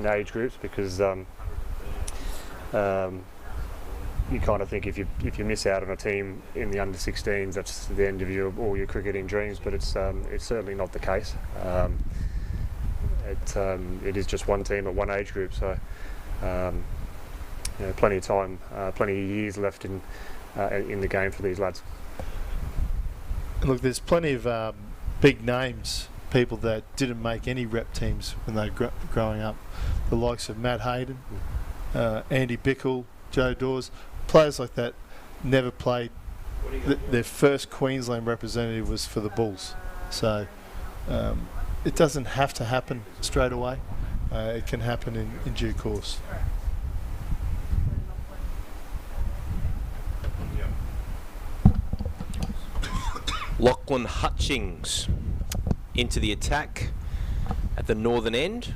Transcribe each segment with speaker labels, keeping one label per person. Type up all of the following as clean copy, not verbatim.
Speaker 1: age groups, because you kind of think if you miss out on a team in the under-16s, that's the end of all your cricketing dreams. But it's certainly not the case. It is just one team at one age group, so plenty of time, plenty of years left in the game for these lads.
Speaker 2: Look, there's plenty of big names, people that didn't make any rep teams when they were growing up. The likes of Matt Hayden, Andy Bickle, Joe Dawes, players like that never played. Their first Queensland representative was for the Bulls. So it doesn't have to happen straight away. It can happen in due course.
Speaker 3: Lachlan Hutchings into the attack at the northern end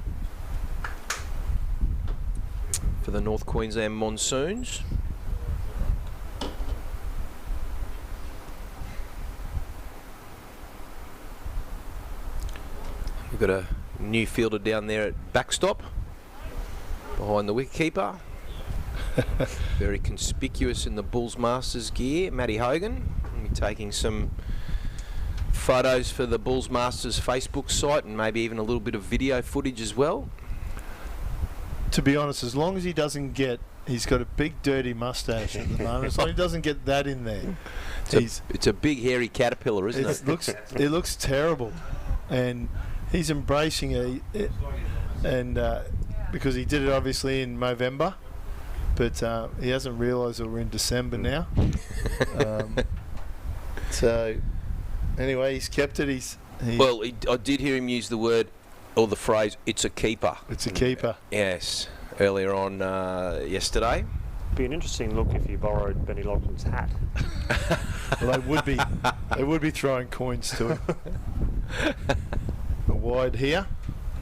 Speaker 3: for the North Queensland Monsoons. We've got a new fielder down there at backstop behind the wicketkeeper. Very conspicuous in the Bulls Masters gear, Matty Hogan. We'll be taking some photos for the Bulls Masters Facebook site and maybe even a little bit of video footage as well. To
Speaker 2: be honest, as long as he doesn't get, he's got a big dirty moustache at the moment, as long as he doesn't get that in there.
Speaker 3: It's a big hairy caterpillar, isn't it?
Speaker 2: It looks terrible, and he's embracing it, and because he did it obviously in November, but he hasn't realised that we're in December now. So anyway, he's kept it.
Speaker 3: I did hear him use the word or the phrase, "It's a keeper."
Speaker 2: It's a keeper.
Speaker 3: Yes, earlier on yesterday.
Speaker 1: Be an interesting look if you borrowed Benny Laughlin's hat.
Speaker 2: Well, they would be throwing coins to him. A wide here.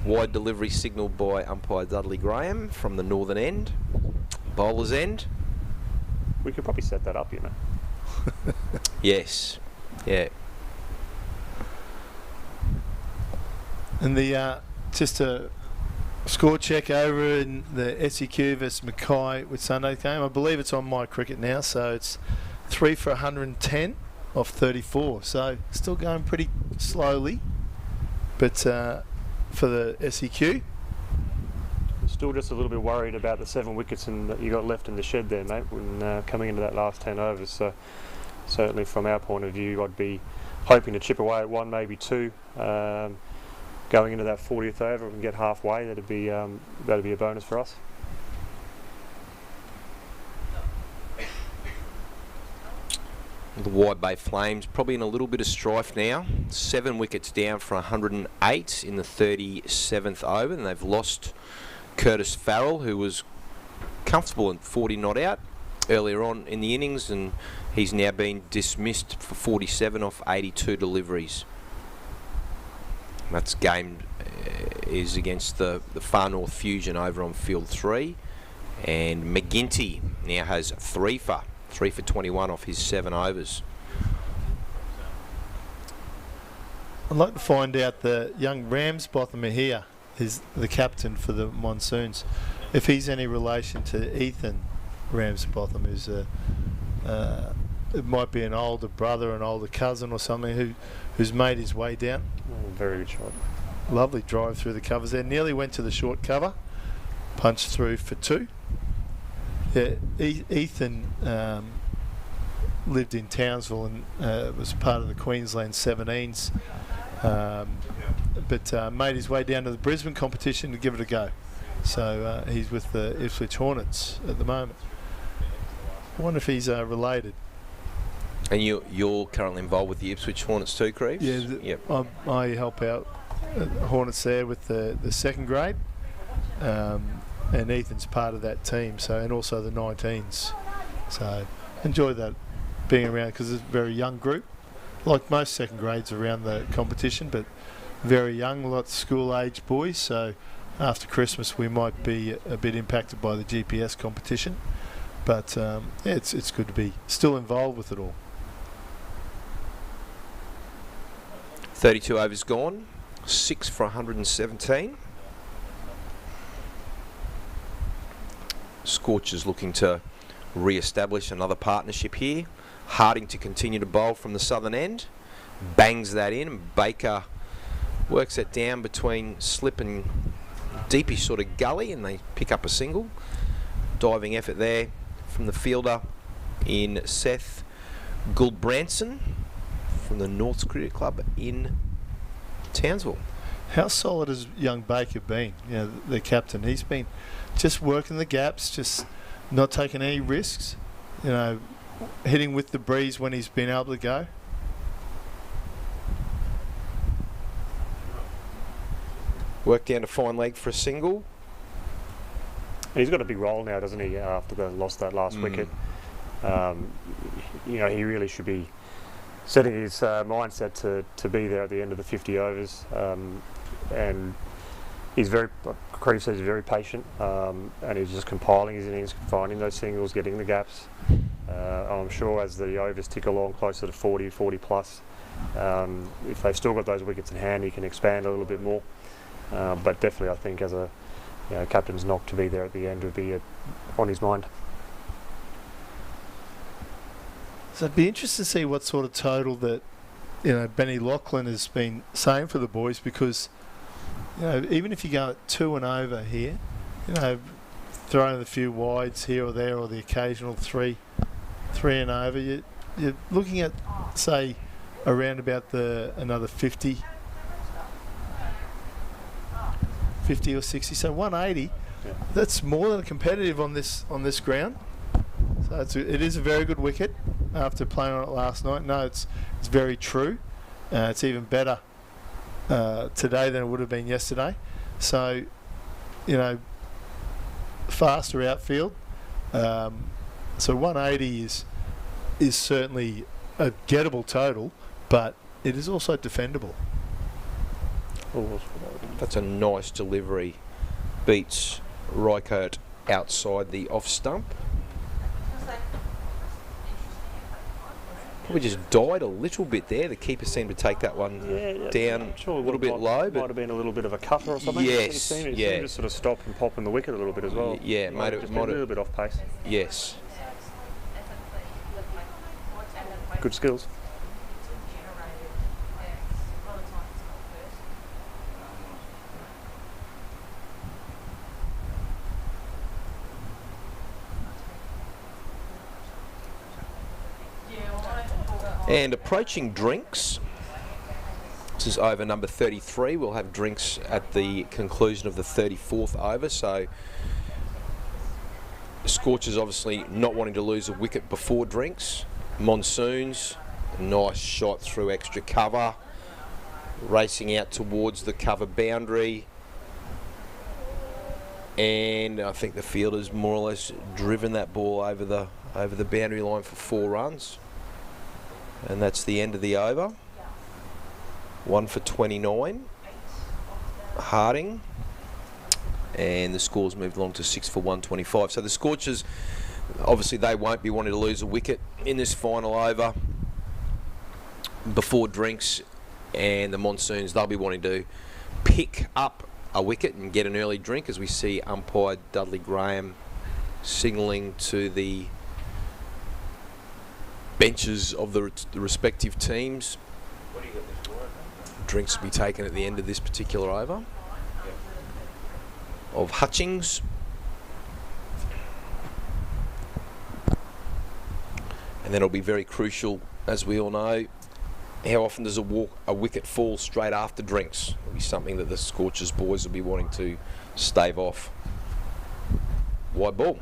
Speaker 3: Wide delivery signalled by umpire Dudley Graham from the northern end, bowler's end.
Speaker 1: We could probably set that up, you know.
Speaker 3: Yes. Yeah.
Speaker 2: And the just a score check over in the SEQ versus Mackay with Sunday's game. I believe it's on My Cricket now, so it's 3 for 110 off 34. So still going pretty slowly, but for the SEQ.
Speaker 1: Still just a little bit worried about the 7 wickets that you got left in the shed there, mate, when coming into that last 10 overs. So certainly from our point of view, I'd be hoping to chip away at 1, maybe 2. Going into that 40th over, if we can get halfway, that'd be a bonus for us.
Speaker 3: The Wide Bay Flames probably in a little bit of strife now. 7 wickets down for 108 in the 37th over, and they've lost Curtis Farrell, who was comfortable in 40 not out earlier on in the innings, and he's now been dismissed for 47 off 82 deliveries. That's game is against the Far North Fusion over on field 3, and McGinty now has 3 for 21 off his 7 overs.
Speaker 2: I'd like to find out the young Ramsbotham here is the captain for the Monsoons, if he's any relation to Ethan Ramsbotham, who's it might be an older brother, an older cousin or something who's made his way down.
Speaker 1: Very good shot.
Speaker 2: Lovely drive through the covers there. Nearly went to the short cover. Punched through for 2. Yeah, Ethan lived in Townsville and was part of the Queensland 17s, but made his way down to the Brisbane competition to give it a go. So he's with the Ipswich Hornets at the moment. I wonder if he's related.
Speaker 3: And you're currently involved with the Ipswich Hornets too, Creeves?
Speaker 2: Yeah,
Speaker 3: yep.
Speaker 2: I help out Hornets there with the 2nd grade, and Ethan's part of that team, so, and also the 19s. So enjoy that, being around, because it's a very young group, like most 2nd grades around the competition, but very young, lots of school age boys. So after Christmas we might be a bit impacted by the GPS competition, but yeah, it's good to be still involved with it all.
Speaker 3: 32 overs gone, 6 for 117. Scorchers looking to re-establish another partnership here. Harding to continue to bowl from the southern end. Bangs that in. Baker works it down between slip and deepish sort of gully, and they pick up a single. Diving effort there from the fielder in Seth Gulbranson from the Norths Cricket Club in Townsville.
Speaker 2: How solid has young Baker been? You know, the captain. He's been just working the gaps, just not taking any risks. You know, hitting with the breeze when he's been able to go.
Speaker 3: Work down to fine leg for a single.
Speaker 1: And he's got a big role now, doesn't he? After they lost that last wicket, you know, he really should be setting his mindset to be there at the end of the 50 overs. And he's very, Craig says, he's very patient, and he's just compiling his innings, finding those singles, getting the gaps. I'm sure as the overs tick along closer to 40 plus, if they've still got those wickets in hand, he can expand a little bit more. But definitely, I think as a captain's knock, to be there at the end would be on his mind.
Speaker 2: So it'd be interesting to see what sort of total that Benny Lachlan has been saying for the boys, because even if you go at 2 and over here, throwing a few wides here or there, or the occasional three and over, you're looking at, say, around about another 50 or 60, so 180.
Speaker 1: Yeah.
Speaker 2: That's more than competitive on this ground. So it is a very good wicket after playing on it last night. No, it's very true. It's even better today than it would have been yesterday. So, faster outfield. So 180 is certainly a gettable total, but it is also defendable.
Speaker 3: That's a nice delivery. Beats Reichert outside the off stump. Probably just died a little bit there. The keeper seemed to take that one down a little bit low.
Speaker 1: Might have been a little bit of a cutter or something.
Speaker 3: Yes,
Speaker 1: it seemed to sort of stop and pop in the wicket a little bit as well.
Speaker 3: Yeah, it might have
Speaker 1: been a little bit off pace.
Speaker 3: Yes.
Speaker 1: Good skills.
Speaker 3: And approaching drinks. This is over number 33. We'll have drinks at the conclusion of the 34th over. So Scorchers obviously not wanting to lose a wicket before drinks. Monsoons, a nice shot through extra cover. Racing out towards the cover boundary. And I think the fielder's more or less driven that ball over the boundary line for 4 runs. And that's the end of the over. 1 for 29. Harding. And the score's moved along to 6 for 125. So the Scorchers, obviously they won't be wanting to lose a wicket in this final over before drinks. And the Monsoons, they'll be wanting to pick up a wicket and get an early drink, as we see umpire Dudley Graham signalling to the benches of the respective teams. Drinks will be taken at the end of this particular over of Hutchings. And then it'll be very crucial, as we all know, how often does a wicket fall straight after drinks? It'll be something that the Scorchers boys will be wanting to stave off. Wide ball.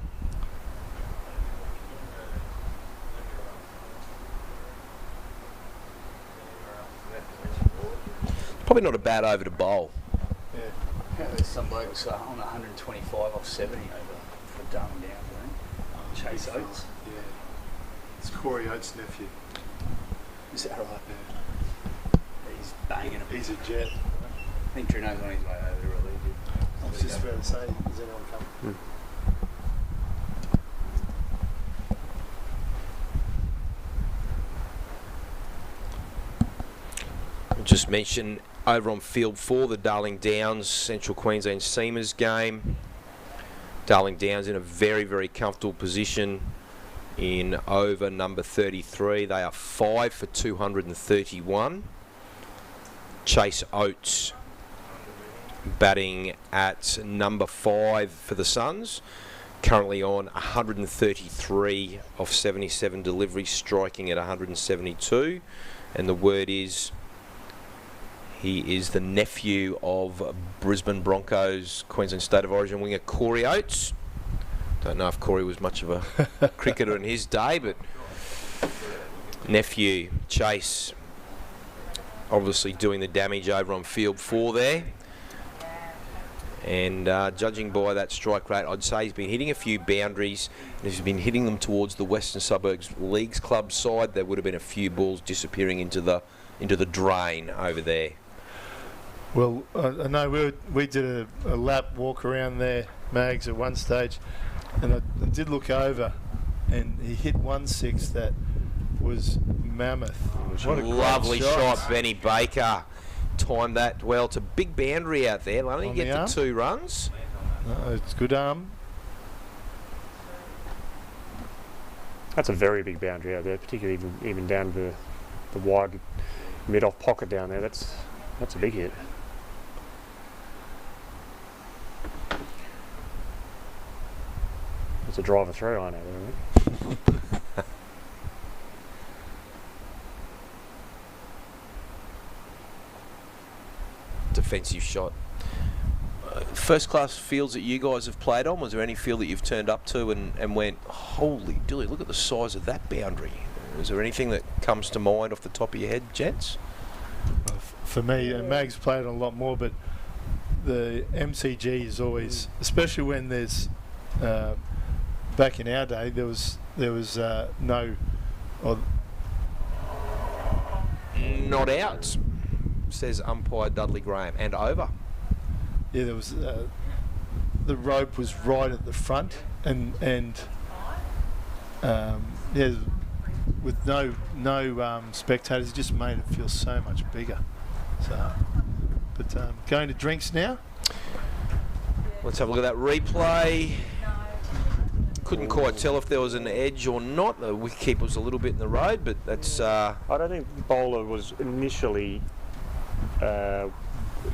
Speaker 3: Probably not a bad over to bowl.
Speaker 4: Yeah. There's some bloke was on 125 off 70 over for Darwin Downs, right? Chase Oates.
Speaker 2: Yeah. It's Corey Oates' nephew.
Speaker 4: Is that right?
Speaker 2: Yeah.
Speaker 4: He's banging a bit.
Speaker 2: He's a jet.
Speaker 4: I think Trino's on his way over to relieve you.
Speaker 2: I was just about to say, is anyone coming?
Speaker 3: Just mention over on field 4, the Darling Downs Central Queensland Seamers game. Darling Downs in a very, very comfortable position in over number 33. They are 5 for 231. Chase Oates batting at number 5 for the Suns. Currently on 133 of 77 deliveries, striking at 172. And the word is he is the nephew of Brisbane Broncos Queensland State of Origin winger Corey Oates. Don't know if Corey was much of a cricketer in his day, but nephew Chase obviously doing the damage over on field 4 there. And judging by that strike rate, I'd say he's been hitting a few boundaries. And he's been hitting them towards the Western Suburbs Leagues Club side. There would have been a few balls disappearing into the drain over there.
Speaker 2: Well, I know we did a lap walk around there, Mags, at one stage, and I did look over, and he hit 1-6 that was mammoth. What a
Speaker 3: lovely
Speaker 2: great
Speaker 3: shot, Benny Baker. Timed that well. It's a big boundary out there. They'll only get the 2 runs.
Speaker 2: No, it's good arm.
Speaker 1: That's a very big boundary out there, particularly even down to the wide mid-off pocket down there. That's a big hit. It's a driver throw line out there, isn't it?
Speaker 3: Defensive shot. First class fields that you guys have played on, was there any field that you've turned up to and went, holy dilly, look at the size of that boundary? Is there anything that comes to mind off the top of your head, gents?
Speaker 2: For me, Mag's played on a lot more, but the MCG is always, especially when there's back in our day, there was no
Speaker 3: not out, says umpire Dudley Graham, and over.
Speaker 2: Yeah, there was the rope was right at the front, and yeah, with no spectators, it just made it feel so much bigger. So, but going to drinks now.
Speaker 3: Let's have a look at that replay. Couldn't quite tell if there was an edge or not. The wicketkeeper was a little bit in the road, but that's...
Speaker 1: I don't think the bowler was initially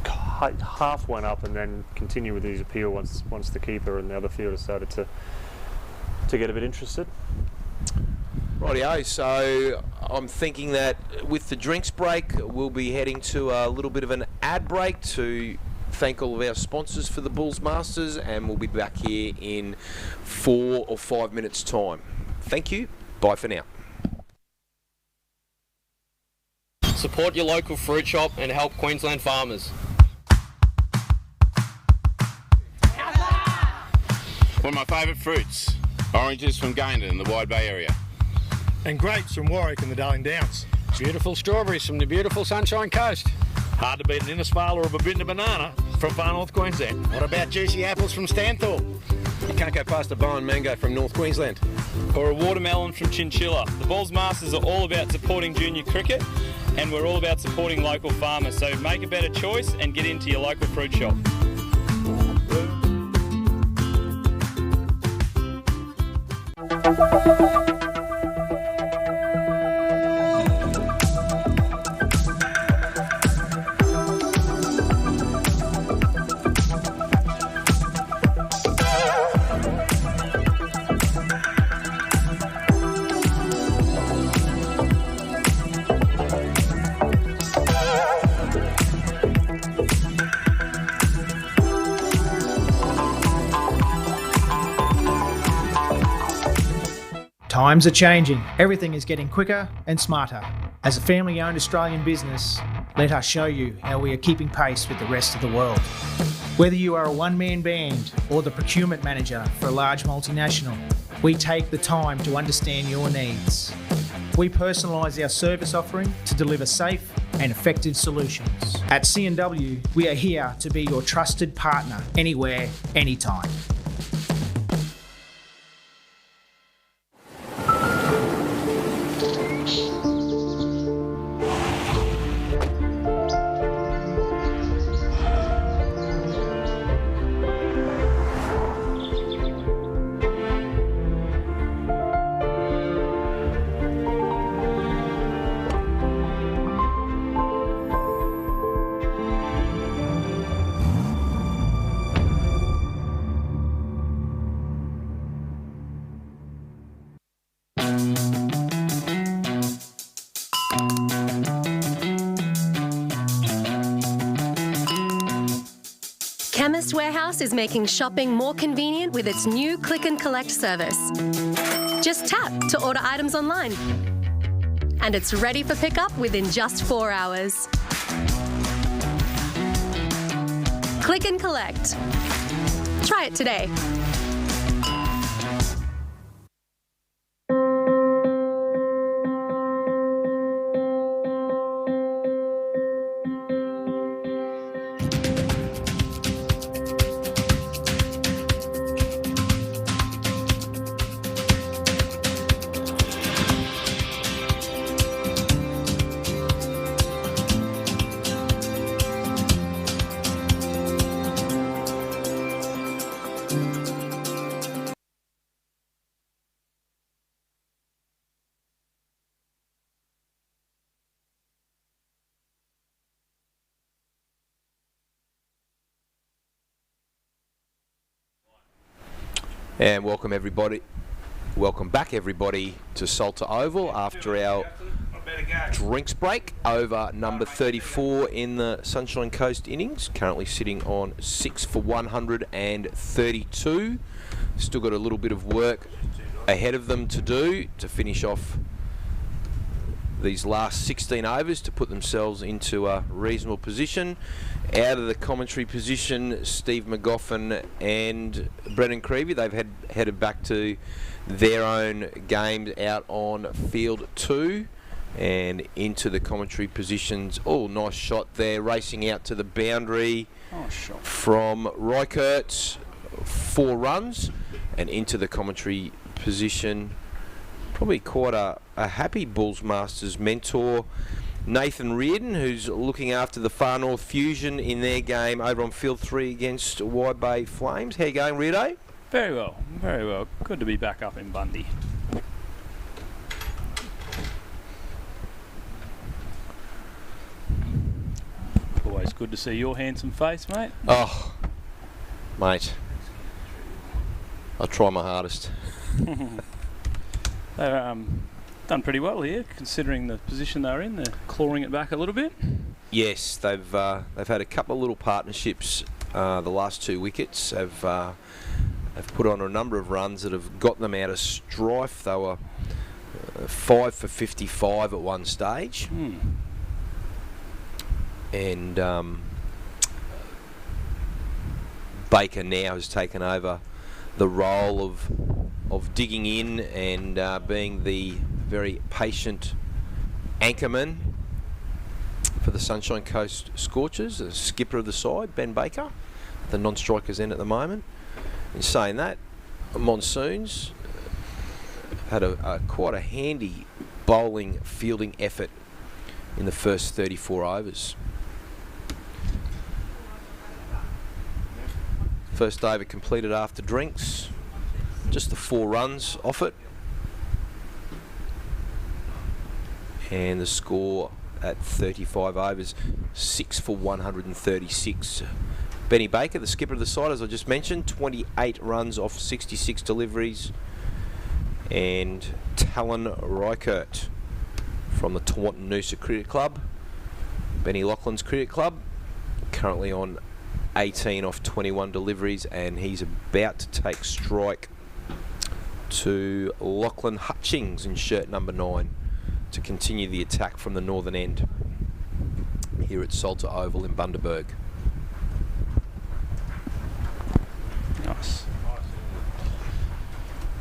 Speaker 1: half went up and then continued with his appeal once the keeper and the other fielder started to get a bit interested.
Speaker 3: Rightio, so I'm thinking that with the drinks break, we'll be heading to a little bit of an ad break to thank all of our sponsors for the Bulls Masters, and we'll be back here in 4 or 5 minutes' time. Thank you. Bye for now.
Speaker 5: Support your local fruit shop and help Queensland farmers.
Speaker 6: One of my favourite fruits, oranges from Gayndah in the Wide Bay area.
Speaker 7: And grapes from Warwick in the Darling Downs.
Speaker 8: Beautiful strawberries from the beautiful Sunshine Coast.
Speaker 7: Hard to beat an Innisfail or a Babinda banana from far north Queensland.
Speaker 6: What about juicy apples from Stanthorpe?
Speaker 8: You can't go past a Bowen mango from North Queensland.
Speaker 9: Or a watermelon from Chinchilla. The Bulls Masters are all about supporting junior cricket, and we're all about supporting local farmers. So make a better choice and get into your local fruit shop.
Speaker 10: Times are changing. Everything is getting quicker and smarter. As a family-owned Australian business, let us show you how we are keeping pace with the rest of the world. Whether you are a one-man band or the procurement manager for a large multinational, we take the time to understand your needs. We personalise our service offering to deliver safe and effective solutions. At C&W, we are here to be your trusted partner anywhere, anytime.
Speaker 11: Boss is making shopping more convenient with its new Click and Collect service. Just tap to order items online. And it's ready for pickup within just 4 hours. Click and Collect. Try it today.
Speaker 3: And welcome back everybody to Salter Oval after our drinks break over number 34 in the Sunshine Coast innings, currently sitting on 6 for 132. Still got a little bit of work ahead of them to do to finish off these last 16 overs to put themselves into a reasonable position. Out of the commentary position, Steve McGoffin and Brendan Creevy, they've headed back to their own games out on field 2 and into the commentary positions. Oh, nice shot there, racing out to the boundary from Reichert, 4 runs, and into the commentary position. Probably quite a happy Bulls Masters mentor, Nathan Reardon, who's looking after the Far North Fusion in their game over on field 3 against Wide Bay Flames. How you going, Reardo?
Speaker 12: Very well, very well. Good to be back up in Bundy. Always good to see your handsome face, mate.
Speaker 3: Oh, mate, I'll try my hardest.
Speaker 12: They're done pretty well here, considering the position they're in. They're clawing it back a little bit.
Speaker 3: Yes, they've had a couple of little partnerships. The last 2 wickets have put on a number of runs that have got them out of strife. They were 5 for 55 at one stage, and Baker now has taken over the role of digging in and being the very patient anchorman for the Sunshine Coast Scorchers, the skipper of the side, Ben Baker, the non-strikers in at the moment. In saying that, Monsoons had quite a handy bowling fielding effort in the first 34 overs. First over completed after drinks. Just the 4 runs off it. And the score at 35 overs, 6 for 136. Benny Baker, the skipper of the side, as I just mentioned, 28 runs off 66 deliveries. And Talon Reichert from the Taunton Noosa Cricket Club, Benny Laughlin's Cricket Club, currently on 18 off 21 deliveries, and he's about to take strike to Lachlan Hutchings in shirt number 9 to continue the attack from the northern end here at Salter Oval in Bundaberg.
Speaker 12: Nice.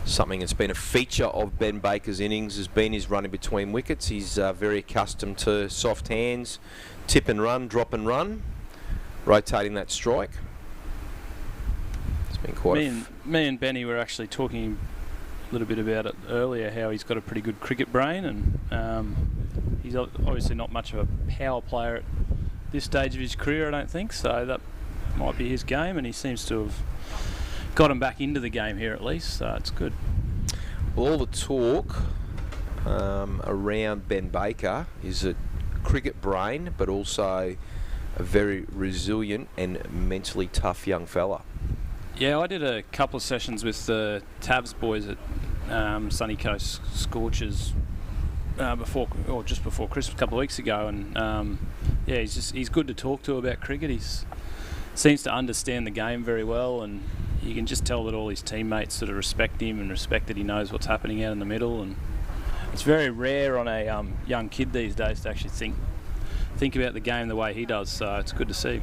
Speaker 3: Something that's been a feature of Ben Baker's innings has been his running between wickets. He's very accustomed to soft hands, tip and run, drop and run, rotating that strike. It's been quite...
Speaker 12: Me and Benny were actually talking a little bit about it earlier, how he's got a pretty good cricket brain, and he's obviously not much of a power player at this stage of his career, I don't think, so that might be his game, and he seems to have got him back into the game here at least, so it's good.
Speaker 3: Well, all the talk around Ben Baker is a cricket brain, but also a very resilient and mentally tough young fella.
Speaker 12: Yeah, I did a couple of sessions with the Tabs boys at Sunny Coast Scorchers just before Christmas, a couple of weeks ago, and yeah, he's good to talk to about cricket. seems to understand the game very well, and you can just tell that all his teammates sort of respect him and respect that he knows what's happening out in the middle. And it's very rare on a young kid these days to actually think about the game the way he does, so it's good to see.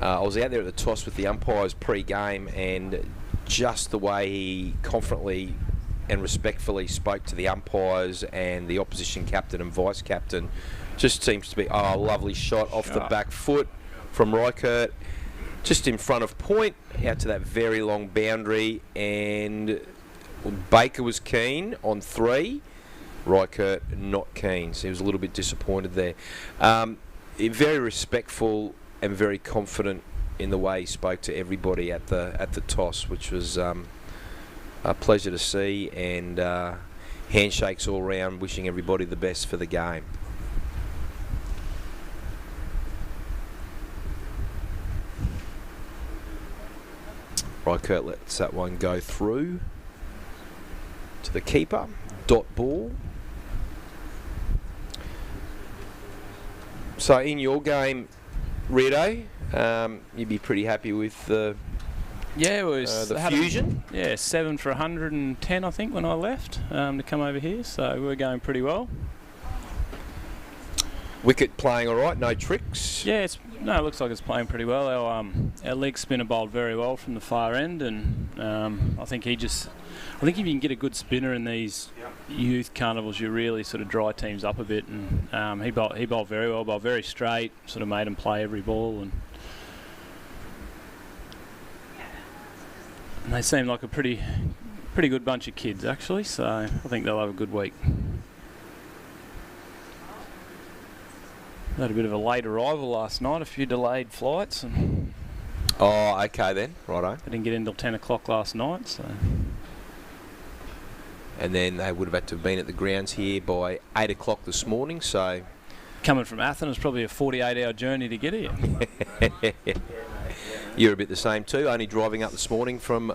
Speaker 3: I was out there at the toss with the umpires pre-game, and just the way he confidently and respectfully spoke to the umpires and the opposition captain and vice captain just seems to be a lovely shot off the back foot from Reichert, just in front of point, out to that very long boundary, and Baker was keen on 3, Reichert not keen, so he was a little bit disappointed there. Very respectful and very confident in the way he spoke to everybody at the toss, which was a pleasure to see, and handshakes all round, wishing everybody the best for the game. Reichert lets that one go through to the keeper. Dot ball. So in your game, Rito, you'd be pretty happy with the Fusion?
Speaker 12: 7 for 110 I think when I left to come over here, so we're going pretty well.
Speaker 3: Wicket playing all right, no tricks?
Speaker 12: Yeah, it looks like it's playing pretty well. Our leg spinner bowled very well from the far end, and I think if you can get a good spinner in these youth carnivals, you really sort of dry teams up a bit, and he bowled very well, bowled very straight, sort of made him play every ball, and they seem like a pretty good bunch of kids actually, so I think they'll have a good week. Had a bit of a late arrival last night, a few delayed flights. And
Speaker 3: oh, okay then, righto.
Speaker 12: I didn't get in until 10 o'clock last night, so.
Speaker 3: And then they would have had to have been at the grounds here by 8 o'clock this morning, so.
Speaker 12: Coming from Athens, probably a 48-hour journey to get here.
Speaker 3: You're a bit the same too, only driving up this morning from,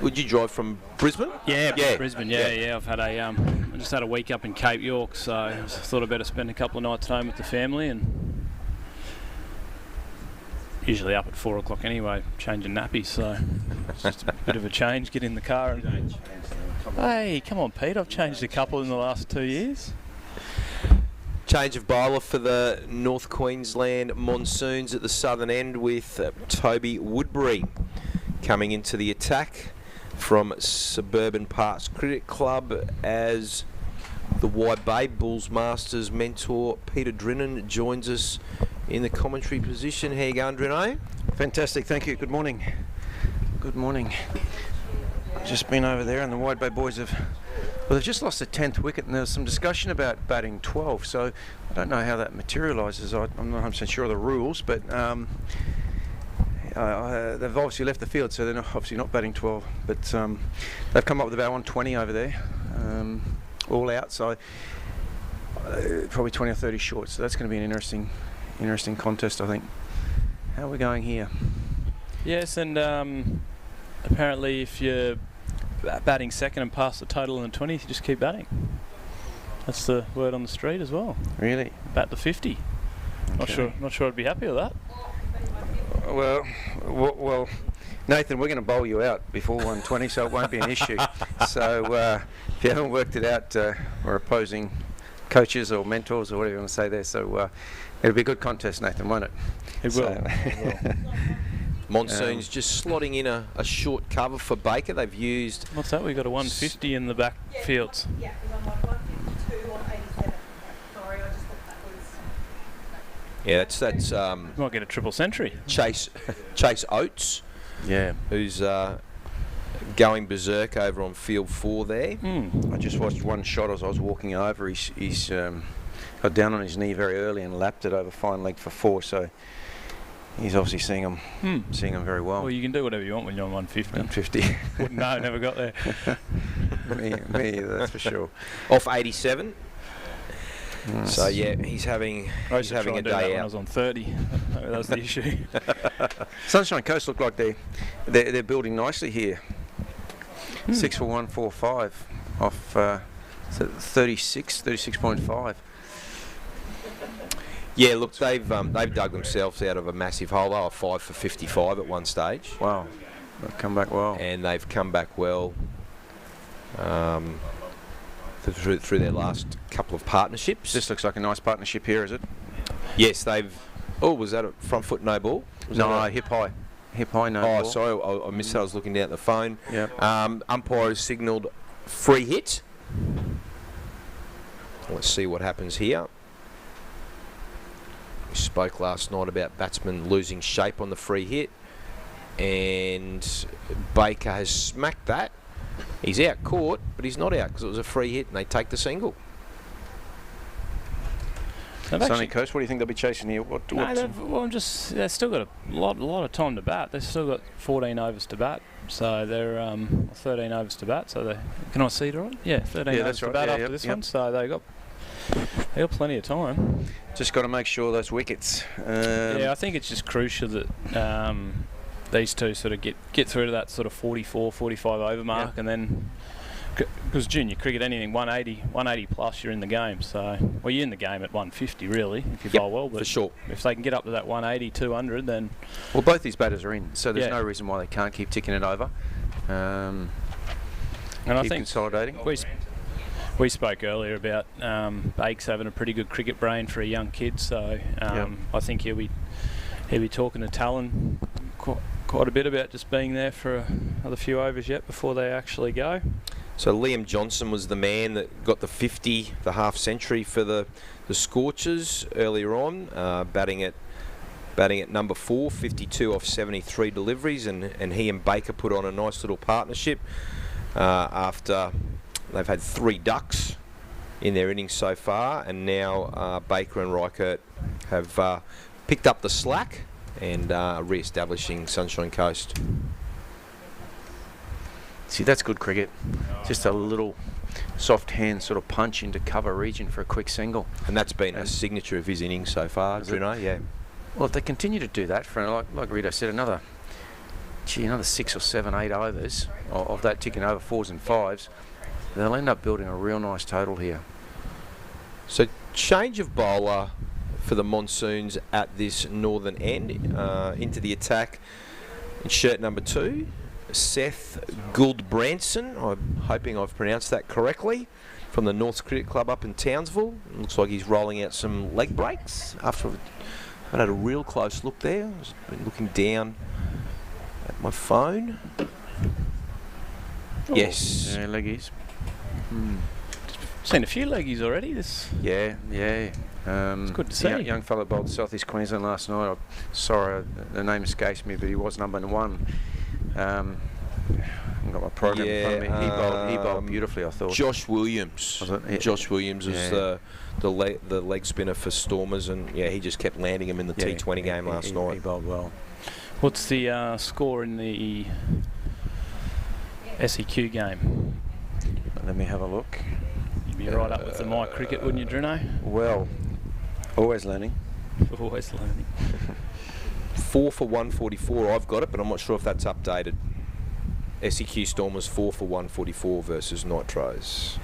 Speaker 3: would you drive from Brisbane?
Speaker 12: Yeah. Brisbane, yeah. I've had I just had a week up in Cape York, so I thought I'd better spend a couple of nights at home with the family, and usually up at 4 o'clock anyway, changing nappies, so it's just a bit of a change, get in the car and... Hey, come on Pete, I've changed a couple in the last 2 years.
Speaker 3: Change of bowler for the North Queensland Monsoons at the southern end with Toby Woodbury coming into the attack from Suburban Parks Cricket Club, as the Wide Bay Bulls Masters mentor Peter Drinnan joins us in the commentary position. How you going, Drinno?
Speaker 13: Fantastic, thank you. Good morning. Good morning. Just been over there, and the Wide Bay boys they've just lost the 10th wicket, and there was some discussion about batting 12, so I don't know how that materialises. I'm not 100% sure of the rules, but they've obviously left the field, so they're obviously not batting 12, but they've come up with about 120 over there, all out, so probably 20 or 30 short, so that's going to be an interesting contest, I think. How are we going here?
Speaker 12: Yes, and apparently if you're batting second and pass the total in the 20th, you just keep batting. That's the word on the street as well.
Speaker 13: Really?
Speaker 12: Bat to 50. Okay. Not sure I'd be happy with that.
Speaker 13: Well, Nathan, we're going to bowl you out before 120, so it won't be an issue. So if you haven't worked it out, we're opposing coaches or mentors or whatever you want to say there. So it'll be a good contest, Nathan, won't it?
Speaker 12: It will. It will.
Speaker 3: Monsoon's just slotting in a short cover for Baker. They've used...
Speaker 12: What's that? We've got a 150 in the back fields.
Speaker 14: Yeah, it was on 152 on 87. Sorry, I just thought that was...
Speaker 3: Yeah, that's
Speaker 12: might get a triple century.
Speaker 3: Chase Oates.
Speaker 13: Yeah.
Speaker 3: Who's going berserk over on field 4 there.
Speaker 13: I just watched one shot as I was walking over. He's got down on his knee very early and lapped it over fine leg for 4, so he's obviously seeing them very well.
Speaker 12: Well, you can do whatever you want when you're on 150.
Speaker 13: 150.
Speaker 12: No, never got there.
Speaker 13: me either, that's for sure.
Speaker 3: Off 87.
Speaker 13: Nice.
Speaker 3: So yeah, he's having a day out.
Speaker 12: When I was on 30. That was the issue.
Speaker 13: Sunshine Coast look like they're building nicely here. 6 for 145 off 36.5.
Speaker 3: Yeah, look, they've dug themselves out of a massive hole. They were 5 for 55 at one stage.
Speaker 13: Wow, they've come back well.
Speaker 3: And they've come back well through their last couple of partnerships.
Speaker 13: This looks like a nice partnership here, is it?
Speaker 3: Yes, they've... Oh, was that a front foot no ball?
Speaker 13: No, hip high. Hip high no ball.
Speaker 3: Oh, sorry, I missed that. I was looking down at the phone.
Speaker 13: Yep.
Speaker 3: Umpire has signalled free hit. Let's see what happens here. We spoke last night about batsmen losing shape on the free hit, and Baker has smacked that. He's out caught, but he's not out because it was a free hit and they take the single.
Speaker 13: Sunny Coast, what do you think they'll be chasing here?
Speaker 12: They've still got a lot of time to bat. They've still got 14 overs to bat, so they're 13 overs to bat. So can I see it right? Yeah, 13 overs to bat after this one. So they got plenty of time.
Speaker 13: Just got to make sure those wickets.
Speaker 12: Yeah, I think it's just crucial that these two sort of get through to that sort of 44, 45 over mark, and then. Because junior cricket, anything 180 plus, you're in the game. So, well, you're in the game at 150 really if you bowl well. But
Speaker 3: for sure.
Speaker 12: If they can get up to that 180, 200, then.
Speaker 13: Well, both these batters are in, so there's no reason why they can't keep ticking it over.
Speaker 12: And I think
Speaker 13: consolidating.
Speaker 12: We spoke earlier about Bakes having a pretty good cricket brain for a young kid. So I think he'll be talking to Talon quite a bit about just being there for another few overs yet before they actually go.
Speaker 3: So Liam Johnson was the man that got the 50, the half century for the Scorchers earlier on, batting at number 4, 52 off 73 deliveries, and he and Baker put on a nice little partnership after they've had 3 ducks in their innings so far, and now Baker and Reichert have picked up the slack and re-establishing Sunshine Coast.
Speaker 13: See, that's good cricket. Just a little soft hand sort of punch into cover region for a quick single.
Speaker 3: And that's been a signature of his innings so far, Bruno, yeah.
Speaker 13: Well, if they continue to do that, for like Rito said, another 6 or 7, 8 overs of that ticking over 4s and 5s, they'll end up building a real nice total here.
Speaker 3: So change of bowler for the Monsoons at this northern end. Into the attack in shirt number 2, Seth Gouldbranson. I'm hoping I've pronounced that correctly. From the North Cricket Club up in Townsville. Looks like he's rolling out some leg breaks after I had a real close look there. I've been looking down at my phone.
Speaker 13: Oh.
Speaker 3: Yes.
Speaker 13: Yeah, leggies.
Speaker 12: Seen a few leggies already.
Speaker 13: Yeah.
Speaker 12: It's good to see.
Speaker 13: Young fellow bowled South East Queensland last night. Sorry, the name escapes me, but he was number 1. I've got my program in front of me. He bowled beautifully, I thought.
Speaker 3: Josh Williams. Josh Williams was the leg spinner for Stormers, and he just kept landing him in the T20 game last night.
Speaker 13: He bowled well.
Speaker 12: What's the score in the SEQ game?
Speaker 13: Let me have a look.
Speaker 12: You'd be right up with the My Cricket, wouldn't you, Bruno?
Speaker 13: Well, always learning.
Speaker 12: Always learning.
Speaker 3: 4 for 144, I've got it, but I'm not sure if that's updated. SEQ Stormers 4 for 144 versus Nitros.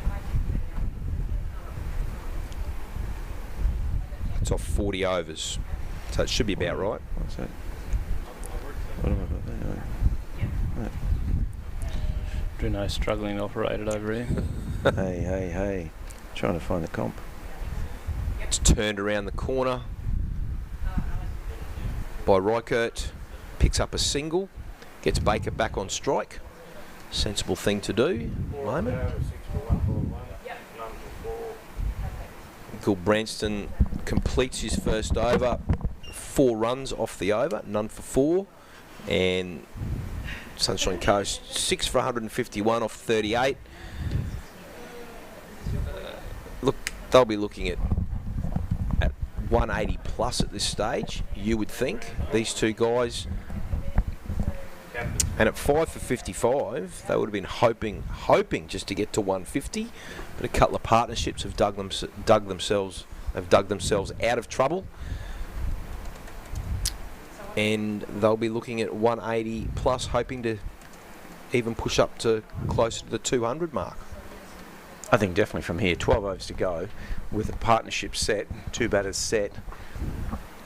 Speaker 3: It's off 40 overs, so it should be about right.
Speaker 13: What's that? What have I got there?
Speaker 12: Bruno's struggling to operate it over here.
Speaker 13: Hey. Trying to find the comp.
Speaker 3: It's turned around the corner by Reichert, picks up a single, gets Baker back on strike. Sensible thing to do at the moment. Branston completes his first over, 4 runs off the over, none for 4, and Sunshine Coast 6 for 151 off 38. Look, they'll be looking at 180 plus at this stage, you would think, these two guys. And at 5 for 55, they would have been hoping just to get to 150, but a couple of partnerships have dug themselves out of trouble, and they'll be looking at 180 plus, hoping to even push up to closer to the 200 mark.
Speaker 13: I think definitely from here, 12 overs to go, with a partnership set, 2 batters set,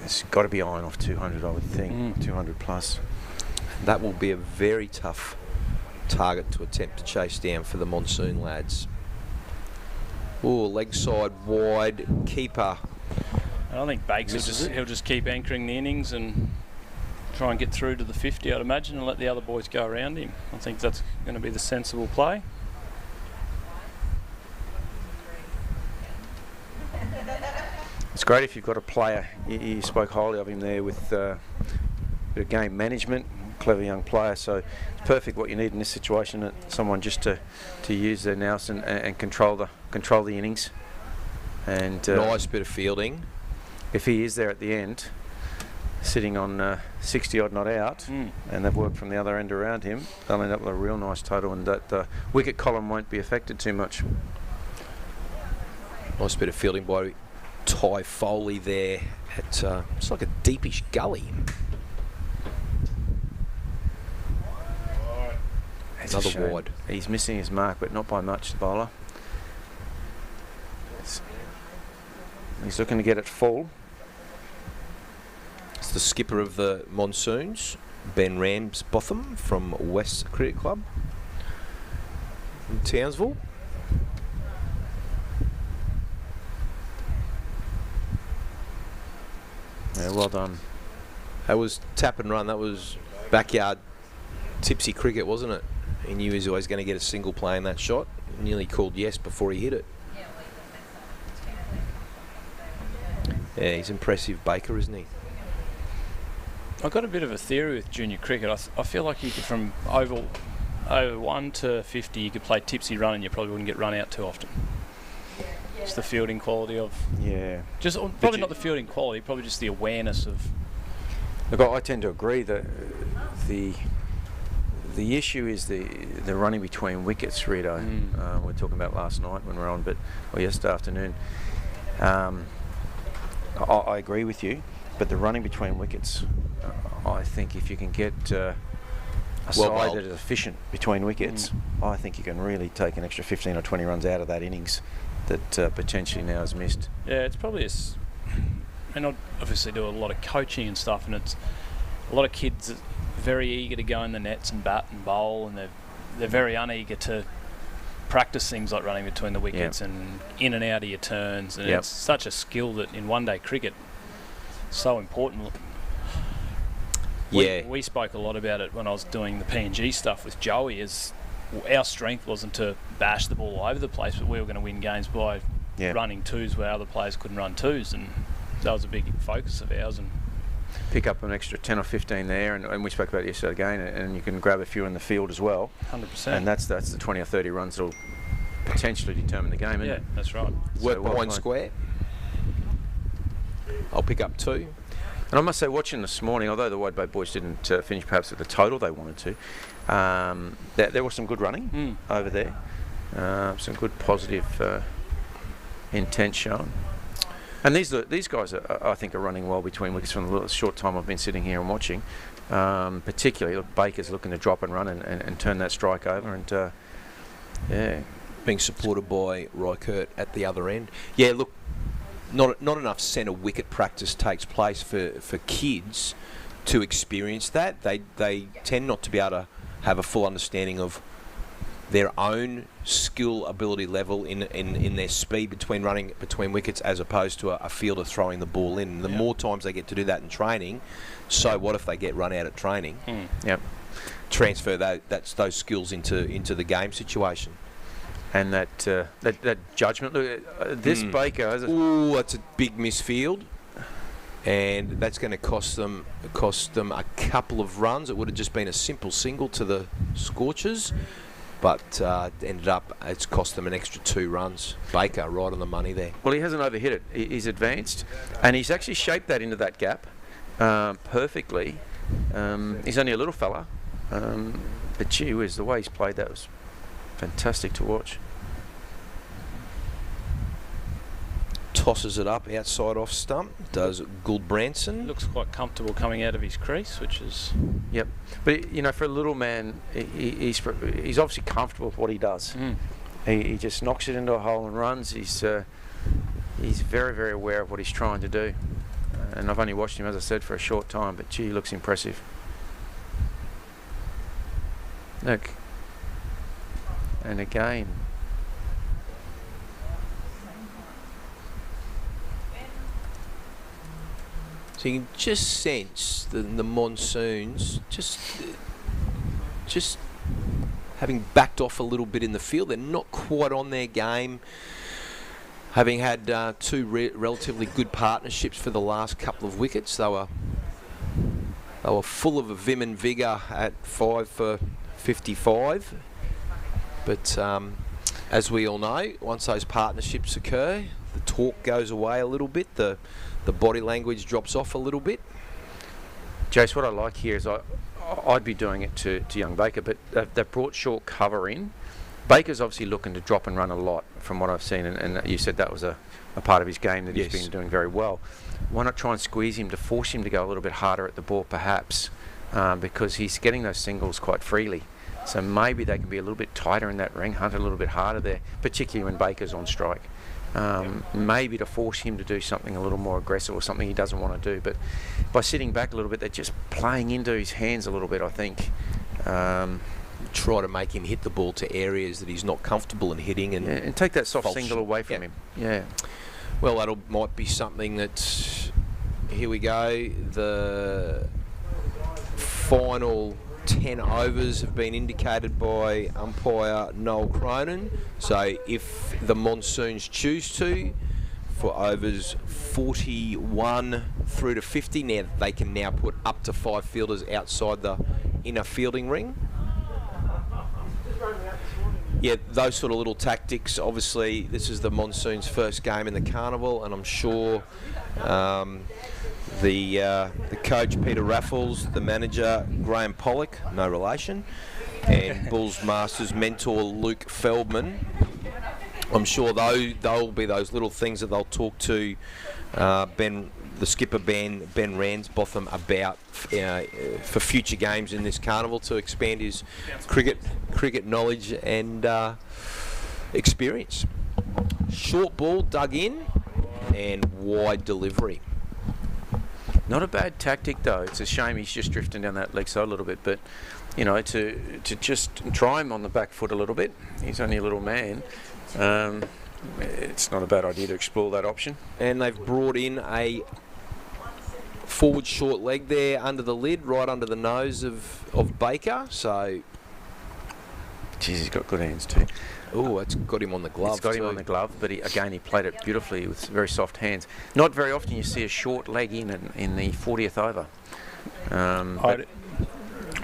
Speaker 13: it's got to be eyeing off 200, I would think, 200 plus.
Speaker 3: That will be a very tough target to attempt to chase down for the Monsoon lads. Oh, leg side wide, keeper.
Speaker 12: I think Bakes he'll just keep anchoring the innings and try and get through to the 50, I'd imagine, and let the other boys go around him. I think that's going to be the sensible play.
Speaker 13: It's great if you've got a player. You spoke highly of him there with a bit of game management, clever young player. So it's perfect what you need in this situation. Someone just to use their nous and control the innings. And
Speaker 3: nice bit of fielding.
Speaker 13: If he is there at the end, sitting on 60 odd not out, and they've worked from the other end around him, they'll end up with a real nice total, and that wicket column won't be affected too much.
Speaker 3: Nice bit of fielding by Ty Foley there at it's like a deepish gully. Another wide.
Speaker 13: He's missing his mark, but not by much, the bowler. He's looking to get it full.
Speaker 3: It's the skipper of the Monsoons, Ben Ramsbotham from West Cricket Club in Townsville.
Speaker 13: Yeah, well done.
Speaker 3: That was tap and run. That was backyard tipsy cricket, wasn't it? He knew he was always going to get a single play in that shot. Nearly called yes before he hit it. Yeah, he's impressive, Baker, isn't he?
Speaker 12: I've got a bit of a theory with junior cricket. I feel like you could, from over 1 to 50, you could play tipsy run and you probably wouldn't get run out too often. It's the fielding quality of...
Speaker 13: Yeah.
Speaker 12: Just probably not the fielding quality, probably just the awareness of...
Speaker 13: Look, I tend to agree that the issue is the running between wickets, Rito. We were talking about last night when we were on, or yesterday afternoon. I agree with you, but the running between wickets, I think if you can get a side that is efficient between wickets, I think you can really take an extra 15 or 20 runs out of that innings that potentially now is missed.
Speaker 12: Yeah, it's probably and I obviously do a lot of coaching and stuff, and it's a lot of kids are very eager to go in the nets and bat and bowl, and they're very uneager to practice things like running between the wickets and in and out of your turns, and it's such a skill that in one-day cricket so important. We spoke a lot about it when I was doing the PNG stuff with Joey, as our strength wasn't to bash the ball all over the place, but we were going to win games by running twos where other players couldn't run twos, and that was a big focus of ours. And
Speaker 13: pick up an extra 10 or 15 there, and we spoke about it yesterday again, and you can grab a few in the field as well.
Speaker 12: 100%.
Speaker 13: And that's the 20 or 30 runs that'll potentially determine the game, isn't it?
Speaker 12: That's right.
Speaker 3: Work behind square. I'll pick up 2.
Speaker 13: And I must say, watching this morning, although the Wide Bay boys didn't finish perhaps at the total they wanted to, there was some good running over there. Some good positive intent shown. And these guys, I think, are running well between wickets from the short time I've been sitting here and watching. Particularly, Baker's looking to drop and run and turn that strike over. And
Speaker 3: being supported by Rykert at the other end. Yeah, look, not enough centre wicket practice takes place for kids to experience that. They tend not to be able to have a full understanding of their own skill ability level in their speed between running between wickets, as opposed to a fielder throwing the ball in. The more times they get to do that in training, so what if they get run out at training? Transfer those skills into the game situation.
Speaker 13: And that judgment. Look, this Baker.
Speaker 3: That's a big misfield, and that's going to cost them a couple of runs. It would have just been a simple single to the Scorchers, but ended up it's cost them an extra 2 runs. Baker right on the money there.
Speaker 13: Well, he hasn't overhit it. He's advanced, and he's actually shaped that into that gap perfectly. He's only a little fella, but gee whiz, the way he's played that was fantastic to watch.
Speaker 3: Tosses it up outside off stump. Does Gulbranson.
Speaker 12: Looks quite comfortable coming out of his crease, which is...
Speaker 13: But for a little man, he's obviously comfortable with what he does. he just knocks it into a hole and runs. He's very, very aware of what he's trying to do. And I've only watched him, as I said, for a short time, but gee, he looks impressive. Look. And again.
Speaker 3: So you can just sense the monsoons just having backed off a little bit in the field. They're not quite on their game. Having had two relatively good partnerships for the last couple of wickets, they were full of a vim and vigour at 5 for 55. But as we all know, once those partnerships occur, the talk goes away a little bit, the body language drops off a little bit.
Speaker 13: Jace, what I like here is I'd be doing it to young Baker, but they've brought short cover in. Baker's obviously looking to drop and run a lot from what I've seen, and you said that was a part of his game that he's been doing very well. Why not try and squeeze him to force him to go a little bit harder at the ball perhaps, because he's getting those singles quite freely. So maybe they can be a little bit tighter in that ring, hunt a little bit harder there, particularly when Baker's on strike. Maybe to force him to do something a little more aggressive or something he doesn't want to do. But by sitting back a little bit, they're just playing into his hands a little bit, I think.
Speaker 3: Try to make him hit the ball to areas that he's not comfortable in hitting, and
Speaker 13: take that soft single away from him. Yeah.
Speaker 3: Well, that might be something that. Here we go. The final 10 overs have been indicated by umpire Noel Cronin. So if the Monsoons choose to, for overs 41 through to 50, now they can now put up to 5 fielders outside the inner fielding ring. Yeah, those sort of little tactics. Obviously, this is the Monsoons' first game in the carnival, and I'm sure the coach Peter Raffles, the manager Graham Pollock, no relation, and Bulls Masters mentor Luke Feldman, I'm sure they'll be those little things that they'll talk to the skipper Ben Ransbotham about for future games in this carnival to expand his cricket knowledge and experience. Short ball dug in and wide delivery.
Speaker 13: Not a bad tactic though. It's a shame he's just drifting down that leg side a little bit, but you know, to just try him on the back foot a little bit. He's only a little man. It's not a bad idea to explore that option.
Speaker 3: And they've brought in a forward short leg there under the lid, right under the nose of Baker. So,
Speaker 13: geez, he's got good hands too.
Speaker 3: Oh, it's got him on the glove.
Speaker 13: It's got him on the glove, but he played it beautifully with very soft hands. Not very often you see a short leg in the 40th over.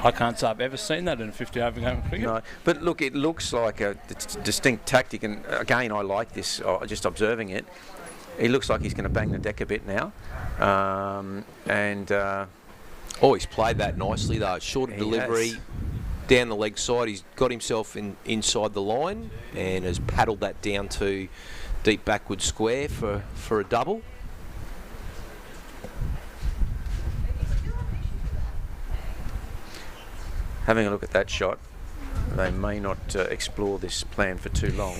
Speaker 12: I can't say I've ever seen that in a 50 over game of cricket.
Speaker 13: No, but look, it looks like a distinct tactic, and again, I like this. Just observing it, he looks like he's going to bang the deck a bit now,
Speaker 3: he's played that nicely though. Shorter delivery down the leg side. He's got himself inside the line and has paddled that down to deep backward square for a double.
Speaker 13: Having a look at that shot, they may not explore this plan for too long.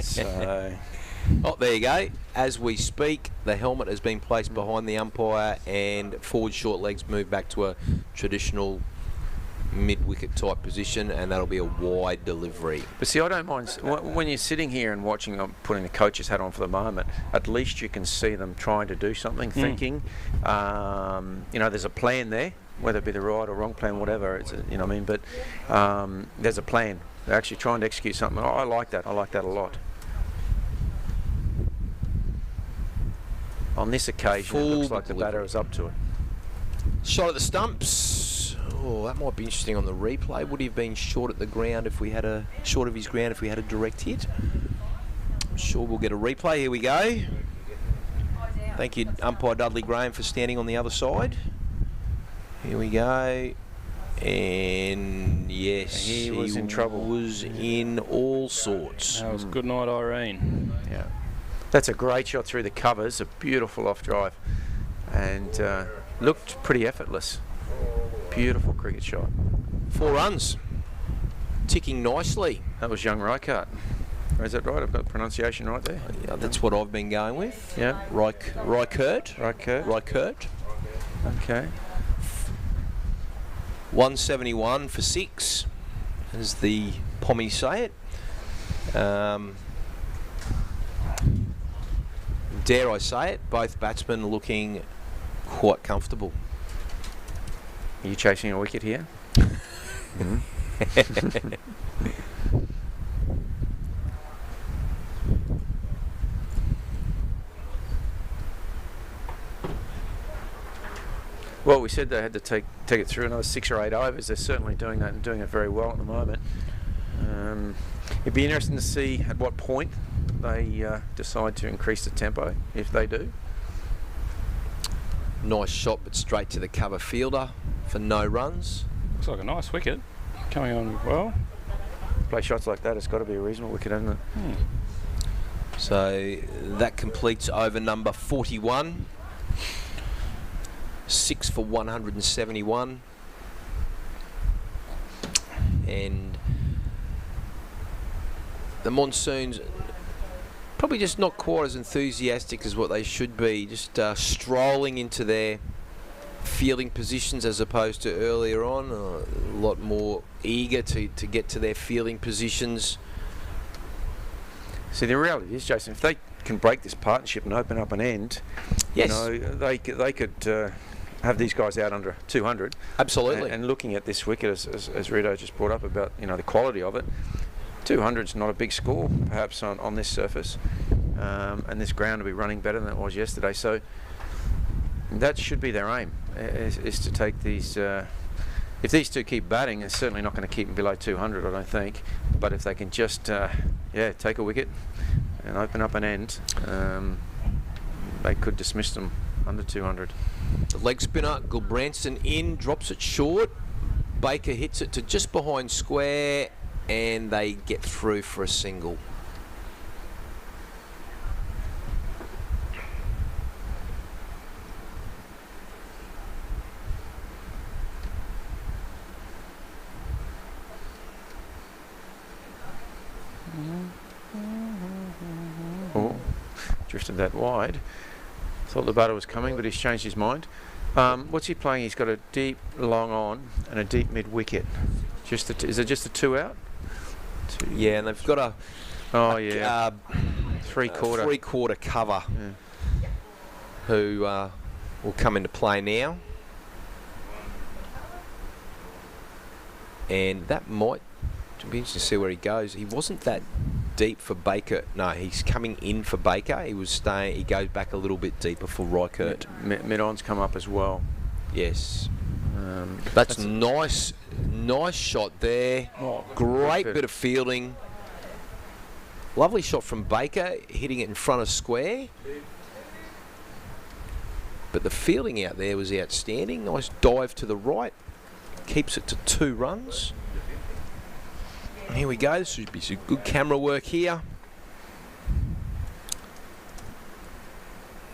Speaker 13: So,
Speaker 3: there you go. As we speak, the helmet has been placed behind the umpire and forward short legs move back to a traditional mid-wicket type position, and that'll be a wide delivery.
Speaker 13: But see, I don't mind when you're sitting here and watching. I'm putting the coach's hat on for the moment. At least you can see them trying to do something, thinking. There's a plan there. Whether it be the right or wrong plan, whatever, you know what I mean. But there's a plan. They're actually trying to execute something. I like that. I like that a lot. On this occasion, it looks like the batter is up to it.
Speaker 3: Shot at the stumps. Oh, that might be interesting on the replay. Would he have been short at the ground if we had short of his ground if we had a direct hit? I'm sure we'll get a replay. Here we go. Thank you, umpire Dudley Graham, for standing on the other side. Here we go, and yes,
Speaker 13: he was in trouble.
Speaker 3: Was in all sorts.
Speaker 12: That was good night, Irene.
Speaker 13: Yeah, that's a great shot through the covers, a beautiful off drive, and looked pretty effortless. Beautiful cricket shot.
Speaker 3: 4 runs, ticking nicely.
Speaker 13: That was young Reichardt. Is that right? I've got the pronunciation right there.
Speaker 3: Yeah, that's what I've been going with.
Speaker 13: Yeah.
Speaker 3: Rykert.
Speaker 13: Okay.
Speaker 3: 171 for 6, as the Pommies say it. Dare I say it, both batsmen looking quite comfortable.
Speaker 13: Are you chasing a wicket here? Well, we said they had to take it through another 6 or 8 overs. They're certainly doing that and doing it very well at the moment. It'd be interesting to see at what point they decide to increase the tempo, if they do.
Speaker 3: Nice shot, but straight to the cover fielder for no runs.
Speaker 12: Looks like a nice wicket coming on well.
Speaker 13: Play shots like that, it's got to be a reasonable wicket, hasn't it?
Speaker 3: So that completes over number 41. 6 for 171. And the Monsoons probably just not quite as enthusiastic as what they should be, just strolling into their fielding positions as opposed to earlier on, a lot more eager to get to their fielding positions.
Speaker 13: See, the reality is, Jason, if they can break this partnership and open up an end,
Speaker 3: yes,
Speaker 13: you know, they could have these guys out under 200.
Speaker 3: Absolutely.
Speaker 13: And looking at this wicket, as Rito just brought up about, you know, the quality of it, 200 is not a big score, perhaps on this surface, and this ground will be running better than it was yesterday. So that should be their aim, is to take these. If these two keep batting, it's certainly not going to keep them below 200, I don't think. But if they can just, take a wicket and open up an end, they could dismiss them under 200.
Speaker 3: The leg spinner, Gulbranson in, drops it short. Baker hits it to just behind square, and they get through for a single.
Speaker 13: Oh, drifted that wide. Thought the batter was coming, but he's changed his mind. What's he playing? He's got a deep long on and a deep mid wicket. Is it just a 2 out?
Speaker 3: Yeah, and they've got a three-quarter cover, who will come into play now. And that might be interesting to see where he goes. He wasn't that deep for Baker. No, he's coming in for Baker. He was staying. He goes back a little bit deeper for Rykert.
Speaker 13: Mid-on's come up as well.
Speaker 3: Yes. That's nice shot there.
Speaker 13: Oh,
Speaker 3: great bit of fielding. Lovely shot from Baker, hitting it in front of square. But the fielding out there was outstanding. Nice dive to the right. Keeps it to 2 runs. Here we go. This should be some good camera work here.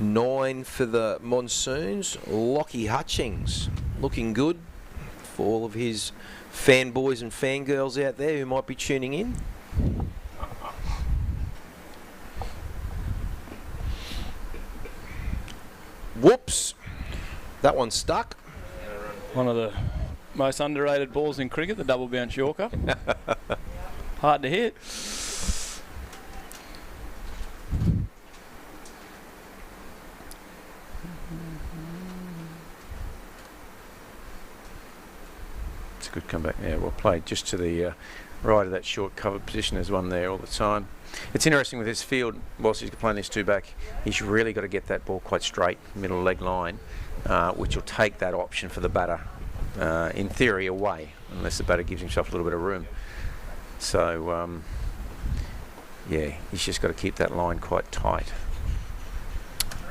Speaker 3: 9 for the Monsoons. Lockie Hutchings looking good for all of his fanboys and fangirls out there who might be tuning in. Whoops. That one stuck.
Speaker 12: One of the most underrated balls in cricket, the double bounce Yorker. Hard to hit.
Speaker 13: It's a good comeback. Yeah, well played. Just to the right of that short covered position. There's one there all the time. It's interesting with his field, whilst he's playing this 2 back, he's really got to get that ball quite straight, middle leg line, which will take that option for the batter, in theory, away, unless the batter gives himself a little bit of room. So, yeah, he's just got to keep that line quite tight.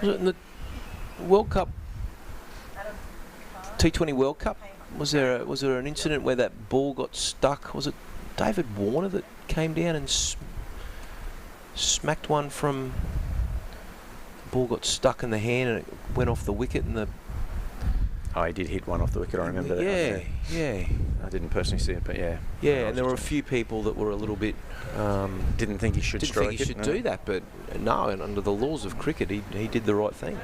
Speaker 3: Was it in the World Cup, T20 World Cup? Was there an incident where that ball got stuck? Was it David Warner that came down and smacked one from? The ball got stuck in the hand and it went off the wicket, and the
Speaker 13: Oh, he did hit one off the wicket, I remember that.
Speaker 3: Yeah.
Speaker 13: I didn't personally see it, but yeah.
Speaker 3: Yeah, and there were a few people that were a little bit...
Speaker 13: didn't think he should strike it.
Speaker 3: Didn't think he should do that, but no, and under the laws of cricket, he did the right thing.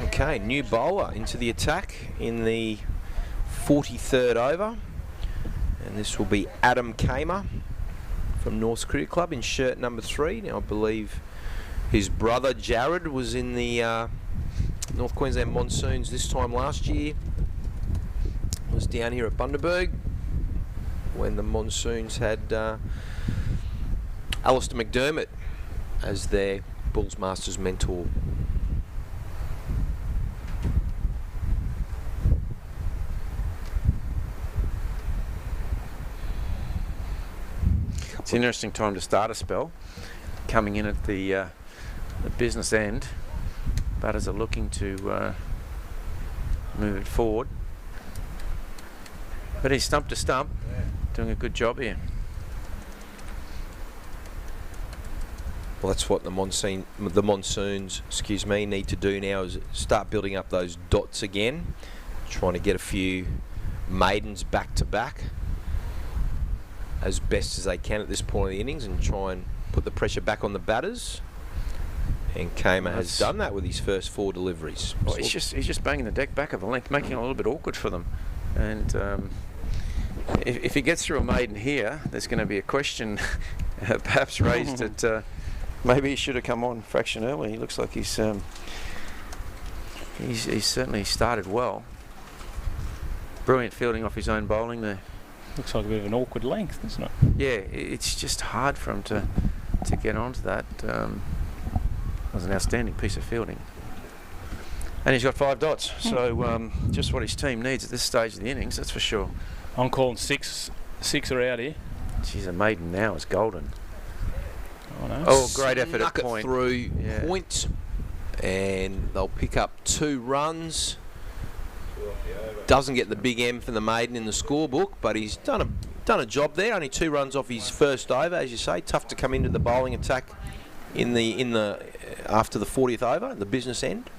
Speaker 3: Okay, new bowler into the attack in the 43rd over. And this will be Adam Kamer from Norths Cricket Club in shirt number 3. Now, I believe his brother Jared was in the North Queensland Monsoons this time last year. Was down here at Bundaberg when the Monsoons had Alistair McDermott as their Bulls Masters mentor.
Speaker 13: It's an interesting time to start a spell. Coming in at the business end, batters are looking to move it forward. But he's stump to stump, doing a good job here.
Speaker 3: Well, that's what the Monsoons, need to do now, is start building up those dots again, trying to get a few maidens back to back as best as they can at this point of the innings and try and put the pressure back on the batters. And Kamer has done that with his first 4 deliveries.
Speaker 13: Well, he's just banging the deck back of a length, making it a little bit awkward for them. And if he gets through a maiden here, there's going to be a question perhaps raised that maybe he should have come on a fraction early. He looks like he's certainly started well. Brilliant fielding off his own bowling there.
Speaker 12: Looks like a bit of an awkward length, doesn't it?
Speaker 13: Yeah, it's just hard for him to get onto that. That was an outstanding piece of fielding. And he's got 5 dots, so just what his team needs at this stage of the innings, that's for sure.
Speaker 12: I'm calling 6 are out here.
Speaker 13: She's a maiden now, it's golden.
Speaker 12: Oh, no.
Speaker 13: Oh, great effort
Speaker 3: Snuck
Speaker 13: at point.
Speaker 3: It through point, and they'll pick up 2 runs. Doesn't get the big M for the maiden in the scorebook, but he's done a job there. Only 2 runs off his first over, as you say. Tough to come into the bowling attack in the after the 40th over, the business end.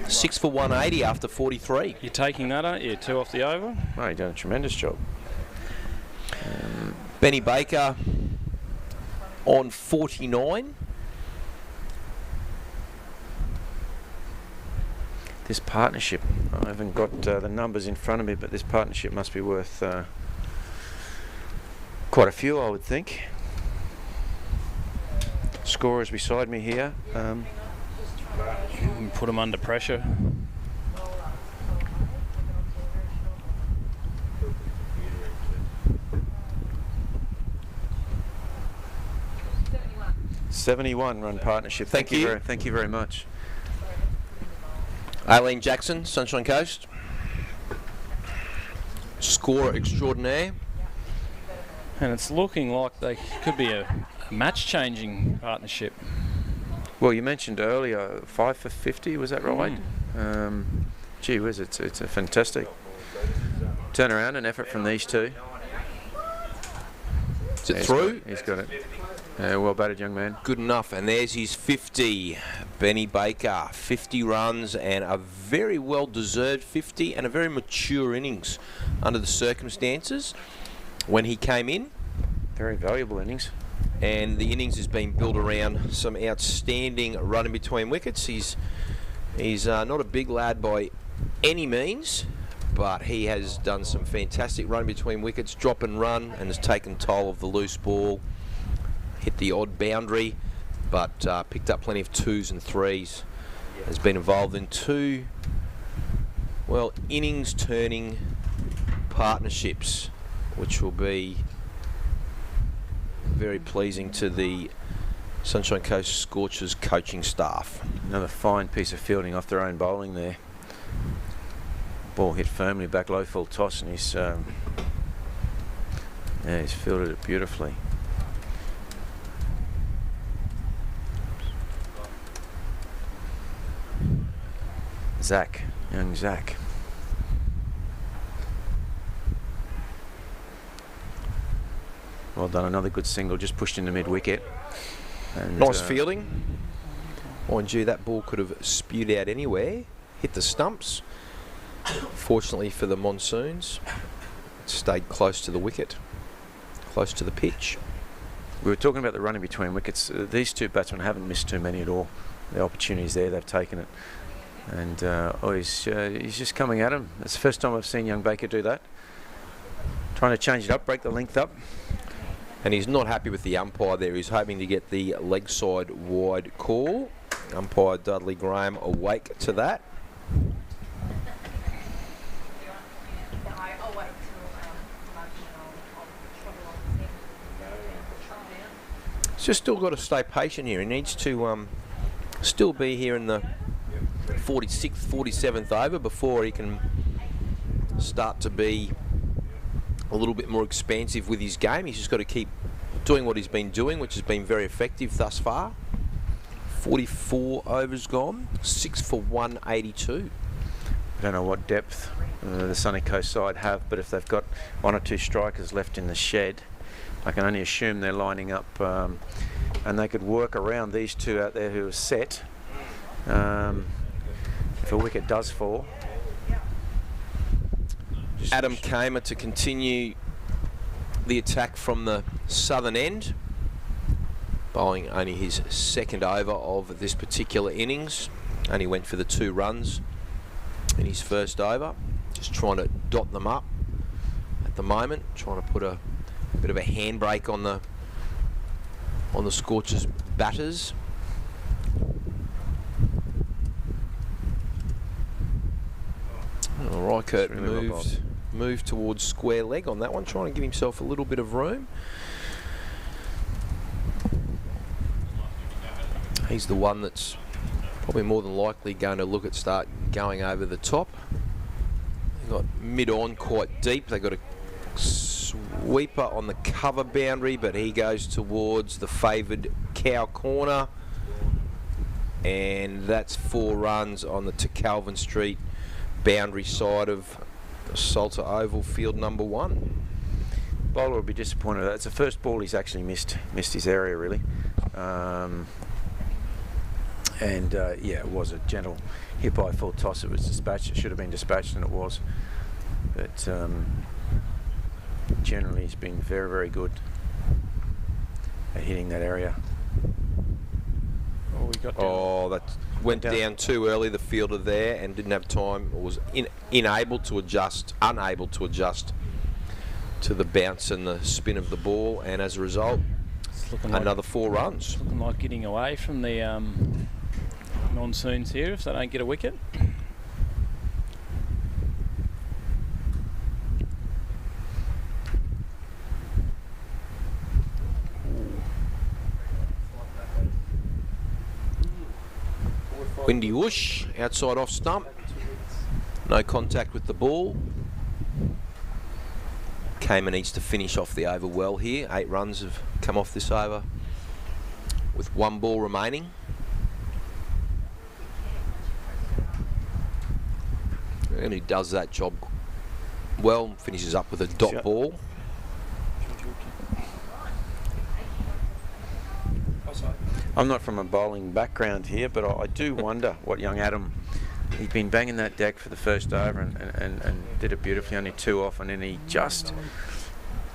Speaker 3: 6 for 180 after 43.
Speaker 12: You're taking that, aren't you? 2 off the over.
Speaker 13: Oh, you've done a tremendous job.
Speaker 3: Benny Baker on 49.
Speaker 13: This partnership, I haven't got the numbers in front of me, but this partnership must be worth quite a few, I would think. Scorers beside me here.
Speaker 12: You can put them under pressure.
Speaker 13: '71 run partnership. Thank you very much.
Speaker 3: Aileen Jackson, Sunshine Coast. Scorer extraordinaire.
Speaker 12: And it's looking like they could be a match-changing partnership.
Speaker 13: Well, you mentioned earlier 5 for 50, was that right? Gee whiz, it's a fantastic turnaround and effort from these two.
Speaker 3: Is it through?
Speaker 13: He's got it. Well batted, young man.
Speaker 3: Good enough, and there's his 50. Benny Baker, 50 runs and a very well-deserved 50 and a very mature innings under the circumstances when he came in.
Speaker 13: Very valuable innings.
Speaker 3: And the innings has been built around some outstanding running between wickets. He's not a big lad by any means, but he has done some fantastic running between wickets, drop and run, and has taken toll of the loose ball. Hit the odd boundary, but picked up plenty of 2s and 3s. Has been involved in 2, well, innings-turning partnerships, which will be very pleasing to the Sunshine Coast Scorchers coaching staff.
Speaker 13: Another fine piece of fielding off their own bowling there. Ball hit firmly back low full toss, and he's fielded it beautifully. Zach, young Zach. Well done, another good single, just pushed into mid-wicket.
Speaker 3: Nice fielding. Mind you, that ball could have spewed out anywhere, hit the stumps. Fortunately for the Monsoons, it stayed close to the wicket, close to the pitch.
Speaker 13: We were talking about the running between wickets. These two batsmen haven't missed too many at all. The opportunities there, they've taken it. And he's just coming at him. It's the first time I've seen young Baker do that. Trying to change it up, break the length up.
Speaker 3: And he's not happy with the umpire there. He's hoping to get the leg side wide call. Umpire Dudley Graham awake to that. He's just still got to stay patient here. He needs to still be here in the 46th, 47th over before he can start to be a little bit more expansive with his game. He's just got to keep doing what he's been doing, which has been very effective thus far. 44 overs gone, 6 for 182.
Speaker 13: I don't know what depth the Sunny Coast side have, but if they've got one or two strikers left in the shed, I can only assume they're lining up, and they could work around these two out there who are set. If a wicket does fall.
Speaker 3: Adam Kamer to continue the attack from the southern end, bowling only his second over of this particular innings. Only went for the 2 runs in his first over. Just trying to dot them up at the moment, trying to put a bit of a handbrake on the Scorchers batters. Rykert moved towards square leg on that one, trying to give himself a little bit of room. He's the one that's probably more than likely going to look at start going over the top. They got mid-on quite deep. They got a sweeper on the cover boundary, but he goes towards the favoured cow corner, and that's 4 runs on the Calvin Street boundary side of Salter Oval, field number 1.
Speaker 13: Bowler will be disappointed. That's the first ball he's actually missed his area really, and yeah, it was a gentle hit by full toss. It was dispatched. It should have been dispatched, and it was. But generally, he's been very, very good at hitting that area.
Speaker 3: That went down too early, the fielder there, and didn't have time, or was unable to adjust to the bounce and the spin of the ball, and as a result, another 4 runs.
Speaker 12: It's looking like getting away from the Monsoons here if they don't get a wicket.
Speaker 3: Windy whoosh, outside off stump. No contact with the ball. Kamer needs to finish off the over well here. 8 runs have come off this over with 1 ball remaining. And he does that job well, finishes up with a dot ball.
Speaker 13: I'm not from a bowling background here, but I do wonder what young Adam, he'd been banging that deck for the first over and did it beautifully, only 2 off, and then he just,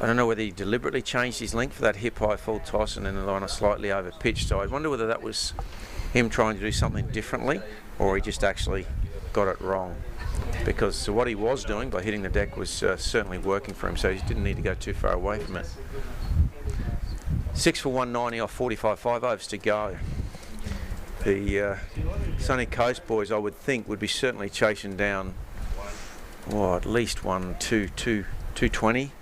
Speaker 13: I don't know whether he deliberately changed his length for that hip high full toss and then on a slightly over pitch. So I wonder whether that was him trying to do something differently or he just actually got it wrong. Because what he was doing by hitting the deck was certainly working for him, so he didn't need to go too far away from it. 6 for 190 off 45, 5 overs to go. The Sunny Coast boys, I would think, would be certainly chasing down, at least 220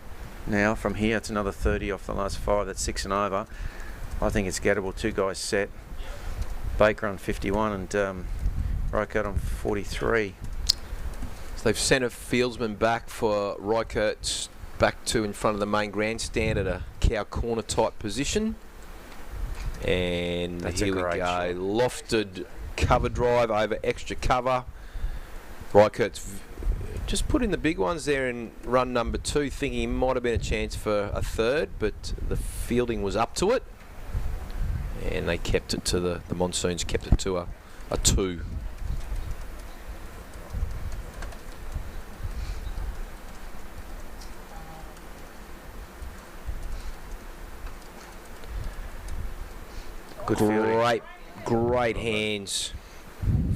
Speaker 13: now from here. It's another 30 off the last 5. That's 6 and over. I think it's gettable. 2 guys set. Baker on 51 and Rykert on 43.
Speaker 3: So they've sent a fieldsman back for Rykert back to in front of the main grandstand at a cow corner type position. And
Speaker 13: That's
Speaker 3: here we go.
Speaker 13: shot.
Speaker 3: Lofted cover drive over extra cover. Rykert's just put in the big ones there in run number 2, thinking he might have been a chance for a 3rd, but the fielding was up to it. and they kept it to the Monsoons kept it to a 2.
Speaker 13: Good fielding.
Speaker 3: Great hands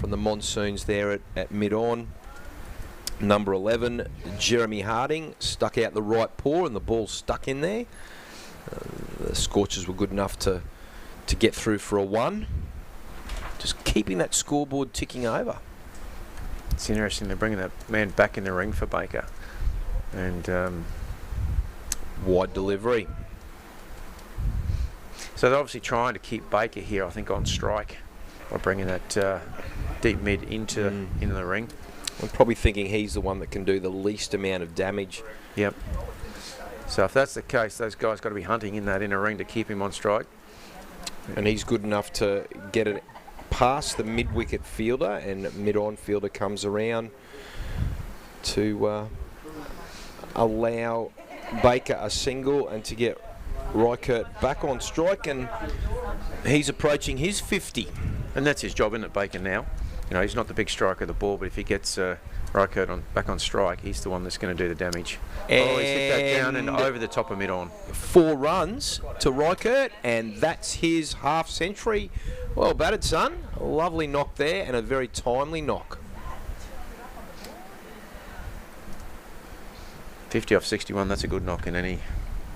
Speaker 3: from the Monsoons there at mid-on. Number 11, Jeremy Harding, stuck out the right paw and the ball stuck in there. The Scorchers were good enough to get through for a 1. Just keeping that scoreboard ticking over.
Speaker 13: It's interesting, they're bringing that man back in the ring for Baker. And
Speaker 3: wide delivery.
Speaker 13: So they're obviously trying to keep Baker here, I think, on strike by bringing that deep mid into the ring.
Speaker 3: I'm probably thinking he's the one that can do the least amount of damage.
Speaker 13: Yep. So if that's the case, those guys got to be hunting in that inner ring to keep him on strike.
Speaker 3: And he's good enough to get it past the mid-wicket fielder, and mid-on fielder comes around to allow Baker a single and to get Reichert back on strike, and he's approaching his 50.
Speaker 13: And that's his job, isn't it, Baker, now? You know, he's not the big striker of the ball, but if he gets Reichert back on strike, he's the one that's going to do the damage.
Speaker 3: And
Speaker 13: he's hit that down and over the top of mid-on.
Speaker 3: 4 runs to Reichert, and that's his half century. Well batted, son. A lovely knock there, and a very timely knock.
Speaker 13: 50 off 61, that's a good knock in any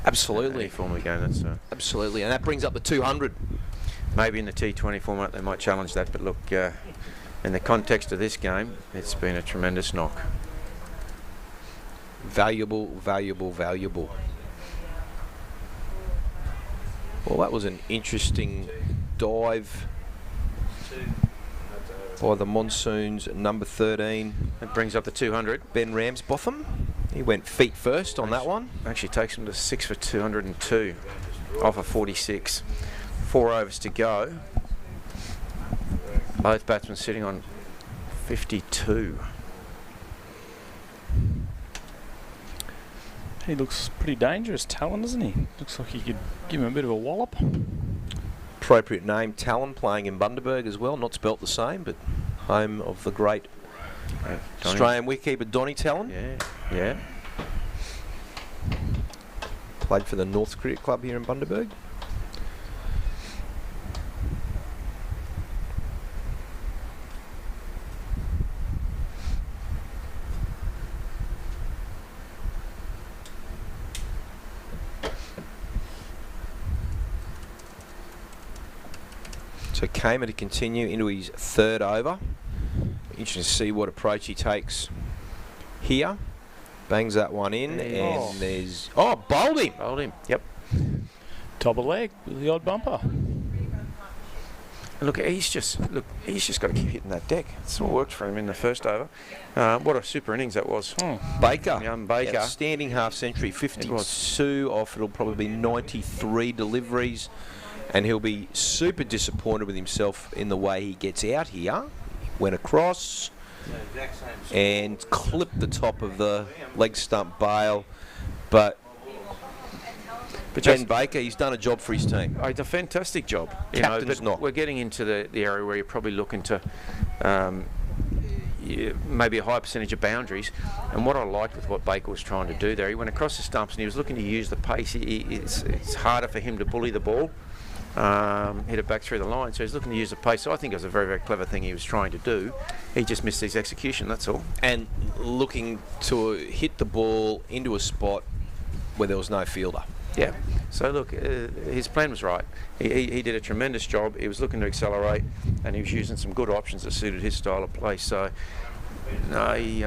Speaker 3: Absolutely.
Speaker 13: form of the game. That's
Speaker 3: Absolutely, and that brings up the 200.
Speaker 13: Maybe in the T20 format they might challenge that, but look, in the context of this game, it's been a tremendous knock.
Speaker 3: Valuable, valuable, valuable. Well, that was an interesting dive by the Monsoons, number 13.
Speaker 13: That brings up the 200.
Speaker 3: Ben Ramsbotham. He went feet first on that one.
Speaker 13: Actually takes him to 6 for 202 off of 46. 4 overs to go. Both batsmen sitting on 52.
Speaker 12: He looks pretty dangerous, Talon, doesn't he? Looks like he could give him a bit of a wallop.
Speaker 3: Appropriate name, Talon, playing in Bundaberg as well. Not spelt the same, but home of the great Australian wicketkeeper Donny Talon.
Speaker 13: Yeah.
Speaker 3: Played for the North Cricket Club here in Bundaberg. So Kamer to continue into his 3rd over. Interesting to see what approach he takes here. Bangs that one in, and there's... Oh, bowled him!
Speaker 13: Bowled him, yep.
Speaker 12: Top of leg with the odd bumper.
Speaker 13: And look, he's just got to keep hitting that deck. That's what worked for him in the first over. What a super innings that was.
Speaker 3: Baker.
Speaker 13: Young Baker.
Speaker 3: Outstanding half century. 52 off. It'll probably be 93 deliveries. And he'll be super disappointed with himself in the way he gets out here. Went across and clipped the top of the leg stump bail. But Ben Baker, he's done a job for his team.
Speaker 13: Oh, it's a fantastic job.
Speaker 3: Captain's knock.
Speaker 13: We're getting into the area where you're probably looking to maybe a high percentage of boundaries. And what I liked with what Baker was trying to do there, he went across the stumps and he was looking to use the pace. It's harder for him to bully the ball. Hit it back through the line, so he's looking to use the pace. So I think it was a very, very clever thing he was trying to do. He just missed his execution, that's all.
Speaker 3: And looking to hit the ball into a spot where there was no fielder.
Speaker 13: Yeah. So look, his plan was right. He did a tremendous job. He was looking to accelerate, and he was using some good options that suited his style of play. So no, he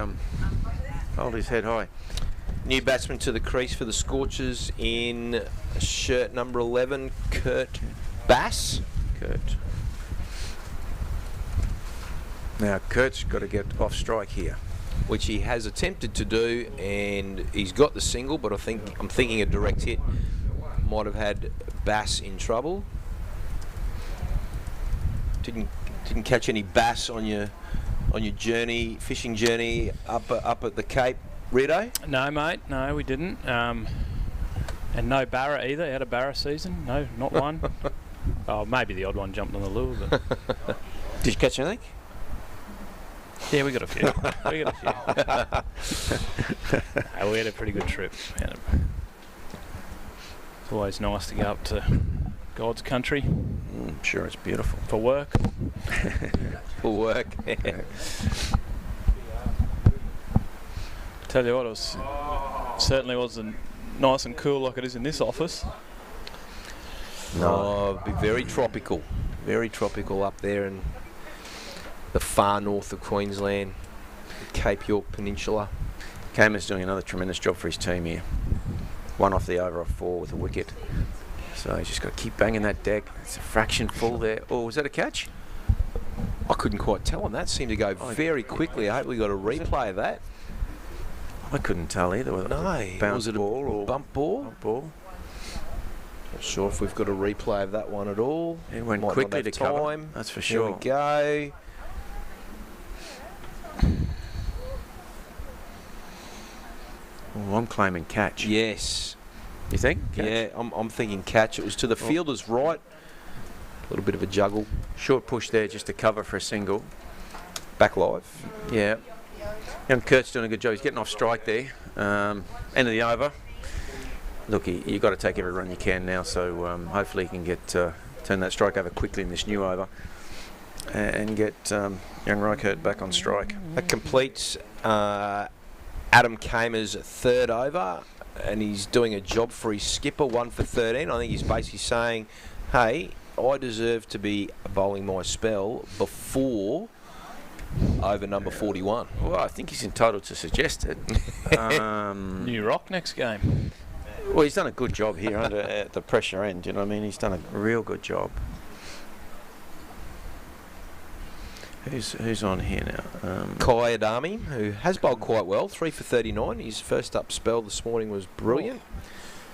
Speaker 13: held his head high.
Speaker 3: New batsman to the crease for the Scorchers in shirt number 11, Kurt Bass.
Speaker 13: Now Kurt's got to get off strike here,
Speaker 3: which he has attempted to do, and he's got the single. But I'm thinking a direct hit might have had Bass in trouble. Didn't catch any bass on your fishing journey up at the Cape. Rito?
Speaker 12: No, mate. No, we didn't. And no Barra either. Out of Barra season. No, not one. Oh, maybe the odd one jumped on the lure, but
Speaker 13: Did you catch anything?
Speaker 12: yeah, we got a few. We got a few. We had a pretty good trip. It's always nice to go up to God's country.
Speaker 13: Sure, it's beautiful.
Speaker 12: For work.
Speaker 3: For work.
Speaker 12: Tell you what, it certainly wasn't nice and cool like it is in this office.
Speaker 3: No, it'd be very tropical up there in the far north of Queensland, Cape York Peninsula.
Speaker 13: Kamer's doing another tremendous job for his team here. 1 off the over of 4 with a wicket. So he's just got to keep banging that deck. It's a fraction full there. Oh, was that a catch?
Speaker 3: I couldn't quite tell, and that seemed to go very quickly. I hope we got a replay of that.
Speaker 13: I couldn't tell either.
Speaker 3: Was it a
Speaker 13: ball or
Speaker 3: bump ball?
Speaker 13: Bump ball.
Speaker 3: Not sure if we've got a replay of that one at all.
Speaker 13: It went
Speaker 3: Might
Speaker 13: quickly
Speaker 3: not
Speaker 13: to
Speaker 3: have
Speaker 13: cover.
Speaker 3: time.
Speaker 13: That's for
Speaker 3: Here
Speaker 13: sure.
Speaker 3: we go.
Speaker 13: Oh, I'm claiming catch.
Speaker 3: Yes.
Speaker 13: You think? Catch?
Speaker 3: Yeah, I'm thinking catch. It was to the fielder's right. A little bit of a juggle.
Speaker 13: Short push there just to cover for a single.
Speaker 3: Back live.
Speaker 13: Yeah. And Kurt's doing a good job. He's getting off strike there. End of the over. Look, you've got to take every run you can now, so hopefully he can get turn that strike over quickly in this new over and get young Reichert back on strike.
Speaker 3: That completes Adam Kamer's 3rd over, and he's doing a job for his skipper, 1 for 13. I think he's basically saying, hey, I deserve to be bowling my spell before over number 41.
Speaker 13: Well, I think he's entitled to suggest it.
Speaker 12: New Rock next game.
Speaker 13: Well, he's done a good job here under at the pressure end, you know what I mean? He's done a real good job. Who's on here now?
Speaker 3: Kai Adami, who has bowled quite well, 3 for 39. His first up spell this morning was brilliant.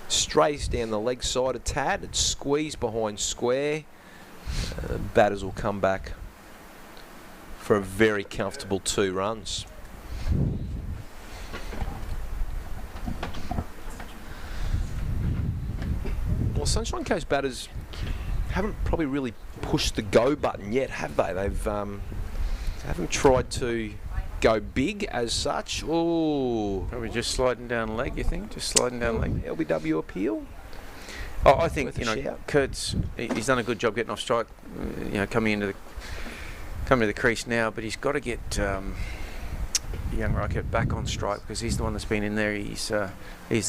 Speaker 3: Strays down the leg side a tad. It's squeezed behind square. Batters will come back for a very comfortable 2 runs. Well, Sunshine Coast batters haven't probably really pushed the go button yet, have they? They've haven't tried to go big as such. Oh,
Speaker 13: probably just sliding down leg. You think? Just sliding down leg.
Speaker 3: LBW appeal.
Speaker 13: Oh, I think
Speaker 3: Worth a
Speaker 13: shout. Kurt's he's done a good job getting off strike. Coming to the crease now, but he's got to get young Reichert back on strike because he's the one that's been in there. He's the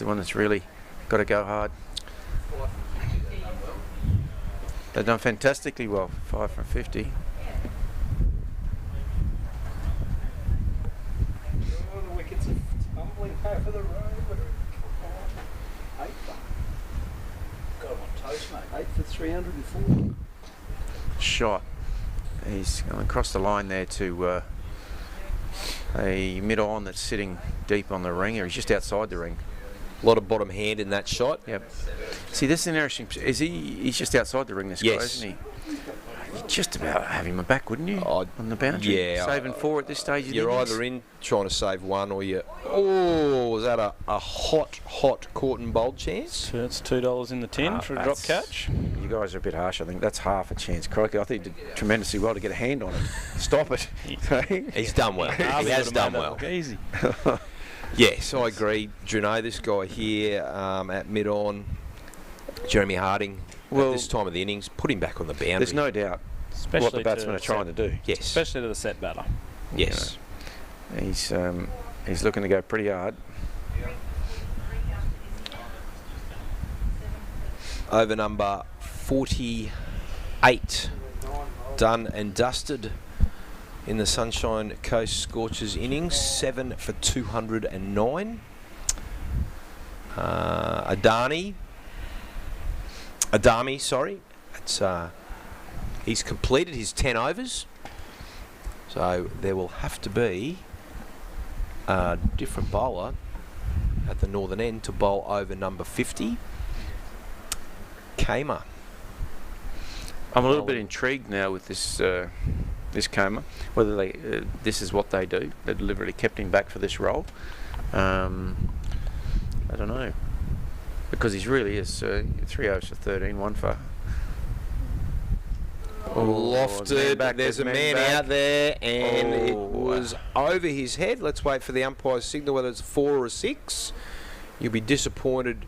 Speaker 13: one that's really got to go hard. They've done fantastically well, 5 from 50.
Speaker 4: The wickets are tumbling over the road. Got him on toast, mate. 8 for 304.
Speaker 13: Shot. He's going across the line there to a mid-on that's sitting deep on the ring, or he's just outside the ring.
Speaker 3: A lot of bottom hand in that shot.
Speaker 13: Yep. See, this is an interesting. He's just outside the ring, this guy, isn't he? You'd just about have him back, wouldn't you? On the boundary.
Speaker 3: Yeah.
Speaker 13: Saving 4 at this stage.
Speaker 3: You're either in trying to save 1 or you. Oh, was that a hot caught and bowled chance?
Speaker 12: So it's $2 in the tin for a drop catch.
Speaker 13: You guys are a bit harsh, I think. That's half a chance. Crikey, I think he did tremendously well to get a hand on it. Stop it.
Speaker 3: He's done well. He has done well.
Speaker 12: Easy.
Speaker 3: Yes, I agree. Juno, this guy here at mid-on, Jeremy Harding, at this time of the innings, put him back on the boundary.
Speaker 13: There's no doubt
Speaker 12: Especially
Speaker 13: what the batsmen are trying to do.
Speaker 3: Yes.
Speaker 12: Especially to the set batter.
Speaker 3: Yes.
Speaker 13: He's looking to go pretty hard.
Speaker 3: Over number 48, done and dusted in the Sunshine Coast Scorchers innings, 7 for 209. Adami, sorry. That's he's completed his 10 overs, so there will have to be a different bowler at the northern end to bowl over number 50. Kamer.
Speaker 13: I'm a little bit intrigued now with this this Kamer, whether they this is what they do. They deliberately kept him back for this role. I don't know, because he's really is 3 overs for 13, 1 for
Speaker 3: Lofted.
Speaker 13: back,
Speaker 3: There's a man
Speaker 13: back.
Speaker 3: out there, and it was over his head. Let's wait for the umpire's signal whether it's a 4 or a 6. You'll be disappointed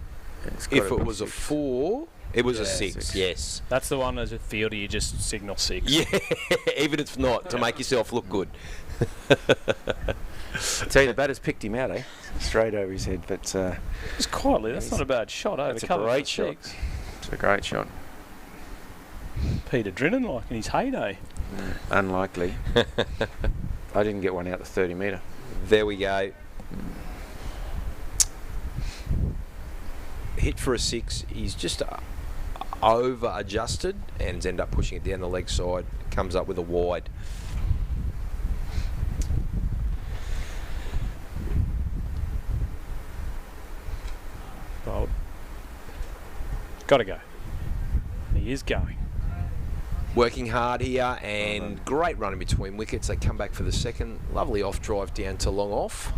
Speaker 3: if it was a 4. It was a 6, yes.
Speaker 12: That's the one as a fielder you just signal 6.
Speaker 3: Yeah, even if it's not, to make yourself look good.
Speaker 13: I tell you, the batter's picked him out, eh? Straight over his head, but...
Speaker 12: Just quietly, that's not a bad shot over
Speaker 13: That's a
Speaker 12: cover
Speaker 13: great
Speaker 12: for
Speaker 13: shot.
Speaker 12: 6.
Speaker 13: It's a great shot.
Speaker 12: Peter Drinnan, like in his heyday.
Speaker 13: Unlikely. I didn't get one out the 30 metre.
Speaker 3: There we go. Hit for a 6. He's just over-adjusted and end up pushing it down the leg side. Comes up with a wide.
Speaker 12: Bold. Got to go. He is going.
Speaker 3: Working hard here, and great run in between wickets. They come back for the second. Lovely off drive down to long off.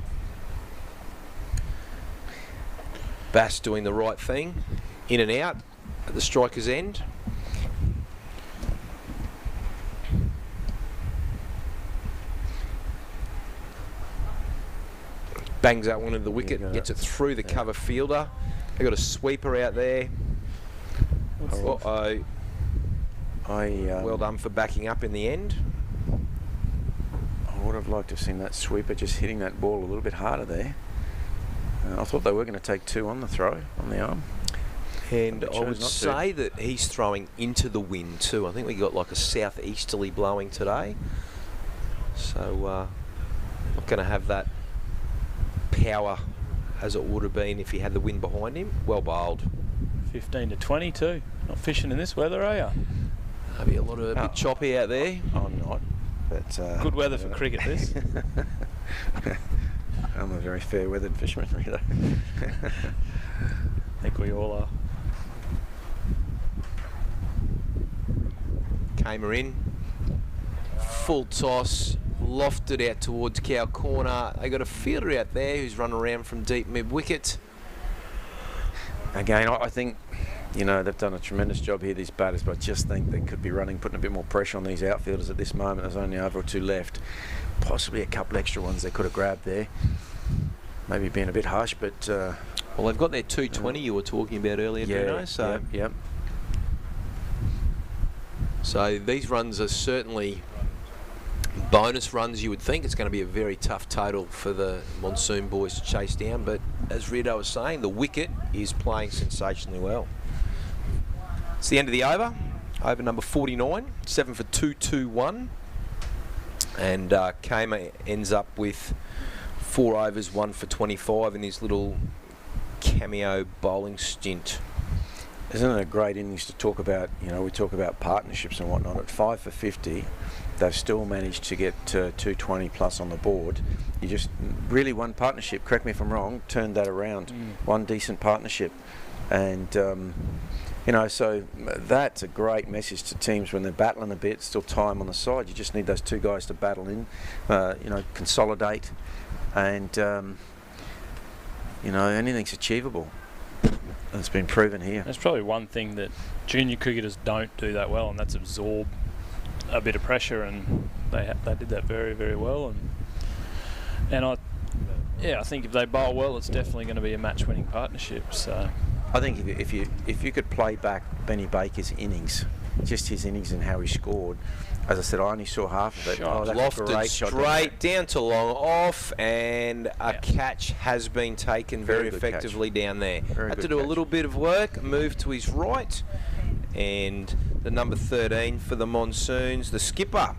Speaker 3: Bass doing the right thing. In and out at the striker's end. Bangs out one of the wicket, gets it through the cover fielder. They got a sweeper out there. Uh-oh. Well done for backing up in the end.
Speaker 13: I would have liked to have seen that sweeper just hitting that ball a little bit harder there. I thought they were going to take 2 on the throw, on the arm.
Speaker 3: And I would say that he's throwing into the wind too. I think we got like a southeasterly blowing today. So not going to have that power as it would have been if he had the wind behind him. Well bowled.
Speaker 12: 15 to 22. Not fishing in this weather, are you?
Speaker 3: There'll be a lot of a bit choppy out there.
Speaker 13: I'm not. But
Speaker 12: good weather for cricket, this.
Speaker 13: I'm a very fair-weathered fisherman, really.
Speaker 12: I think we all are.
Speaker 3: Came her in. Full toss. Lofted out towards cow corner. They got a fielder out there who's run around from deep mid-wicket.
Speaker 13: Again, I think, you know, they've done a tremendous job here, these batters, but I just think they could be putting a bit more pressure on these outfielders at this moment. There's only over or 2 left. Possibly a couple extra ones they could have grabbed there. Maybe being a bit harsh, but...
Speaker 3: well, they've got their 220 you were talking about earlier, Bruno. So,
Speaker 13: yep.
Speaker 3: So these runs are certainly bonus runs, you would think. It's going to be a very tough total for the Monsoon boys to chase down, but as Rito was saying, the wicket is playing sensationally well. It's the end of the over. Over number 49, 7 for 221. And Kamer ends up with 4 overs, 1 for 25 in his little cameo bowling stint.
Speaker 13: Isn't it a great innings to talk about? You know, we talk about partnerships and whatnot. At 5 for 50, they've still managed to get 220 plus on the board. You just really one partnership, correct me if I'm wrong, turned that around. One decent partnership. And, you know, so that's a great message to teams when they're battling a bit, still time on the side. You just need those 2 guys to battle in, you know, consolidate. And, you know, anything's achievable. It's been proven here.
Speaker 12: There's probably one thing that junior cricketers don't do that well, and that's absorb a bit of pressure, and they did that very, very well. And I think if they bowl well, it's definitely going to be a match-winning partnership. So
Speaker 13: I think if you could play back Benny Baker's innings, just his innings and how he scored. As I said, I only saw half of it.
Speaker 3: Lofted straight down to long off, and a catch has been taken very effectively down there. Had to do a little bit of work, move to his right, and the number 13 for the Monsoons, the skipper,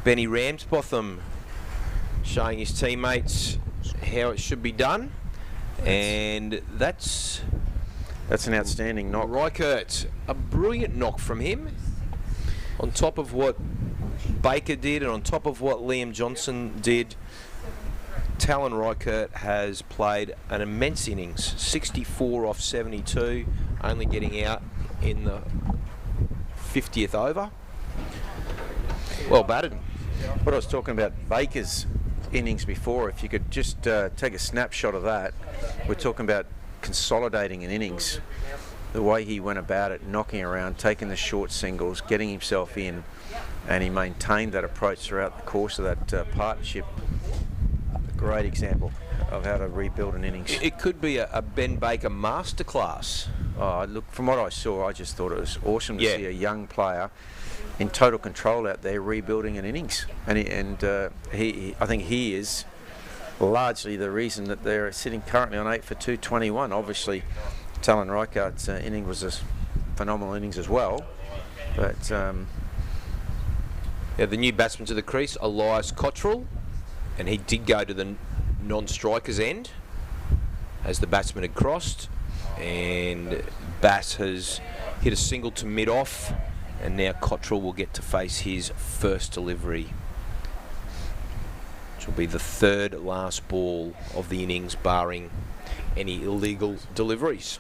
Speaker 3: Benny Ramsbotham, showing his teammates how it should be done, and that's
Speaker 13: an outstanding knock.
Speaker 3: Reichert, a brilliant knock from him. On top of what Baker did and on top of what Liam Johnson did, Talon Reichert has played an immense innings, 64 off 72, only getting out in the 50th over. Well batted.
Speaker 13: What I was talking about, Baker's innings before, if you could just take a snapshot of that, we're talking about consolidating an innings. the way he went about it, knocking around, taking the short singles, getting himself in, and he maintained that approach throughout the course of that partnership. A great example of how to rebuild an innings.
Speaker 3: It could be a Ben Baker masterclass.
Speaker 13: Oh, look, from what I saw, I just thought it was awesome to see a young player in total control out there rebuilding an innings. And I think he is largely the reason that they're sitting currently on 8 for 221. Obviously, Talon Reichardt's inning was a phenomenal innings as well. But
Speaker 3: the new batsman to the crease, Elias Cottrell, and he did go to the non-striker's end as the batsman had crossed, and Bass has hit a single to mid-off, and now Cottrell will get to face his first delivery, which will be the third last ball of the innings, barring any illegal deliveries.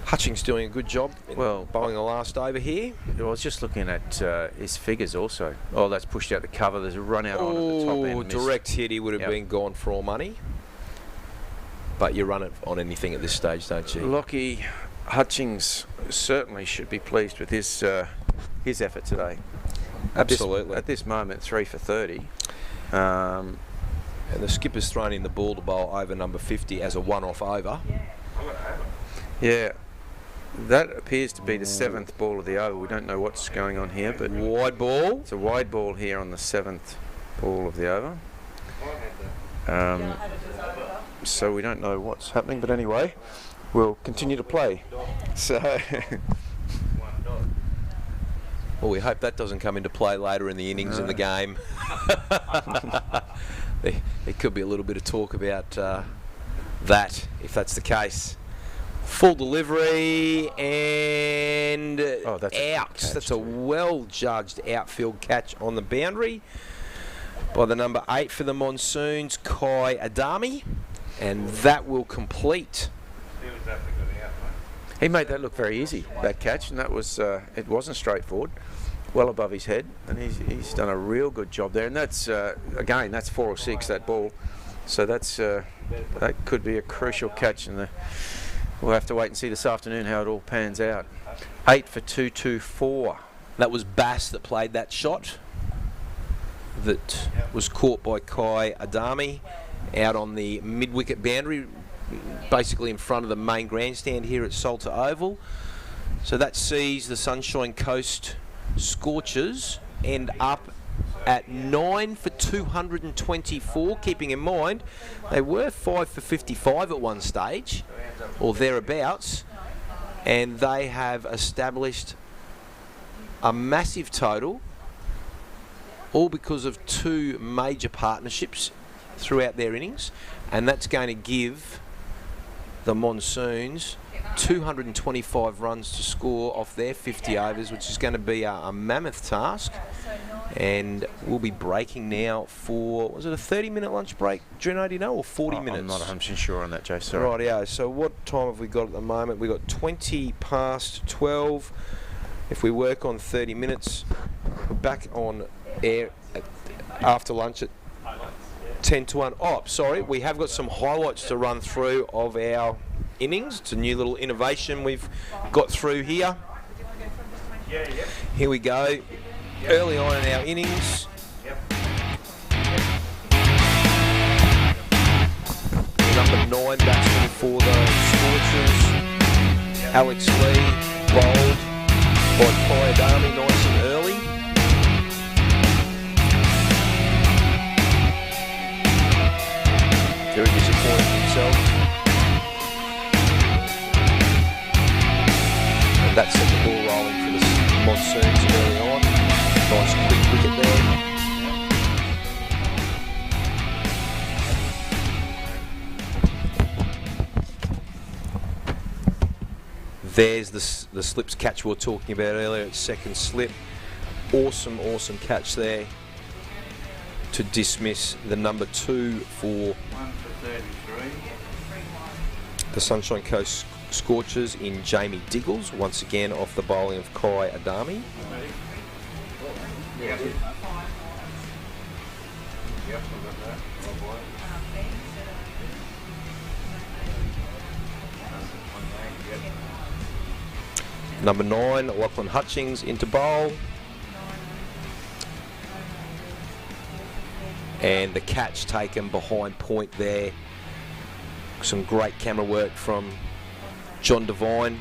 Speaker 3: Hutchings doing a good job in bowling the last over here.
Speaker 13: I was just looking at his figures also. Oh, that's pushed out the cover. There's a run out on at the top end.
Speaker 3: Direct hit, he would have been gone for all money. But you run it on anything at this stage, don't you?
Speaker 13: Lockie Hutchings certainly should be pleased with his effort today.
Speaker 3: Absolutely.
Speaker 13: At this moment, 3 for 30.
Speaker 3: And the skipper's thrown in the ball to bowl over number 50 as a one-off over.
Speaker 13: Yeah. That appears to be the 7th ball of the over. We don't know what's going on here, but
Speaker 3: wide ball.
Speaker 13: It's a wide ball here on the 7th ball of the over. So we don't know what's happening, but anyway, we'll continue to play. So,
Speaker 3: well, we hope that doesn't come into play later in the innings in the game. There could be a little bit of talk about that, if that's the case. Full delivery and
Speaker 13: that's
Speaker 3: out. That's a well-judged outfield catch on the boundary by the number 8 for the Monsoons, Kai Adami, and that will complete.
Speaker 13: He made that look very easy, that catch, and that was it wasn't straightforward, well above his head, and he's done a real good job there. And that's again, that's 4 or 6, that ball, so that's that could be a crucial catch in the. We'll have to wait and see this afternoon how it all pans out. 8 for 224.
Speaker 3: That was Bass that played that shot. That was caught by Kai Adami out on the mid-wicket boundary, basically in front of the main grandstand here at Salter Oval. So that sees the Sunshine Coast Scorchers end up at 9 for 224, keeping in mind they were 5 for 55 at one stage, or thereabouts, and they have established a massive total, all because of 2 major partnerships throughout their innings, and that's going to give the Monsoons 225 runs to score off their 50 overs, which is going to be a mammoth task. And we'll be breaking now for, was it a 30-minute lunch break, Drino, do you know, or 40 minutes?
Speaker 13: I'm not 100% sure on that, Jay, sorry.
Speaker 3: Rightio, so what time have we got at the moment? We've got 20 past 12. If we work on 30 minutes, we're back on air after lunch at 10 to 1. Oh, sorry, we have got some highlights to run through of our innings. It's a new little innovation we've got through here. Here we go. Early on in our innings. Number 9 batsman for the Scorchers, Alex Lee, bowled by Kai Adami, nice and early. Very disappointed in himself. And that set the ball rolling for the Monsoons early on. Nice quick wicket there. There's the slips catch we were talking about earlier, its second slip. Awesome catch there to dismiss the number 2 for
Speaker 4: 1 for 33.
Speaker 3: the Sunshine Coast Scorchers in Jamie Diggles, once again off the bowling of Kai Adami. Number 9, Lachlan Hutchings into bowl. And the catch taken behind point there. Some great camera work from John Devine.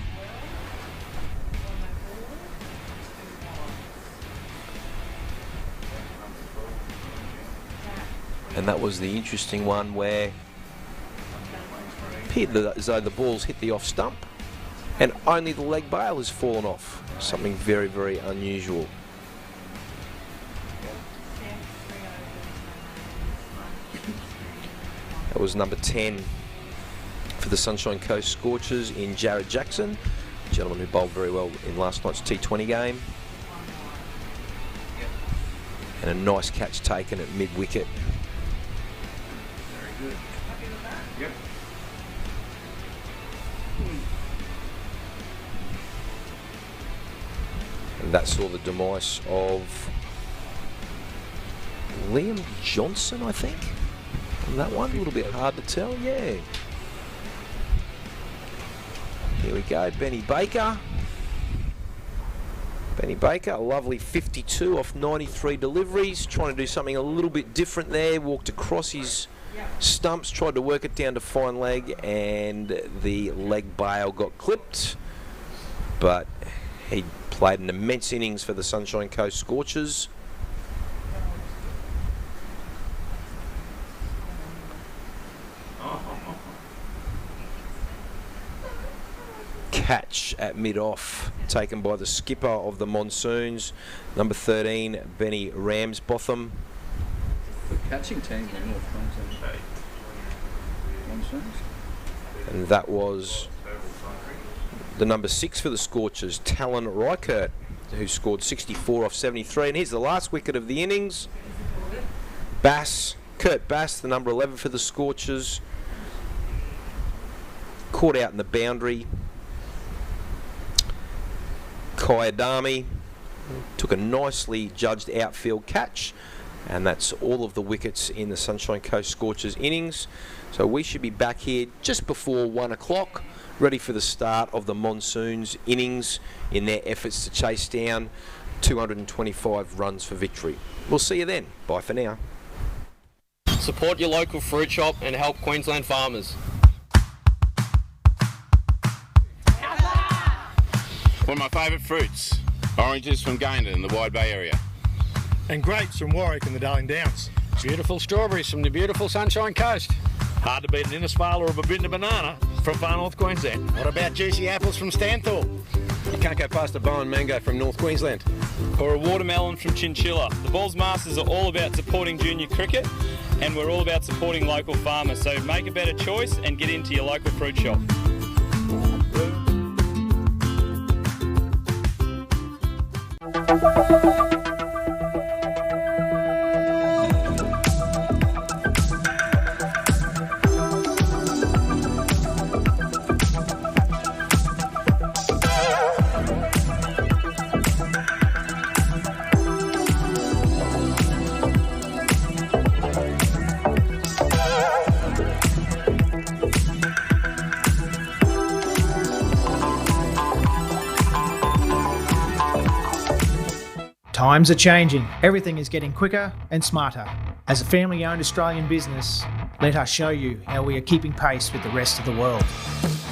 Speaker 3: And that was the interesting one where it appeared as though the ball's hit the off stump and only the leg bail has fallen off. Something very, very unusual. That was number 10 for the Sunshine Coast Scorchers in Jared Jackson, a gentleman who bowled very well in last night's T20 game. And a nice catch taken at mid-wicket.
Speaker 4: Very good. Yep.
Speaker 3: And that saw the demise of Liam Johnson, I think. And that one, a little bit hard to tell, yeah. Here we go, Benny Baker. Benny Baker, a lovely 52 off 93 deliveries, trying to do something a little bit different there, walked across his stumps, tried to work it down to fine leg, and the leg bail got clipped. But he played an immense innings for the Sunshine Coast Scorchers. Catch at mid-off taken by the skipper of the Monsoons, number 13, Benny Ramsbotham.
Speaker 4: The catching team in North Queensland. Monsoons.
Speaker 3: And that was the number 6 for the Scorchers, Talon Reichert, who scored 64 off 73. And here's the last wicket of the innings. Kurt Bass, the number 11 for the Scorchers, caught out in the boundary. Kai Adami took a nicely judged outfield catch, and that's all of the wickets in the Sunshine Coast Scorchers innings. So we should be back here just before 1 o'clock, ready for the start of the Monsoons innings in their efforts to chase down 225 runs for victory. We'll see you then. Bye for now.
Speaker 5: Support your local fruit shop and help Queensland farmers.
Speaker 6: One of my favourite fruits, oranges from Gayndah in the Wide Bay area.
Speaker 7: And grapes from Warwick and the Darling Downs.
Speaker 8: Beautiful strawberries from the beautiful Sunshine Coast.
Speaker 7: Hard to beat an Innisfail or a Babinda banana from far north Queensland.
Speaker 8: What about juicy apples from Stanthorpe? You can't go past a Bowen mango from North Queensland.
Speaker 9: Or a watermelon from Chinchilla. The Balls Masters are all about supporting junior cricket, and we're all about supporting local farmers. So make a better choice and get into your local fruit shop.
Speaker 10: Times are changing. Everything is getting quicker and smarter. As a family-owned Australian business, let us show you how we are keeping pace with the rest of the world.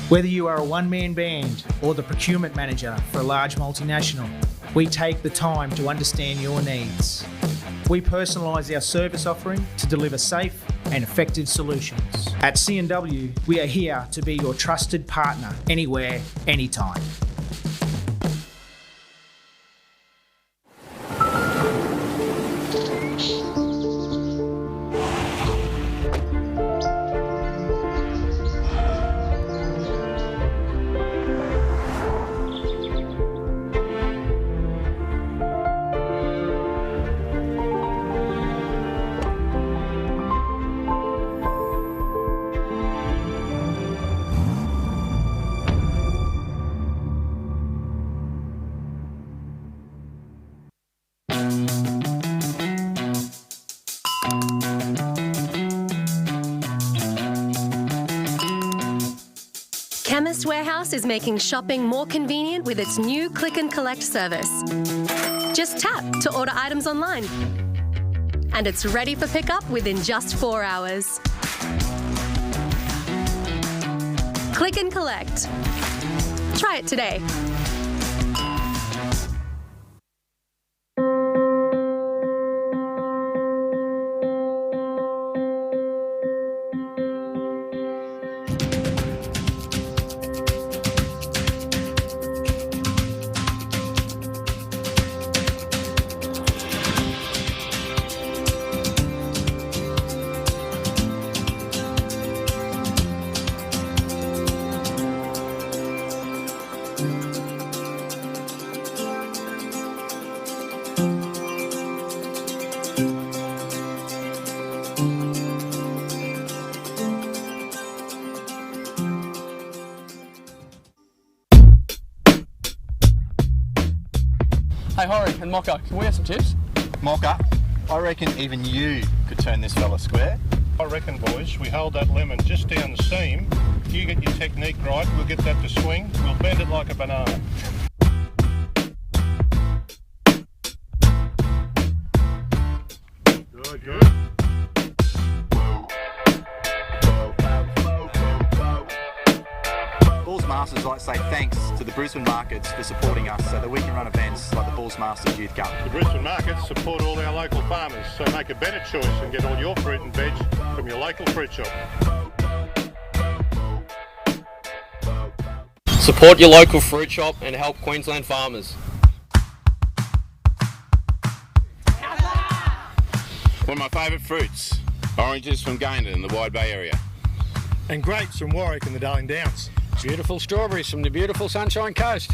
Speaker 10: Whether you are a one-man band or the procurement manager for a large multinational, we take the time to understand your needs. We personalise our service offering to deliver safe and effective solutions. At C&W, we are here to be your trusted partner anywhere, anytime.
Speaker 11: Warehouse is making shopping more convenient with its new Click and Collect service. Just tap to order items online. And it's ready for pickup within just 4 hours. Click and Collect. Try it today.
Speaker 5: Hey Horry and Mocko, can we have some tips?
Speaker 15: Mocha, I reckon even you could turn this fella square.
Speaker 16: I reckon, boys, we hold that lemon just down the seam. If you get your technique right, we'll get that to swing. We'll bend it like a banana. Good, good.
Speaker 15: Bulls Masters like to say thanks to the Brisbane markets for supporting us so that we can run events like the Bulls Masters Youth Cup.
Speaker 16: The Brisbane markets support all our local farmers, so make a better choice and get all your fruit and veg from your local fruit shop.
Speaker 5: Support your local fruit shop and help Queensland farmers.
Speaker 6: One of my favourite fruits, oranges from Gayndah in the Wide Bay area.
Speaker 7: And grapes from Warwick and the Darling Downs.
Speaker 8: Beautiful strawberries from the beautiful Sunshine Coast.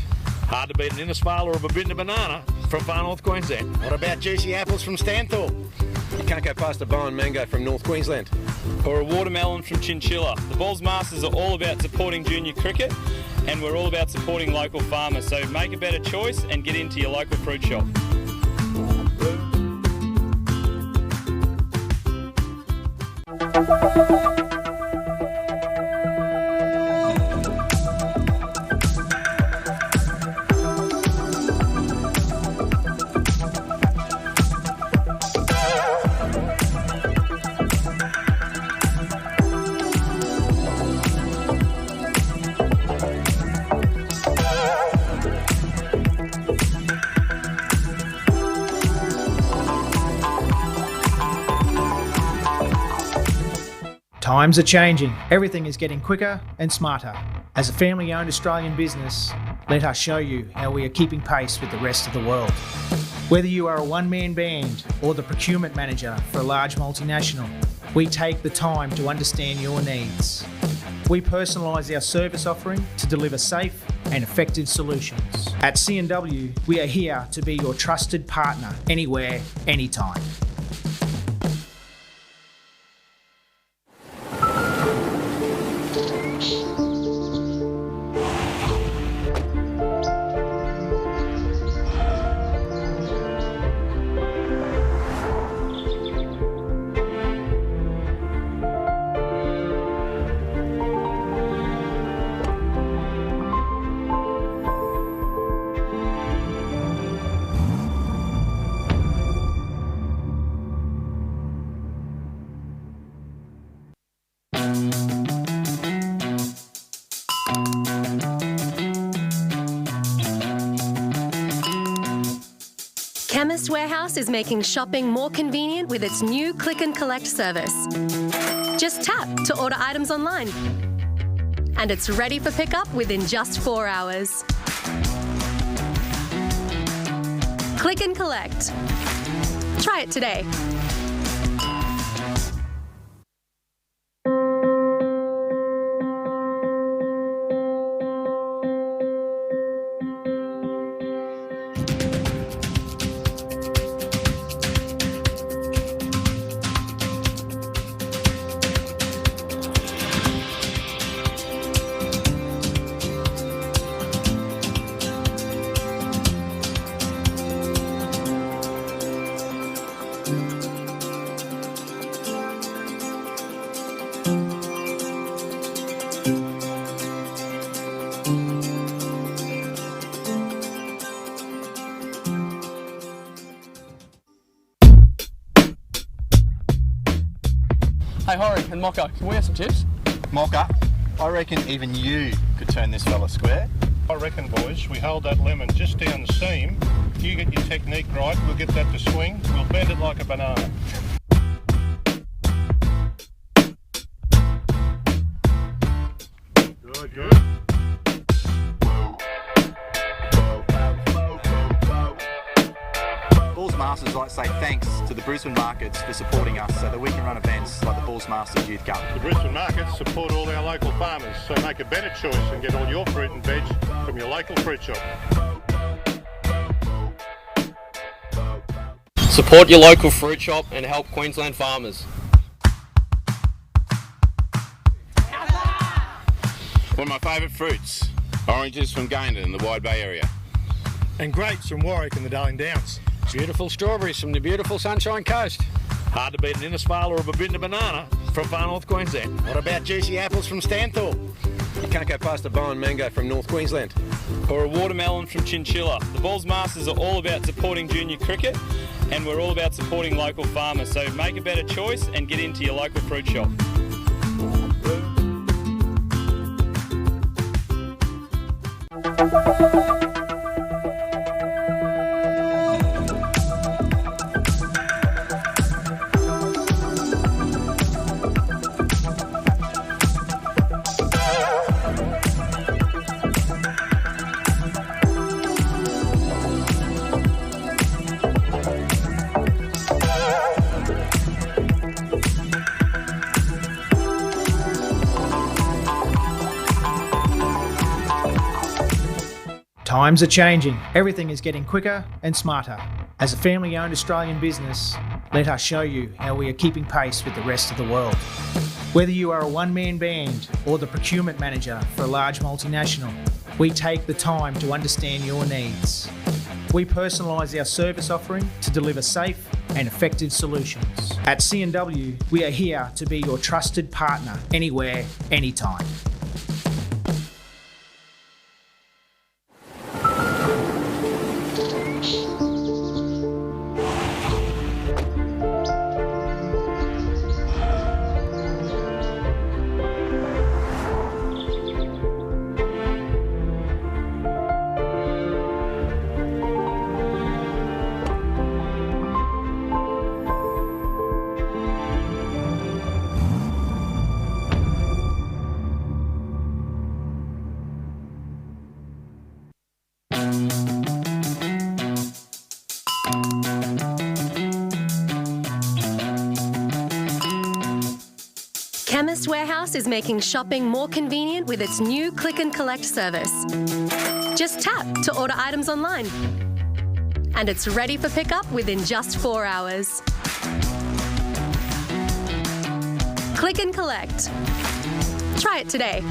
Speaker 7: Hard to beat an Innisfail or a Babinda banana from far north Queensland.
Speaker 8: What about juicy apples from Stanthorpe? You can't go past a Bowen mango from North Queensland.
Speaker 9: Or a watermelon from Chinchilla. The Bulls Masters are all about supporting junior cricket, and we're all about supporting local farmers, so make a better choice and get into your local fruit shop.
Speaker 10: Times are changing. Everything is getting quicker and smarter. As a family-owned Australian business, let us show you how we are keeping pace with the rest of the world. Whether you are a one-man band or the procurement manager for a large multinational, we take the time to understand your needs. We personalise our service offering to deliver safe and effective solutions. At C&W, we are here to be your trusted partner anywhere, anytime.
Speaker 11: Chemist Warehouse is making shopping more convenient with its new Click and Collect service. Just tap to order items online. And it's ready for pickup within just 4 hours. Click and Collect. Try it today.
Speaker 5: Hey, Horry and Mocko, can we have some tips?
Speaker 15: Mocha, I reckon even you could turn this fella square.
Speaker 16: I reckon, boys, we hold that lemon just down the seam. You get your technique right, we'll get that to swing. We'll bend it like a banana. Good, good.
Speaker 15: Bulls Masters like to say thanks to the Brisbane markets for supporting us so that we can run events like the Bulls Masters Youth Cup.
Speaker 16: The Brisbane markets support all our local farmers, so make a better choice and get all your fruit and veg from your local fruit shop.
Speaker 5: Support your local fruit shop and help Queensland farmers.
Speaker 6: One of my favourite fruits, oranges from Gayndah in the Wide Bay area.
Speaker 7: And grapes from Warwick and the Darling Downs.
Speaker 8: Beautiful strawberries from the beautiful Sunshine Coast.
Speaker 7: Hard to beat an Innisfail or a Babinda banana from far north Queensland.
Speaker 8: What about juicy apples from Stanthorpe? You can't go past a Bowen mango from North Queensland.
Speaker 9: Or a watermelon from Chinchilla. The Bulls Masters are all about supporting junior cricket, and we're all about supporting local farmers. So make a better choice and get into your local fruit shop.
Speaker 10: Times are changing. Everything is getting quicker and smarter. As a family-owned Australian business, let us show you how we are keeping pace with the rest of the world. Whether you are a one-man band or the procurement manager for a large multinational, we take the time to understand your needs. We personalise our service offering to deliver safe and effective solutions. At C&W, we are here to be your trusted partner anywhere, anytime.
Speaker 11: Chemist Warehouse is making shopping more convenient with its new Click and Collect service. Just tap to order items online. And it's ready for pickup within just 4 hours. Click and Collect. Try it today.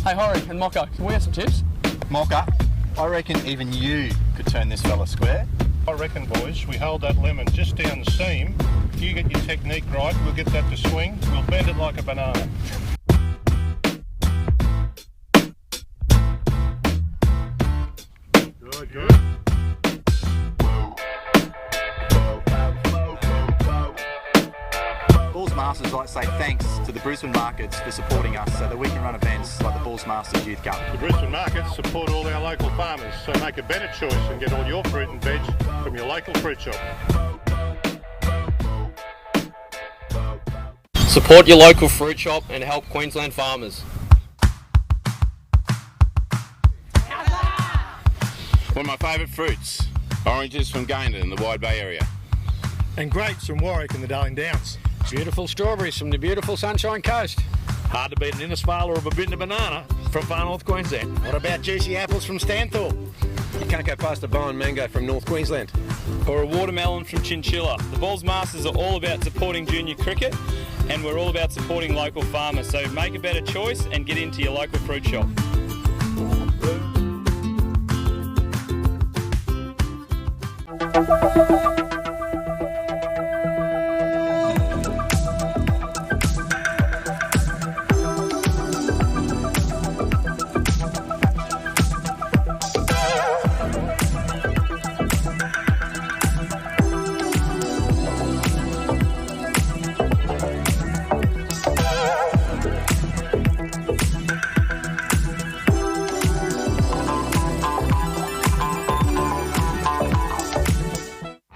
Speaker 5: Hey, Horry and Mocko, can we have some tips?
Speaker 15: Mocha, I reckon even you could turn this fella square.
Speaker 16: I reckon, boys, we hold that lemon just down the seam. You get your technique right, we'll get that to swing. We'll bend it like a banana. Good, good.
Speaker 15: Bulls Masters like to say thanks to the Brisbane markets for supporting us so that we can run events like the Bulls Masters Youth Cup.
Speaker 16: The Brisbane markets support all our local farmers, so make a better choice and get all your fruit and veg from your local fruit shop.
Speaker 5: Support your local fruit shop and help Queensland farmers.
Speaker 6: One of my favourite fruits, oranges from Gayndah in the Wide Bay area.
Speaker 7: And grapes from Warwick and the Darling Downs.
Speaker 8: Beautiful strawberries from the beautiful Sunshine Coast.
Speaker 7: Hard to beat an Innisfail or a Babinda banana from far north Queensland.
Speaker 8: What about juicy apples from Stanthorpe? You can't go past a Bowen mango from North Queensland.
Speaker 9: Or a watermelon from Chinchilla. The Balls Masters are all about supporting junior cricket, and we're all about supporting local farmers. So make a better choice and get into your local fruit shop.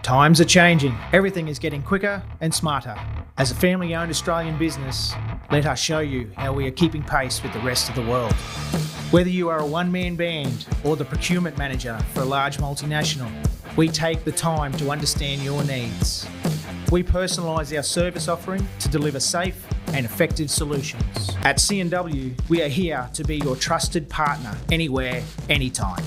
Speaker 10: Times are changing. Everything is getting quicker and smarter. As a family-owned Australian business, let us show you how we are keeping pace with the rest of the world. Whether you are a one-man band or the procurement manager for a large multinational, we take the time to understand your needs. We personalise our service offering to deliver safe and effective solutions. At C&W, we are here to be your trusted partner anywhere, anytime.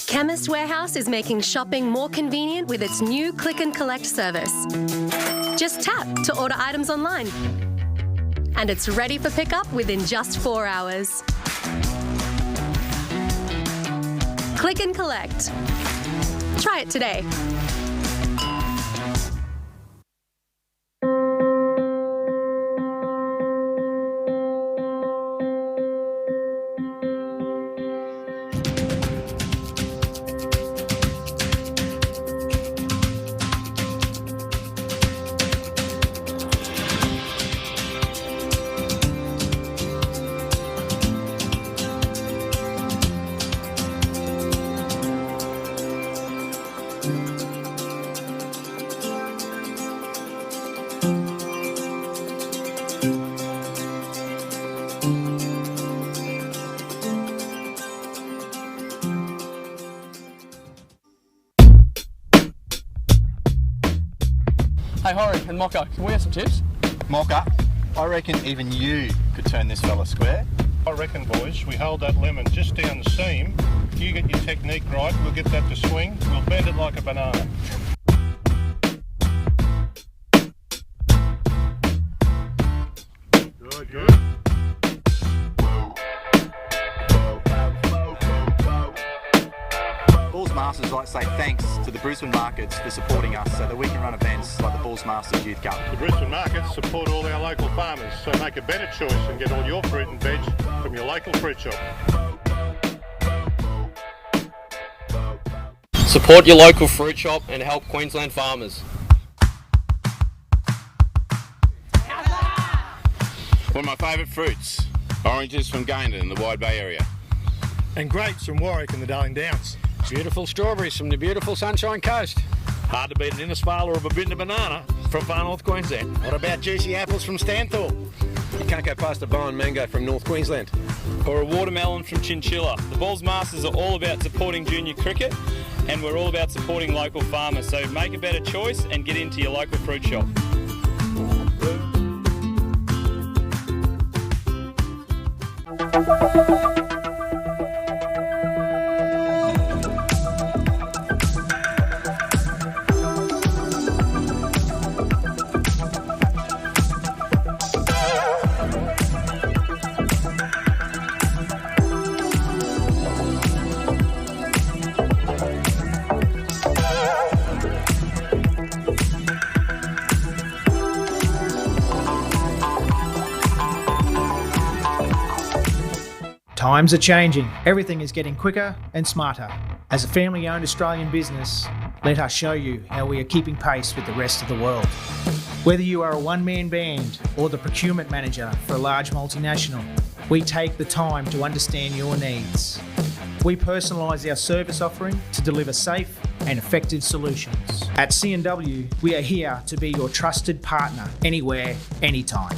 Speaker 11: Chemist Warehouse is making shopping more convenient with its new Click and Collect service. Just tap to order items online, and it's ready for pickup within just 4 hours. Click and Collect. Try it today.
Speaker 5: Hey Horry and Mocko, can we have some tips?
Speaker 15: Mocha, I reckon even you could turn this fella square.
Speaker 16: I reckon, boys, we hold that lemon just down the seam. You get your technique right, we'll get that to swing. We'll bend it like a banana. Good, good.
Speaker 15: Balls Masters like to say thanks to the Brisbane markets for supporting us so that we can run events like the Balls Masters Youth Cup.
Speaker 16: The Brisbane markets support all our local farmers, so make a better choice and get all your fruit and veg from your local fruit shop.
Speaker 5: Support your local fruit shop and help Queensland farmers.
Speaker 6: One of my favourite fruits, oranges from Gayndah in the Wide Bay area.
Speaker 7: And grapes from Warwick and the Darling Downs.
Speaker 8: Beautiful strawberries from the beautiful Sunshine Coast.
Speaker 7: Hard to beat an Innisfail or a Babinda banana from far north Queensland.
Speaker 8: What about juicy apples from Stanthorpe? You can't go past a Bowen mango from North Queensland.
Speaker 9: Or a watermelon from Chinchilla. The Balls Masters are all about supporting junior cricket, and we're all about supporting local farmers. So make a better choice and get into your local fruit shop.
Speaker 10: Times are changing. Everything is getting quicker and smarter. As a family-owned Australian business, let us show you how we are keeping pace with the rest of the world. Whether you are a one-man band or the procurement manager for a large multinational, we take the time to understand your needs. We personalise our service offering to deliver safe and effective solutions. At C&W, we are here to be your trusted partner anywhere, anytime.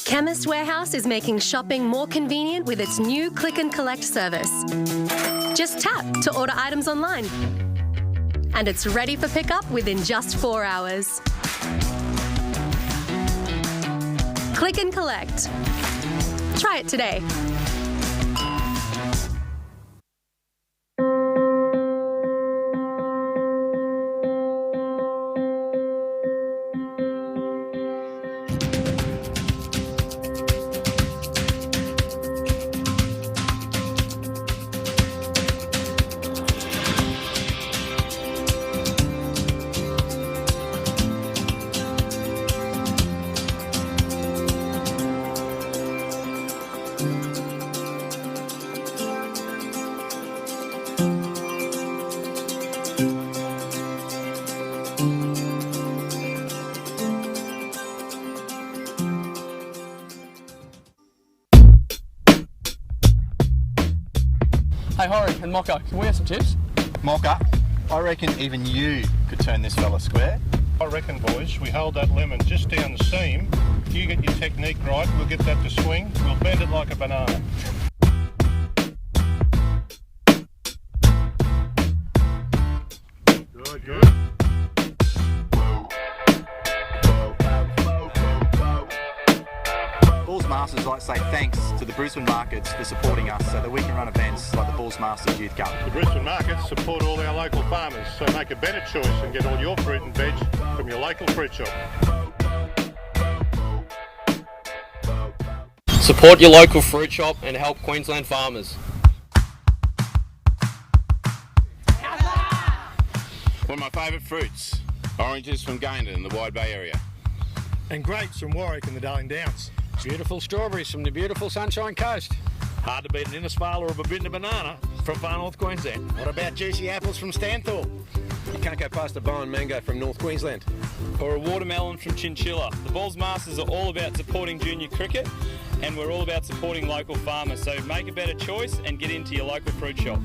Speaker 11: Chemist Warehouse is making shopping more convenient with its new Click and Collect service. Just tap to order items online. And it's ready for pickup within just 4 hours. Click and Collect. Try it today.
Speaker 5: Hey Horry and Mocko, can we have some tips?
Speaker 15: Mocha, I reckon even you could turn this fella square.
Speaker 16: I reckon, boys, we hold that lemon just down the seam. You get your technique right, we'll get that to swing. We'll bend it like a banana. Good, good.
Speaker 15: Bulls Masters like to say thanks to the Brisbane markets for supporting us so that we can run events like the Bulls Masters Youth Cup.
Speaker 16: The Brisbane markets support all our local farmers, so make a better choice and get all your fruit and veg from your local fruit shop.
Speaker 5: Support your local fruit shop and help Queensland farmers.
Speaker 6: One of my favourite fruits, oranges from Gayndah in the Wide Bay area.
Speaker 7: And grapes from Warwick and the Darling Downs.
Speaker 8: Beautiful strawberries from the beautiful Sunshine Coast.
Speaker 7: Hard to beat an Innisfail or a Babinda banana from far north Queensland.
Speaker 8: What about juicy apples from Stanthorpe? You can't go past a Bowen mango from North Queensland.
Speaker 9: Or a watermelon from Chinchilla. The Bulls Masters are all about supporting junior cricket, and we're all about supporting local farmers. So make a better choice and get into your local fruit shop.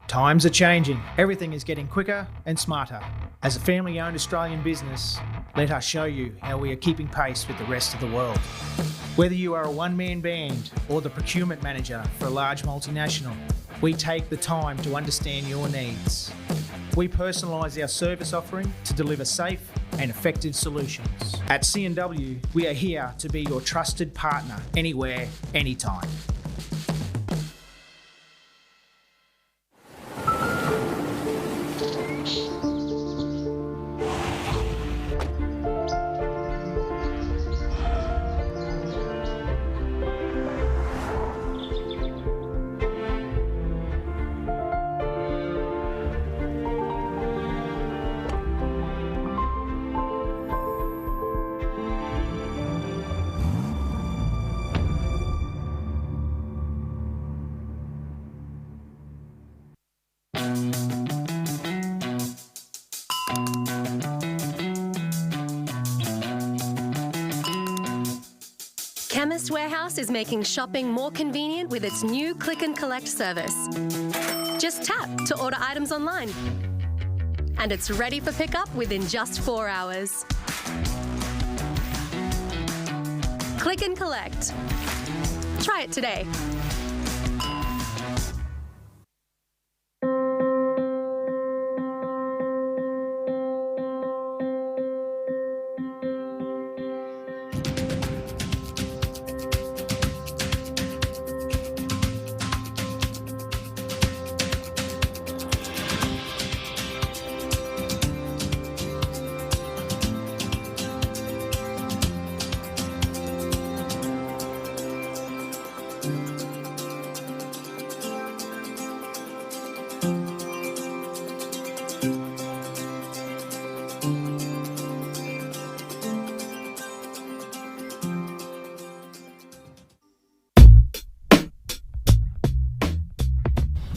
Speaker 10: Times are changing. Everything is getting quicker and smarter. As a family-owned Australian business, let us show you how we are keeping pace with the rest of the world. Whether you are a one-man band or the procurement manager for a large multinational, we take the time to understand your needs. We personalise our service offering to deliver safe and effective solutions. At C&W, we are here to be your trusted partner anywhere, anytime.
Speaker 11: Chemist Warehouse is making shopping more convenient with its new Click and Collect service. Just tap to order items online. And it's ready for pickup within just 4 hours. Click and Collect. Try it today.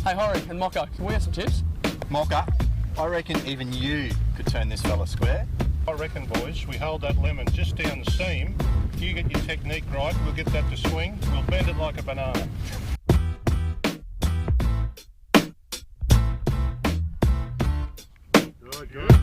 Speaker 5: Hey Horry and Mocko, can we have some tips?
Speaker 15: Mocha, I reckon even you could turn this fella square.
Speaker 16: I reckon, boys, we hold that lemon just down the seam. You get your technique right, we'll get that to swing. We'll bend it like a banana. Good, good.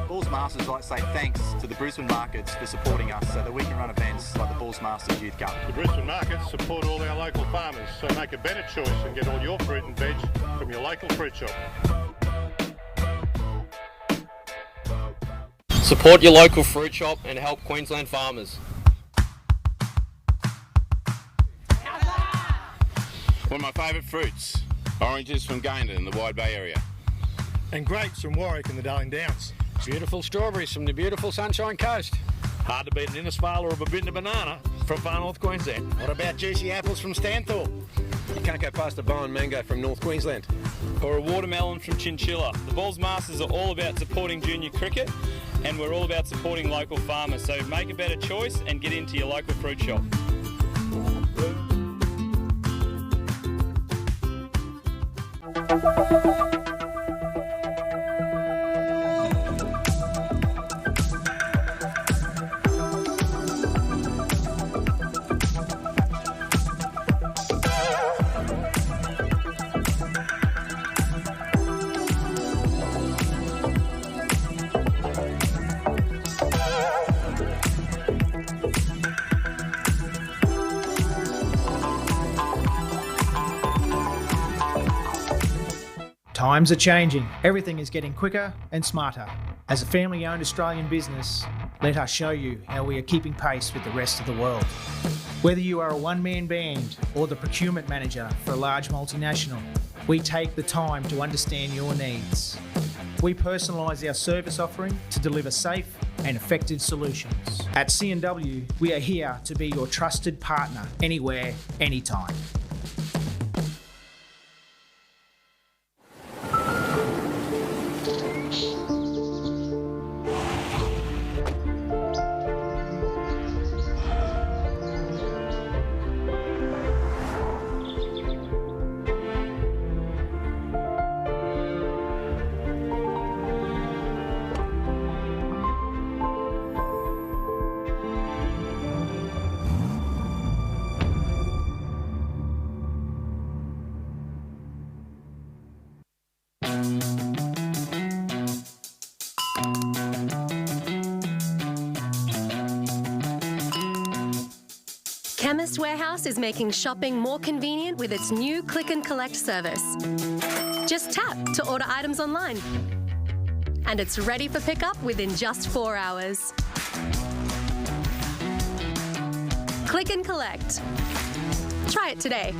Speaker 15: Bulls Masters like to say thanks to the Brisbane markets for supporting us so that we can run events like the Bulls Masters Youth Cup.
Speaker 16: The Brisbane markets support all our local farmers, so make a better choice and get all your fruit and veg from your local fruit shop.
Speaker 5: Support your local fruit shop and help Queensland farmers.
Speaker 6: One of my favourite fruits, oranges from Gayndah in the Wide Bay area.
Speaker 7: And grapes from Warwick and the Darling Downs.
Speaker 8: Beautiful strawberries from the beautiful Sunshine Coast.
Speaker 7: Hard to beat an Innisfail or a Babinda banana from far north Queensland.
Speaker 8: What about juicy apples from Stanthorpe? You can't go past a Bowen mango from North Queensland.
Speaker 9: Or a watermelon from Chinchilla. The Bulls Masters are all about supporting junior cricket, and we're all about supporting local farmers. So make a better choice and get into your local fruit shop.
Speaker 10: Times are changing. Everything is getting quicker and smarter. As a family-owned Australian business, let us show you how we are keeping pace with the rest of the world. Whether you are a one-man band or the procurement manager for a large multinational, we take the time to understand your needs. We personalise our service offering to deliver safe and effective solutions. At C&W, we are here to be your trusted partner anywhere, anytime.
Speaker 11: Chemist Warehouse is making shopping more convenient with its new Click and Collect service. Just tap to order items online. And it's ready for pickup within just 4 hours. Click and Collect. Try it today.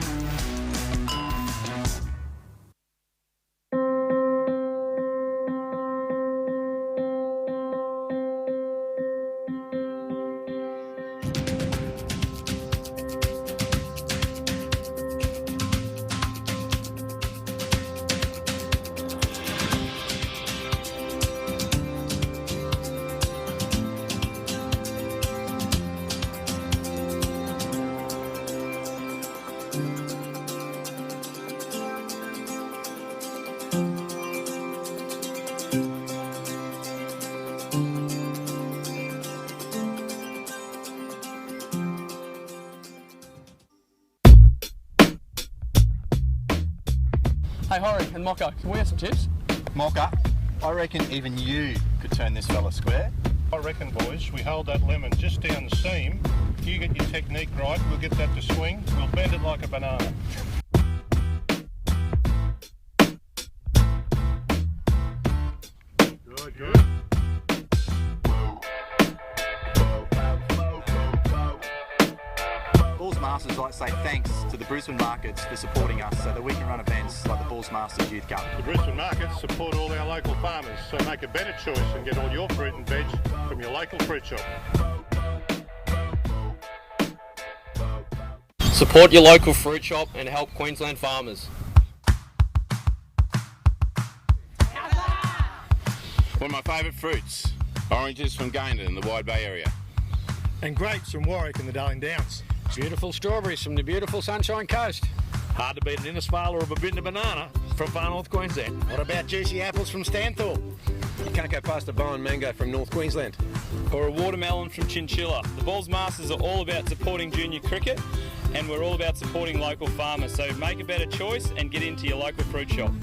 Speaker 5: Hey, Horry and Mocko, can we have some tips?
Speaker 15: Mocha, I reckon even you could turn this fella square.
Speaker 16: I reckon, boys, we hold that lemon just down the seam. You get your technique right, we'll get that to swing. We'll bend it like a banana. Good, good.
Speaker 15: Bulls Masters like to say thanks to the Brisbane markets for supporting us so that we can run events like the Bulls Masters Youth Cup.
Speaker 16: The Brisbane markets support all our local farmers, so make a better choice and get all your fruit and veg from your local fruit shop.
Speaker 5: Support your local fruit shop and help Queensland farmers.
Speaker 6: One of my favourite fruits, oranges from Gayndah in the Wide Bay area.
Speaker 7: And grapes from Warwick and the Darling Downs.
Speaker 8: Beautiful strawberries from the beautiful Sunshine Coast.
Speaker 7: Hard to beat an Innisfail or a Babinda banana from far north Queensland.
Speaker 8: What about juicy apples from Stanthorpe? You can't go past a Bowen mango from North Queensland.
Speaker 9: Or a watermelon from Chinchilla. The Bulls Masters are all about supporting junior cricket, and we're all about supporting local farmers. So make a better choice and get into your local fruit shop.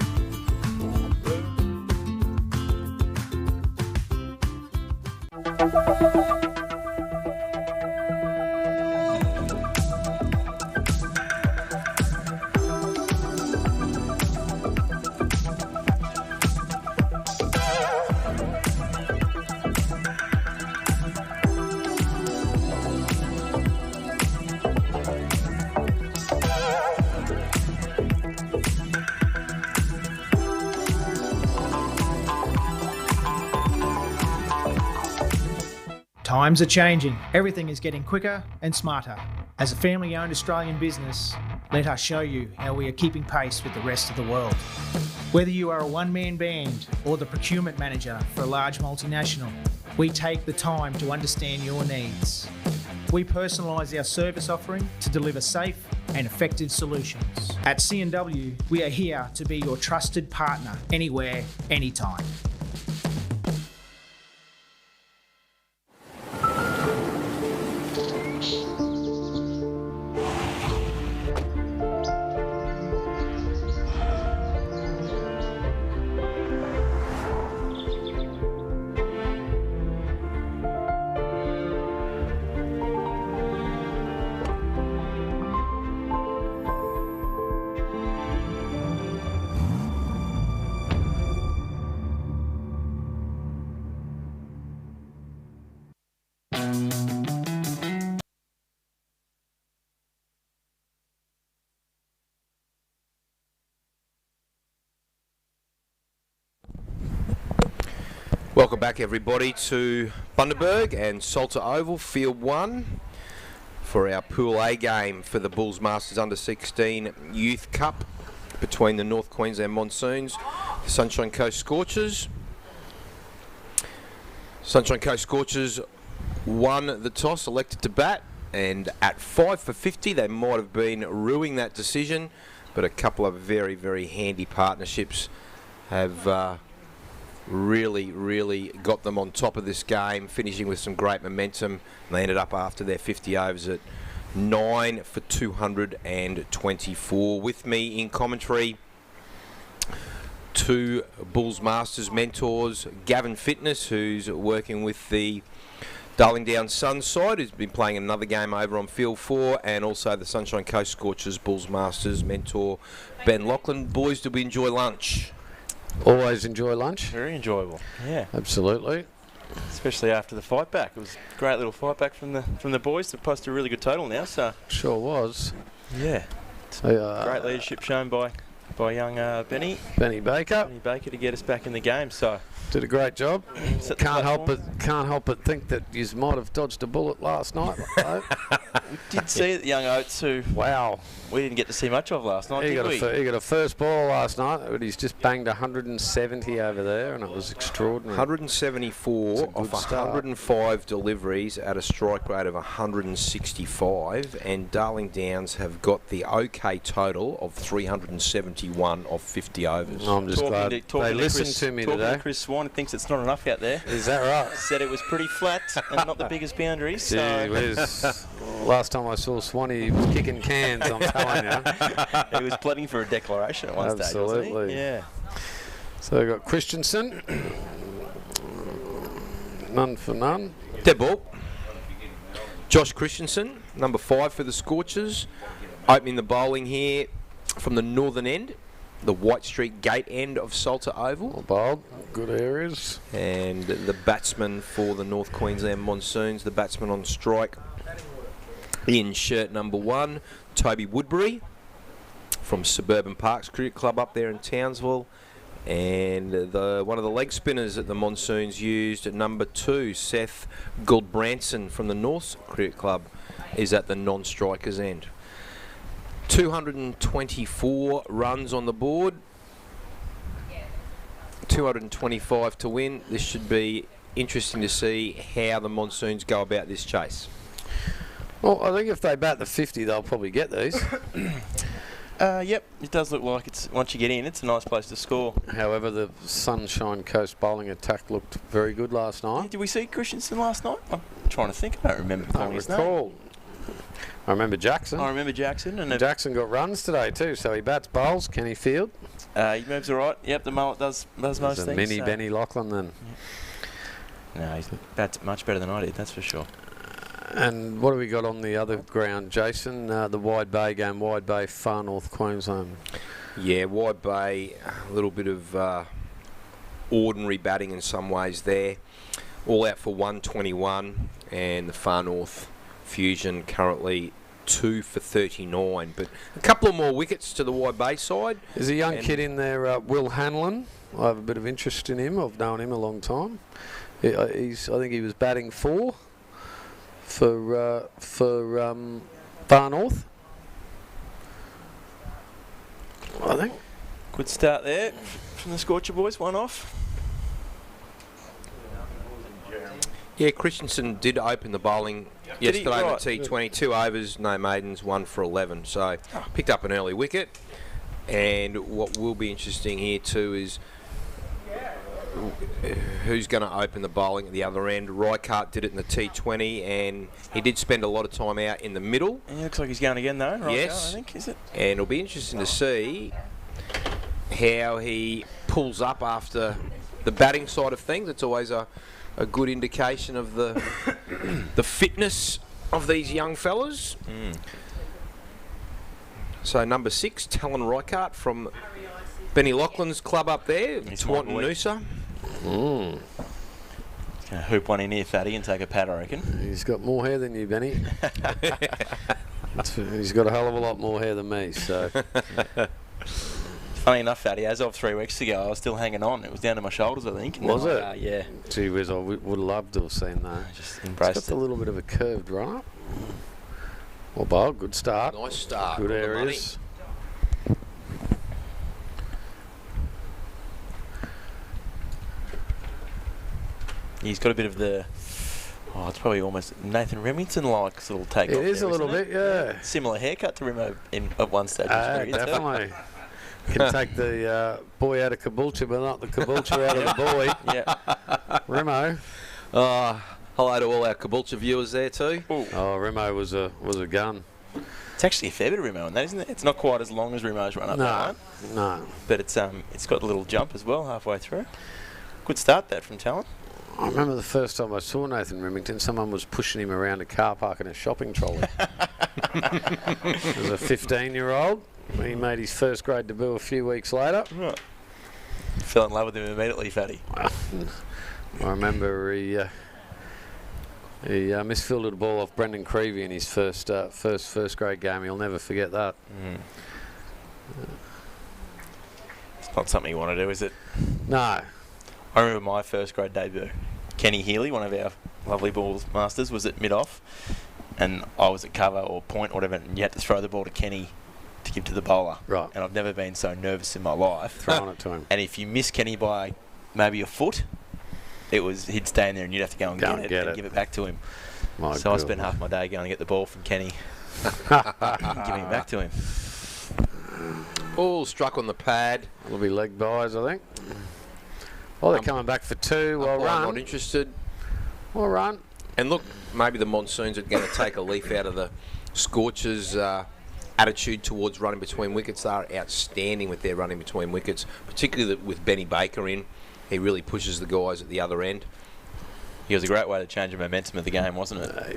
Speaker 10: Times are changing. Everything is getting quicker and smarter. As a family-owned Australian business, let us show you how we are keeping pace with the rest of the world. Whether you are a one-man band or the procurement manager for a large multinational, we take the time to understand your needs. We personalise our service offering to deliver safe and effective solutions. At C&W, we are here to be your trusted partner anywhere, anytime.
Speaker 3: Welcome back everybody to Bundaberg and Salter Oval, Field 1 for our Pool A game for the Bulls Masters Under-16 Youth Cup between the North Queensland Monsoons, the Sunshine Coast Scorchers. Sunshine Coast Scorchers won the toss, elected to bat, and at 5 for 50 they might have been ruining that decision, but a couple of very, very handy partnerships have really got them on top of this game, finishing with some great momentum. They ended up after their 50 overs at 9 for 224. With me in commentary, two Bulls Masters mentors, Gavin Fitness, who's working with the Darling Downs Suns side, who's been playing another game over on Field 4, and also the Sunshine Coast Scorchers Bulls Masters mentor, Ben Lachlan. Boys, did we enjoy lunch?
Speaker 17: Always enjoy lunch.
Speaker 18: Very enjoyable. Yeah,
Speaker 17: absolutely.
Speaker 18: Especially after the fight back, it was a great little fight back from the boys. They've posted a really good total now. So
Speaker 17: sure was.
Speaker 18: Yeah, great leadership shown by young Benny
Speaker 17: Baker
Speaker 18: to get us back in the game. So
Speaker 17: did a great job. Can't help but think that you might have dodged a bullet last night.
Speaker 18: We did see the young Oates, who we didn't get to see much of last night.
Speaker 17: He got a first ball last night, but he's just banged 170 over there, and it was extraordinary.
Speaker 3: 174 off 105 deliveries at a strike rate of 165, and Darling Downs have got the OK total of 371 off 50 overs.
Speaker 17: I'm just glad they listened to me today.
Speaker 18: Chris Swan thinks it's not enough out there.
Speaker 17: Is that right?
Speaker 18: Said it was pretty flat and not the biggest boundaries.
Speaker 17: Gee whiz. Last time I saw Swanee, he was kicking cans, I'm telling you.
Speaker 18: He was pleading for a declaration at one stage, wasn't he?
Speaker 17: Absolutely.
Speaker 18: Yeah.
Speaker 17: So we've got Christensen. None for none.
Speaker 3: Dead ball. Josh Christensen, number 5 for the Scorchers, opening the bowling here from the northern end, the White Street Gate end of Salter Oval.
Speaker 17: Well bowled, good areas.
Speaker 3: And the batsman for the North Queensland Monsoons, the batsman on strike in shirt number 1, Toby Woodbury from Suburban Parks Cricket Club up there in Townsville. And one of the leg spinners that the Monsoons used at number 2, Seth Goldbranson from the North Cricket Club, is at the non-strikers end. 224 runs on the board, 225 to win. This should be interesting to see how the Monsoons go about this chase.
Speaker 17: Well, I think if they bat the 50, they'll probably get these.
Speaker 18: Yep, it does look like it's, once you get in, it's a nice place to score.
Speaker 17: However, the Sunshine Coast bowling attack looked very good last night.
Speaker 18: Did we see Christensen last night? I'm trying to think. I don't remember.
Speaker 17: I recall. I remember Jackson.
Speaker 18: I remember Jackson. And
Speaker 17: Jackson got runs today too, so he bats bowls. Kenny Field.
Speaker 18: He moves all right. Yep, the mullet does most things.
Speaker 17: Mini Benny Lachlan then.
Speaker 18: No, he bats much better than I did, that's for sure.
Speaker 17: And what have we got on the other ground, Jason? The Wide Bay game, Wide Bay, far north Queensland.
Speaker 3: Yeah, Wide Bay, a little bit of ordinary batting in some ways there. All out for 121, and the far north Fusion currently 2 for 39. But a couple of more wickets to the Wide Bay side.
Speaker 17: There's a young kid in there, Will Hanlon. I have a bit of interest in him. I've known him a long time. I think he was batting 4. For Far North, I think.
Speaker 18: Good start there from the Scorcher boys, 1 off.
Speaker 3: Yeah, Christensen did open the bowling yesterday in the T20, 2 overs, no maidens, 1 for 11. So picked up an early wicket. And what will be interesting here too is who's going to open the bowling at the other end. Reichardt did it in the T20, and he did spend a lot of time out in the middle.
Speaker 18: And he looks like he's going again though, Reichardt,
Speaker 3: yes.
Speaker 18: I think, is it?
Speaker 3: And it'll be interesting to see how he pulls up after the batting side of things. It's always a good indication of the the fitness of these young fellas. So number 6, Talon Reichardt from Benny Laughlin's club up there, Taunton Noosa.
Speaker 18: He's going to hoop one in here, Fatty, and take a pat, I reckon.
Speaker 17: He's got more hair than you, Benny. He's got a hell of a lot more hair than me, so...
Speaker 18: Funny enough, Fatty, as of 3 weeks ago, I was still hanging on. It was down to my shoulders, I think.
Speaker 17: Was it?
Speaker 18: Yeah.
Speaker 17: Gee whiz, I would have loved to have seen that.
Speaker 18: Just embraced
Speaker 17: It's got a little bit of a curved run-up. Well, Bob, good start.
Speaker 3: Nice start.
Speaker 17: Good areas.
Speaker 18: He's got a bit of the... Oh, it's probably almost Nathan Remington-like sort of take off.
Speaker 17: It is a little bit, yeah.
Speaker 18: Similar haircut to Remo at one stage.
Speaker 17: Definitely. Can take the boy out of Caboolture, but not the Caboolture out of the boy.
Speaker 18: Yeah.
Speaker 17: Remo.
Speaker 3: Hello to all our Caboolture viewers there too.
Speaker 18: Ooh.
Speaker 17: Oh, Remo was a gun.
Speaker 18: It's actually a fair bit of Remo in that, isn't it? It's not quite as long as Remo's run up there, right?
Speaker 17: No.
Speaker 18: But it's got a little jump as well halfway through. Good start that from Talon.
Speaker 17: I remember the first time I saw Nathan Remington, someone was pushing him around a car park in a shopping trolley. As a 15-year-old, he made his first grade debut a few weeks later.
Speaker 18: Right. Fell in love with him immediately, Fatty.
Speaker 17: I remember he misfielded a ball off Brendan Creevy in his first grade game. He'll never forget that.
Speaker 18: It's not something you want to do, is it?
Speaker 17: No.
Speaker 18: I remember my first grade debut. Kenny Healy, one of our lovely balls masters, was at mid-off, and I was at cover or point or whatever, and you had to throw the ball to Kenny to give to the bowler.
Speaker 17: Right.
Speaker 18: And I've never been so nervous in my life.
Speaker 17: Throwing it to him.
Speaker 18: And if you miss Kenny by maybe a foot, he'd stay in there and you'd have to go and get it and give it back to him. So I spent half my day going to get the ball from Kenny and giving it back to him.
Speaker 3: Ball struck on the pad.
Speaker 17: It'll be leg buys, I think. Oh, they're coming back for 2. Well run.
Speaker 3: Not interested.
Speaker 17: Well run.
Speaker 3: And look, maybe the Monsoons are going to take a leaf out of the Scorchers' attitude towards running between wickets. They are outstanding with their running between wickets, particularly with Benny Baker in. He really pushes the guys at the other end.
Speaker 18: He was a great way to change the momentum of the game, wasn't it?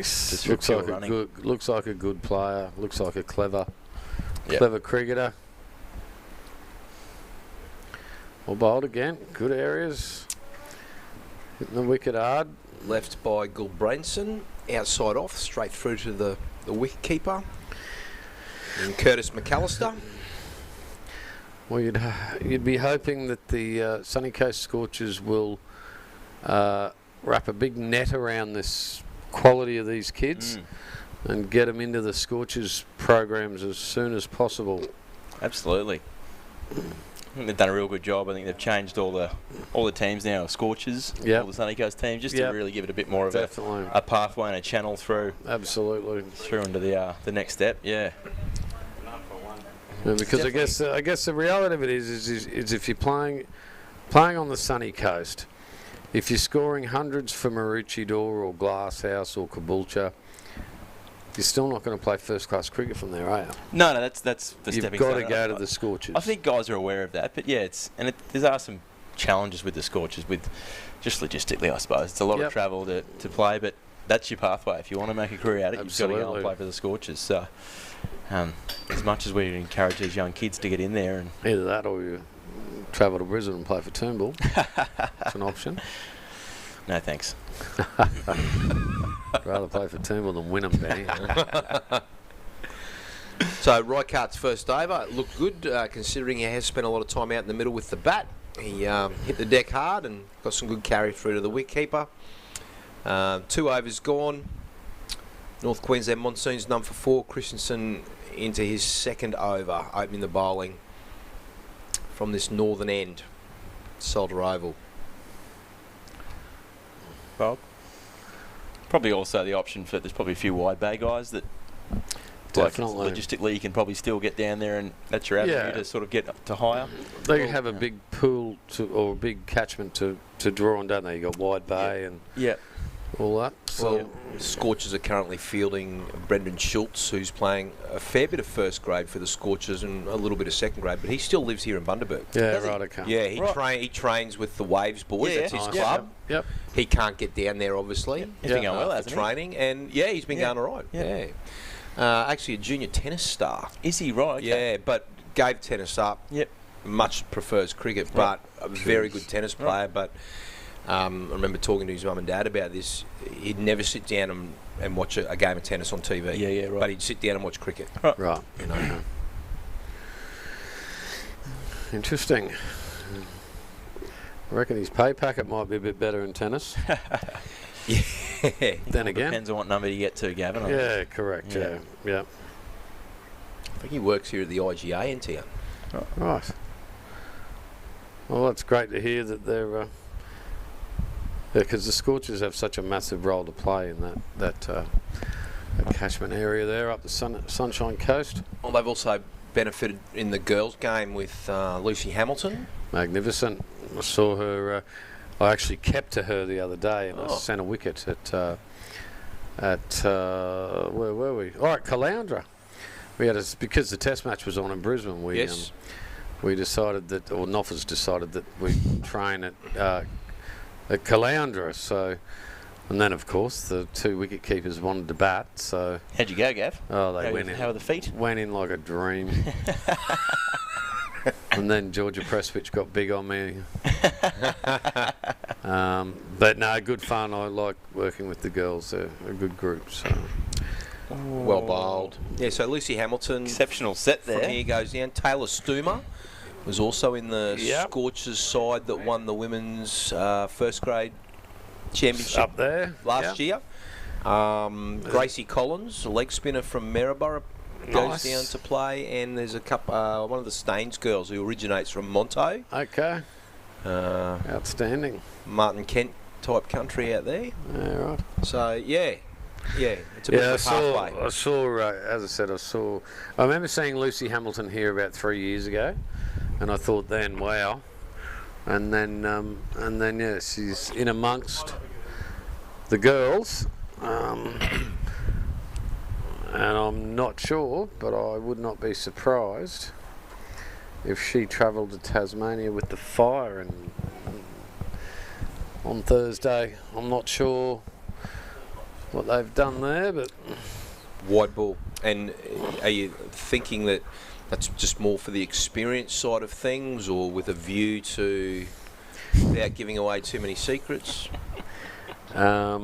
Speaker 17: Looks like a good player. Looks like a clever cricketer. Well bowled again. Good areas. Hitting the wicket hard.
Speaker 3: Left by Gulbranson. Outside off, straight through to the wicket keeper. And Curtis McAllister.
Speaker 17: Well, you'd be hoping that the Sunny Coast Scorchers will wrap a big net around this quality of these kids and get them into the Scorchers programs as soon as possible.
Speaker 18: Absolutely. I think they've done a real good job. I think they've changed all the teams now, Scorchers, all the Sunny Coast teams, just to really give it a bit more of a pathway and a channel through.
Speaker 17: Absolutely.
Speaker 18: Through into the next step. Yeah.
Speaker 17: Yeah, because I guess the reality of it is if you're playing on the Sunny Coast, if you're scoring hundreds for Maroochydore or Glasshouse or Caboolture, you're still not going to play first-class cricket from there, are you?
Speaker 18: No, that's the stepping stone.
Speaker 17: You've got to go to the Scorchers.
Speaker 18: I think guys are aware of that, but yeah, there are some challenges with the Scorchers, with just logistically, I suppose. It's a lot of travel to play, but that's your pathway. If you want to make a career out of it, you've got to go and play for the Scorchers. So, as much as we encourage these young kids to get in there, and
Speaker 17: either that or you travel to Brisbane and play for Toombul. It's an option.
Speaker 18: No thanks.
Speaker 17: I'd rather play for Toombul than Wynnum, Benny.
Speaker 3: So Reichardt's first over looked good, considering he has spent a lot of time out in the middle with the bat. He hit the deck hard and got some good carry through to the wicketkeeper. 2 overs gone. North Queensland Monsoons none for 4. Christensen into his second over, opening the bowling from this northern end, Solder Oval.
Speaker 18: Bob? Probably also the option for, there's probably a few wide bay guys that
Speaker 17: definitely
Speaker 18: logistically you can probably still get down there, and that's your avenue to sort of get up to higher.
Speaker 17: They have a big pool or a big catchment to draw on, don't they? You got wide bay and all that.
Speaker 3: So Scorchers are currently fielding Brendan Schultz, who's playing a fair bit of first grade for the Scorchers and a little bit of second grade, but he still lives here in Bundaberg.
Speaker 17: Yeah, right, okay.
Speaker 3: Yeah, he trains with the Waves boys. That's his club.
Speaker 17: Yep.
Speaker 3: He can't get down there, obviously.
Speaker 18: He's been going well,
Speaker 3: for
Speaker 18: hasn't
Speaker 3: training, and he's been going all right. Yeah. Actually, a junior tennis star.
Speaker 18: Is he right? Okay.
Speaker 3: Yeah, but gave tennis up.
Speaker 18: Yep.
Speaker 3: Much prefers cricket, but a very good tennis player. But I remember talking to his mum and dad about this. He'd never sit down and watch a game of tennis on TV.
Speaker 18: Yeah, right.
Speaker 3: But he'd sit down and watch cricket.
Speaker 17: Right.
Speaker 3: You know.
Speaker 17: Interesting. I reckon his pay packet might be a bit better in tennis.
Speaker 3: Yeah.
Speaker 17: Then again,
Speaker 18: depends on what number you get to, Gavin.
Speaker 17: Yeah, correct. Yeah.
Speaker 3: I think he works here at the IGA in town.
Speaker 17: Right. Well, that's great to hear that they're. Because the Scorchers have such a massive role to play in that catchment area there up the Sunshine Coast.
Speaker 3: Well, they've also benefited in the girls' game with Lucy Hamilton.
Speaker 17: Magnificent. I saw her. I actually kept to her the other day, and I sent a wicket at where were we? Oh, at Caloundra. We had because the Test match was on in Brisbane. We decided that, or Noffers decided that we'd train at Caloundra. So, and then of course the 2 wicket keepers wanted to bat. So
Speaker 18: how'd you go, Gav?
Speaker 17: Oh, they went in.
Speaker 18: How are the feet?
Speaker 17: Went in like a dream. And then Georgia Presswich got big on me. But no, good fun. I like working with the girls. They're a good group. So.
Speaker 3: Well bowled. Yeah, so Lucy Hamilton.
Speaker 18: Exceptional set there.
Speaker 3: From here goes down. Taylor Stoomer was also in the Scorchers side that won the women's first grade championship
Speaker 17: up there
Speaker 3: last year. Gracie Collins, a leg spinner from Maryborough, goes down to play, and there's a couple. One of the Staines girls who originates from Monto.
Speaker 17: Okay. Outstanding.
Speaker 3: Martin Kent type country out there.
Speaker 17: Yeah, right.
Speaker 3: So it's a bit of a pathway.
Speaker 17: I saw. As I said, I remember seeing Lucy Hamilton here about 3 years ago, and I thought then, wow. And then she's in amongst the girls. And I'm not sure, but I would not be surprised if she travelled to Tasmania with the Fire and on Thursday. I'm not sure what they've done there, but
Speaker 3: Wide ball. And are you thinking that that's just more for the experience side of things, or with a view to, without giving away too many secrets, a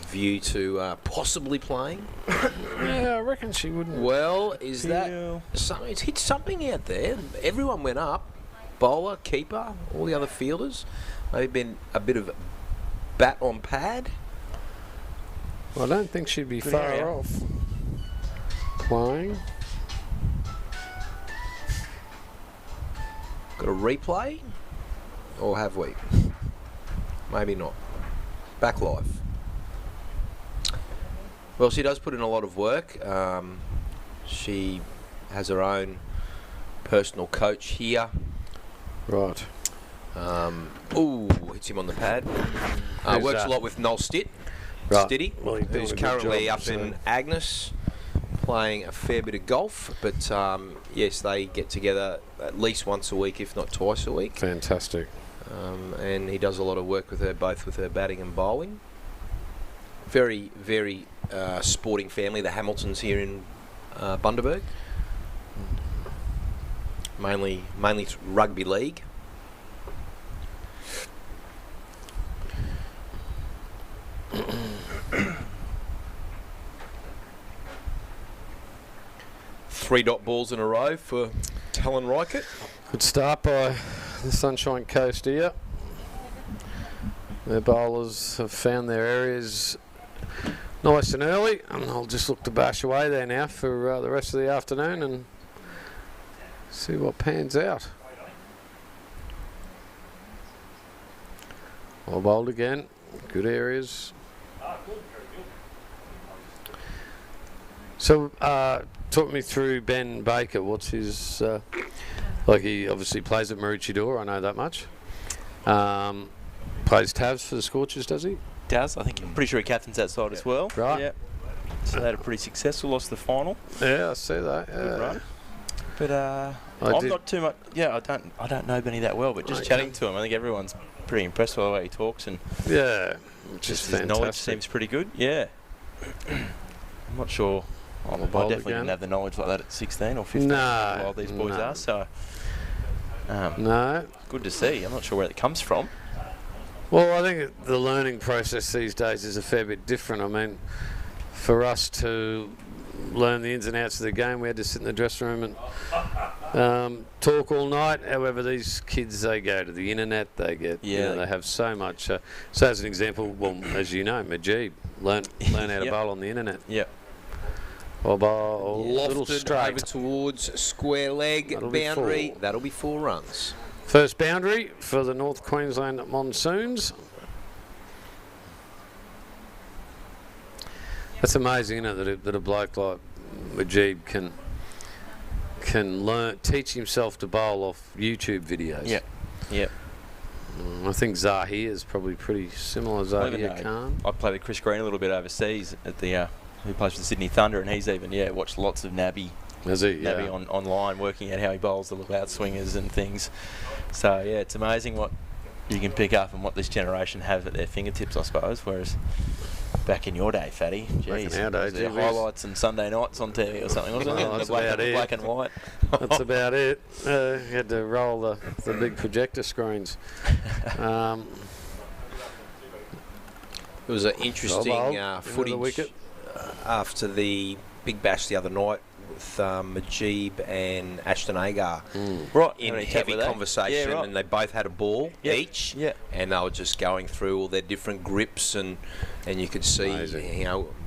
Speaker 3: view to possibly playing?
Speaker 17: Yeah, I reckon she wouldn't.
Speaker 3: Well, is that something? It's hit something out there. Everyone went up. Bowler, keeper, all the other fielders. Maybe been a bit of bat on pad.
Speaker 17: I don't think she'd be
Speaker 3: Good
Speaker 17: far
Speaker 3: area.
Speaker 17: off playing.
Speaker 3: Got a replay? Or have we? Maybe not. Back live. Well, she does put in a lot of work. She has her own personal coach here.
Speaker 17: Right.
Speaker 3: Ooh, hits him on the pad. Works
Speaker 17: that?
Speaker 3: a lot with Noel Stitt.
Speaker 17: Right.
Speaker 3: Stitty,
Speaker 17: Well, he's doing
Speaker 3: who's
Speaker 17: a good
Speaker 3: currently
Speaker 17: job,
Speaker 3: up
Speaker 17: so-
Speaker 3: in Agnes, playing a fair bit of golf. But yes, they get together at least once a week, if not twice a week.
Speaker 17: Fantastic.
Speaker 3: And he does a lot of work with her, both with her batting and bowling. Very, very sporting family, the Hamiltons here in Bundaberg. Mainly rugby league. Three dot balls in a row for Talon Reichert.
Speaker 17: Good start by the Sunshine Coast here. Their bowlers have found their areas nice and early, and I'll just look to bash away there now for the rest of the afternoon and see what pans out. Well bowled again, good areas. So, talk me through Ben Baker. What's his, like he obviously plays at Maroochydore, I know that much. Plays tabs for the Scorchers, does he?
Speaker 18: Does. I think I'm pretty sure he captains that side as well.
Speaker 17: Right.
Speaker 18: Yeah. So they had a pretty successful, lost the final.
Speaker 17: Yeah, I see that. Yeah.
Speaker 18: Good run. But I'm not too much. Yeah, I don't know Benny that well, but just chatting to him, I think everyone's pretty impressed by the way he talks, and
Speaker 17: yeah, which is
Speaker 18: his knowledge
Speaker 17: fantastic.
Speaker 18: seems pretty good. Yeah. I'm not sure. I definitely didn't have the knowledge like that at 16 or 15.
Speaker 17: No,
Speaker 18: How old these boys are, so
Speaker 17: no,
Speaker 18: good to see. I'm not sure where it comes from.
Speaker 17: Well, I think the learning process these days is a fair bit different. I mean, for us to learn the ins and outs of the game, we had to sit in the dressing room and talk all night. However, these kids, they go to the internet, they get, you know, they have so much. So as an example, well, as you know, Majib learn how to bowl on the internet.
Speaker 18: Yep.
Speaker 17: Or bowl a little
Speaker 3: Lofted
Speaker 17: straight.
Speaker 3: over towards square leg boundary. That'll be 4 runs.
Speaker 17: First boundary for the North Queensland Monsoons. That's amazing, isn't it, that a bloke like Majib can teach himself to bowl off YouTube videos.
Speaker 18: Yeah, yeah.
Speaker 17: I think Zahir is probably pretty similar. Zahir Khan.
Speaker 18: I played with Chris Green a little bit overseas at the who plays for the Sydney Thunder, and he's even watched lots of Nabby.
Speaker 17: Has he?
Speaker 18: Nabby
Speaker 17: Yeah.
Speaker 18: online, working out how he bowls the out swingers and things. So yeah, it's amazing what you can pick up and what this generation have at their fingertips, I suppose. Whereas back in your day, Fatty, geez,
Speaker 17: our day,
Speaker 18: was there highlights and Sunday nights on TV or something, wasn't it?
Speaker 17: That's
Speaker 18: The black,
Speaker 17: about it.
Speaker 18: black and white.
Speaker 17: That's about it. You had to roll the big projector screens.
Speaker 3: It was an interesting footage after the Big Bash the other night with Majib and Ashton Agar
Speaker 18: right
Speaker 3: in
Speaker 18: having a chat
Speaker 3: heavy
Speaker 18: with that.
Speaker 3: conversation,
Speaker 18: Yeah, right.
Speaker 3: and they both had a ball each, and they were just going through all their different grips, and you could see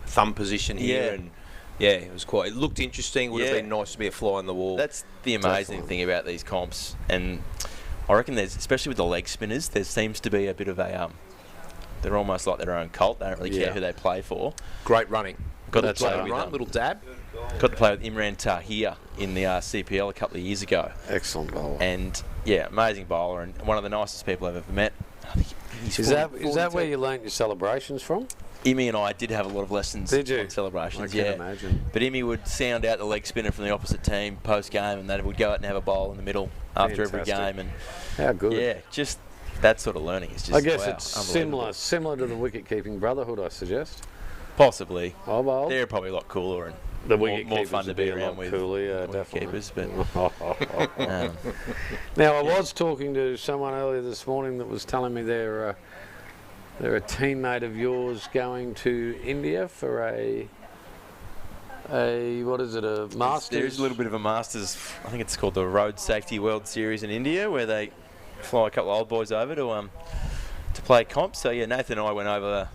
Speaker 3: thumb position here, and it was quite. It looked interesting. Would have been nice to be a fly on the wall.
Speaker 18: That's the amazing thing about these comps, and I reckon there's, especially with the leg spinners, there seems to be a bit of a they're almost like their own cult. They don't really care who they play for.
Speaker 3: Great running.
Speaker 18: Got
Speaker 3: That's
Speaker 18: to play
Speaker 3: a
Speaker 18: with
Speaker 3: run, little dab.
Speaker 18: Got to play with Imran Tahir in the CPL a couple of years ago.
Speaker 17: Excellent bowler.
Speaker 18: And amazing bowler, and one of the nicest people I've ever met. I think he's
Speaker 17: Is that where you learnt your celebrations from?
Speaker 18: Imi and I did have a lot of lessons on celebrations.
Speaker 17: I can imagine.
Speaker 18: But Imi would sound out the leg spinner from the opposite team post game, and they would go out and have a bowl in the middle after every game. And
Speaker 17: how good?
Speaker 18: Yeah, just that sort of learning is just.
Speaker 17: I guess
Speaker 18: wow,
Speaker 17: it's similar to the wicket keeping brotherhood, I suggest.
Speaker 18: Possibly.
Speaker 17: Oh well.
Speaker 18: They're probably a lot cooler and
Speaker 17: the wicket
Speaker 18: more fun to be around with.
Speaker 17: Cooler, yeah, definitely.
Speaker 18: Keepers, but
Speaker 17: now I was talking to someone earlier this morning that was telling me they're a teammate of yours going to India for a what is it, a Masters?
Speaker 18: There's a little bit of a Masters. I think it's called the Road Safety World Series in India, where they fly a couple of old boys over to play comp. So yeah, Nathan and I went over.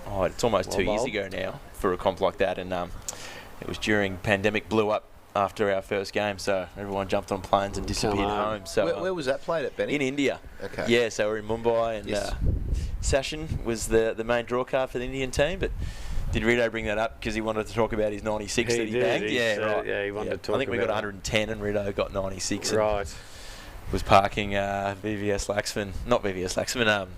Speaker 18: Oh, it's almost 2 years ago now for a comp like that, and it was during pandemic blew up after our first game, so everyone jumped on planes and disappeared home. So
Speaker 3: where was that played at, Benny?
Speaker 18: In India.
Speaker 3: Okay.
Speaker 18: Yeah, so we're in Mumbai, and Sachin was the main draw card for the Indian team, but did Rito bring that up because he wanted to talk about his 96 that he banged?
Speaker 17: Yeah, right. Yeah, he wanted to talk.
Speaker 18: I think we got 110 and Rito got 96.
Speaker 17: Right.
Speaker 18: Was parking VVS Laxman,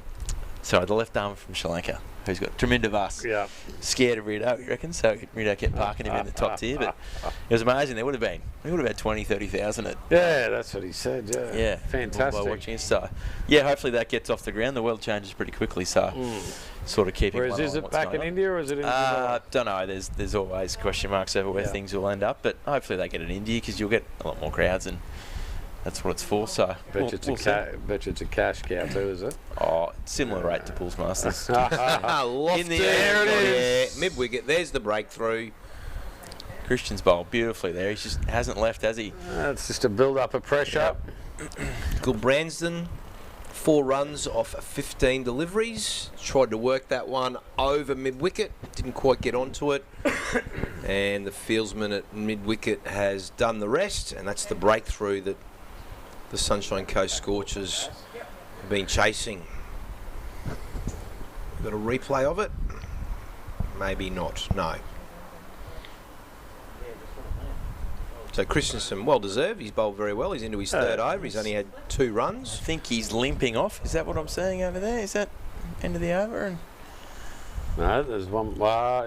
Speaker 18: sorry, the left arm from Sri Lanka, who's got tremendous us.
Speaker 17: Yeah.
Speaker 18: Scared of Rito, you reckon? So Rito kept parking him in the top tier, but it was amazing. We would have had 20, 30,000 at.
Speaker 17: Yeah, that's what he said. Yeah.
Speaker 18: Yeah.
Speaker 17: Fantastic.
Speaker 18: By watching it. So, yeah, hopefully that gets off the ground. The world changes pretty quickly, so sort of keeping.
Speaker 17: Whereas is it back in India or is it in Dubai?
Speaker 18: Don't know. There's always question marks over where things will end up, but hopefully they get it in India because you'll get a lot more crowds and. That's what it's for, so...
Speaker 17: Bet you it's a cash cow too, is it?
Speaker 18: Oh, similar rate to Pools Masters.
Speaker 3: In the air it is. Mid-wicket, there's the breakthrough.
Speaker 18: Christian's bowled beautifully there. He just hasn't left, has he?
Speaker 17: It's just a build-up of pressure.
Speaker 3: Gulbransdon, 4 runs off 15 deliveries. Tried to work that one over mid-wicket. Didn't quite get onto it. And the fieldsman at mid-wicket has done the rest, and that's the breakthrough that the Sunshine Coast Scorchers have been chasing. Got a replay of it? Maybe not, no. So Christensen, well deserved. He's bowled very well. He's into his third over. He's only had 2 runs.
Speaker 18: I think he's limping off. Is that what I'm saying over there? Is that end of the over? And
Speaker 17: no, there's one.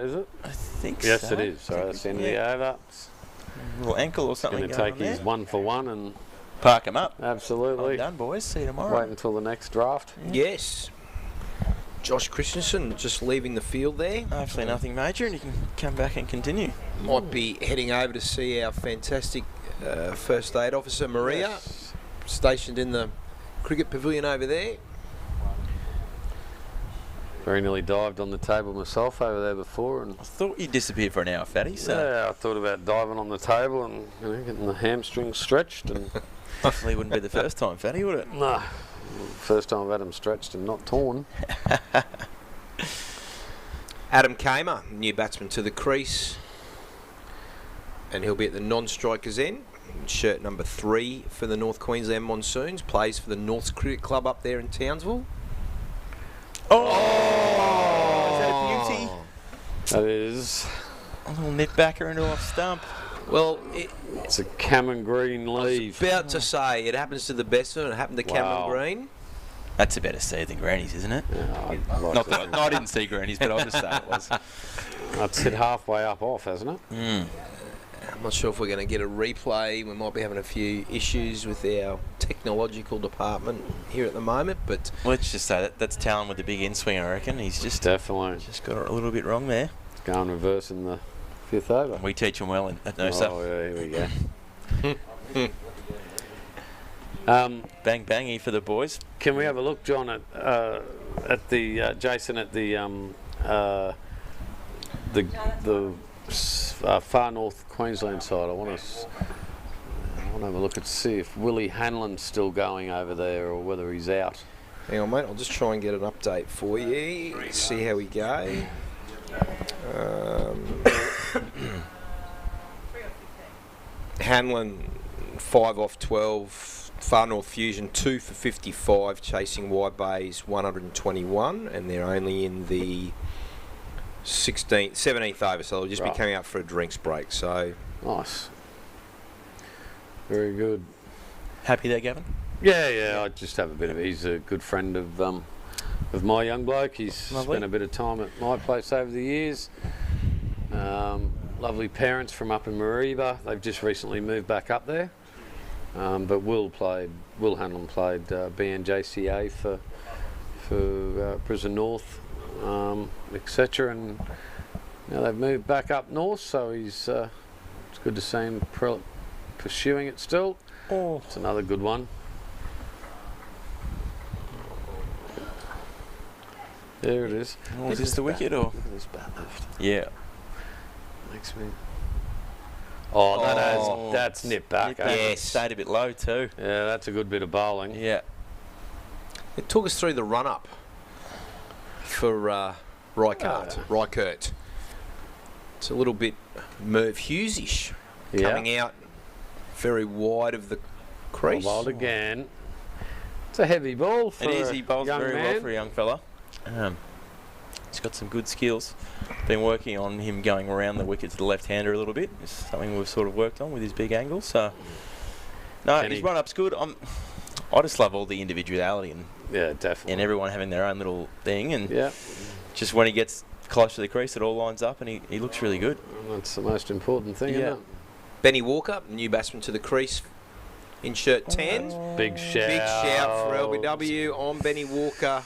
Speaker 17: Is it?
Speaker 18: I think
Speaker 17: yes,
Speaker 18: so.
Speaker 17: It is. So that's the end of the over.
Speaker 18: A little ankle or something.
Speaker 17: Going to take his 1 for 1 and
Speaker 18: park him up.
Speaker 17: Absolutely.
Speaker 18: Well done, boys. See you tomorrow.
Speaker 17: Wait until the next draft.
Speaker 3: Yes. Josh Christensen just leaving the field there.
Speaker 18: Hopefully nothing major and you can come back and continue.
Speaker 3: Might be heading over to see our fantastic first aid officer, Maria, stationed in the cricket pavilion over there.
Speaker 17: Very nearly dived on the table myself over there before. And
Speaker 18: I thought you disappeared for an hour, Fatty. So.
Speaker 17: Yeah, I thought about diving on the table and getting the hamstrings stretched. And
Speaker 18: hopefully it wouldn't be the first time, Fatty, would it?
Speaker 17: No. First time I've had them stretched and not torn.
Speaker 3: Adam Kamer, new batsman to the crease. And he'll be at the non-strikers end. Shirt number 3 for the North Queensland Monsoons. Plays for the North Cricket Club up there in Townsville.
Speaker 18: Oh! Is that a beauty?
Speaker 17: That is.
Speaker 18: A little nip backer into off stump.
Speaker 3: Well,
Speaker 17: it's a Cameron Green leave.
Speaker 3: I was about to say, it happens to the best of them. It happened to Cameron Green.
Speaker 18: That's a better seed than Granny's, isn't it?
Speaker 17: Yeah,
Speaker 18: Not that I didn't see Granny's, but I'll just say it was.
Speaker 17: It's hit halfway up off, hasn't it?
Speaker 3: I'm not sure if we're going to get a replay. We might be having a few issues with our technological department here at the moment, but
Speaker 18: let's just say that's Talon with the big in swing. I reckon he's just
Speaker 17: definitely
Speaker 18: just got it a little bit wrong there.
Speaker 17: Going reverse in the 5th over.
Speaker 18: We teach them well at no stuff.
Speaker 17: Oh yeah, here we go.
Speaker 18: Bang bangy for the boys.
Speaker 17: Can we have a look, John, at the Jason at the far north Queensland side? I want to have a look and see if Willie Hanlon's still going over there or whether he's out.
Speaker 3: Hang on, mate. I'll just try and get an update for you. See how we go. Hanlon 5 off 12. Far North Fusion 2 for 55, chasing Wide Bays 121, and they're only in the 17th over, so they'll just be coming out for a drinks break. So
Speaker 17: nice, very good.
Speaker 18: Happy there, Gavin?
Speaker 17: Yeah. I just have a bit of. He's a good friend of of my young bloke. He's
Speaker 18: Lovely.
Speaker 17: spent a bit of time at my place over the years. Lovely parents from up in Mareeba. They've just recently moved back up there. But Will Hanlon played BNJCA for Brisbane North, etc. And now they've moved back up north, so it's good to see him pursuing it still.
Speaker 18: Oh,
Speaker 17: it's another good one. There it is.
Speaker 18: Oh, is this the wicket or?
Speaker 17: Look at this bat left.
Speaker 18: Yeah.
Speaker 17: Makes me. Oh, that's nipped back.
Speaker 18: Yeah, stayed a bit low too.
Speaker 17: Yeah, that's a good bit of bowling.
Speaker 18: Yeah.
Speaker 3: It took us through the run-up for Reichert. It's a little bit Merv Hughes-ish coming out very wide of the crease.
Speaker 17: Bowled again. It's a heavy ball for
Speaker 18: He bowls
Speaker 17: young
Speaker 18: very
Speaker 17: man.
Speaker 18: well for a young fella. He's got some good skills. Been working on him going around the wicket to the left-hander a little bit. It's something we've sort of worked on with his big angles. So, no, his run-up's good. I just love all the individuality and
Speaker 17: definitely,
Speaker 18: and everyone having their own little thing. And
Speaker 17: yeah,
Speaker 18: just when he gets close to the crease, it all lines up, and he looks really good.
Speaker 17: That's the most important thing, isn't it?
Speaker 3: Benny Walker, new batsman to the crease in shirt 10.
Speaker 17: Big shout.
Speaker 3: Big shout for LBW on Benny Walker.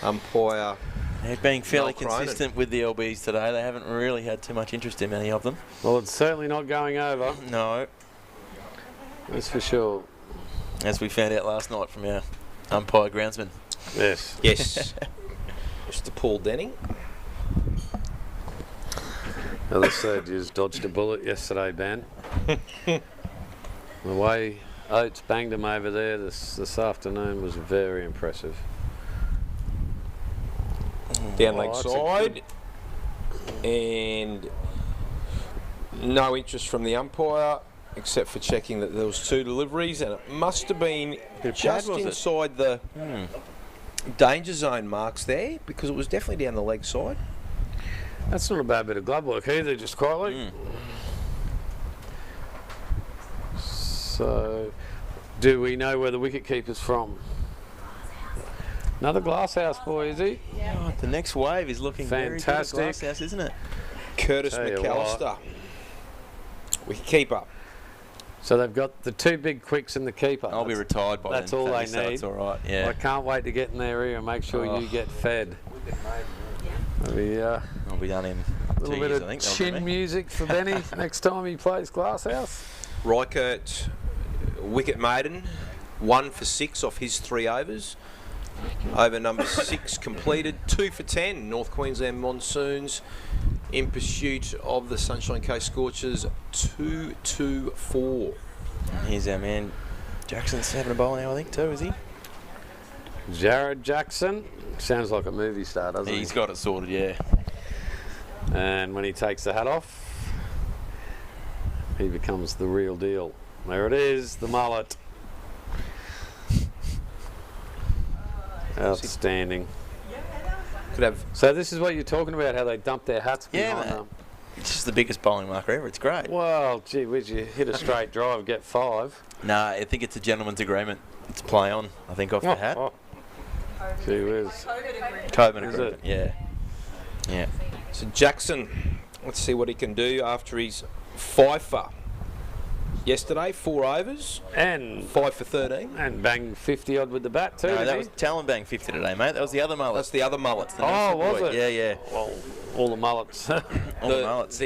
Speaker 3: Umpire.
Speaker 18: They're being fairly
Speaker 3: Noel Cronin.
Speaker 18: consistent with the LBs today. They haven't really had too much interest in many of them.
Speaker 17: Well, it's certainly not going over.
Speaker 18: No.
Speaker 17: That's for sure.
Speaker 18: As we found out last night from our umpire groundsman.
Speaker 17: Yes.
Speaker 3: Yes. Mr. Paul Denning.
Speaker 17: As I said, you just dodged a bullet yesterday, Ben. The way Oates banged him over there this afternoon was very impressive.
Speaker 3: Down leg side. And no interest from the umpire, except for checking that there was 2 deliveries, and it must have been just inside the danger zone marks there, because it was definitely down the leg side.
Speaker 17: That's not a bad bit of glove work either, just quietly. So, do we know where the wicket keeper's from? Another glasshouse boy, is he?
Speaker 18: Oh, the next wave is looking
Speaker 17: fantastic.
Speaker 18: Very good at glasshouse, isn't it?
Speaker 3: Curtis McAllister. Wicket keeper.
Speaker 17: So they've got the 2 big quicks and the keeper.
Speaker 18: I'll be retired by
Speaker 17: That's
Speaker 18: then.
Speaker 17: all they
Speaker 18: So
Speaker 17: need.
Speaker 18: it's all right. Yeah.
Speaker 17: I can't wait to get in their ear and make sure you get fed.
Speaker 18: I'll be done in
Speaker 17: a little
Speaker 18: 2
Speaker 17: bit
Speaker 18: years,
Speaker 17: of
Speaker 18: I think.
Speaker 17: chin music for Benny next time he plays glasshouse.
Speaker 3: Reichert, wicket maiden, 1 for 6 off his 3 overs. Over number 6 completed, 2 for 10. North Queensland Monsoons in pursuit of the Sunshine Coast Scorchers, 2-2-4.
Speaker 18: Here's our man Jackson's having a bowl now, I think, too, is he?
Speaker 17: Jared Jackson. Sounds like a movie star, doesn't he?
Speaker 18: He's got it sorted, yeah.
Speaker 17: And when he takes the hat off, he becomes the real deal. There it is, the mullet. Outstanding.
Speaker 3: Could have.
Speaker 17: So this is what you're talking about, how they dump their hats behind them.
Speaker 18: It's just the biggest bowling marker ever. It's great.
Speaker 17: Well, gee whiz, you hit a straight drive, get 5.
Speaker 18: Nah, I think it's a gentleman's agreement. It's play on, I think, off the hat.
Speaker 17: Gee whiz.
Speaker 18: COVID
Speaker 17: Is
Speaker 18: agreement,
Speaker 17: it?
Speaker 18: yeah.
Speaker 3: So Jackson, let's see what he can do after his fifer yesterday, 4 overs.
Speaker 17: And
Speaker 3: 5 for 13.
Speaker 17: And bang 50 odd with the bat too.
Speaker 18: No, that was Talon bang 50 today, mate. That was the other mullet.
Speaker 3: That's the other mullet.
Speaker 17: Oh, was it?
Speaker 18: Yeah, yeah.
Speaker 17: Well, all the mullets.
Speaker 18: All the mullets.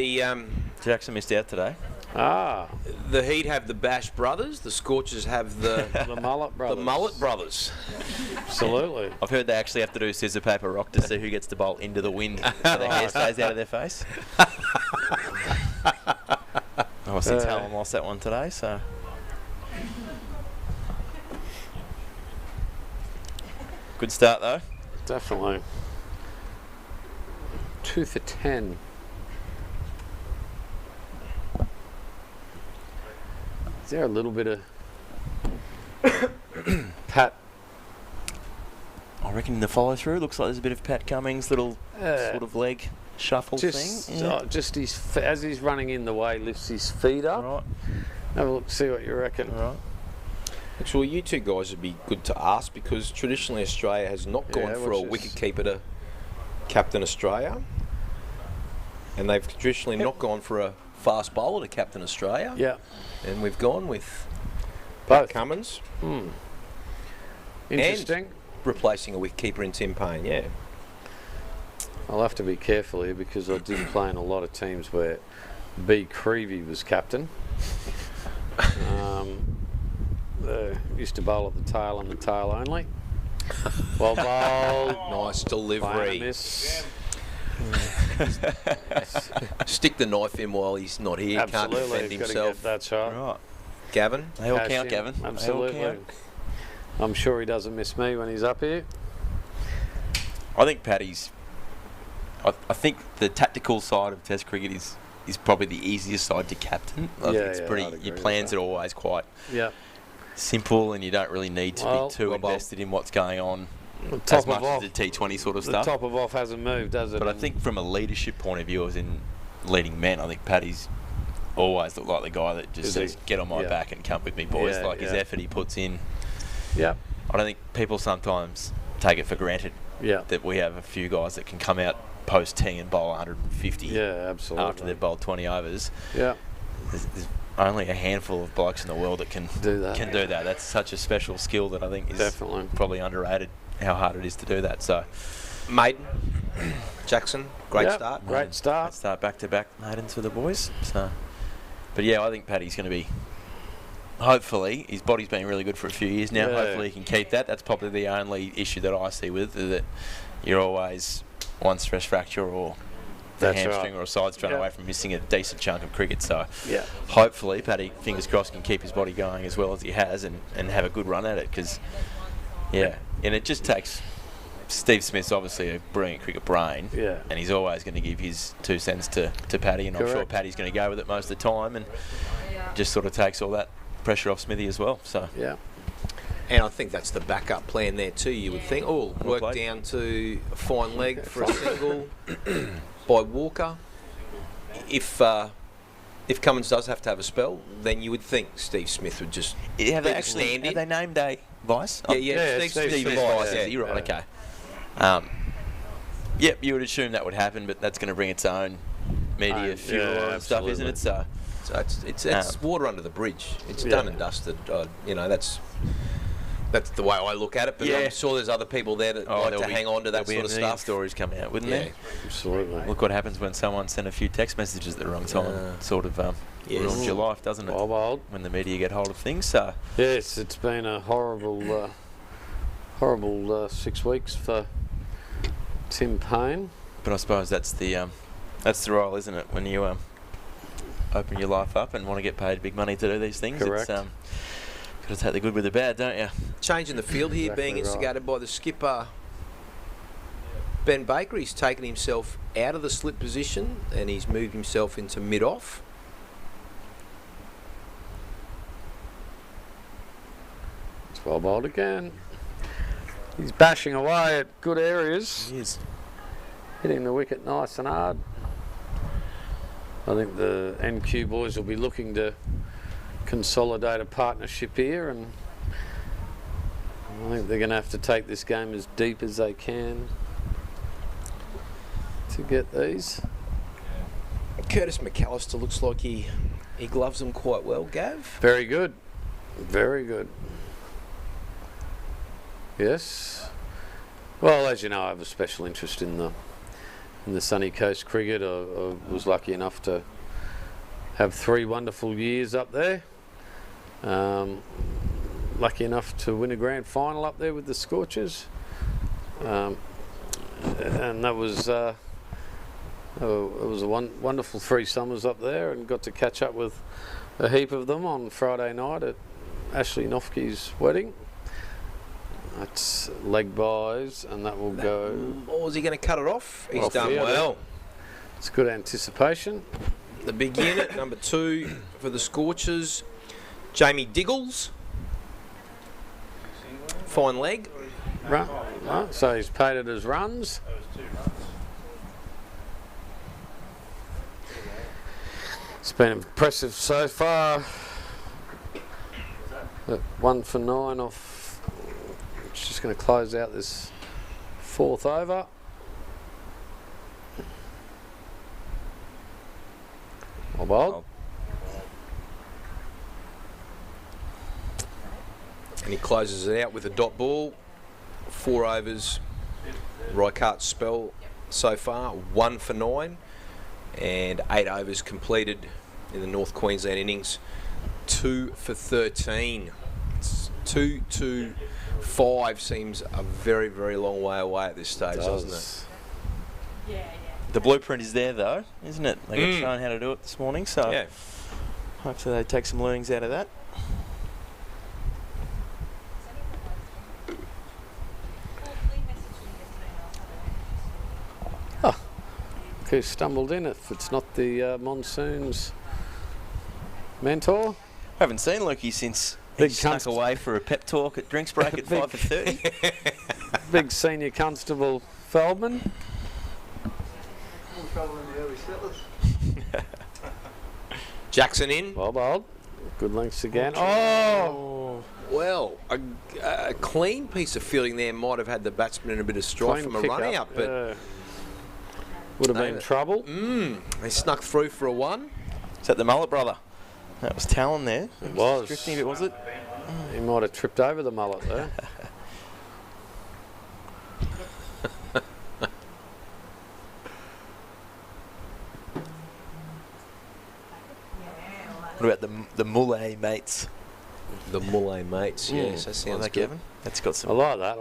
Speaker 18: Jackson missed out today.
Speaker 3: The Heat have the Bash brothers. The Scorchers have the
Speaker 17: the Mullet brothers.
Speaker 3: The Mullet brothers.
Speaker 17: Absolutely.
Speaker 18: I've heard they actually have to do scissor paper rock to see who gets the bowl into the wind, so their hair stays out of their face. Obviously, Talon lost that one today, so. Good start though.
Speaker 17: Definitely. 2 for 10. Is there a little bit of Pat?
Speaker 18: I reckon the follow through looks like there's a bit of Pat Cummings, little sort of leg shuffle
Speaker 17: Just,
Speaker 18: thing. Yeah.
Speaker 17: just as he's running in the way, lifts his feet up.
Speaker 18: Right.
Speaker 17: Have a look, see what you reckon.
Speaker 18: Right.
Speaker 3: Actually, you two guys would be good to ask because traditionally Australia has not gone for a wicket-keeper to captain Australia. And they've traditionally not gone for a fast bowler to captain Australia.
Speaker 17: Yeah.
Speaker 3: And we've gone with
Speaker 17: both.
Speaker 3: Pat Cummins.
Speaker 17: Interesting.
Speaker 3: And replacing a wicketkeeper in Tim Payne, yeah.
Speaker 17: I'll have to be careful here because I did play in a lot of teams where B. Creevy was captain. Used to bowl at the tail and the tail only. Well bowled.
Speaker 3: Nice delivery.
Speaker 17: Miss.
Speaker 3: Stick the knife in while he's not here.
Speaker 17: Absolutely.
Speaker 3: Can't defend himself.
Speaker 17: That's right.
Speaker 18: Right.
Speaker 3: Gavin?
Speaker 18: They all
Speaker 17: Cash
Speaker 18: count,
Speaker 17: in.
Speaker 18: Gavin.
Speaker 17: Absolutely.
Speaker 18: They all count.
Speaker 17: I'm sure he doesn't miss me when he's up here.
Speaker 18: I think Paddy's... I think the tactical side of Test cricket is probably the easiest side to captain. I think it's pretty. Your plans are always quite simple, and you don't really need to be too invested in what's going on as much as the T20 sort of stuff.
Speaker 17: The top of off hasn't moved, does it?
Speaker 18: But I think from a leadership point of view, as in leading men, I think Paddy's always looked like the guy that just says, "Get on my back and come with me, boys." His effort he puts in.
Speaker 17: Yeah.
Speaker 18: I don't think people sometimes take it for granted that we have a few guys that can come out post-tee and bowl 150
Speaker 17: absolutely.
Speaker 18: After they've bowled 20 overs.
Speaker 17: Yeah.
Speaker 18: There's only a handful of blokes in the world that can do that. That's such a special skill that I think is
Speaker 17: definitely
Speaker 18: probably underrated how hard it is to do that. So,
Speaker 3: Maiden, Jackson, great start.
Speaker 17: Great start.
Speaker 18: Back-to-back maidens for the boys. So, but yeah, I think Paddy's going to be. Hopefully, his body's been really good for a few years now. Hopefully, he can keep that. That's probably the only issue that I see with it, that you're always one stress fracture or the hamstring or a side strain away from missing a decent chunk of cricket. So hopefully Paddy, fingers crossed, can keep his body going as well as he has and have a good run at it because, and it just takes... Steve Smith's obviously a brilliant cricket brain and he's always going to give his 2 cents to Paddy, and I'm sure Paddy's going to go with it most of the time and just sort of takes all that pressure off Smithy as well. So
Speaker 3: And I think that's the backup plan there too, you would think. Oh, work down to a fine leg for a single by Walker. If Cummins does have to have a spell, then you would think Steve Smith would just
Speaker 18: have they named a vice?
Speaker 3: Steve Smith
Speaker 18: vice. Yeah, you're right. Okay. You would assume that would happen, but that's going to bring its own media fuel and stuff, isn't it? So
Speaker 3: it's water under the bridge. It's done and dusted. That's the way I look at it, but I'm sure there's other people there that like to hang on to that sort of stuff.
Speaker 18: Stories coming out, wouldn't there?
Speaker 17: Absolutely.
Speaker 18: Look what happens when someone sent a few text messages at the wrong time. Sort of ruins your life, doesn't it? When the media get hold of things. So
Speaker 17: yes, it's been a horrible 6 weeks for Tim Payne.
Speaker 18: But I suppose that's the role, isn't it? When you open your life up and want to get paid big money to do these things.
Speaker 17: Correct.
Speaker 18: It's, got to take the good with the bad, don't you?
Speaker 3: Change in the field here, being instigated by the skipper Ben Baker. He's taken himself out of the slip position and he's moved himself into mid-off.
Speaker 17: It's well bowled again. He's bashing away at good areas.
Speaker 18: He is.
Speaker 17: Hitting the wicket nice and hard. I think the NQ boys will be looking to consolidate a partnership here, and I think they're going to have to take this game as deep as they can to get these.
Speaker 3: Curtis McAllister looks like he gloves them quite well, Gav.
Speaker 17: Very good. Very good. Yes. Well, as you know, I have a special interest in the Sunny Coast cricket. I was lucky enough to have 3 wonderful years up there. Lucky enough to win a grand final up there with the Scorchers, and that was it was a wonderful 3 summers up there, and got to catch up with a heap of them on Friday night at Ashley Nofke's wedding. That's leg buys, and that will go.
Speaker 3: Or is he going to cut it off? He's done well.
Speaker 17: It's good anticipation.
Speaker 3: The big unit, number 2 for the Scorchers, Jamie Diggles. Fine leg.
Speaker 17: Right. So he's paid it as runs. It's been impressive so far. 1 for 9 off. It's just going to close out this 4th over. Well.
Speaker 3: And he closes it out with a dot ball. 4 overs. Reichardt's spell so far, 1 for 9. And 8 overs completed in the North Queensland innings. 2 for 13. 2 to 5 seems a very, very long way away at this stage, doesn't it?
Speaker 18: The blueprint is there, though, isn't it? They got shown how to do it this morning, so hopefully they take some learnings out of that.
Speaker 17: Who stumbled in if it's not the Monsoon's mentor?
Speaker 18: I haven't seen Lukey since he snuck away for a pep talk at drinks break at 5 for 30.
Speaker 17: Big senior constable Feldman.
Speaker 3: Jackson in.
Speaker 17: Bob. Good lengths again.
Speaker 3: Oh! Well, a clean piece of fielding there might have had the batsman in a bit of strife from a run out, but
Speaker 17: would have been trouble.
Speaker 3: They snuck through for a 1.
Speaker 18: Is that the mullet brother? That was Talon there.
Speaker 17: It was.
Speaker 18: Drifting a bit, was it?
Speaker 17: He might have tripped over the mullet there.
Speaker 18: What about the Mullet mates?
Speaker 3: The Mullet mates, yes, that sounds good.
Speaker 18: Kevin? That's got some.
Speaker 17: I like that.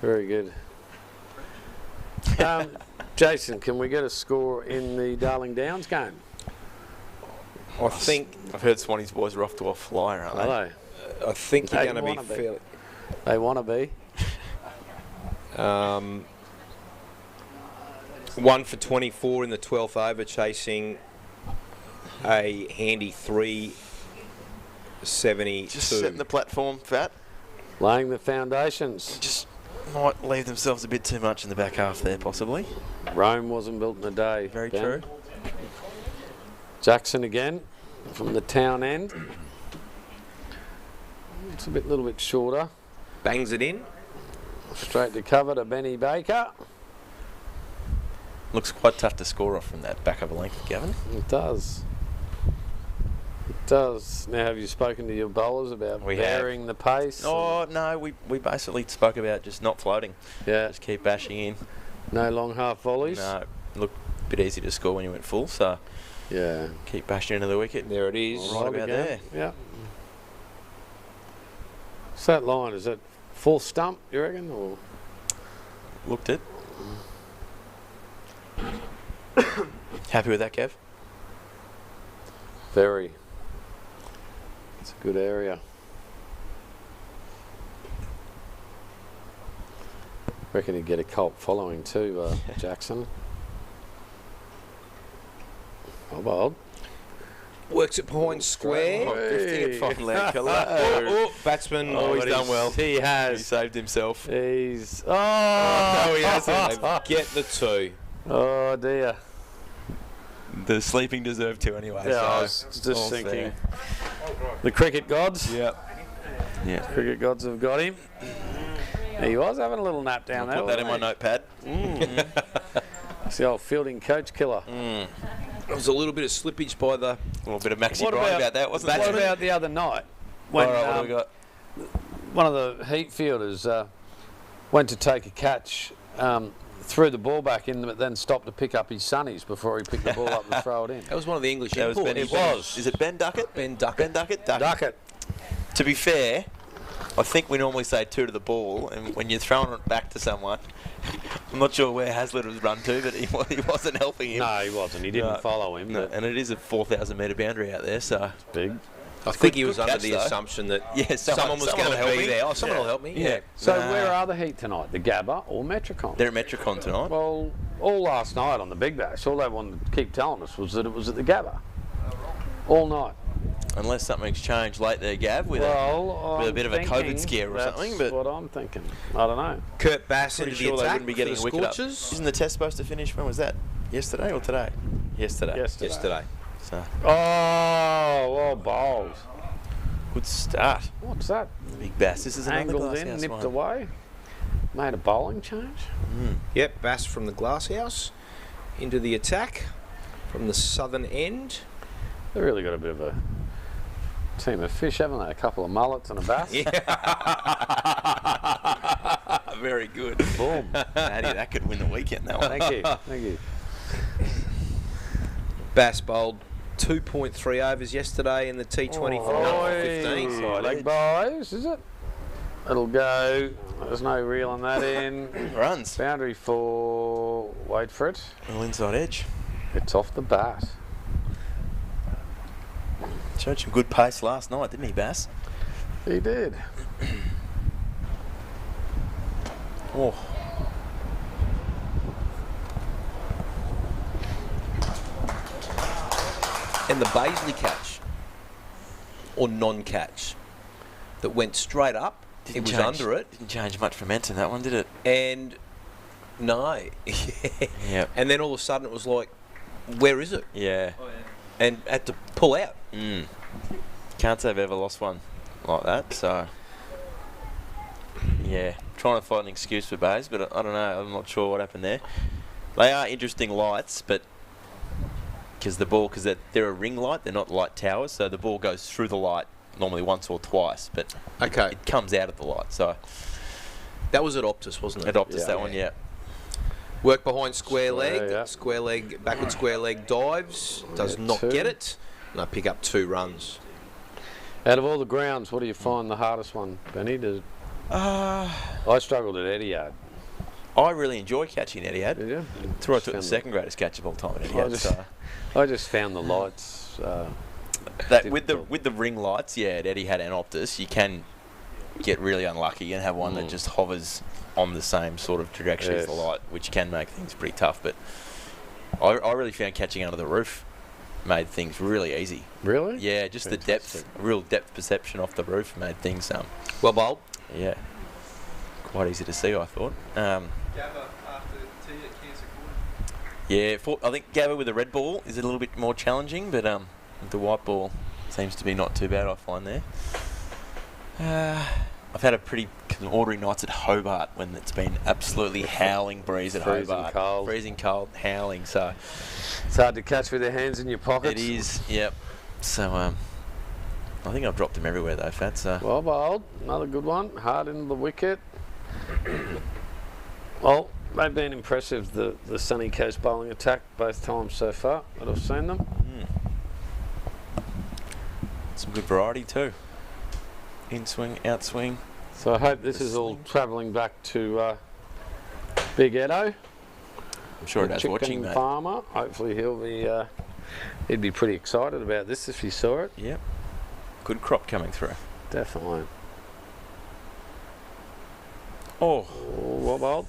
Speaker 17: Very good. Jason, can we get a score in the Darling Downs game?
Speaker 3: I think
Speaker 18: I've heard Swanee's boys are off to a flyer, aren't
Speaker 17: Are
Speaker 3: I think you're going to be fairly.
Speaker 17: They want to be.
Speaker 3: 1 for 24 in the 12th over, chasing a handy 372.
Speaker 18: Just setting the platform, Fat.
Speaker 17: Laying the foundations.
Speaker 18: Just might leave themselves a bit too much in the back half there, possibly.
Speaker 17: Rome wasn't built in a day.
Speaker 18: Very true.
Speaker 17: Jackson again from the town end. It's a little bit shorter.
Speaker 3: Bangs it in.
Speaker 17: Straight to cover to Benny Baker.
Speaker 18: Looks quite tough to score off from that back of a length, Gavin.
Speaker 17: It does. It does. Now, have you spoken to your bowlers about varying the pace?
Speaker 18: Oh, no, we basically spoke about just not floating.
Speaker 17: Yeah.
Speaker 18: Just keep bashing in.
Speaker 17: No long half volleys?
Speaker 18: No, looked a bit easy to score when you went full, so
Speaker 17: yeah,
Speaker 18: keep bashing into the wicket.
Speaker 3: There it is.
Speaker 18: Right about there.
Speaker 17: Yeah. What's that line? Is it full stump, you reckon? Or
Speaker 18: looked it. Happy with that, Kev?
Speaker 17: Very. It's a good area. Reckon he'd get a cult following too, Jackson. Bob.
Speaker 3: Works it behind square.
Speaker 18: Drifting it fine leg.
Speaker 3: Batsman.
Speaker 18: He's done well.
Speaker 17: He has.
Speaker 18: He saved himself.
Speaker 17: He's.
Speaker 18: No, he hasn't.
Speaker 3: Get the 2.
Speaker 17: Oh dear.
Speaker 18: The sleeping deserved to anyway.
Speaker 17: Yeah,
Speaker 18: so
Speaker 17: I was just thinking. The cricket gods.
Speaker 18: Yep. Yeah.
Speaker 17: Cricket gods have got him. He was having a little nap down there.
Speaker 18: Put that in my notepad.
Speaker 17: It's the old fielding coach killer.
Speaker 3: There was a little bit of slippage by the.
Speaker 18: A little bit of Maxi Bryan about that, wasn't
Speaker 17: What
Speaker 18: there?
Speaker 17: about the other night? When,
Speaker 18: All right, what do we got?
Speaker 17: One of the heat fielders went to take a catch, threw the ball back in, but then stopped to pick up his sunnies before he picked the ball up and throw it in.
Speaker 3: That was one of the English
Speaker 18: That was
Speaker 3: imports.
Speaker 18: Ben.
Speaker 17: It was.
Speaker 18: Is it Ben Duckett?
Speaker 3: Ben Duckett.
Speaker 18: Ben Duckett?
Speaker 17: Duckett.
Speaker 18: To be fair, I think we normally say 2 to the ball, and when you're throwing it back to someone, I'm not sure where Hazlitt was run to, but he wasn't helping him.
Speaker 17: No, he wasn't. He didn't follow him.
Speaker 18: No, and it is a 4,000 metre boundary out there, so
Speaker 17: it's big.
Speaker 3: I think he
Speaker 18: good
Speaker 3: was under
Speaker 18: catch,
Speaker 3: the
Speaker 18: though.
Speaker 3: assumption that
Speaker 18: someone
Speaker 3: was going
Speaker 18: will
Speaker 3: to
Speaker 18: help
Speaker 3: be
Speaker 18: me.
Speaker 3: there. Oh, someone will help me. Yeah.
Speaker 17: So where are the heat tonight? The Gabba or Metricon?
Speaker 18: They're at Metricon tonight.
Speaker 17: Well, all last night on the Big Bash, all they wanted to keep telling us was that it was at the Gabba. All night.
Speaker 18: Unless something's changed late there, Gav, with a bit of a COVID scare or something. But
Speaker 17: what I'm thinking. I don't know.
Speaker 3: Kurt Bass
Speaker 18: pretty
Speaker 3: into
Speaker 18: sure
Speaker 3: the
Speaker 18: they
Speaker 3: attack
Speaker 18: wouldn't be getting a
Speaker 3: for the
Speaker 18: wicket up.
Speaker 3: Scorchers.
Speaker 18: Isn't the test supposed to finish? When was that? Yesterday or today? Yesterday.
Speaker 3: Yesterday.
Speaker 18: So.
Speaker 17: Oh, well bowled.
Speaker 18: Good start.
Speaker 17: What's that?
Speaker 18: Big bass. This is another
Speaker 17: Angled
Speaker 18: glasshouse
Speaker 17: in, nipped
Speaker 18: one.
Speaker 17: away. Made a bowling change.
Speaker 3: Yep, bass from the glasshouse into the attack from the southern end.
Speaker 17: They've really got a bit of a team of fish, haven't they? A couple of mullets and a bass.
Speaker 18: Very good.
Speaker 17: Boom.
Speaker 18: Matty, that could win the weekend, that one.
Speaker 17: Thank you. Thank you.
Speaker 3: Bass bowled 2.3 overs yesterday in the T20 for number 15.
Speaker 17: Leg buys, is it? It'll go. There's no reel on that in.
Speaker 18: Runs.
Speaker 17: Boundary for. Wait for it.
Speaker 18: Well, inside edge.
Speaker 17: It's off the bat.
Speaker 18: Showed some good pace last night, didn't he, Bass?
Speaker 17: He did.
Speaker 18: Oh.
Speaker 3: And the Baisley catch, or non-catch, that went straight up. It was under it.
Speaker 18: Didn't change much momentum, that one, did it?
Speaker 3: And no.
Speaker 18: Yeah.
Speaker 3: And then all of a sudden it was like, where is it?
Speaker 18: Yeah.
Speaker 3: And had to pull out.
Speaker 18: Can't say I've ever lost one like that, so yeah, trying to find an excuse for Bays, but I don't know, I'm not sure what happened there. They are interesting lights, but because they're a ring light, they're not light towers, so the ball goes through the light normally once or twice, but it comes out of the light. So
Speaker 3: that was at Optus, wasn't it?
Speaker 18: At Optus, that one, yeah.
Speaker 3: Work behind square leg,
Speaker 17: yeah.
Speaker 3: square leg, backward square leg dives, does not get it, and I pick up 2 runs.
Speaker 17: Out of all the grounds, what do you find the hardest one, Benny? I struggled at Etihad.
Speaker 18: I really enjoy catching Etihad.
Speaker 17: Did you?
Speaker 18: I took the second greatest catch of all time at Etihad.
Speaker 17: I just found the lights.
Speaker 18: That with the ring lights, yeah, at Etihad and Optus, you can get really unlucky and have one that just hovers on the same sort of trajectory as the light, which can make things pretty tough. But I really found catching under the roof made things really easy.
Speaker 17: Really?
Speaker 18: Yeah, just
Speaker 17: Fantastic.
Speaker 18: real depth perception off the roof made things
Speaker 3: well bowled.
Speaker 18: Yeah, quite easy to see, I thought. Yeah, I think Gabba with the red ball is a little bit more challenging, but the white ball seems to be not too bad, I find there. I've had a pretty ordinary nights at Hobart when it's been absolutely howling breeze at Hobart.
Speaker 17: Cold.
Speaker 18: Freezing cold, howling, so
Speaker 17: it's hard to catch with your hands in your pockets.
Speaker 18: It is, yep. So I think I've dropped them everywhere though, Fat. So
Speaker 17: well bowled, another good one, hard into the wicket. Well, they've been impressive, the Sunny Coast bowling attack, both times so far that I've seen them.
Speaker 18: Some good variety too. In swing, out swing.
Speaker 17: So I hope this is all travelling back to Big Edo.
Speaker 18: I'm sure it has watching, mate.
Speaker 17: Farmer. Hopefully he'd be pretty excited about this if he saw it.
Speaker 18: Yep. Good crop coming through.
Speaker 17: Definitely.
Speaker 18: Oh,
Speaker 17: well bowled.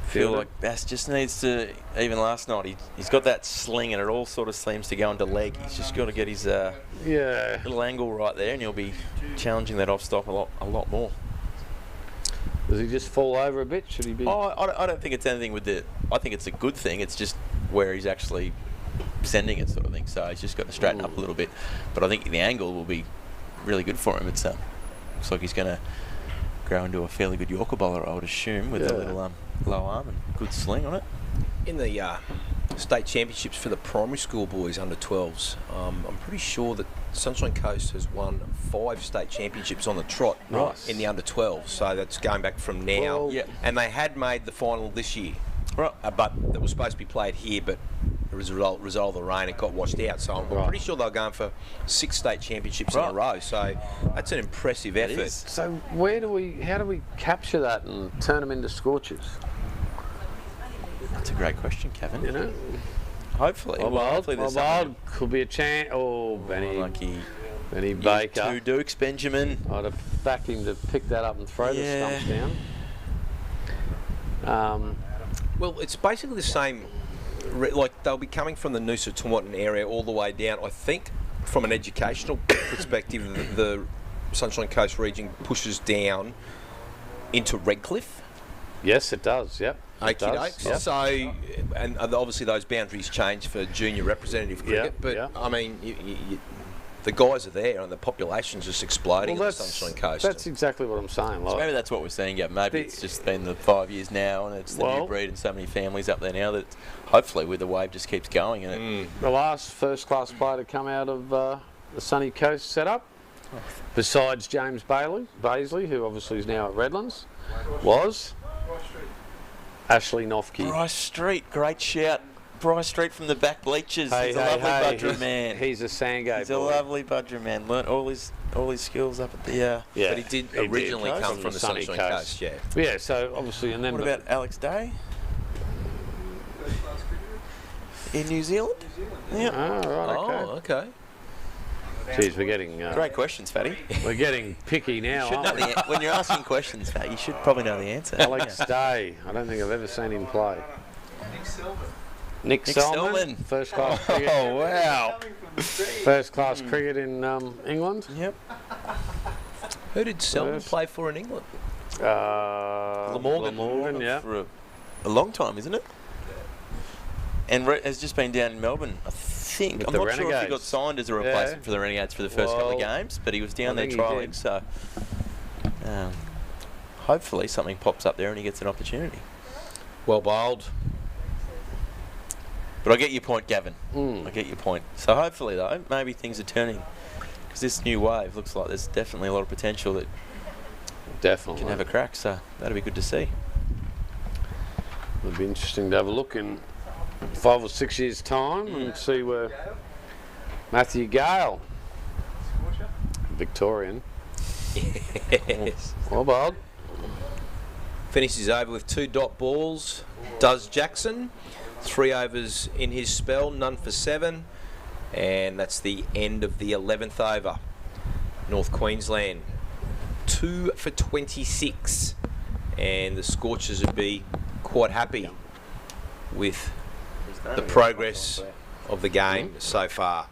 Speaker 18: Feel like Bass just needs to, even last night, he's got that sling and it all sort of seems to go into leg. He's just got to get his little angle right there and he'll be challenging that off stop a lot more.
Speaker 17: Does he just fall over a bit? Should he be?
Speaker 18: Oh, I don't think it's anything with I think it's a good thing. It's just where he's actually sending it sort of thing. So he's just got to straighten up a little bit. But I think the angle will be really good for him. It's looks like he's going to grow into a fairly good Yorker bowler, I would assume, with a little low arm and good sling on it.
Speaker 3: In the state championships for the primary school boys under 12s, I'm pretty sure that Sunshine Coast has won 5 state championships on the trot in the under 12s. So that's going back from now.
Speaker 18: Well,
Speaker 3: and they had made the final this year,
Speaker 18: right?
Speaker 3: But that was supposed to be played here, but as a result of the rain, it got washed out. So I'm pretty sure they're going for 6 state championships in a row. So that's an impressive effort.
Speaker 17: So how do we capture that and turn them into Scorchers?
Speaker 18: That's a great question, Kevin.
Speaker 17: You know,
Speaker 18: hopefully.
Speaker 17: Hopefully could be a chance. Oh, Benny Baker.
Speaker 18: 2 Dukes, Benjamin.
Speaker 17: I'd have backed him to pick that up and throw the stumps down.
Speaker 3: Well, it's basically the same. Like they'll be coming from the Noosa Tuamotu area all the way down. I think from an educational perspective, the Sunshine Coast region pushes down into Redcliffe.
Speaker 17: Yes, it does. Yep.
Speaker 3: Yep. So, and obviously those boundaries change for junior representative cricket. I mean, the guys are there and the population's just exploding on the Sunshine Coast.
Speaker 17: That's exactly what I'm saying.
Speaker 18: So maybe that's what we're seeing. Yeah, maybe it's just been the 5 years now, and it's the new breed, and so many families up there now that hopefully with the wave just keeps going. And
Speaker 17: the last first-class player to come out of the Sunny Coast setup, besides James Baisley, who obviously is now at Redlands, was Ashley Nofke.
Speaker 18: Bryce Street, great shout. Bryce Street from the back bleachers. He's a lovely budger man.
Speaker 17: He's a Sangay
Speaker 18: He's a lovely budger man. Learnt all his skills up at the.
Speaker 3: But he did originally come from the Sunshine Coast. Yeah.
Speaker 17: Yeah. So obviously, and then.
Speaker 18: What about Alex Day? In New Zealand?
Speaker 17: Yeah. Oh, right.
Speaker 3: Okay.
Speaker 17: Jeez, we're getting...
Speaker 18: great questions, Fatty.
Speaker 17: We're getting picky now, aren't we?
Speaker 18: When you're asking questions, Fatty, you should probably know the answer.
Speaker 17: Alex Day. I don't think I've ever seen him play. Nick Selman. First class cricket.
Speaker 18: Oh, wow.
Speaker 17: First class cricket in England.
Speaker 18: Yep.
Speaker 3: Who did Selman play for in England?
Speaker 17: Glamorgan, yeah.
Speaker 18: For a long time, isn't it? And has just been down in Melbourne, I think.
Speaker 17: With
Speaker 18: I'm
Speaker 17: the
Speaker 18: not sure if he
Speaker 17: Renegades.
Speaker 18: got signed as a replacement for the Renegades for the first couple of games, but he was down there trialling, so hopefully something pops up there and he gets an opportunity.
Speaker 3: Well bowled.
Speaker 18: But I get your point, Gavin. I get your point. So hopefully, though, maybe things are turning, because this new wave looks like there's definitely a lot of potential that can have a crack, so that'll be good to see.
Speaker 17: It'll be interesting to have a look in 5 or 6 years' time and see where Matthew Gale, Victorian, well bowled,
Speaker 3: finishes over with 2 dot balls. Does Jackson 3 overs in his spell, none for 7, and that's the end of the 11th over. North Queensland 2 for 26, and the Scorchers would be quite happy with the progress of the game so far.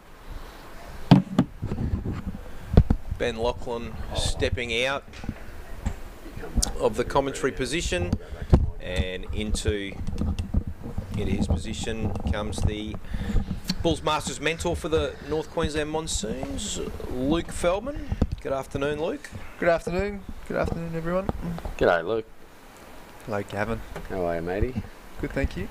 Speaker 3: Ben Lachlan stepping out of the commentary position, and into his position comes the Bulls Masters mentor for the North Queensland Monsoons, Luke Feldman. Good afternoon, Luke.
Speaker 19: Good afternoon. Good afternoon, everyone.
Speaker 17: G'day, Luke.
Speaker 19: Hello, Gavin.
Speaker 17: How are you, matey?
Speaker 19: Good, thank you.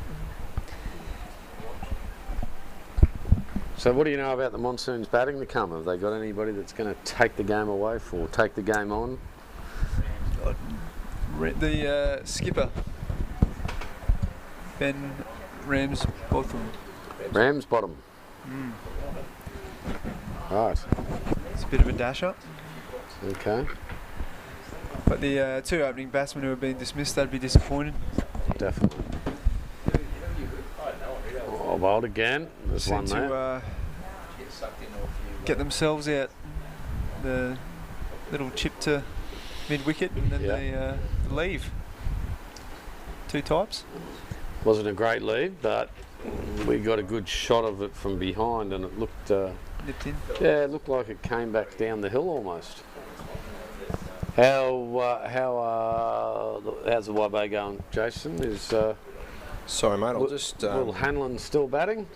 Speaker 17: So what do you know about the Monsoons batting to come? Have they got anybody that's going to take the game away or take the game on?
Speaker 19: The skipper, Ben Ramsbottom.
Speaker 17: Ramsbottom. Right.
Speaker 19: It's a bit of a dasher.
Speaker 17: Okay.
Speaker 19: But the 2 opening batsmen who have been dismissed, they'd be disappointed.
Speaker 17: Definitely. Oh, bowled again. There's one there.
Speaker 19: To get themselves out. The little chip to mid-wicket, and then they leave. 2 types.
Speaker 17: Wasn't a great lead, but we got a good shot of it from behind, and it looked...
Speaker 19: nipped in.
Speaker 17: Yeah, it looked like it came back down the hill almost. How's the YB going, Jason? Is
Speaker 3: sorry, mate. I'll just.
Speaker 17: Will Hanlon still batting?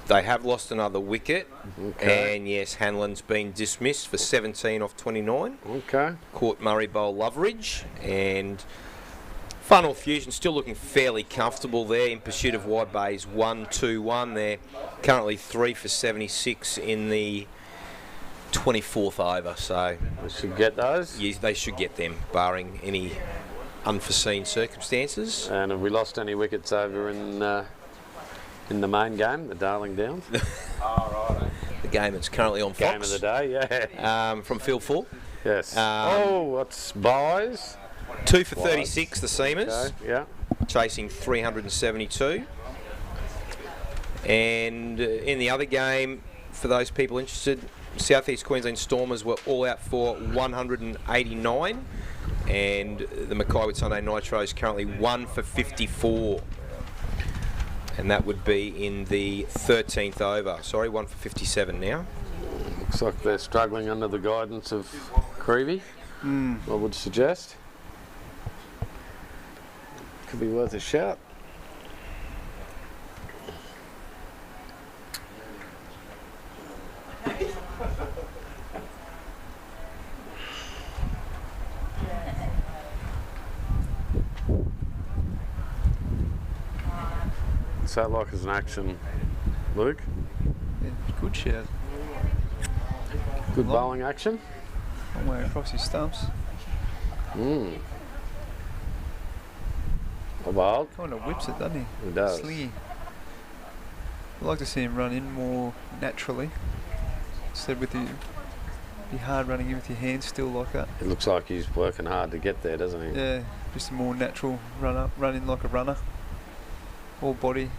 Speaker 3: They have lost another wicket,
Speaker 17: Okay.
Speaker 3: and yes, Hanlon's been dismissed for 17 off 29.
Speaker 17: Okay.
Speaker 3: Caught Murray Bowl Loveridge, and Funnel Fusion still looking fairly comfortable there in pursuit of Wide Bay's 1-2-1. They're currently 3 for 76 in the 24th over, so
Speaker 17: they should get those.
Speaker 3: Yes, they should get them, barring any unforeseen circumstances.
Speaker 17: And have we lost any wickets over in the main game, the Darling Downs?
Speaker 3: The game that's currently on Fox.
Speaker 17: Game of the day, yeah.
Speaker 3: From Field 4.
Speaker 17: Yes. What's buys?
Speaker 3: 2 for 36, the Seamers.
Speaker 17: Okay, yeah.
Speaker 3: Chasing 372. And in the other game, for those people interested, South East Queensland Stormers were all out for 189, and the Mackay with Sunday Nitros currently 1 for 54, and that would be in the 13th over. Sorry, 1 for 57 now.
Speaker 17: Looks like they're struggling under the guidance of Creevy, I would suggest. Could be worth a shout. that like as an action, Luke?
Speaker 19: Yeah, good shout.
Speaker 17: Good bowling action.
Speaker 19: Long way across his stumps.
Speaker 17: Wild.
Speaker 19: Kind of whips it, doesn't he?
Speaker 17: He does.
Speaker 19: Slingy. I'd like to see him run in more naturally. Instead with be hard running in with your hands still like that.
Speaker 17: It looks like he's working hard to get there, doesn't he?
Speaker 19: Yeah, just a more natural run in like a runner. All body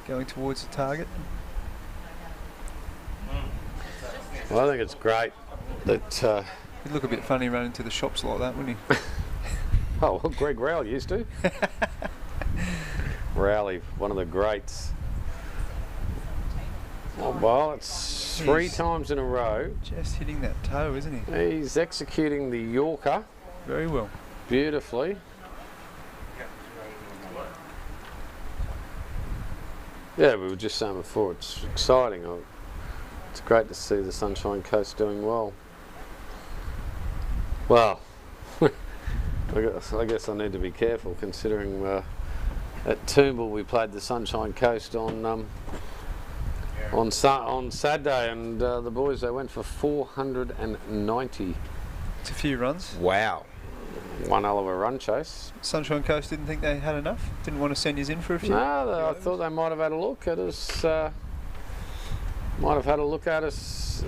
Speaker 19: going towards the target.
Speaker 17: Well, I think it's great that...
Speaker 19: He'd look a bit funny running to the shops like that, wouldn't he?
Speaker 17: Oh, well, Greg Rowley used to. Rowley, one of the greats. Oh, well, it's three times in a row.
Speaker 19: Just hitting that toe, isn't he?
Speaker 17: He's executing the Yorker.
Speaker 19: Very well.
Speaker 17: Beautifully. Yeah, we were just saying before, it's exciting. It's great to see the Sunshine Coast doing well. Well, I guess I need to be careful considering at Toombul we played the Sunshine Coast on Saturday, and the boys, they went for 490.
Speaker 19: It's a few runs.
Speaker 17: Wow. One hell of a run chase.
Speaker 19: Sunshine Coast didn't think they had enough? Didn't want to send you in for a few?
Speaker 17: No, I thought they might have had a look at us.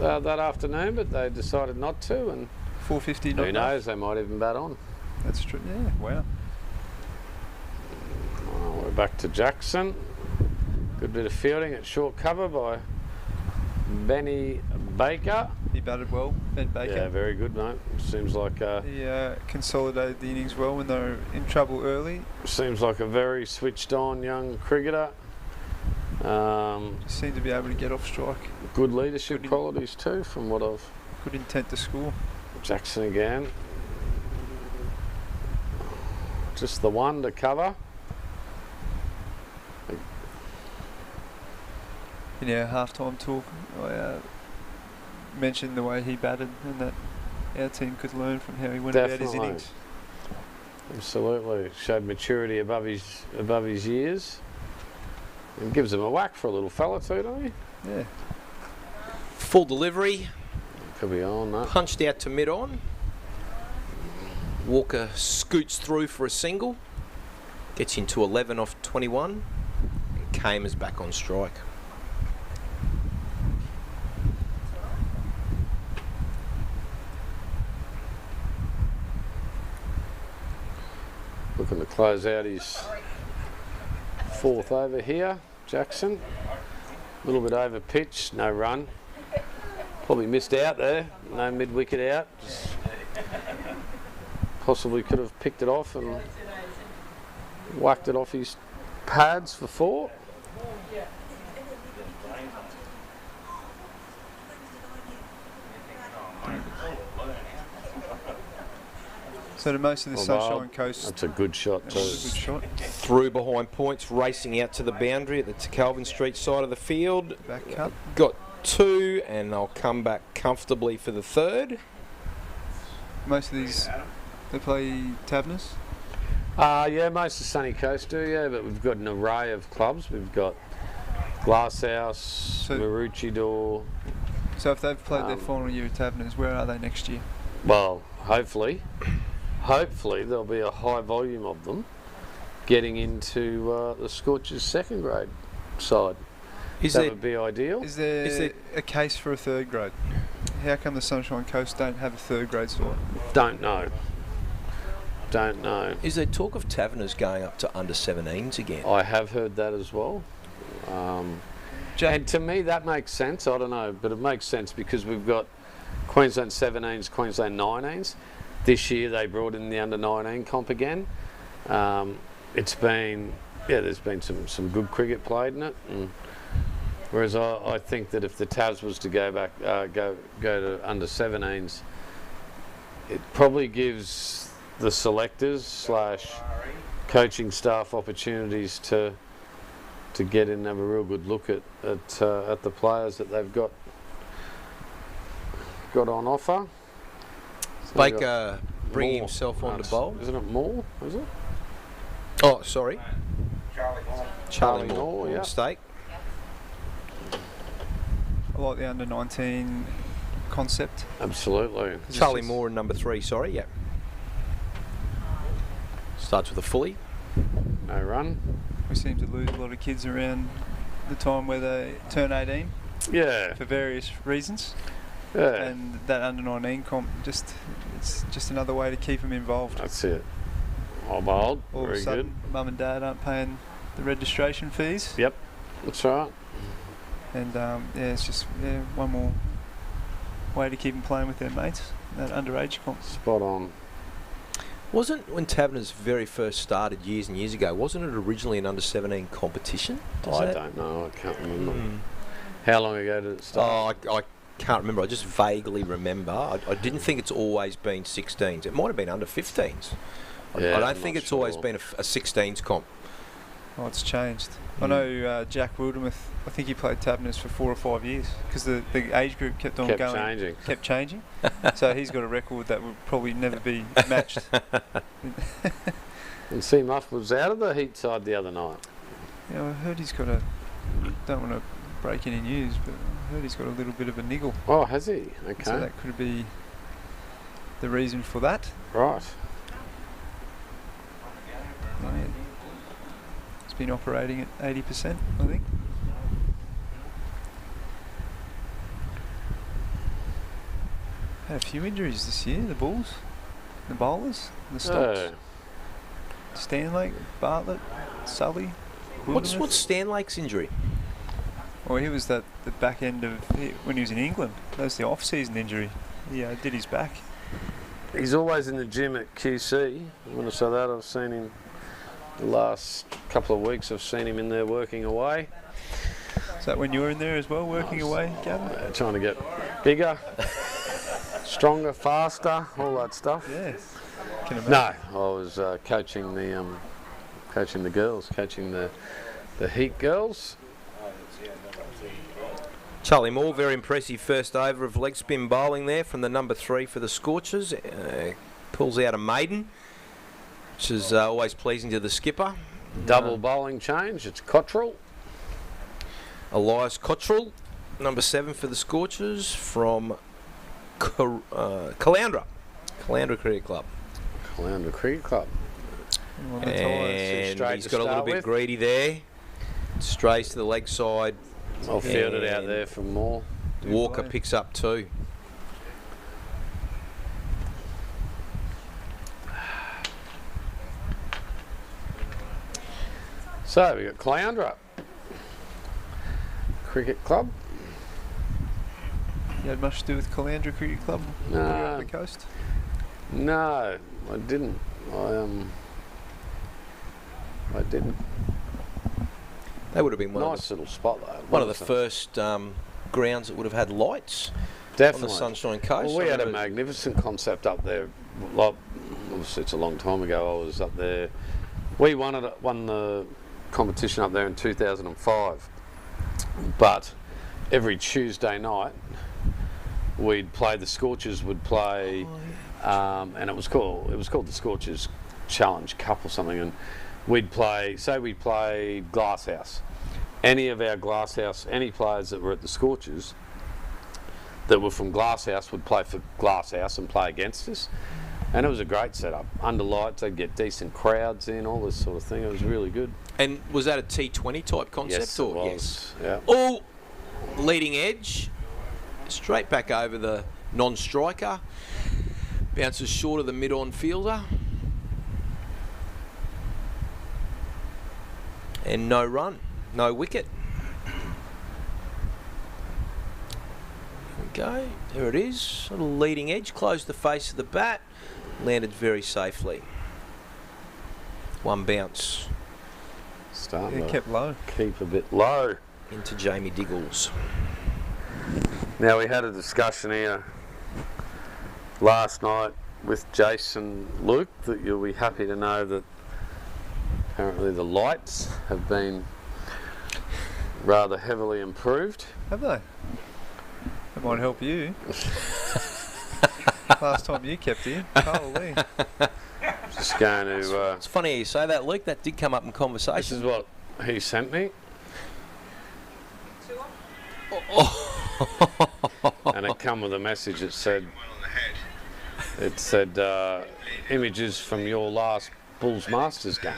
Speaker 17: That afternoon, but they decided not to. And
Speaker 19: 450.
Speaker 17: Who knows? They might even bat on.
Speaker 19: That's true. Yeah. Wow.
Speaker 17: Well, we're back to Jackson. Good bit of fielding at short cover by Benny Baker.
Speaker 19: He batted well, Ben Baker.
Speaker 17: Yeah, very good, mate. Seems like
Speaker 19: he consolidated the innings well when they were in trouble early.
Speaker 17: Seems like a very switched-on young cricketer.
Speaker 19: Seemed to be able to get off strike.
Speaker 17: Good leadership qualities too, from what I've.
Speaker 19: Good intent to score.
Speaker 17: Jackson again. Just the one to cover.
Speaker 19: In our half-time talk, I mentioned the way he batted and that our team could learn from how he went about his innings.
Speaker 17: Absolutely. Showed maturity above his years. And gives him a whack for a little fella too, don't he?
Speaker 19: Yeah.
Speaker 3: Full delivery.
Speaker 17: Could be on that.
Speaker 3: Punched out to mid-on. Walker scoots through for a single. Gets into 11 off 21. And Kame is back on strike.
Speaker 17: Looking to close out his fourth over here, Jackson. A little bit over pitch, no run. Probably missed out there, no mid-wicket out. Just possibly could have picked it off and whacked it off his pads for 4.
Speaker 19: So to most of the Sunshine Coast.
Speaker 17: That's a good shot too.
Speaker 19: That's a good shot.
Speaker 3: Through behind points, racing out to the boundary at the Calvin Street side of the field.
Speaker 19: Back cut.
Speaker 3: Got 2, and they'll come back comfortably for the 3rd.
Speaker 19: Most of these, they play Taverners?
Speaker 17: Yeah, most of Sunny Coast do, yeah, but we've got an array of clubs. We've got Glasshouse, Maroochydore.
Speaker 19: So if they've played their final year at Taverners, where are they next year?
Speaker 17: Well, hopefully there'll be a high volume of them getting into the Scorchers second grade side. That would be ideal.
Speaker 19: Is there a case for a 3rd grade? How come the Sunshine Coast don't have a 3rd grade side?
Speaker 17: Don't know.
Speaker 3: Is there talk of Taverners going up to under 17s again?
Speaker 17: I have heard that as well. And to me that makes sense. I don't know, but it makes sense because we've got Queensland 17s, Queensland 19s. This year they brought in the under 19 comp again. It's been, there's been some good cricket played in it. And whereas I think that if the Tavs was to go back, go to under 17s, it probably gives the selectors / coaching staff opportunities to get in and have a real good look at the players that they've got on offer. So
Speaker 3: Baker bringing himself on to bowl.
Speaker 17: Isn't it more? Is it?
Speaker 3: Oh, sorry. Charlie Moore,
Speaker 17: yeah.
Speaker 3: Stake.
Speaker 19: I like the under-19 concept.
Speaker 17: Absolutely.
Speaker 3: Charlie Moore in number 3, sorry, yeah. Starts with a fully.
Speaker 17: No run.
Speaker 19: We seem to lose a lot of kids around the time where they turn 18.
Speaker 17: Yeah.
Speaker 19: For various reasons.
Speaker 17: Yeah.
Speaker 19: And that under-19 comp, it's just another way to keep them involved.
Speaker 17: That's it. Old.
Speaker 19: All of a sudden, mum and dad aren't paying the registration fees.
Speaker 17: Yep. That's right.
Speaker 19: And it's just one more way to keep them playing with their mates. That underage comp.
Speaker 17: Spot on.
Speaker 3: Wasn't, when Taverners very first started years and years ago, wasn't it originally an under-17 competition?
Speaker 17: I don't know. I can't remember. How long ago did it start?
Speaker 3: Oh, I can't remember. I just vaguely remember. I didn't think it's always been 16s. It might have been under 15s.
Speaker 17: Yeah,
Speaker 3: I don't think it's always been a 16s comp.
Speaker 19: Oh, it's changed. I know Jack Wildermuth, I think he played Taverners for 4 or 5 years because the age group kept changing. So he's got a record that would probably never be matched.
Speaker 17: And C. Muff was out of the heat side the other night.
Speaker 19: Yeah, I heard he's got a, don't want to break any news, but I heard he's got a little bit of a niggle.
Speaker 17: Oh, has he? Okay.
Speaker 19: So that could be the reason for that.
Speaker 17: Right.
Speaker 19: Yeah. It's been operating at 80%, I think. Had a few injuries this year, the Bulls, the bowlers, the Stocks. Stanlake, Bartlett, Sully.
Speaker 3: What's Stanlake's injury?
Speaker 19: Well, he was the back end of when he was in England. That was the off-season injury. He did his back.
Speaker 17: He's always in the gym at QC. When I say that, I've seen him the last couple of weeks. I've seen him in there working away.
Speaker 19: Is that when you were in there as well, working away, Gavin?
Speaker 17: Trying to get bigger, stronger, faster, all that stuff.
Speaker 19: Yes.
Speaker 17: No, I was coaching the girls, coaching the Heat girls.
Speaker 3: Charlie Moore, very impressive first over of leg spin bowling there from the number 3 for the Scorchers. Pulls out a maiden, which is always pleasing to the skipper.
Speaker 17: Double bowling change, it's Cottrell.
Speaker 3: Elias Cottrell, number 7 for the Scorchers from Caloundra Cricket Club.
Speaker 17: Caloundra Cricket Club.
Speaker 3: And he's got a little bit greedy there. Strays to the leg side.
Speaker 17: I'll field it out there for more.
Speaker 3: Walker picks up 2.
Speaker 17: So we've got Caloundra Cricket Club.
Speaker 19: You had much to do with Caloundra Cricket Club?
Speaker 17: No.
Speaker 19: Up the coast?
Speaker 17: No, I didn't. I didn't.
Speaker 3: They would have been
Speaker 17: nice little spot though.
Speaker 3: One of the first grounds that would have had lights.
Speaker 17: Definitely.
Speaker 3: On the Sunshine Coast.
Speaker 17: Well, we had a magnificent concept up there. Like, obviously it's a long time ago. I was up there. We won the competition up there in 2005. But every Tuesday night, we'd play. The Scorchers would play, and it was called the Scorchers Challenge Cup or something. And we'd play. Say we played Glasshouse. Any of our Glasshouse, any players that were at the Scorchers that were from Glasshouse would play for Glasshouse and play against us. And it was a great setup. Under lights, they'd get decent crowds in, all this sort of thing. It was really good.
Speaker 3: And was that a T20 type concept?
Speaker 17: Yes, it was. Yes. Yeah.
Speaker 3: All leading edge, straight back over the non-striker. Bounces short of the mid-on fielder. And no run, no wicket. There we go. There it is. Little leading edge, closed the face of the bat. Landed very safely. One bounce.
Speaker 17: Starting to
Speaker 19: kept low.
Speaker 17: Keep a bit low.
Speaker 3: Into Jamie Diggles.
Speaker 17: Now, we had a discussion here last night with Jason Luke that you'll be happy to know that apparently the lights have been rather heavily improved.
Speaker 19: Have they? That might help you. Last time you kept in, holy.
Speaker 17: Just going to.
Speaker 3: It's funny you say that, Luke. That did come up in conversation.
Speaker 17: This is what he sent me. And it come with a message that said, images from your last Bulls Masters game.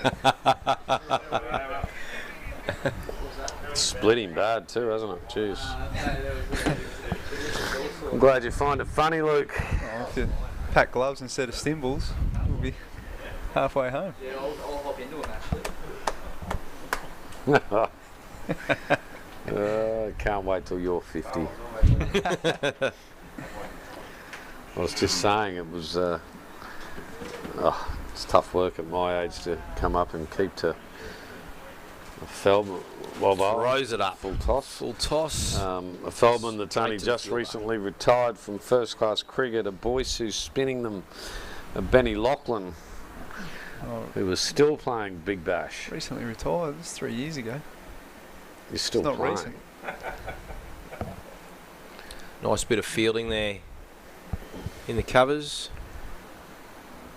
Speaker 17: Split him bad too, hasn't it? Jeez. I'm glad you find it funny, Luke.
Speaker 19: Oh, if you pack gloves instead of stimbles, we'll be halfway home.
Speaker 4: Yeah, I'll hop into them actually.
Speaker 17: Can't wait till you're 50. I was just saying it was it's tough work at my age to come up and keep to a Feldman.
Speaker 3: Throws it up.
Speaker 17: Full toss.
Speaker 3: Full toss.
Speaker 17: A Feldman that's only just recently retired from first class cricket. A Boyce who's spinning them. A Benny Lachlan, who was still playing Big Bash.
Speaker 19: Recently retired. This was 3 years ago.
Speaker 17: He's still
Speaker 19: not
Speaker 17: playing.
Speaker 19: recent.
Speaker 3: Nice bit of fielding there in the covers.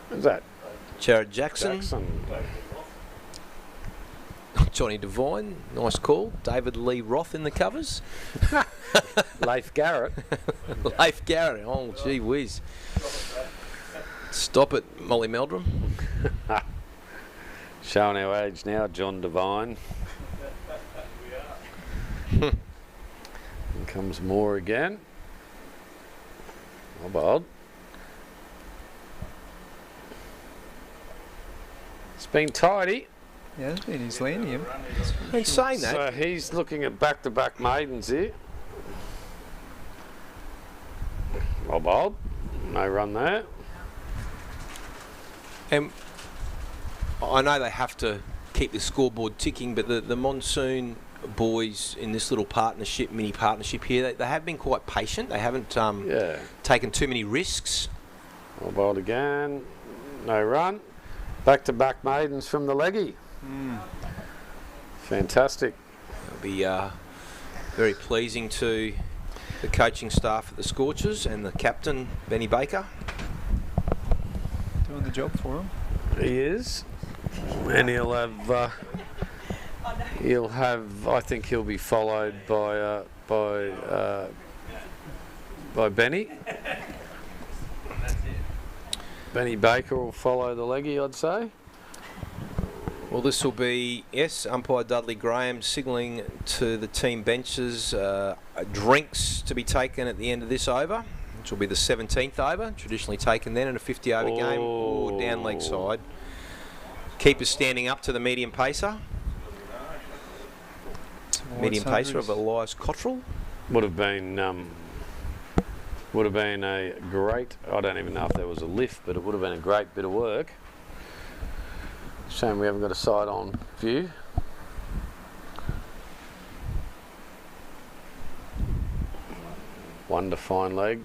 Speaker 17: Who's that?
Speaker 3: Jared Jackson. Johnny Devine, nice call. David Lee Roth in the covers.
Speaker 17: Leif Garrett.
Speaker 3: Leif Garrett, oh gee whiz. Stop it, Molly Meldrum.
Speaker 17: Showing our age now, John Devine. Here comes Moore again. Oh, bad. It's been tidy.
Speaker 19: Yeah, it's been his landing.
Speaker 3: Been saying that.
Speaker 17: So he's looking at back-to-back maidens here. Well, bad. No run there.
Speaker 3: And I know they have to keep the scoreboard ticking, but the Monsoon boys in this little partnership, mini partnership here, they have been quite patient. They haven't taken too many risks.
Speaker 17: Well bowled again. No run. Back-to-back maidens from the leggy. Fantastic.
Speaker 3: It'll be very pleasing to the coaching staff at the Scorchers and the captain, Benny Baker.
Speaker 19: Doing the job for him.
Speaker 17: He is. And he'll have, I think he'll be followed by Benny. Benny Baker will follow the leggy, I'd say.
Speaker 3: Well, this will be, yes, umpire Dudley Graham signalling to the team benches drinks to be taken at the end of this over, which will be the 17th over, traditionally taken then in a 50-over game. Oh, down leg side. Keeper standing up to the medium pacer. Medium pacer of Elias Cottrell.
Speaker 17: Would have been a great, I don't even know if there was a lift, but it would have been a great bit of work. Shame we haven't got a side on view. One to fine leg.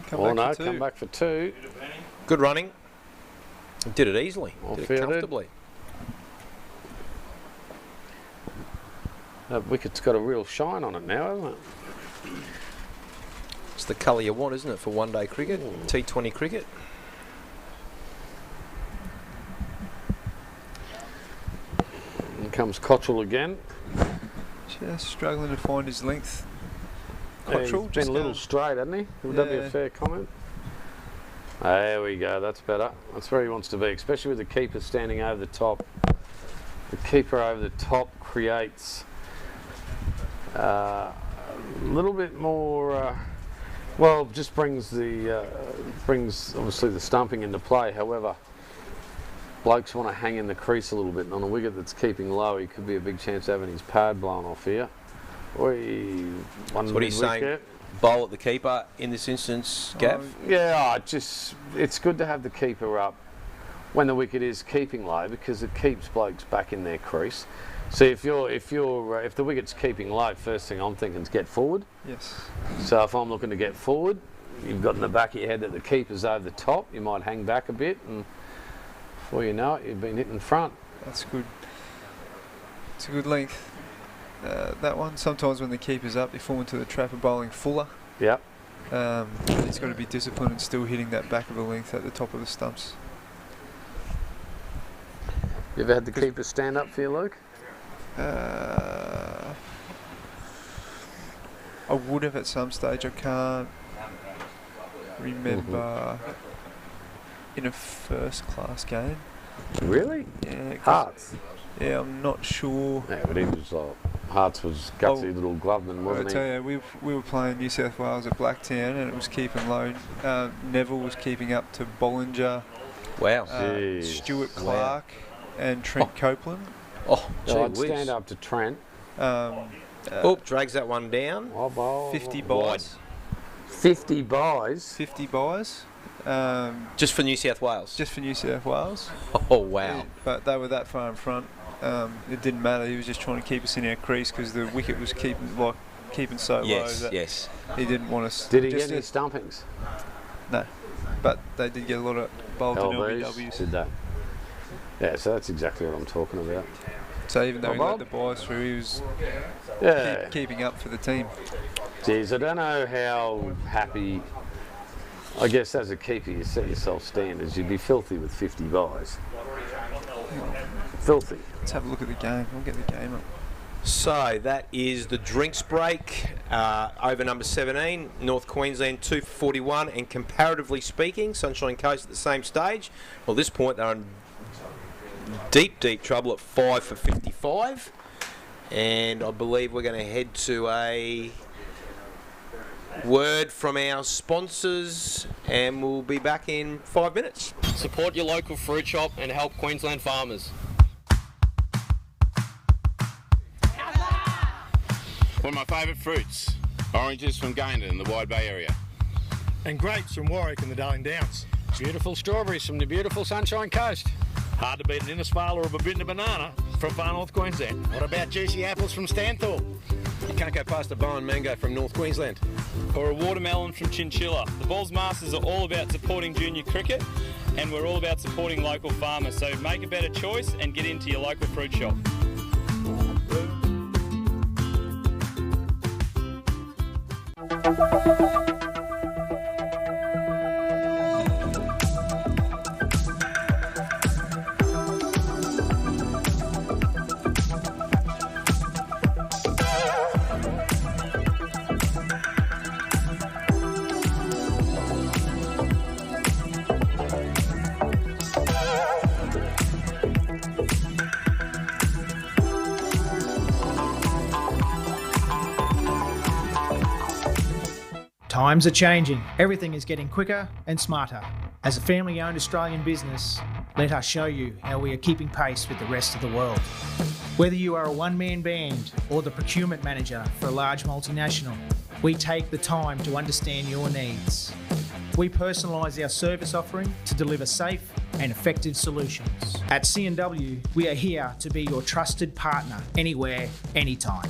Speaker 19: Come
Speaker 17: back for two.
Speaker 3: Good running. Did it easily.
Speaker 17: Well
Speaker 3: did it comfortably.
Speaker 17: That wicket's got a real shine on it now, hasn't it?
Speaker 3: It's the colour you want, isn't it, for one-day cricket, T20 cricket?
Speaker 17: In comes Cottrell again.
Speaker 19: Just struggling to find his length.
Speaker 17: Cottrell, he's been a little straight, hasn't he? Would that be a fair comment? There we go, that's better. That's where he wants to be, especially with the keeper standing over the top. The keeper over the top creates a little bit more, just brings obviously the stumping into play. However, blokes want to hang in the crease a little bit, and on a wicket that's keeping low, he could be a big chance of having his pad blown off here.
Speaker 3: So what are you saying? Bowl at the keeper in this instance, Gav?
Speaker 17: It's good to have the keeper up when the wicket is keeping low, because it keeps blokes back in their crease. See, if the wicket's keeping low, first thing I'm thinking is get forward.
Speaker 19: Yes.
Speaker 17: So if I'm looking to get forward, you've got in the back of your head that the keeper's over the top. You might hang back a bit, and before you know it, you've been hitting front.
Speaker 19: That's good. It's a good length. That one. Sometimes when the keeper's up, they fall into the trap of bowling fuller.
Speaker 17: Yep.
Speaker 19: He's got to be disciplined and still hitting that back of the length at the top of the stumps.
Speaker 17: You ever had the keeper stand up for you, Luke?
Speaker 19: I would have at some stage. I can't remember in a first-class game.
Speaker 17: Really?
Speaker 19: Yeah.
Speaker 17: Hearts?
Speaker 19: Yeah, I'm not sure.
Speaker 17: Yeah, but he was like, Hearts was gutsy little gloveman, wasn't he?
Speaker 19: I tell you, we were playing New South Wales at Blacktown and it was keeping low. Neville was keeping up to Bollinger.
Speaker 3: Wow.
Speaker 19: Stuart Clark and Trent Copeland.
Speaker 3: Oh,
Speaker 17: I'd stand up to Trent.
Speaker 3: Drags that one down.
Speaker 19: 50 buys.
Speaker 17: 50 buys?
Speaker 19: 50 buys.
Speaker 3: Just for New South Wales?
Speaker 19: Just for New South Wales.
Speaker 3: Oh, wow.
Speaker 19: But they were that far in front. It didn't matter. He was just trying to keep us in our crease because the wicket was keeping so low that he didn't want us.
Speaker 17: Did he get any stumpings?
Speaker 19: No. But they did get a lot of bowled in LBWs.
Speaker 17: Did that? Yeah, so that's exactly what I'm talking about.
Speaker 19: So even though he let the buys through, he was keeping up for the team.
Speaker 17: Geez, I don't know how happy. I guess as a keeper, you set yourself standards. You'd be filthy with 50 buys. Filthy.
Speaker 19: Let's have a look at the game. We'll get the game up.
Speaker 3: So that is the drinks break over number 17, North Queensland 2 for 41, and comparatively speaking, Sunshine Coast at the same stage. Well, at this point they're in deep trouble at 5 for 55, and I believe we're going to head to a word from our sponsors, and we'll be back in 5 minutes.
Speaker 5: Support your local fruit shop and help Queensland farmers.
Speaker 6: One of my favourite fruits, oranges from Gayndah in the Wide Bay area.
Speaker 7: And grapes from Warwick in the Darling Downs.
Speaker 8: Beautiful strawberries from the beautiful Sunshine Coast.
Speaker 7: Hard to beat an Innisfail or a Babinda banana from far north Queensland.
Speaker 8: What about juicy apples from Stanthorpe? You can't go past a Bowen mango from North Queensland.
Speaker 9: Or a watermelon from Chinchilla. The Bulls Masters are all about supporting junior cricket, and we're all about supporting local farmers. So make a better choice and get into your local fruit shop.
Speaker 10: Times are changing. Everything is getting quicker and smarter. As a family-owned Australian business, let us show you how we are keeping pace with the rest of the world. Whether you are a one-man band or the procurement manager for a large multinational, we take the time to understand your needs. We personalise our service offering to deliver safe and effective solutions. At C&W, we are here to be your trusted partner anywhere, anytime.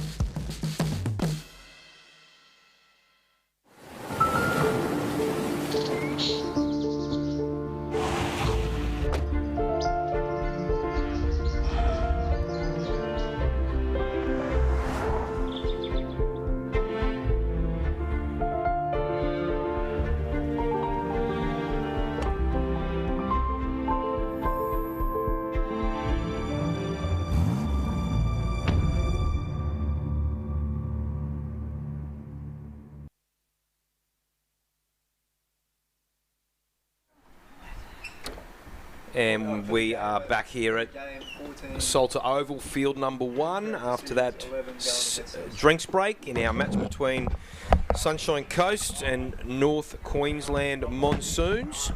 Speaker 3: And we are back here at Salter Oval, field number 1, after that drinks break in our match between Sunshine Coast and North Queensland Monsoons.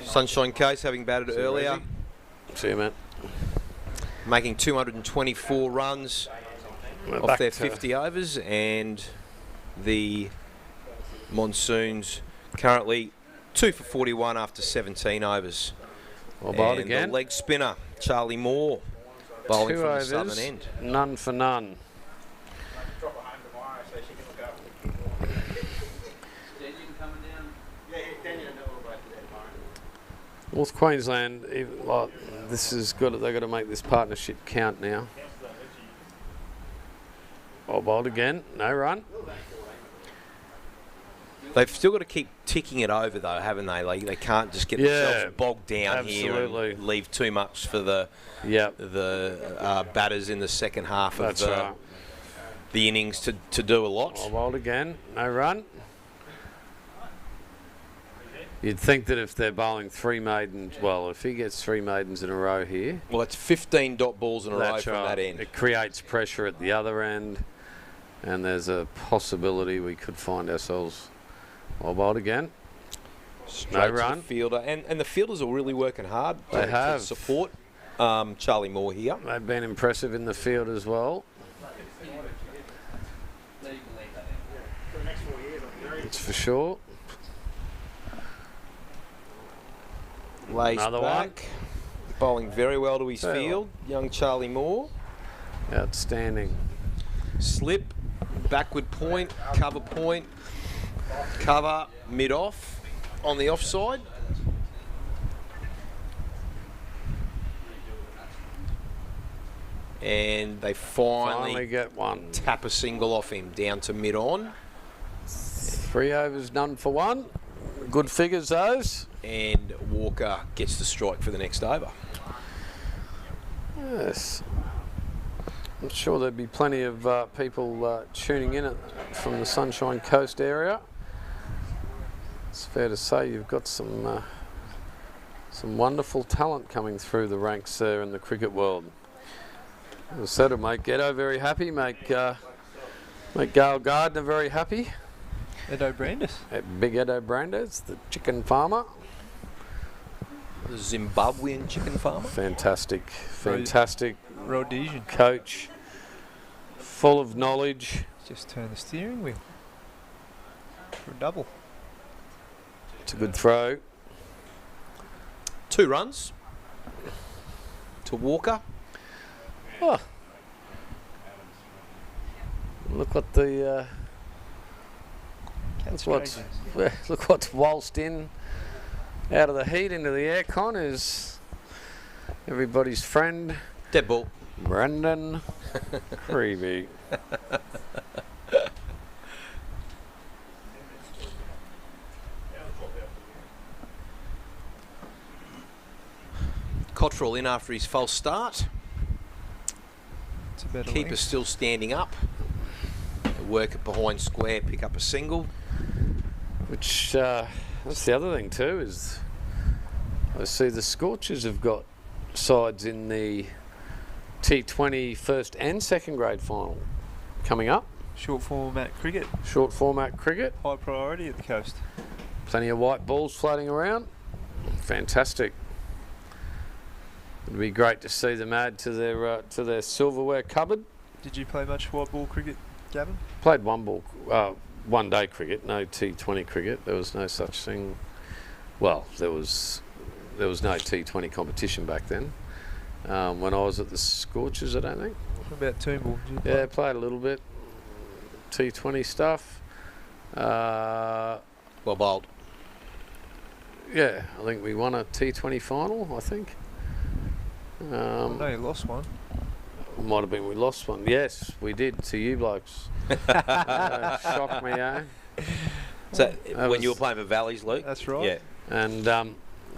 Speaker 3: Sunshine Coast having batted earlier.
Speaker 17: See you, mate.
Speaker 3: Making 224 runs off their 50 overs, and the Monsoons currently 2 for 41 after 17 overs.
Speaker 17: Well bowled again.
Speaker 3: The leg spinner, Charlie Moore, bowling
Speaker 17: 2
Speaker 3: from
Speaker 17: overs,
Speaker 3: the southern end.
Speaker 17: None for none. North Queensland, this is good. They've got to make this partnership count now. Well bowled again, no run.
Speaker 3: They've still got to keep ticking it over, though, haven't they? Like, they can't just get themselves bogged down here and leave too much for the batters in the second half of the innings to do a lot.
Speaker 17: Wild again, no run. You'd think that if they're bowling 3 maidens, well, if he gets 3 maidens in a row here...
Speaker 3: Well, it's 15 dot balls in a row from that end.
Speaker 17: It creates pressure at the other end, and there's a possibility we could find ourselves wild again.
Speaker 3: Straight
Speaker 17: no
Speaker 3: to
Speaker 17: run.
Speaker 3: The fielder, and the fielders are really working hard
Speaker 17: to
Speaker 3: support Charlie Moore here.
Speaker 17: They've been impressive in the field as well. That's for sure.
Speaker 3: Lays
Speaker 17: Another
Speaker 3: back, bowling very well to his field, young Charlie Moore.
Speaker 17: Outstanding.
Speaker 3: Slip, backward point, cover, mid-off, on the offside. And they finally
Speaker 17: get one.
Speaker 3: Tap a single off him, down to mid-on.
Speaker 17: 3 overs, none for 1. Good figures, those.
Speaker 3: And Walker gets the strike for the next over.
Speaker 17: Yes. I'm sure there'd be plenty of people tuning in from the Sunshine Coast area. It's fair to say you've got some wonderful talent coming through the ranks there in the cricket world. As I said, it'll make Edo very happy, make Gail Gardner very happy.
Speaker 19: Edo Brandis.
Speaker 17: Big Edo Brandis, the chicken farmer.
Speaker 3: The Zimbabwean chicken farmer.
Speaker 17: Fantastic
Speaker 19: Rhodesian
Speaker 17: coach, full of knowledge.
Speaker 19: Just turn the steering wheel for a double.
Speaker 17: It's a good throw.
Speaker 3: 2 runs to Walker.
Speaker 17: Oh. Look what the look what's waltzed in out of the heat into the aircon is everybody's friend.
Speaker 3: Dead ball.
Speaker 17: Brendan Creevy.
Speaker 3: Cottrell in after his false start. Keeper still standing up. Work it behind square, pick up a single.
Speaker 17: Which, that's the other thing too, is I see the Scorchers have got sides in the T20 first and second grade final coming up.
Speaker 19: Short format cricket.
Speaker 17: Short format cricket.
Speaker 19: High priority at the coast.
Speaker 17: Plenty of white balls floating around. Fantastic. It'd be great to see them add to their silverware cupboard.
Speaker 19: Did you play much white ball cricket, Gavin?
Speaker 17: Played one day cricket, no T20 cricket. There was no such thing. Well, there was no T20 competition back then. When I was at the Scorchers, I don't think.
Speaker 19: What about Toombul?
Speaker 17: Yeah, played a little bit. T20 stuff.
Speaker 3: Well bowled.
Speaker 17: Yeah, I think we won a T20 final, I think.
Speaker 19: No, you lost one.
Speaker 17: Might have been we lost one. Yes, we did to you blokes. Shocked me, eh?
Speaker 3: So when you were playing for Valleys, Luke?
Speaker 19: That's right.
Speaker 3: Yeah.
Speaker 17: And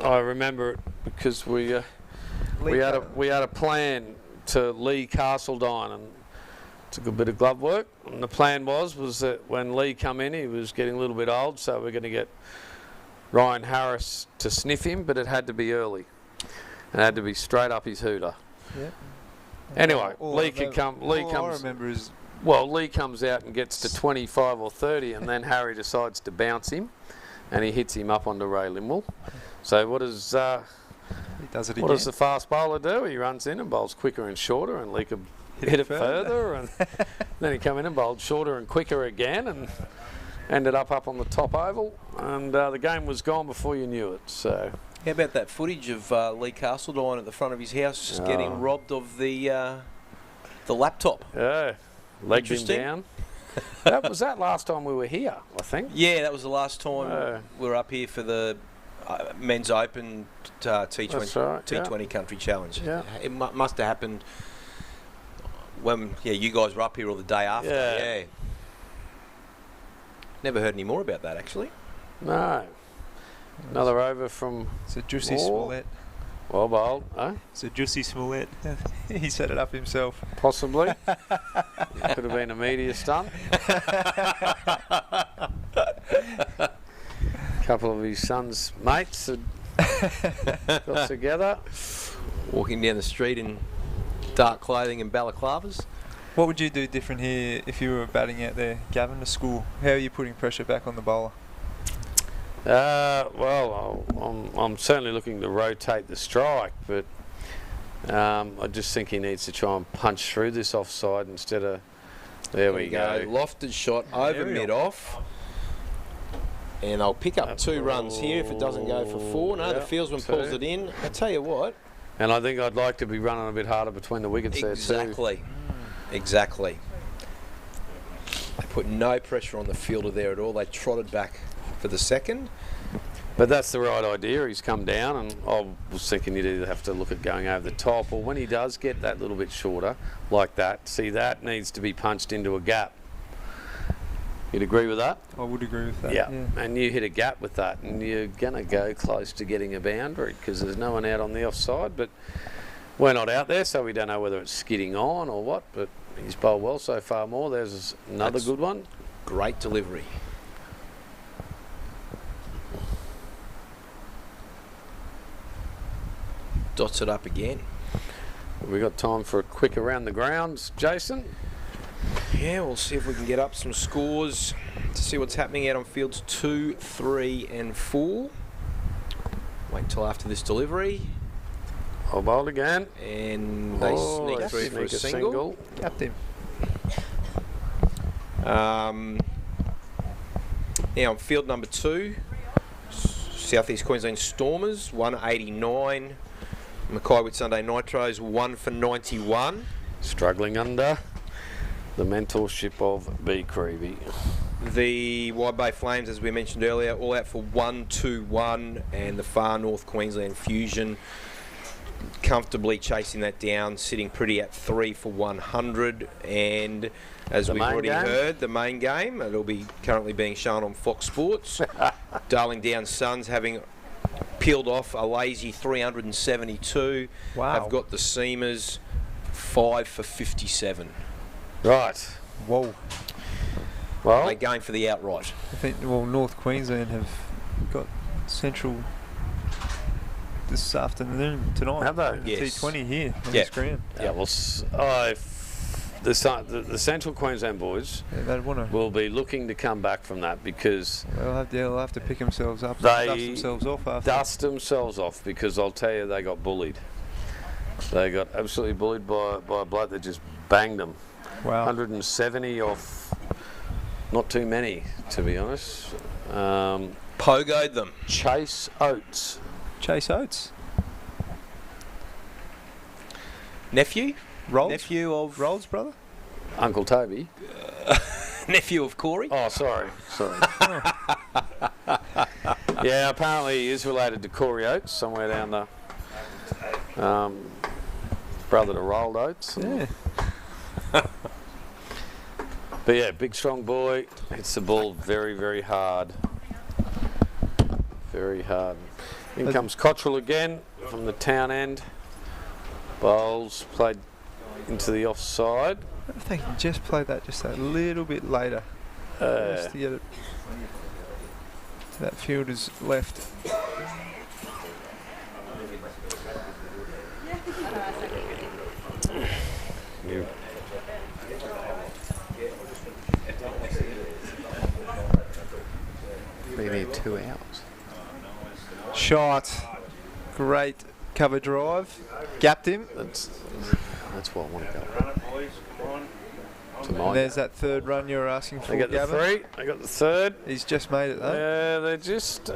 Speaker 17: I remember it because we had a plan to Lee Castledine, and it's a good bit of glove work. And the plan was that when Lee come in, he was getting a little bit old, so we're going to get Ryan Harris to sniff him, but it had to be early. It had to be straight up his hooter.
Speaker 19: Yeah.
Speaker 17: Anyway, Lee comes out and gets to 25 or 30, and then Harry decides to bounce him, and he hits him up onto Ray Limwell. So what does the fast bowler do? He runs in and bowls quicker and shorter, and Lee could hit it further, and then he come in and bowled shorter and quicker again, and ended up on the top oval, and the game was gone before you knew it. So.
Speaker 3: How about that footage of Lee Castledine at the front of his house just getting robbed of the laptop?
Speaker 17: Yeah, legged him down. Was that last time we were here, I think?
Speaker 3: Yeah, that was the last time we were up here for the Men's Open T20 Country Challenge.
Speaker 17: Yeah.
Speaker 3: It must have happened when you guys were up here or the day after.
Speaker 17: Yeah.
Speaker 3: Never heard any more about that, actually.
Speaker 17: No. Another over from.
Speaker 19: It's a Juicy
Speaker 17: Moore.
Speaker 19: Smollett.
Speaker 17: Well bowled, eh?
Speaker 19: It's a Juicy Smollett. He set it up himself.
Speaker 17: Possibly. Could have been a media stunt. A couple of his son's mates had got together.
Speaker 3: Walking down the street in dark clothing and balaclavas.
Speaker 19: What would you do different here if you were batting out there, Gavin, to school? How are you putting pressure back on the bowler?
Speaker 17: Well, I'm certainly looking to rotate the strike, but I just think he needs to try and punch through this offside instead of. There we go.
Speaker 3: Lofted shot over mid-off. And I'll pick up 2 runs here if it doesn't go for 4. No, the fieldsman pulls it in. I tell you what.
Speaker 17: And I think I'd like to be running a bit harder between the wickets there too.
Speaker 3: Exactly. They put no pressure on the fielder there at all. They trotted back for the second.
Speaker 17: But that's the right idea. He's come down, and I was thinking you'd either have to look at going over the top, or when he does get that little bit shorter, like that, see, that needs to be punched into a gap. You'd agree with that?
Speaker 19: I would agree with that.
Speaker 17: Yeah. And you hit a gap with that, and you're going to go close to getting a boundary because there's no one out on the offside. But we're not out there, so we don't know whether it's skidding on or what. But he's bowled well so far. More. There's another good one.
Speaker 3: Great delivery. Dots it up again.
Speaker 17: We got time for a quick around the grounds, Jason.
Speaker 3: Yeah, we'll see if we can get up some scores to see what's happening out on fields 2, 3 and 4. Wait until after this delivery.
Speaker 17: I'll bowl again.
Speaker 3: And they sneak through for a single.
Speaker 19: Gapped him.
Speaker 3: Now on field number 2, South East Queensland Stormers, 189. Mackay with Sunday Nitros, 1 for 91.
Speaker 17: Struggling under the mentorship of B. Creevy.
Speaker 3: The Wide Bay Flames, as we mentioned earlier, all out for 1-2-1, and the Far North Queensland Fusion comfortably chasing that down, sitting pretty at 3 for 100. And as we've already heard, the main game, it'll be currently being shown on Fox Sports. Darling Down Suns having peeled off a lazy 372.
Speaker 19: Wow.
Speaker 3: Have got the Seamers 5 for 57.
Speaker 17: Right.
Speaker 19: Whoa.
Speaker 17: Well,
Speaker 3: they're going for the outright.
Speaker 19: I think, North Queensland have got Central this afternoon, tonight.
Speaker 17: Have they?
Speaker 19: Yes. T20 here on this ground.
Speaker 17: Yeah, well, the Central Queensland boys will be looking to come back from that because
Speaker 19: they'll have to pick themselves up,
Speaker 17: they
Speaker 19: dust themselves off after.
Speaker 17: Dust themselves off because I'll tell you, they got bullied. They got absolutely bullied by a bloke that just banged them.
Speaker 19: Wow.
Speaker 17: 170 off, not too many, to be honest.
Speaker 3: Pogoed them.
Speaker 17: Chase Oates.
Speaker 19: Chase Oates.
Speaker 3: Nephew?
Speaker 19: Rolls?
Speaker 3: Nephew of...
Speaker 19: Rolls' brother?
Speaker 17: Uncle Toby.
Speaker 3: Nephew of Corey?
Speaker 17: Oh, sorry. Yeah, apparently he is related to Corey Oates, somewhere down the... brother to Rolled Oates.
Speaker 19: Yeah.
Speaker 17: But yeah, big strong boy, hits the ball very, very hard. Very hard. In comes Cottrell again from the town end. Bowls played into the offside.
Speaker 19: I think he just played that just a little bit later. Just to get it to that fielder's left.
Speaker 18: We need 2 hours.
Speaker 19: Shot. Great cover drive. Gapped him.
Speaker 17: That's what I want to go.
Speaker 19: And there's that third run you were asking for,
Speaker 17: They got
Speaker 19: Gavin.
Speaker 17: the 3. They got the third.
Speaker 19: He's just made it though.
Speaker 17: Yeah, they're just...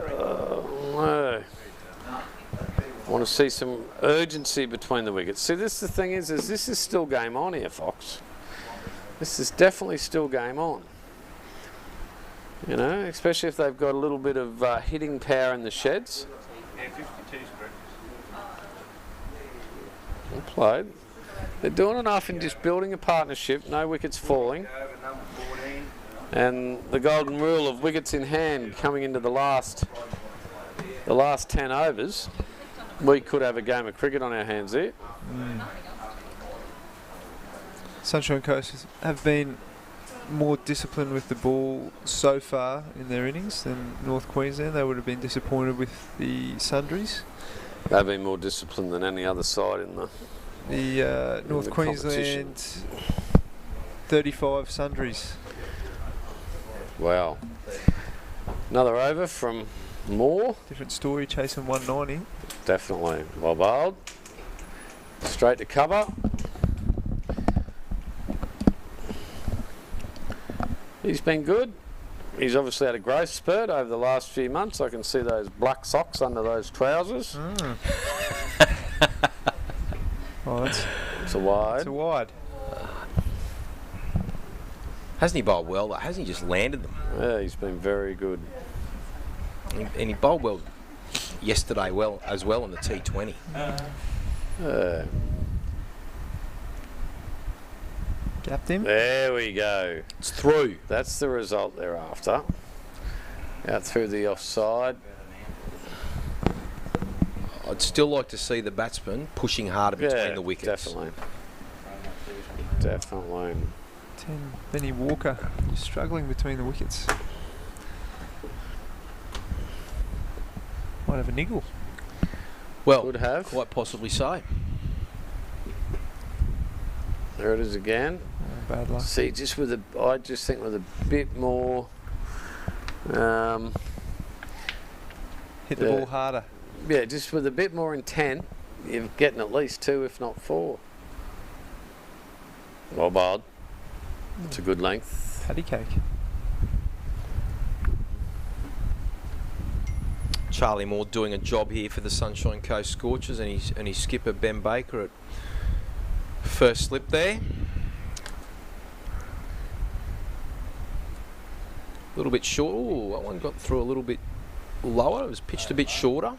Speaker 17: want to see some urgency between the wickets. See, this the thing is this is still game on here, Fox. This is definitely still game on. You know, especially if they've got a little bit of hitting power in the sheds.
Speaker 16: Yeah, 52's correct.
Speaker 17: Well played. They're doing enough in just building a partnership, no wickets falling. And the golden rule of wickets in hand coming into the last 10 overs. We could have a game of cricket on our hands there.
Speaker 19: Sunshine Coast have been more disciplined with the ball so far in their innings than North Queensland. They would have been disappointed with the sundries.
Speaker 17: They've been more disciplined than any other side in
Speaker 19: the North Queensland 35 sundries.
Speaker 17: Wow. Another over from Moore.
Speaker 19: Different story, chasing 190.
Speaker 17: Definitely. Well bowled. Straight to cover. He's been good. He's obviously had a growth spurt over the last few months. I can see those black socks under those trousers.
Speaker 19: Oh,
Speaker 17: it's a wide.
Speaker 19: It's a wide.
Speaker 3: Hasn't he bowled well though? Hasn't he just landed them?
Speaker 17: Yeah, he's been very good.
Speaker 3: And he bowled well yesterday as well on the T20.
Speaker 19: Gapped him.
Speaker 17: There we go.
Speaker 3: It's through.
Speaker 17: That's the result they're after. Out through the offside.
Speaker 3: I'd still like to see the batsman pushing harder between the wickets.
Speaker 17: Definitely. Definitely.
Speaker 19: 10, Benny Walker struggling between the wickets. Might have a niggle.
Speaker 3: Well,
Speaker 17: could have.
Speaker 3: Quite possibly so.
Speaker 17: There it is again.
Speaker 19: Bad luck.
Speaker 17: See, I just think with a bit more.
Speaker 19: Hit the ball harder.
Speaker 17: Yeah, just with a bit more intent, you're getting at least 2, if not 4. Well bowled. It's a good length.
Speaker 19: Paddy cake.
Speaker 3: Charlie Moore doing a job here for the Sunshine Coast Scorchers, and his skipper Ben Baker at first slip there. A little bit short. Ooh, that one got through a little bit lower. It was pitched a bit shorter.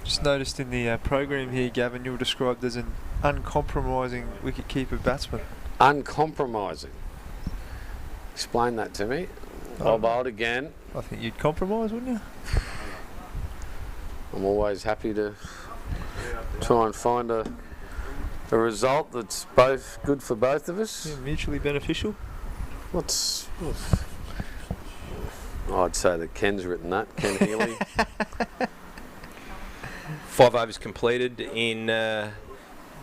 Speaker 19: Just noticed in the program here, Gavin, you were described as an uncompromising wicketkeeper batsman.
Speaker 17: Uncompromising. Explain that to me. Well bowled again.
Speaker 19: I think you'd compromise, wouldn't you?
Speaker 17: I'm always happy to try and find a result that's both good for both of us.
Speaker 19: Yeah, mutually beneficial.
Speaker 17: I'd say that Ken's written that. Ken Healy.
Speaker 3: 5 overs completed in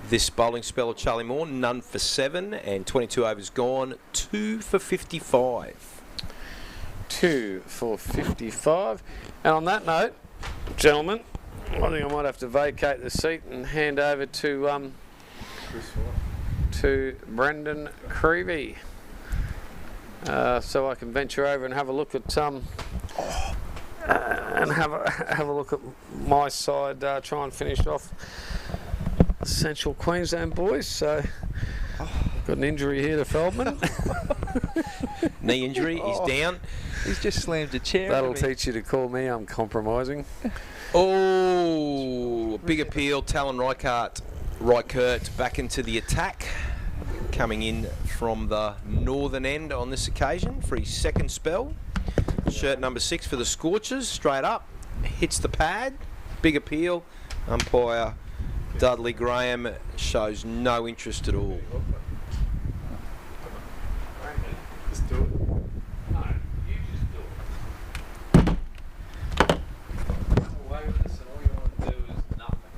Speaker 3: this bowling spell of Charlie Moore. None for 7, and 22 overs gone. 2 for 55.
Speaker 17: 2 for 55. And on that note, gentlemen, I think I might have to vacate the seat and hand over to Brendan Creevy, so I can venture over and have a look at have a look at my side. Try and finish off the Central Queensland boys. So got an injury here to Feldman.
Speaker 3: Knee injury. He's down.
Speaker 19: He's just slammed a chair.
Speaker 17: That'll teach you to call me uncompromising.
Speaker 3: Oh, big appeal. Talon Reichert back into the attack, coming in from the northern end on this occasion for his second spell. Shirt number 6 for the Scorchers, straight up, hits the pad. Big appeal. Umpire Dudley Graham shows no interest at all.
Speaker 2: Just do it.
Speaker 17: No, you just do it. Away with this, and all you want to do is nothing.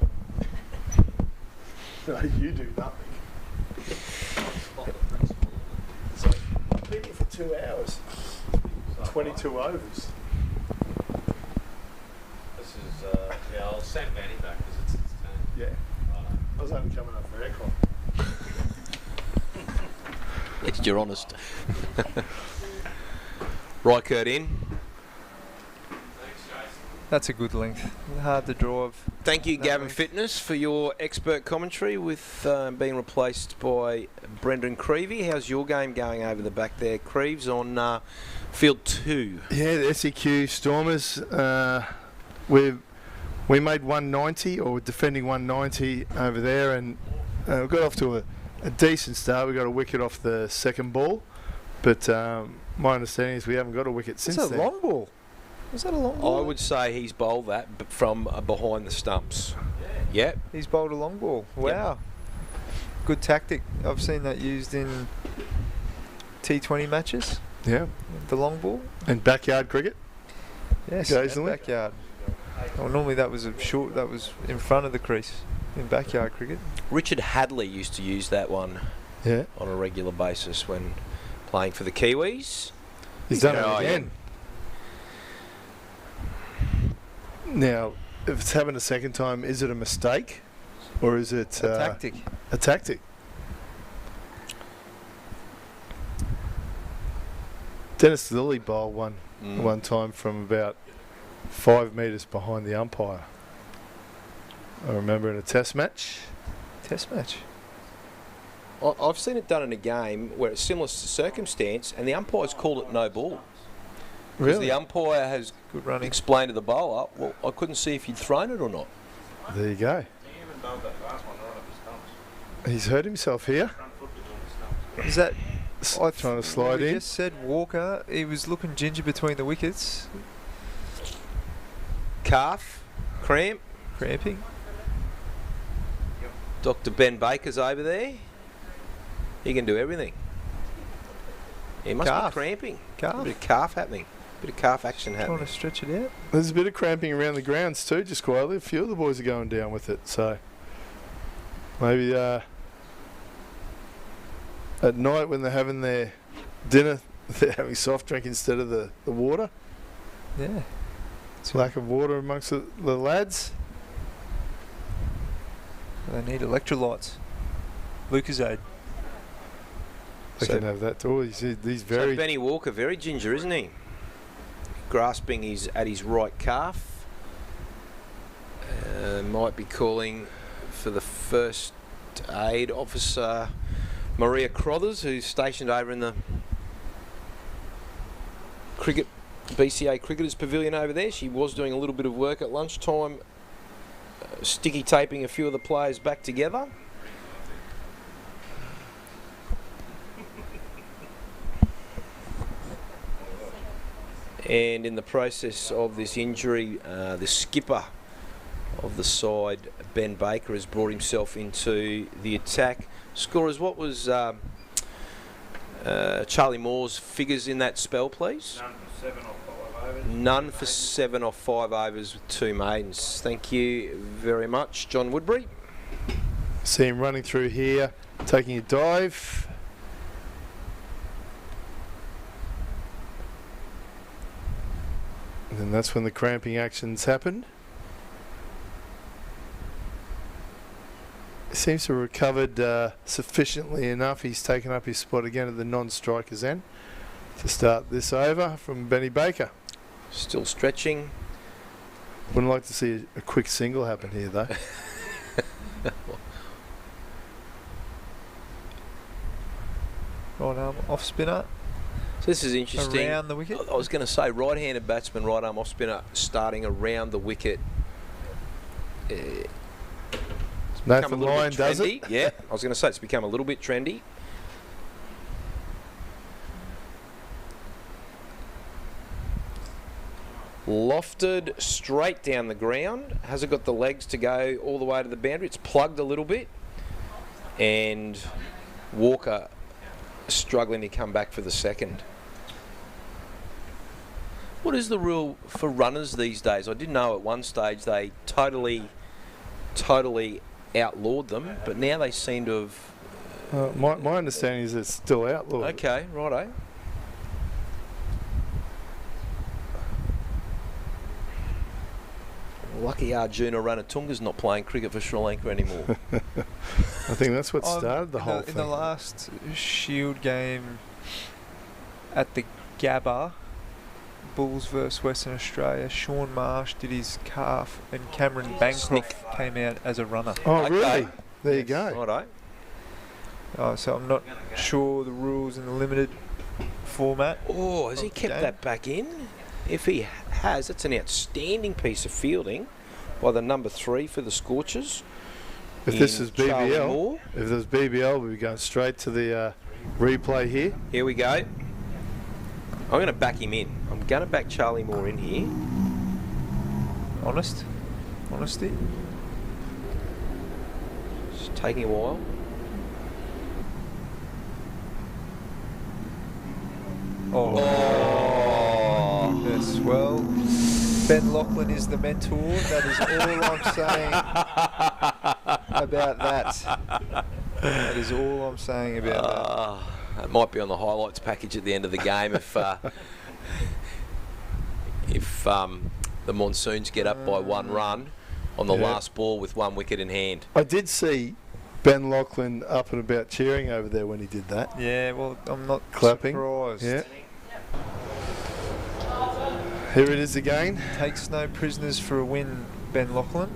Speaker 2: No, you do nothing. So, I've been here for 2 hours. 22 overs.
Speaker 17: This is, yeah, I'll send Manny back because it's his turn.
Speaker 2: Yeah. I was only coming up for aircon.
Speaker 3: You're honest. Reichert in.
Speaker 19: That's a good length. Hard to drive.
Speaker 3: Thank you, Gavin Fitness, for your expert commentary with being replaced by Brendan Creevy. How's your game going over the back there, Creeves, on field 2?
Speaker 2: Yeah, the SEQ Stormers, we made 190, or defending 190 over there, and we got off to a a decent start. We got a wicket off the second ball, but my understanding is we haven't got a wicket since
Speaker 20: It's a
Speaker 2: then.
Speaker 20: long ball. Is that a long ball?
Speaker 3: I would say he's bowled that but from behind the stumps. Yep.
Speaker 20: He's bowled a long ball. Wow. Good tactic. I've seen that used in T20 matches.
Speaker 2: Yeah.
Speaker 20: The long ball.
Speaker 2: And backyard cricket.
Speaker 20: Yes,
Speaker 2: Occasionally.
Speaker 20: and backyard. Well, normally that was that was in front of the crease in backyard cricket.
Speaker 3: Richard Hadley used to use that one
Speaker 2: on
Speaker 3: a regular basis when playing for the Kiwis.
Speaker 2: He's done it again. Now, if it's happened a second time, is it a mistake or is it
Speaker 20: A tactic.
Speaker 2: A tactic. Dennis Lilly bowled one time from about 5 metres behind the umpire. I remember in a test match.
Speaker 20: Test match?
Speaker 3: I've seen it done in a game where it's similar circumstance and the umpire's called it no ball. Because
Speaker 2: Really?
Speaker 3: the umpire has explained to the bowler, well, I couldn't see if you'd thrown it or not.
Speaker 2: There you go. He's hurt himself here.
Speaker 20: Is that...
Speaker 2: trying to slide
Speaker 20: we
Speaker 2: in.
Speaker 20: just said Walker, he was looking ginger between the wickets.
Speaker 3: Calf, cramping. Dr. Ben Baker's over there. He can do everything. He must
Speaker 20: Calf.
Speaker 3: be cramping.
Speaker 20: Calf.
Speaker 3: A bit of calf happening. A bit of calf action happening.
Speaker 20: Trying to stretch it out.
Speaker 2: There's a bit of cramping around the grounds too, just quietly. A few of the boys are going down with it, so maybe at night when they're having their dinner, they're having soft drink instead of the water.
Speaker 20: Yeah.
Speaker 2: It's lack of water amongst the lads.
Speaker 20: They need electrolytes. Lucozade.
Speaker 2: They can have that too. He's very...
Speaker 3: So Benny Walker, very ginger, isn't he? Grasping at his right calf. Might be calling for the first aid officer, Maria Crothers, who's stationed over in the BCA Cricketers Pavilion over there. She was doing a little bit of work at lunchtime, sticky taping a few of the players back together. And in the process of this injury, the skipper of the side, Ben Baker, has brought himself into the attack. Scorers, what was Charlie Moore's figures in that spell, please? None for 7 or 5 overs with 2 maidens. Thank you very much, John Woodbury.
Speaker 2: See him running through here, taking a dive. And then that's when the cramping actions happened. He seems to have recovered sufficiently enough. He's taken up his spot again at the non-striker's end to start this over from Benny Baker.
Speaker 3: Still stretching.
Speaker 2: Wouldn't like to see a quick single happen here though.
Speaker 20: Right arm off spinner.
Speaker 3: So this is interesting.
Speaker 20: Around the wicket.
Speaker 3: I was going to say right-handed batsman, right arm off spinner, starting around the wicket.
Speaker 2: Nathan Lyon does it.
Speaker 3: Yeah, I was going to say it's become a little bit trendy. Lofted straight down the ground. Has it got the legs to go all the way to the boundary? It's plugged a little bit. And Walker struggling to come back for the second. What is the rule for runners these days? I did know at one stage they totally outlawed them, but now they seem to have...
Speaker 2: my understanding is it's still outlawed.
Speaker 3: Okay, righto. Lucky Arjuna Ranatunga's not playing cricket for Sri Lanka anymore.
Speaker 2: I think that's what started the whole thing.
Speaker 20: In the last Shield game at the Gabba, Bulls versus Western Australia, Sean Marsh did his calf and Cameron Bancroft came out as a runner.
Speaker 2: Oh, really? There you go.
Speaker 3: Righto.
Speaker 20: So I'm not sure the rules in the limited format.
Speaker 3: Oh, has he kept that back in? If he has, that's an outstanding piece of fielding by the number 3 for the Scorchers.
Speaker 2: If this is BBL, if there's BBL, we'll be going straight to the replay here.
Speaker 3: Here we go. I'm going to back him in. I'm going to back Charlie Moore in here.
Speaker 20: Honesty.
Speaker 3: It's taking a while.
Speaker 20: Oh. Yes, well, Ben Lachlan is the mentor. That is all I'm saying about that. That is all I'm saying about that.
Speaker 3: It might be on the highlights package at the end of the game if the Monsoons get up by one run on the last ball with 1 wicket in hand.
Speaker 2: I did see Ben Lachlan up and about cheering over there when he did that.
Speaker 20: Yeah, well, I'm not
Speaker 2: clapping.
Speaker 20: Surprised.
Speaker 2: Yeah. Here it is again.
Speaker 20: Takes no prisoners for a win, Ben Lachlan.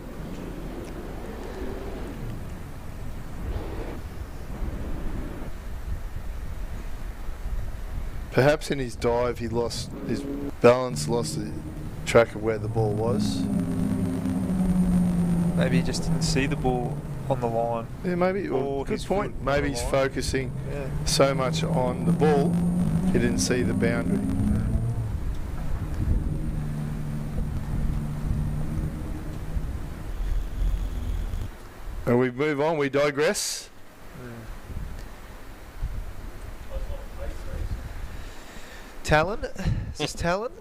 Speaker 2: Perhaps in his dive he lost his balance, lost the track of where the ball was.
Speaker 20: Maybe he just didn't see the ball on the line.
Speaker 2: Yeah, maybe. Well, good point. Maybe he's focusing
Speaker 20: Yeah.
Speaker 2: so much on the ball, he didn't see the boundary. And we move on, we digress.
Speaker 20: Talon? Is this Talon?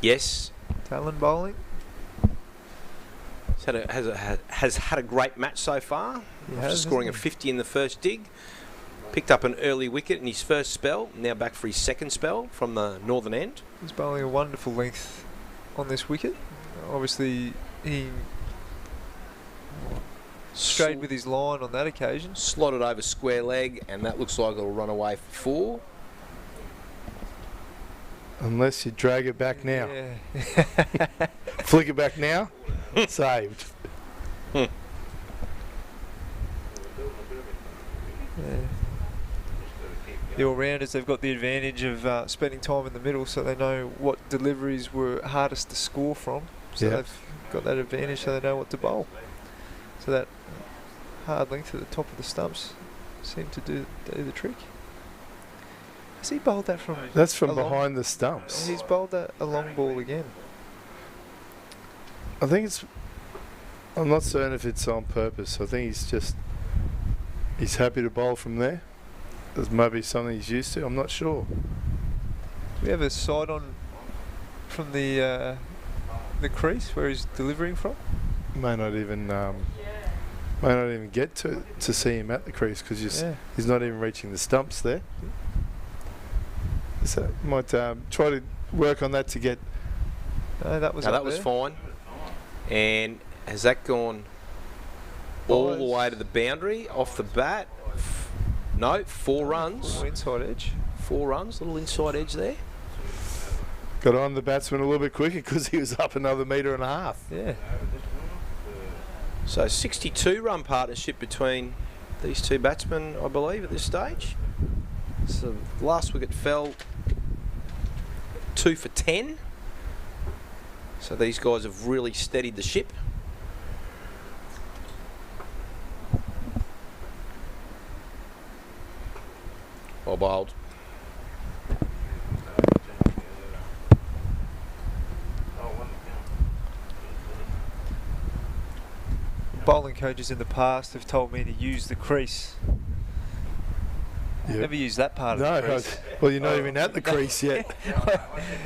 Speaker 3: Yes.
Speaker 20: Talon bowling?
Speaker 3: Has had a great match so far.
Speaker 20: He
Speaker 3: After
Speaker 20: has,
Speaker 3: scoring a
Speaker 20: hasn't he?
Speaker 3: 50 in the first dig. Picked up an early wicket in his first spell. Now back for his second spell from the northern end.
Speaker 20: He's bowling a wonderful length on this wicket. Obviously, he strayed with his line on that occasion.
Speaker 3: Slotted over square leg, and that looks like it'll run away for 4.
Speaker 2: Unless you drag it back now.
Speaker 20: Yeah.
Speaker 2: Flick it back now. Saved.
Speaker 20: Yeah. The all-rounders, they've got the advantage of spending time in the middle, so they know what deliveries were hardest to score from. So they've got that advantage, so they know what to bowl. So that hard length at the top of the stumps seemed to do the trick. Has he bowled that from?
Speaker 2: That's from behind the stumps.
Speaker 20: He's bowled that a long ball again.
Speaker 2: I think it's. I'm not certain if it's on purpose. I think he's happy to bowl from there. There's maybe something he's used to. I'm not sure.
Speaker 20: Do we have a side on from the crease where he's delivering from?
Speaker 2: May not even get to see him at the crease because he's not even reaching the stumps there. So might try to work on that to get.
Speaker 20: No, that was
Speaker 3: fine. And has that gone all the way to the boundary off the bat? No, 4 runs.
Speaker 20: Little inside edge.
Speaker 3: 4 runs, little inside edge there.
Speaker 2: Got on the batsman a little bit quicker because he was up another 1.5 metres.
Speaker 20: Yeah.
Speaker 3: So 62-run partnership between these two batsmen, I believe, at this stage. So last wicket fell 2 for 10. So these guys have really steadied the ship. Well bowled.
Speaker 20: Bowling coaches in the past have told me to use the crease.
Speaker 2: Yep.
Speaker 20: Never used that part of the crease.
Speaker 2: Well, you're not even at the crease yet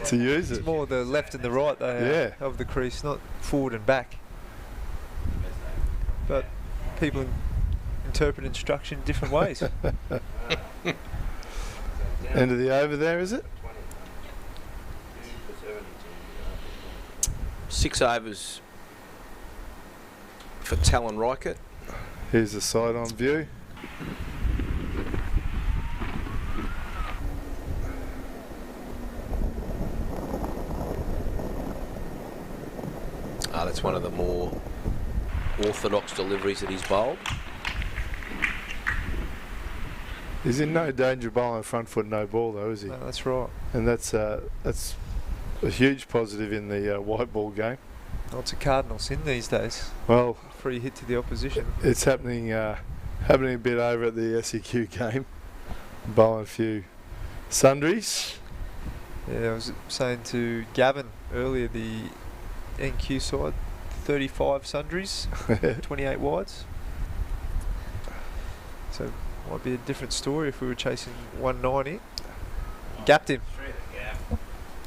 Speaker 2: to use it.
Speaker 20: It's more the left and the right of the crease, not forward and back. But people interpret instruction in different ways.
Speaker 2: End of the over there, is it?
Speaker 3: 6 overs for Talon Reichert.
Speaker 2: Here's the side-on view.
Speaker 3: That's one of the more orthodox deliveries that he's bowled.
Speaker 2: He's in no danger of bowling front foot no ball though, is he?
Speaker 20: No, that's right.
Speaker 2: And that's a huge positive in the white ball game.
Speaker 20: Lots of cardinal sin these days.
Speaker 2: Well,
Speaker 20: free hit to the opposition.
Speaker 2: It's happening a bit over at the SEQ game. Bowling a few sundries.
Speaker 20: Yeah, I was saying to Gavin earlier, the NQ side, 35 sundries, 28 wides. So might be a different story if we were chasing 190. Gapped him.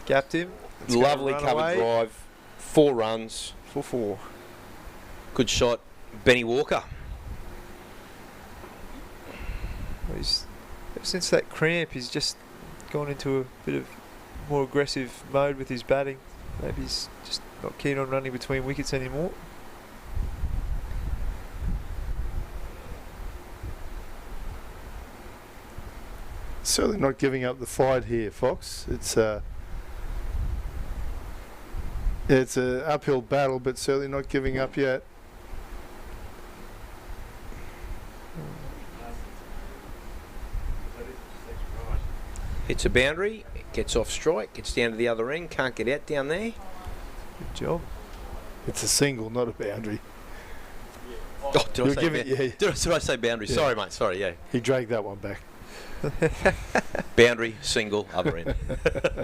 Speaker 20: Gapped him. It's
Speaker 3: Lovely
Speaker 20: gonna run
Speaker 3: cover
Speaker 20: away.
Speaker 3: drive. 4 runs.
Speaker 20: For 4.
Speaker 3: Good shot. Benny Walker.
Speaker 20: Ever since that cramp, he's just gone into a bit of more aggressive mode with his batting. Maybe he's just not keen on running between wickets anymore.
Speaker 2: Certainly not giving up the fight here, Fox. It's a uphill battle, but certainly not giving up yet.
Speaker 3: Hits a boundary, gets off strike, gets down to the other end, can't get out down there.
Speaker 20: Good job.
Speaker 2: It's a single, not a boundary.
Speaker 3: Oh, did I say
Speaker 2: yeah.
Speaker 3: did I say boundary?
Speaker 2: Yeah.
Speaker 3: Sorry, mate. Sorry, yeah.
Speaker 2: He dragged that one back.
Speaker 3: Boundary, single, other end.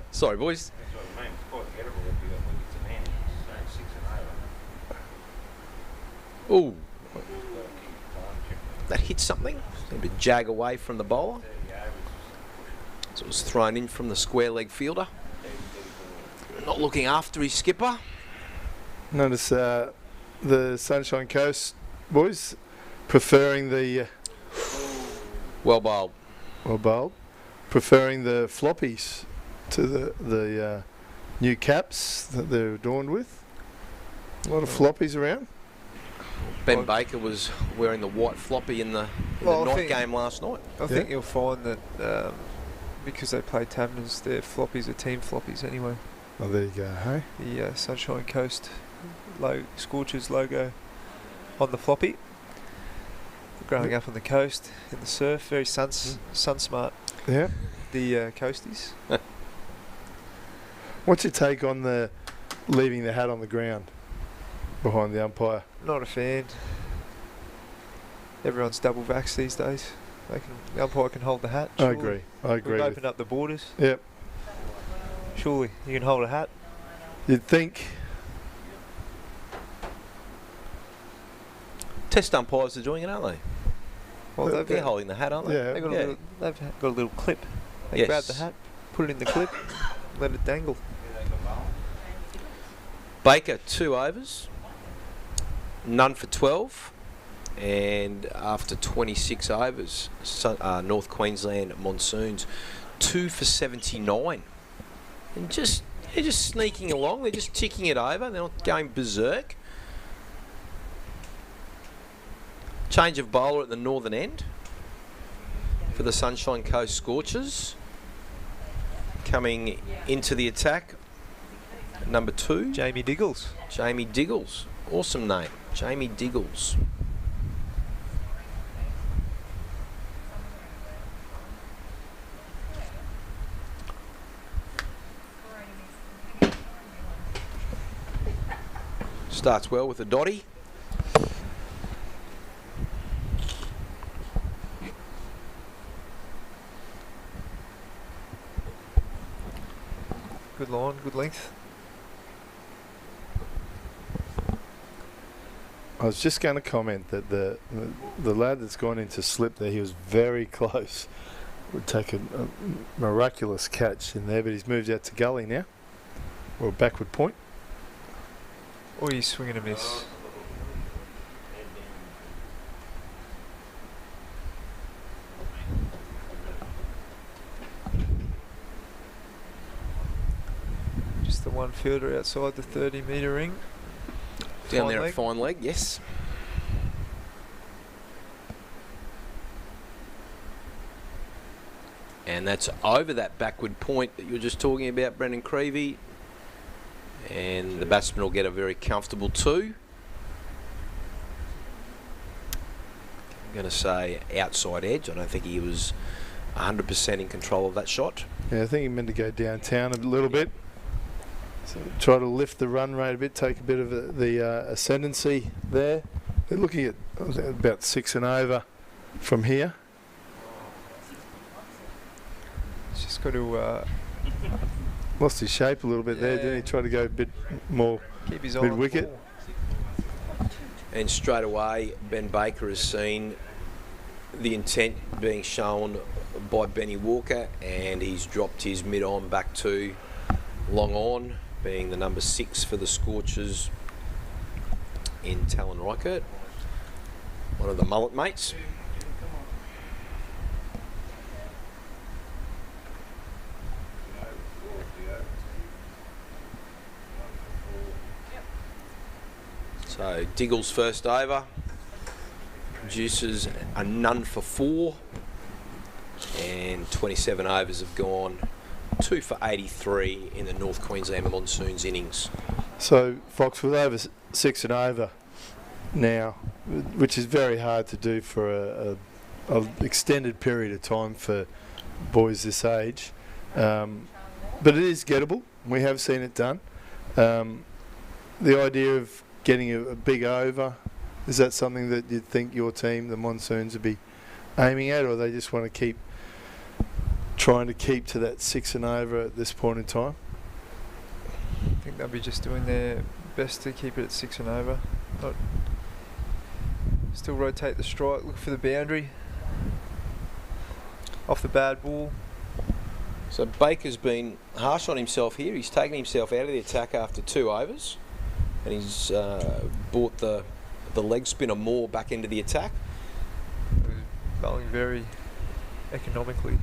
Speaker 3: Sorry, boys. Ooh. That hit something. Seemed to jag away from the bowler. So it was thrown in from the square leg fielder. Not looking after his skipper.
Speaker 2: Notice the Sunshine Coast boys preferring the
Speaker 3: well bowled.
Speaker 2: Well bowled. Preferring the floppies to the new caps that they're adorned with. A lot of floppies around.
Speaker 3: Ben Baker was wearing the white floppy in the night game last night.
Speaker 20: I think you'll find that because they play Taverners, their floppies are team floppies anyway.
Speaker 2: Oh, there you go, hey?
Speaker 20: The Sunshine Coast Scorchers logo on the floppy. Growing up on the coast, in the surf, very sun smart.
Speaker 2: Yeah.
Speaker 20: The coasties.
Speaker 2: What's your take on the leaving the hat on the ground behind the umpire?
Speaker 20: Not a fan. Everyone's double vaxxed these days. The umpire can hold the hat.
Speaker 2: I agree.
Speaker 20: We've opened up the borders.
Speaker 2: Yep.
Speaker 20: Surely you can hold a hat.
Speaker 2: You'd think.
Speaker 3: Test umpires are doing it, aren't they?
Speaker 20: Well,
Speaker 3: they're holding the hat, aren't they?
Speaker 2: Yeah.
Speaker 20: They've got a little clip. They
Speaker 3: Yes.
Speaker 20: grab the hat, put it in the clip, let it dangle.
Speaker 3: Baker 2 overs, none for 12, and after 26 overs, North Queensland Monsoons 2 for 79, and they're just sneaking along. They're just ticking it over. They're not going berserk. Change of bowler at the northern end for the Sunshine Coast Scorchers. Coming into the attack, number 2.
Speaker 20: Jamie Diggles.
Speaker 3: Jamie Diggles. Awesome name. Jamie Diggles. Starts well with a dotty.
Speaker 20: Good line, good length.
Speaker 2: I was just going to comment that the lad that's gone into slip there, he was very close. Would take a miraculous catch in there, but he's moved out to gully now, or backward point.
Speaker 20: Or he's swinging a miss. Just the one fielder outside the 30-metre ring.
Speaker 3: Down there at fine leg, yes. And that's over that backward point that you were just talking about, Brendan Creevy. And the batsman will get a very comfortable 2. I'm going to say outside edge. I don't think he was 100% in control of that shot.
Speaker 2: Yeah, I think he meant to go downtown a little bit. So try to lift the run rate a bit, take a bit of the ascendancy there. They're looking at about 6 and over from here.
Speaker 20: He's just got to...
Speaker 2: Lost his shape a little bit there, didn't he? Tried to go a bit more
Speaker 20: keep his eye on the
Speaker 2: mid-wicket.
Speaker 20: ball.
Speaker 3: And straight away, Ben Baker has seen the intent being shown by Benny Walker, and he's dropped his mid-on back to long on, being the number 6 for the Scorchers in Talon Reichert, one of the mullet mates. So Diggle's first over produces a none for 4, and 27 overs have gone 2 for 83 in the North Queensland Monsoon's innings.
Speaker 2: So Fox with over 6 and over now, which is very hard to do for a extended period of time for boys this age, but it is gettable. We have seen it done. The idea of getting a big over, is that something that you think your team, the Monsoons, would be aiming at, or they just want to keep trying to keep to that 6 and over at this point in time?
Speaker 20: I think they'll be just doing their best to keep it at 6 and over. Still rotate the strike, look for the boundary off the bad ball.
Speaker 3: So Baker's been harsh on himself here. He's taken himself out of the attack after 2 overs, and he's brought the leg spinner more back into the attack.
Speaker 20: Bowling very economically.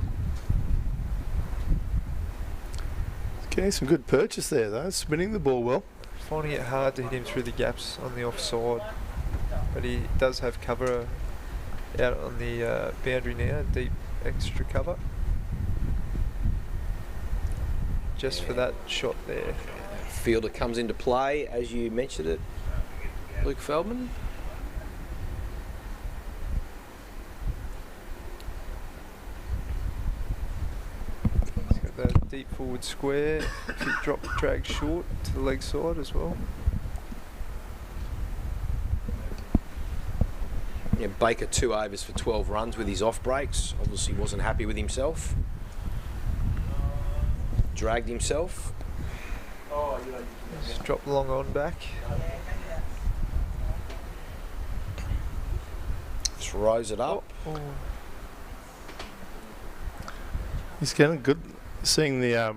Speaker 2: Getting some good purchase there though, spinning the ball well.
Speaker 20: Finding it hard to hit him through the gaps on the offside, but he does have cover out on the boundary now, deep extra cover. Just for that shot there.
Speaker 3: Fielder comes into play, as you mentioned it, Luke Feldman.
Speaker 20: He's got the deep forward square, if he drag short to the leg side as well.
Speaker 3: Yeah, Baker 2 overs for 12 runs with his off breaks. Obviously wasn't happy with himself. Dragged himself.
Speaker 20: Just drop long on back.
Speaker 3: Throws it up.
Speaker 20: Oh.
Speaker 2: He's getting good, seeing the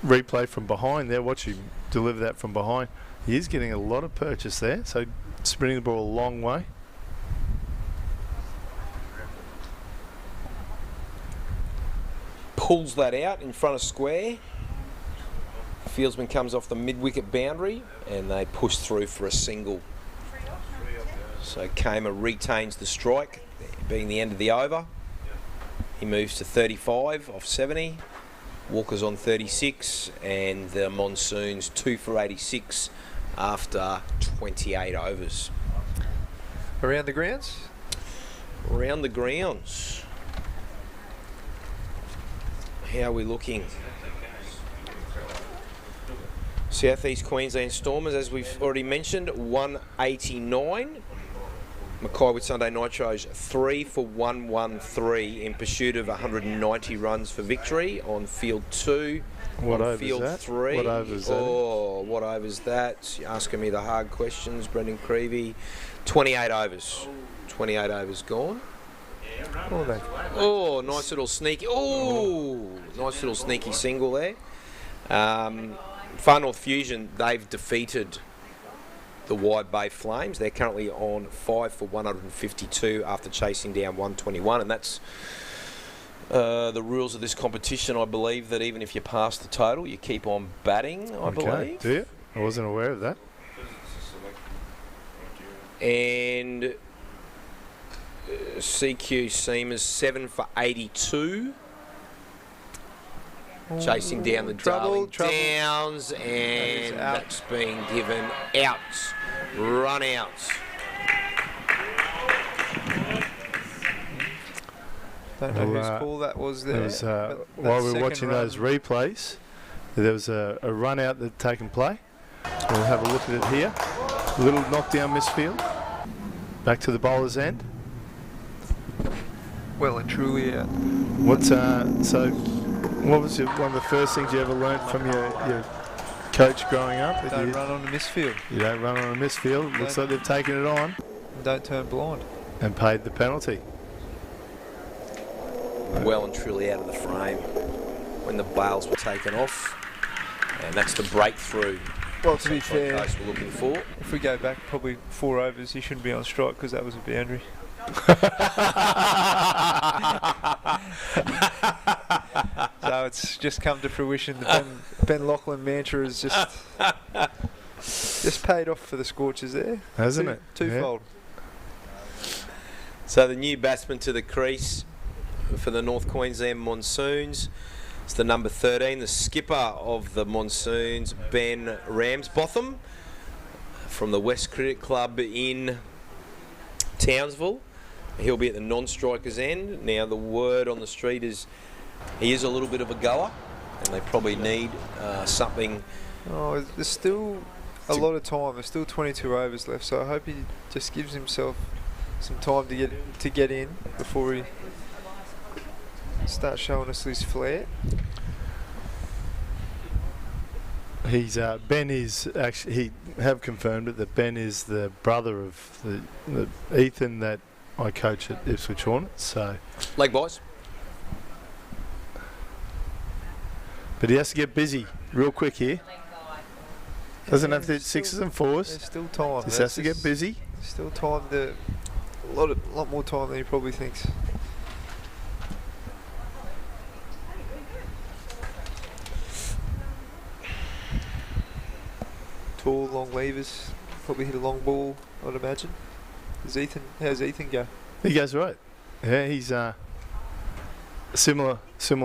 Speaker 2: replay from behind there, watch him deliver that from behind. He is getting a lot of purchase there, so spinning the ball a long way.
Speaker 3: Pulls that out in front of square. Fieldsman comes off the mid-wicket boundary, and they push through for a single. So Kamer retains the strike, being the end of the over. He moves to 35 off 70. Walker's on 36, and the Monsoons 2 for 86 after 28 overs.
Speaker 20: Around the grounds?
Speaker 3: Around the grounds. How are we looking? South East Queensland Stormers, as we've already mentioned, 189. Mackay with Sunday Nitros, 3 for 113 in pursuit of 190 runs for victory on field 2.
Speaker 2: What
Speaker 3: on
Speaker 2: over
Speaker 3: field
Speaker 2: is that?
Speaker 3: 3.
Speaker 2: What over is that?
Speaker 3: Oh, what over is that? You're asking me the hard questions, Brendan Creevy. 28 overs. 28 overs gone. Oh, nice little sneaky. Oh, nice little sneaky single there. Far North Fusion, they've defeated the Wide Bay Flames. They're currently on 5 for 152 after chasing down 121, and that's the rules of this competition. I believe that even if you pass the total, you keep on batting, I believe.
Speaker 2: Do you? I wasn't aware of that.
Speaker 3: And CQ Seamers 7 for 82. Chasing down the Darling Downs, and that's being given out. Run out.
Speaker 20: Don't know whose call that was there.
Speaker 2: Was, while we were watching those replays, there was a run out that had taken play. We'll have a look at it here. A little knockdown misfield. back to the bowler's end.
Speaker 20: Well and truly out.
Speaker 2: What was one of the first things you ever learnt from your coach growing up?
Speaker 20: Don't run on the misfield.
Speaker 2: You don't run on a misfield. Looks like they've taken it on.
Speaker 20: Don't turn blind.
Speaker 2: And paid the penalty.
Speaker 3: Well and truly out of the frame when the bails were taken off. And that's the breakthrough.
Speaker 20: Well, to be fair,
Speaker 3: Coast we're looking for.
Speaker 20: If we go back probably 4 overs, he shouldn't be on strike because that was a boundary. So it's just come to fruition. The Ben Lachlan mantra has just paid off for the Scorchers there.
Speaker 2: Hasn't it?
Speaker 20: Twofold.
Speaker 3: Yeah. So the new batsman to the crease for the North Queensland Monsoons. It's the number 13, the skipper of the Monsoons, Ben Ramsbotham, from the West Cricket Club in Townsville. He'll be at the non-strikers end. Now the word on the street is he is a little bit of a goer, and they probably need something.
Speaker 20: Oh, there's still a lot of time. There's still 22 overs left, so I hope he just gives himself some time to get in before he start showing us his flair.
Speaker 2: He's Ben is actually, he have confirmed it, that Ben is the brother of the Ethan that I coach at Ipswich Hornets. So
Speaker 3: leg boys.
Speaker 2: But he has to get busy real quick here. Doesn't have to hit sixes and fours.
Speaker 20: There's still time.
Speaker 2: Just has to get busy.
Speaker 20: Still time a lot more time than he probably thinks. Tall, long levers, probably hit a long ball, I'd imagine. How's Ethan go?
Speaker 2: He goes right. Yeah, he's similar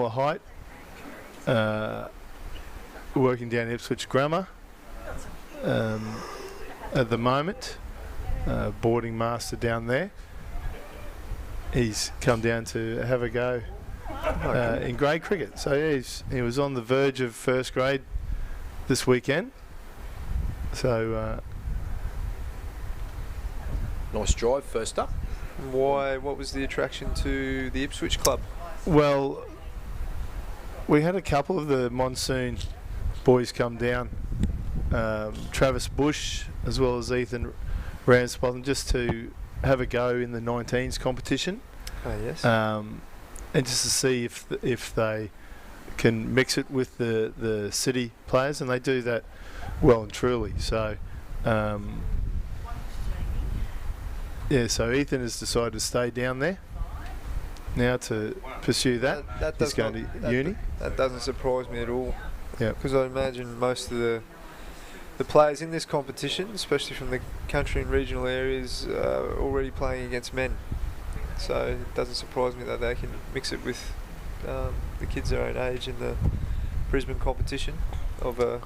Speaker 2: height. Working down Ipswich Grammar at the moment. Boarding master down there. He's come down to have a go in grade cricket. So yeah, he was on the verge of first grade this weekend. So
Speaker 3: nice drive first up.
Speaker 20: What was the attraction to the Ipswich club?
Speaker 2: Well, we had a couple of the Monsoon boys come down, Travis Bush as well as Ethan Ramsbotham, just to have a go in the 19s competition.
Speaker 20: Oh yes.
Speaker 2: And just to see if they can mix it with the city players, and they do that well and truly. So yeah, so Ethan has decided to stay down there now to pursue that. He's going to uni.
Speaker 20: That doesn't surprise me at all.
Speaker 2: Yeah.
Speaker 20: Because I imagine most of the players in this competition, especially from the country and regional areas, are already playing against men. So it doesn't surprise me that they can mix it with the kids their own age in the Brisbane competition of a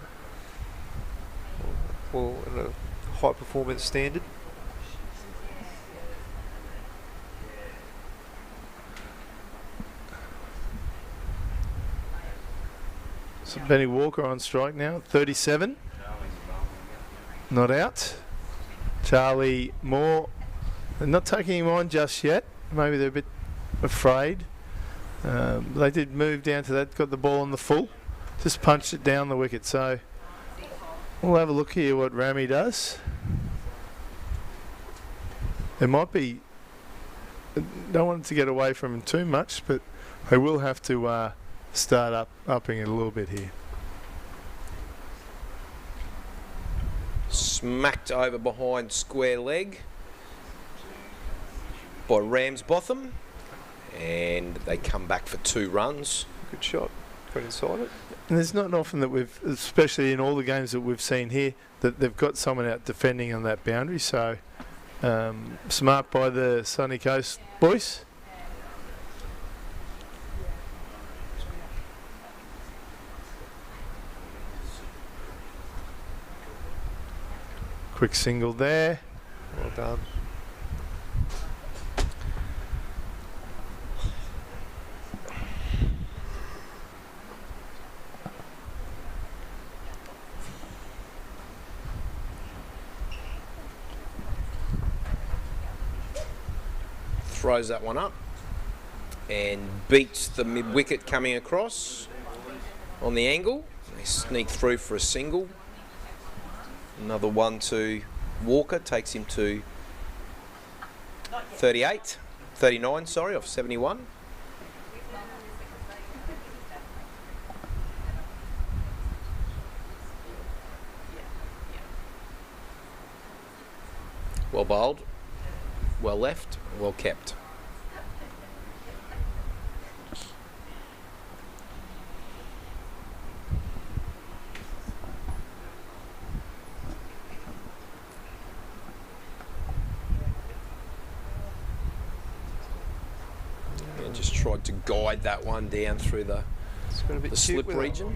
Speaker 20: high performance standard.
Speaker 2: So Benny Walker on strike now, 37. Not out. Charlie Moore, they're not taking him on just yet. Maybe they're a bit afraid. They did move down to that, got the ball on the full. Just punched it down the wicket. So we'll have a look here what Rami does. There might be, don't want it to get away from him too much, but they will have to start upping it a little bit here.
Speaker 3: Smacked over behind square leg by Ramsbotham, and they come back for 2 runs.
Speaker 20: Good shot. Got inside it.
Speaker 2: And there's not often that we've, especially in all the games that we've seen here, that they've got someone out defending on that boundary. So smart by the Sunny Coast boys. Quick single there.
Speaker 20: Well done.
Speaker 3: throws that one up and beats the mid-wicket coming across on the angle. They sneak through for a single. Another one to Walker, takes him to 39, sorry, off 71. Well bowled, well left, well kept. And just tried to guide that one down through the slip region.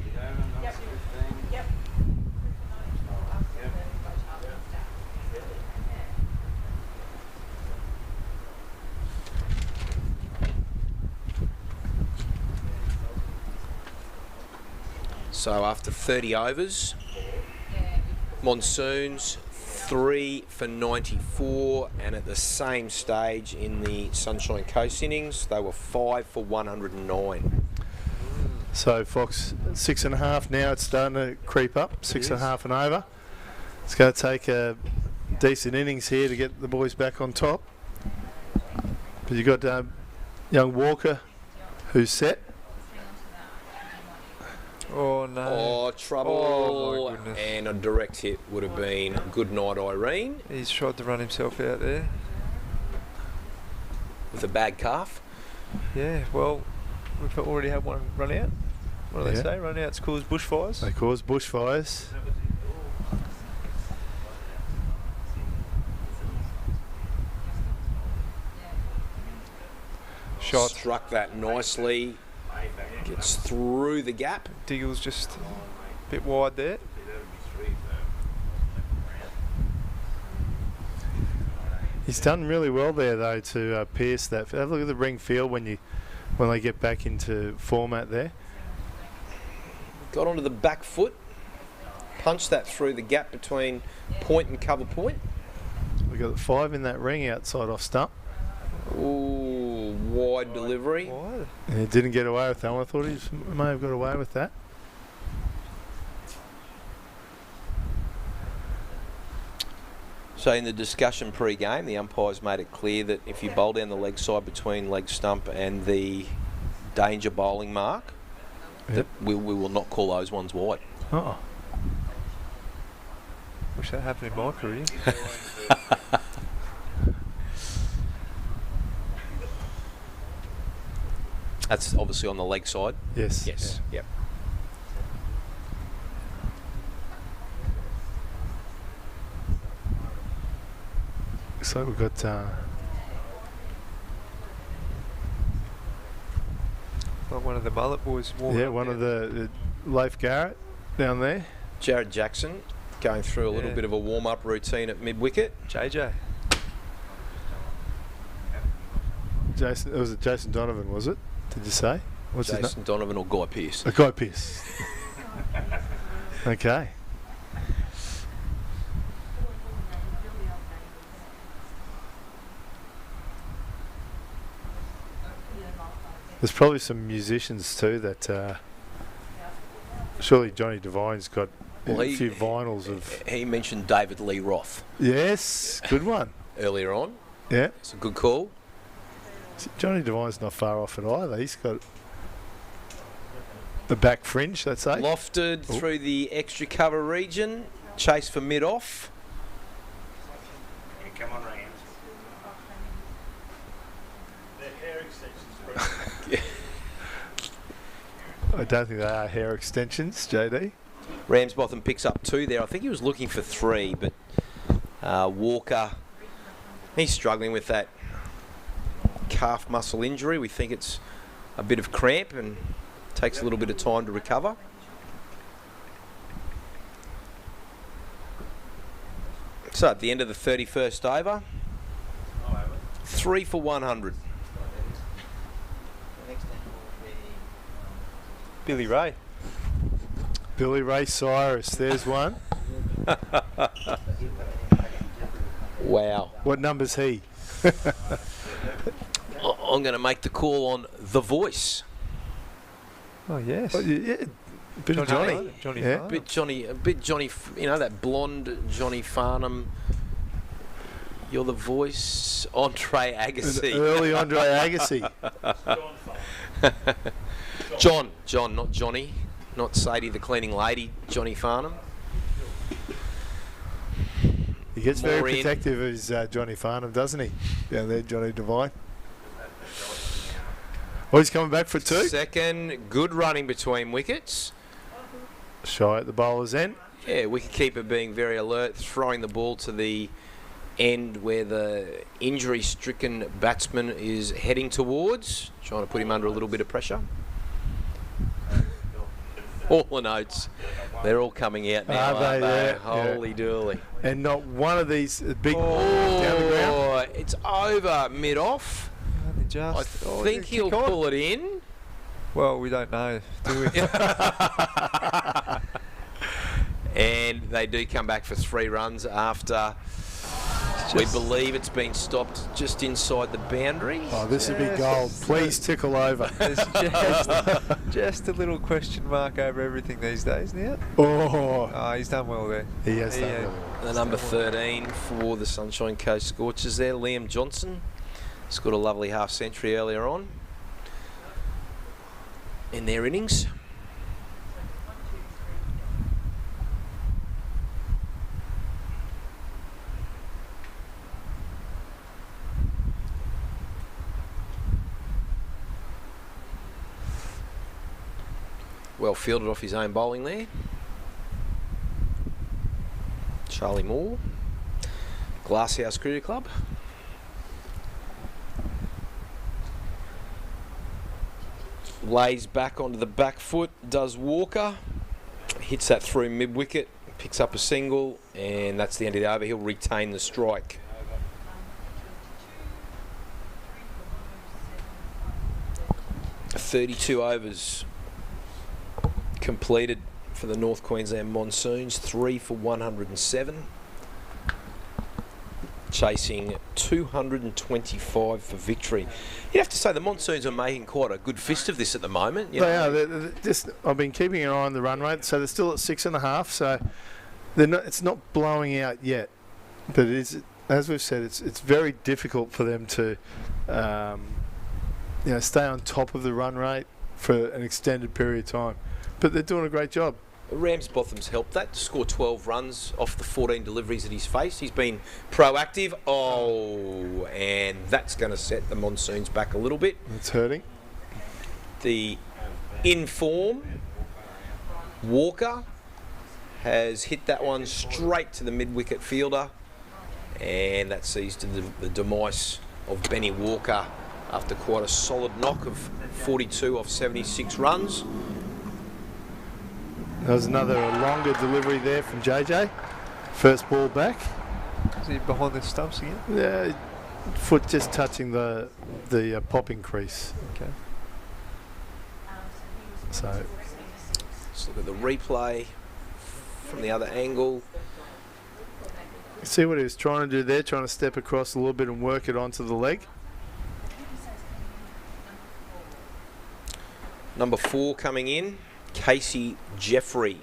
Speaker 3: So after 30 overs, Monsoons 3 for 94, and at the same stage in the Sunshine Coast innings, they were 5 for 109.
Speaker 2: So Fox 6.5 now. It's starting to creep up. 6.5 and over. It's going to take a decent innings here to get the boys back on top. But you've got young Walker, who's set.
Speaker 20: Oh no.
Speaker 3: Oh, trouble.
Speaker 20: Oh my goodness.
Speaker 3: And a direct hit would have been good night, Irene.
Speaker 20: He's tried to run himself out there.
Speaker 3: With a bad calf.
Speaker 20: Yeah, well, we've already had one run out. What do they say? Run outs cause bushfires?
Speaker 2: They cause bushfires.
Speaker 3: Shot. Struck that nicely. Gets through the gap.
Speaker 20: Diggle's just a bit wide there.
Speaker 2: He's done really well there though to pierce that. Have a look at the ring field when they get back into format there.
Speaker 3: Got onto the back foot, punched that through the gap between point and cover point.
Speaker 2: We got 5 in that ring outside off stump.
Speaker 3: Ooh, wide delivery.
Speaker 20: Wide.
Speaker 2: And he didn't get away with that one. I thought he may have got away with that.
Speaker 3: So in the discussion pre-game, the umpires made it clear that if you bowl down the leg side between leg stump and the danger bowling mark, that we will not call those ones wide.
Speaker 2: Oh.
Speaker 20: Wish that happened in my career.
Speaker 3: That's obviously on the leg side.
Speaker 2: Yes.
Speaker 3: Yes.
Speaker 2: Yeah.
Speaker 3: Yep.
Speaker 2: So we've got
Speaker 20: like one of the mullet boys warming up
Speaker 2: one
Speaker 20: there.
Speaker 2: of the Leif Garrett down there.
Speaker 3: Jared Jackson going through a little bit of a warm-up routine at mid-wicket.
Speaker 20: JJ.
Speaker 2: Jason, it was Jason Donovan, was it? Did you say? What's his
Speaker 3: Jason
Speaker 2: name?
Speaker 3: Donovan or Guy Pearce?
Speaker 2: Guy Pearce. Okay. There's probably some musicians too that surely Johnny Devine's got a few vinyls of.
Speaker 3: He mentioned David Lee Roth.
Speaker 2: Yes, good one.
Speaker 3: Earlier on.
Speaker 2: Yeah.
Speaker 3: It's a good call.
Speaker 2: Johnny Devine's not far off it either. He's got the back fringe, let's say.
Speaker 3: Lofted through the extra cover region. Chase for mid-off.
Speaker 16: Yeah, come on, Rams. Their hair extensions.
Speaker 2: I don't think they are hair extensions, JD.
Speaker 3: Ramsbotham picks up 2 there. I think he was looking for 3, but Walker, he's struggling with that calf muscle injury. We think it's a bit of cramp and takes a little bit of time to recover. So at the end of the 31st over, 3 for 100.
Speaker 20: Billy Ray.
Speaker 2: Billy Ray Cyrus, there's one.
Speaker 3: Wow.
Speaker 2: What number's he?
Speaker 3: I'm going to make the call on The Voice.
Speaker 20: Oh, yes.
Speaker 2: Oh, yeah. Bit of Johnny.
Speaker 20: Johnny
Speaker 2: Yeah.
Speaker 20: Farnham.
Speaker 3: Bit Johnny, you know, that blonde Johnny Farnham. You're The Voice. Andre Agassi.
Speaker 2: An early Andre Agassi.
Speaker 3: John, not Johnny. Not Sadie the cleaning lady, Johnny Farnham.
Speaker 2: He gets very
Speaker 3: Maureen.
Speaker 2: protective of his Johnny Farnham, doesn't he? Down there, Johnny Devine. Oh, he's coming back for 2.
Speaker 3: Second, good running between wickets.
Speaker 2: Shy at the bowler's end.
Speaker 3: Yeah, wicketkeeper being very alert, throwing the ball to the end where the injury-stricken batsman is heading towards, trying to put him under a little bit of pressure. All the notes, they're all coming out now, aren't they?
Speaker 2: Yeah,
Speaker 3: Holy dooly.
Speaker 2: And not one of these big down the ground.
Speaker 3: Oh, it's over mid-off. I think he'll pull it in.
Speaker 20: Well, we don't know, do we?
Speaker 3: And they do come back for 3 runs after we believe it's been stopped just inside the boundary.
Speaker 2: Oh, this would be gold. Please tickle over.
Speaker 20: There's just a little question mark over everything these days now.
Speaker 2: Oh,
Speaker 20: he's done well there.
Speaker 2: He has done well.
Speaker 3: The number 13 for the Sunshine Coast Scorchers there, Liam Johnson. Scored a lovely half century earlier on in their innings. Well fielded off his own bowling there. Charlie Moore, Glasshouse Cricket Club. Lays back onto the back foot, does Walker. Hits that through mid-wicket, picks up a single, and that's the end of the over. He'll retain the strike. .32 overs completed for the North Queensland Monsoons, 3 for 107. Chasing 225 for victory. You'd have to say the Monsoons are making quite a good fist of this at the moment. You
Speaker 2: They
Speaker 3: know.
Speaker 2: are. They're just, I've been keeping an eye on the run rate, so they're still at 6.5. So they're not. It's not blowing out yet, but it is. As we've said, it's very difficult for them to, stay on top of the run rate for an extended period of time. But they're doing a great job.
Speaker 3: Ramsbotham's helped that to score 12 runs off the 14 deliveries that he's faced. He's been proactive. Oh, and that's going to set the Monsoons back a little bit.
Speaker 2: It's hurting.
Speaker 3: The in-form Walker has hit that one straight to the mid-wicket fielder, and that sees to the demise of Benny Walker after quite a solid knock of 42 off 76 runs.
Speaker 2: There was another longer delivery there from JJ. First ball back.
Speaker 20: Is he behind the stumps again?
Speaker 2: Yeah, foot just touching the popping crease.
Speaker 20: Okay.
Speaker 2: So
Speaker 3: let's look at the replay from the other angle.
Speaker 2: See what he was trying to do there, trying to step across a little bit and work it onto the leg.
Speaker 3: Number 4 coming in, Casey Jeffrey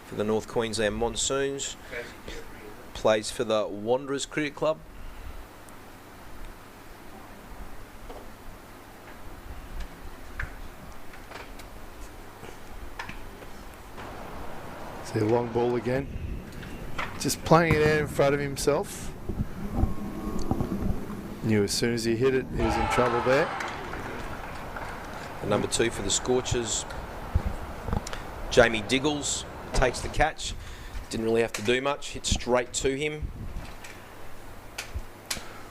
Speaker 3: for the North Queensland Monsoons. Plays for the Wanderers Cricket Club.
Speaker 2: See a long ball again. Just playing it out in front of himself. Knew as soon as he hit it, he was in trouble there.
Speaker 3: The number 2 for the Scorchers, Jamie Diggles, takes the catch. Didn't really have to do much. Hit straight to him.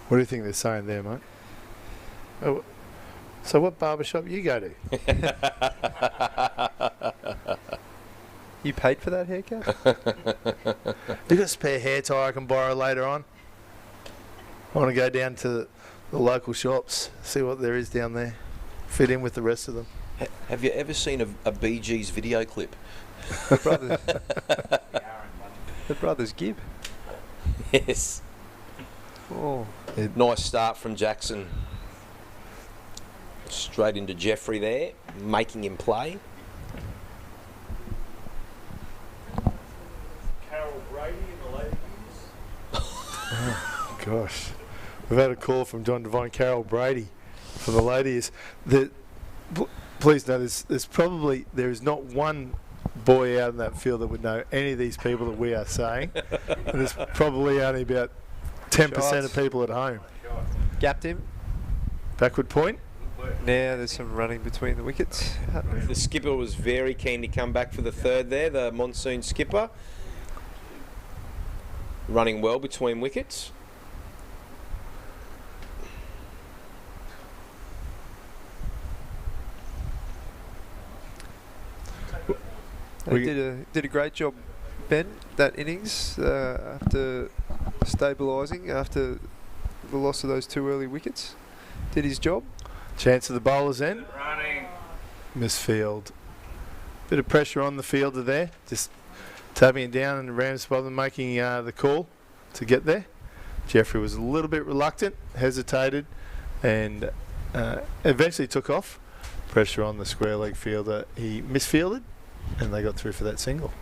Speaker 2: What do you think they're saying there, mate? Oh, so what barbershop you go to?
Speaker 20: You paid for that haircut?
Speaker 2: You got a spare hair tie I can borrow later on? I want to go down to the local shops, see what there is down there. Fit in with the rest of them.
Speaker 3: Have you ever seen a Bee Gees video clip?
Speaker 20: The brothers Gibb.
Speaker 3: Yes.
Speaker 20: Oh.
Speaker 3: Nice start from Jackson. Straight into Jeffrey there, making him play.
Speaker 16: Carol Brady in the ladies.
Speaker 2: Gosh. We've had a call from John Devine, Carol Brady from the ladies. Please know there is not one boy out in that field that would know any of these people that we are saying. And there's probably only about 10% of people at home.
Speaker 20: Gapped him.
Speaker 2: Backward point.
Speaker 20: Now there's some running between the wickets.
Speaker 3: The skipper was very keen to come back for the third there, the Monsoon skipper. Running well between wickets.
Speaker 20: They did a great job, Ben, that innings, after stabilising after the loss of those 2 early wickets. Did his job.
Speaker 2: Chance of the bowler's end.
Speaker 16: Running.
Speaker 2: Misfield. Bit of pressure on the fielder there. Just tapping it down and Ramsbottom making the call to get there. Jeffrey was a little bit reluctant, hesitated, and eventually took off. Pressure on the square leg fielder. He misfielded, and they got through for that single.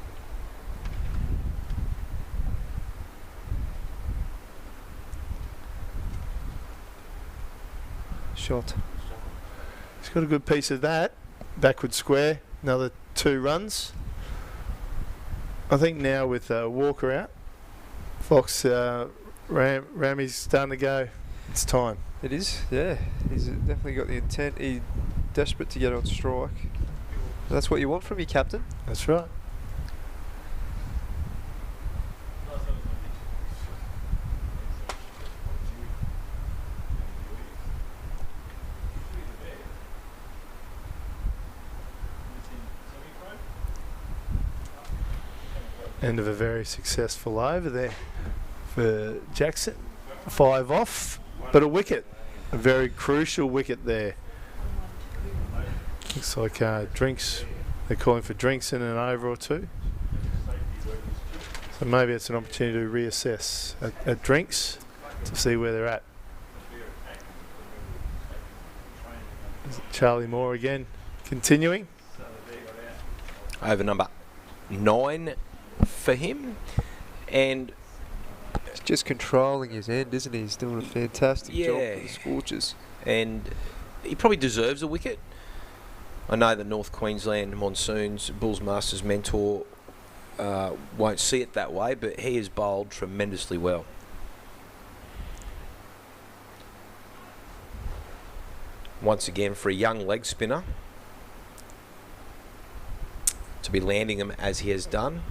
Speaker 20: Shot.
Speaker 2: He's got a good piece of that. Backward square, another 2 runs. I think now with Walker out, Fox, Rammy's starting to go. It's time.
Speaker 20: It is, yeah. He's definitely got the intent. He's desperate to get on strike. That's what you want from your captain.
Speaker 2: That's right. End of a very successful over there for Jackson. 5 off, but a wicket. A very crucial wicket there. Looks like drinks. They're calling for drinks in an over or 2. So maybe it's an opportunity to reassess at drinks to see where they're at. Charlie Moore again, continuing.
Speaker 3: Over number 9 for him, and
Speaker 20: he's just controlling his end, isn't he? He's doing a fantastic job for the Scorchers,
Speaker 3: and he probably deserves a wicket. I know the North Queensland Monsoons Bulls Masters mentor won't see it that way, but he has bowled tremendously well. Once again, for a young leg spinner to be landing them as he has done.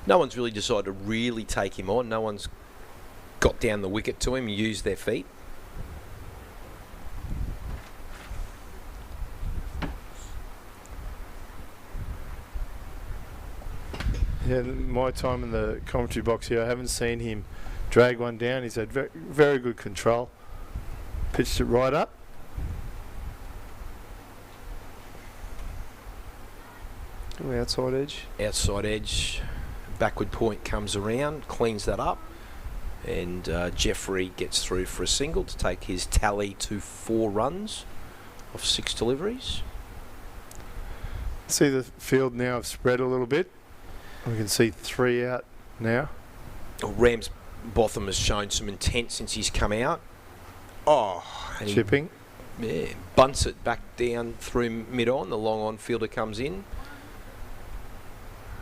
Speaker 3: No one's really decided to really take him on. No one's got down the wicket to him, used their feet.
Speaker 2: Yeah, my time in the commentary box here, I haven't seen him drag one down. He's had very good control. Pitched it right up.
Speaker 20: Outside edge.
Speaker 3: Outside edge. Backward point comes around, cleans that up, and Jeffrey gets through for a single to take his tally to 4 runs off 6 deliveries.
Speaker 2: See the field now have spread a little bit. We can see 3 out now.
Speaker 3: Ramsbottom has shown some intent since he's come out. Oh,
Speaker 2: chipping.
Speaker 3: Bunts it back down through mid-on. The long-on fielder comes in.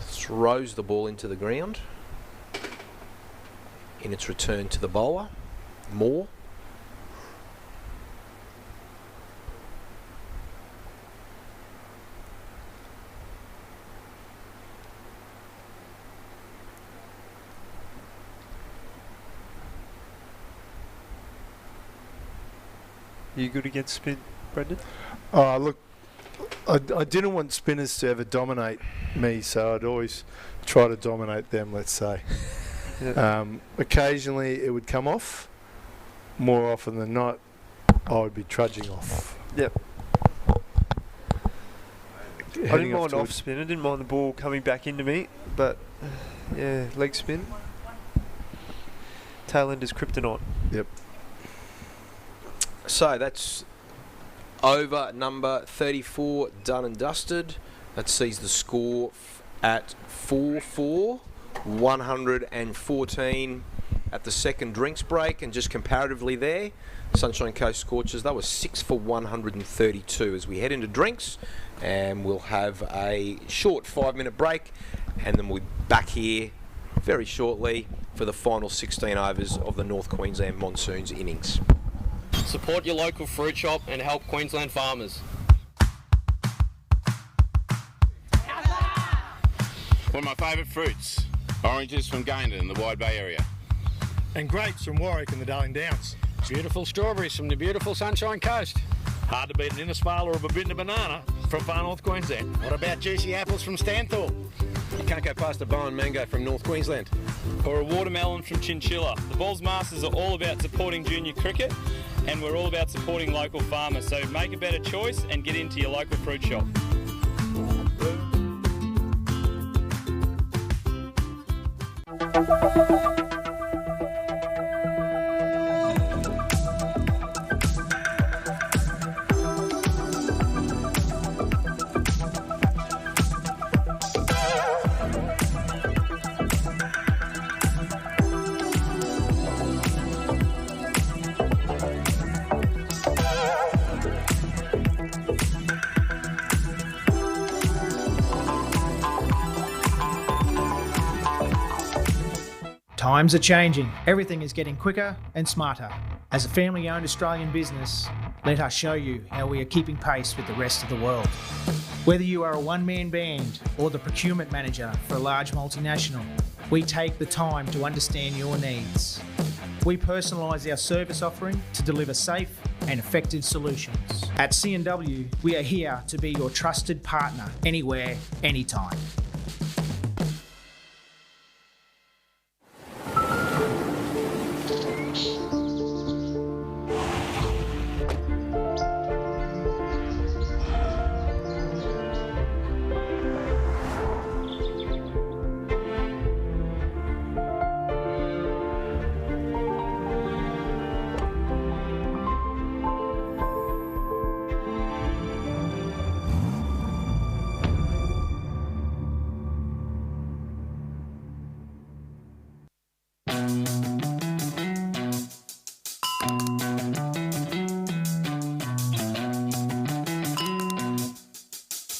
Speaker 3: Throws the ball into the ground in its return to the bowler. Moore.
Speaker 20: You good against spin, Brendan?
Speaker 2: Oh, look, I didn't want spinners to ever dominate me, so I'd always try to dominate them, let's say. Occasionally it would come off. More often than not, I would be trudging off.
Speaker 20: Yep. I didn't mind off spin. I didn't mind the ball coming back into me, but yeah, leg spin. Tail end is kryptonite.
Speaker 2: Yep.
Speaker 3: So that's over number 34 done and dusted. That sees the score at 4-4, 114 at the second drinks break, and just comparatively there, Sunshine Coast Scorchers, that was 6 for 132 as we head into drinks, and we'll have a short 5-minute break, and then we'll be back here very shortly for the final 16 overs of the North Queensland Monsoons innings.
Speaker 5: Support your local fruit shop and help Queensland farmers.
Speaker 6: One of my favourite fruits, oranges from Gayndah in the Wide Bay area.
Speaker 7: And grapes from Warwick and the Darling Downs.
Speaker 8: Beautiful strawberries from the beautiful Sunshine Coast.
Speaker 7: Hard to beat an Innisfail or a Babinda banana from far North Queensland.
Speaker 8: What about juicy apples from Stanthorpe? You can't go past a Bowen mango from North Queensland.
Speaker 9: Or a watermelon from Chinchilla. The Balls Masters are all about supporting junior cricket, and we're all about supporting local farmers. So make a better choice and get into your local fruit shop.
Speaker 10: Times are changing. Everything is getting quicker and smarter. As a family-owned Australian business, let us show you how we are keeping pace with the rest of the world. Whether you are a one-man band or the procurement manager for a large multinational, we take the time to understand your needs. We personalise our service offering to deliver safe and effective solutions. At C&W, we are here to be your trusted partner anywhere, anytime.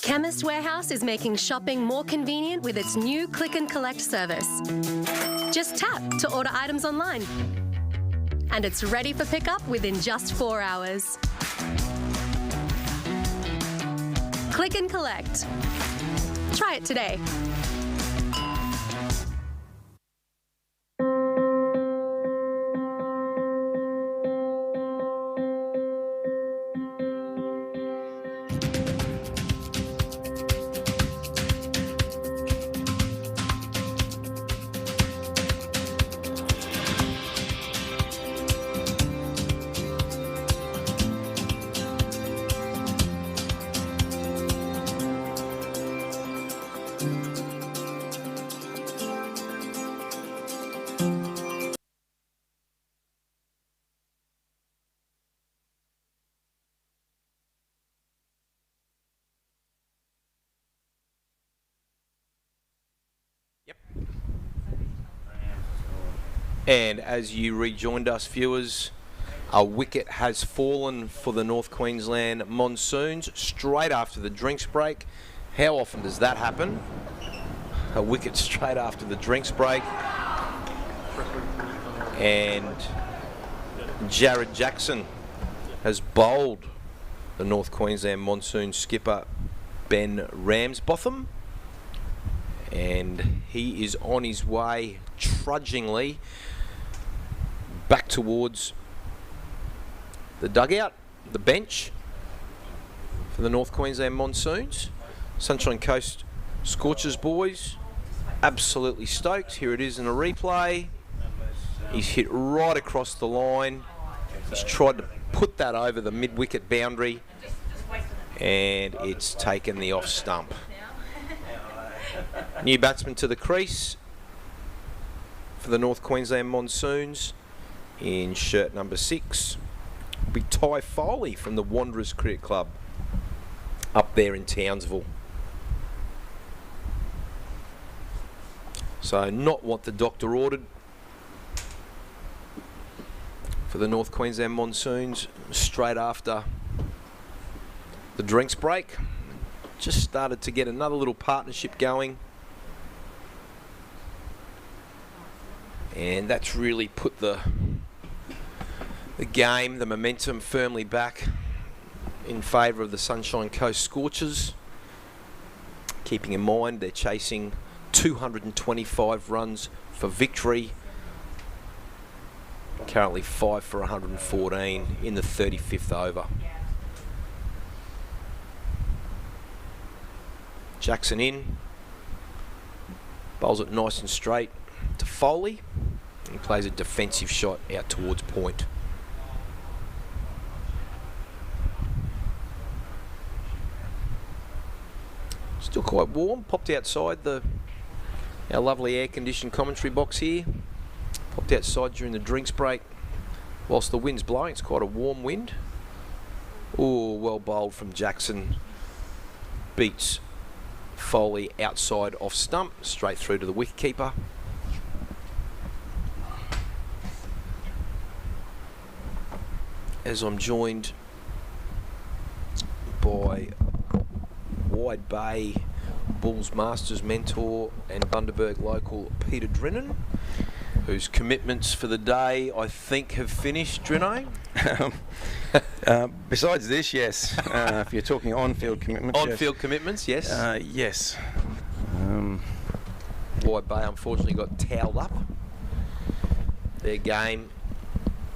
Speaker 11: Chemist Warehouse is making shopping more convenient with its new Click and Collect service. Just tap to order items online, and it's ready for pickup within just 4 hours. Click and Collect. Try it today.
Speaker 3: And as you rejoined us, viewers, a wicket has fallen for the North Queensland Monsoons straight after the drinks break. How often does that happen? A wicket straight after the drinks break. And Jared Jackson has bowled the North Queensland Monsoon skipper Ben Ramsbotham. And he is on his way trudgingly back towards the dugout, the bench for the North Queensland Monsoons. Sunshine Coast Scorchers boys, absolutely stoked. Here it is in a replay. He's hit right across the line. He's tried to put that over the mid-wicket boundary, and it's taken the off stump. New batsman to the crease for the North Queensland Monsoons in shirt number 6. will be Ty Foley from the Wanderers Cricket Club up there in Townsville. So not what the doctor ordered for the North Queensland Monsoons straight after the drinks break. Just started to get another little partnership going. And that's really put the game, the momentum firmly back in favour of the Sunshine Coast Scorchers. Keeping in mind they're chasing 225 runs for victory. Currently 5 for 114 in the 35th over. Jackson in. Bowls it nice and straight to Foley. He plays a defensive shot out towards point. Still quite warm. Popped outside our lovely air-conditioned commentary box here. Popped outside during the drinks break. Whilst the wind's blowing, it's quite a warm wind. Oh, well bowled from Jackson. Beats Foley outside off stump, straight through to the wicketkeeper. As I'm joined by Wide Bay Bulls Masters mentor and Bundaberg local Peter Drennan, whose commitments for the day I think have finished. Drennan?
Speaker 13: Besides this, yes. If you're talking on-field commitments.
Speaker 3: On-field commitments, yes.
Speaker 13: Yes.
Speaker 3: Wide Bay unfortunately got towelled up. Their game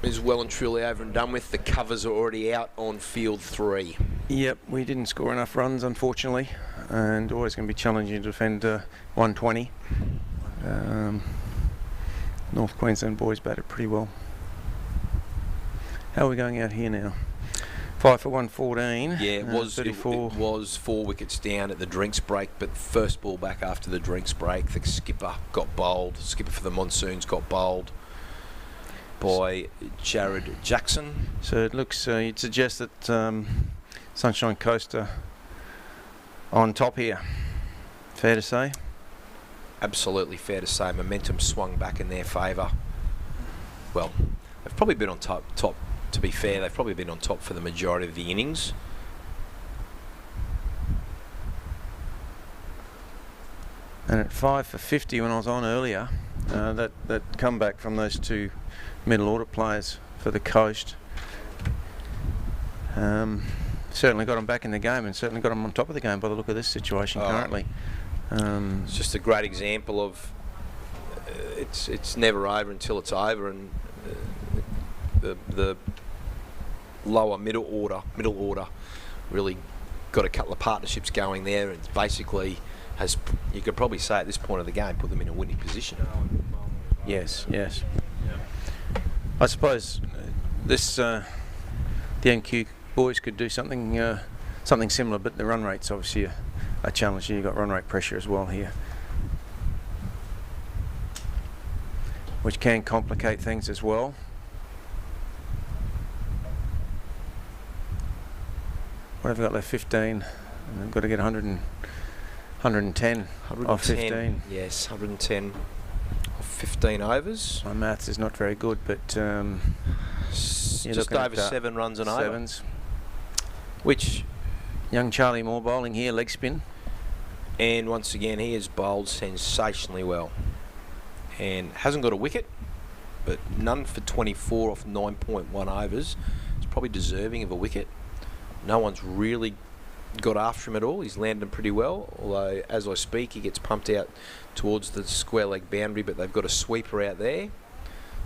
Speaker 3: is well and truly over and done with. The covers are already out on field 3.
Speaker 13: Yep, we didn't score enough runs, unfortunately, and always going to be challenging to defend 120. North Queensland boys batted pretty well. How are we going out here now? 5 for 114.
Speaker 3: Yeah, it was
Speaker 13: 34.
Speaker 3: It was 4 wickets down at the drinks break, but first ball back after the drinks break, the skipper got bowled. Skipper for the Monsoons got bowled by Jared Jackson.
Speaker 13: So it looks, you'd suggest that Sunshine Coast are on top here. Fair to say?
Speaker 3: Absolutely fair to say. Momentum swung back in their favour. Well, they've probably been on top. To be fair, they've probably been on top for the majority of the innings.
Speaker 13: And at 5 for 50 when I was on earlier, that comeback from those two middle order players for the Coast certainly got them back in the game, and certainly got them on top of the game by the look of this situation currently.
Speaker 3: It's just a great example of it's never over until it's over, and the lower middle order really got a couple of partnerships going there. It's basically has, you could probably say at this point of the game, put them in a winning position.
Speaker 13: Yes. I suppose this the NQ boys could do something similar, but the run rate's obviously a challenge. You've got run rate pressure as well here, which can complicate things as well. What have we got left? 15. And they've got to get 110 off 15.
Speaker 3: Yes, 110 off 15 overs.
Speaker 13: My maths is not very good, but
Speaker 3: just over 7 runs an over.
Speaker 13: Sevens. Which young Charlie Moore bowling here, leg spin.
Speaker 3: And once again, he has bowled sensationally well. And hasn't got a wicket, but none for 24 off 9.1 overs. It's probably deserving of a wicket. No one's really got after him at all. He's landed them pretty well, although as I speak he gets pumped out towards the square leg boundary, but they've got a sweeper out there,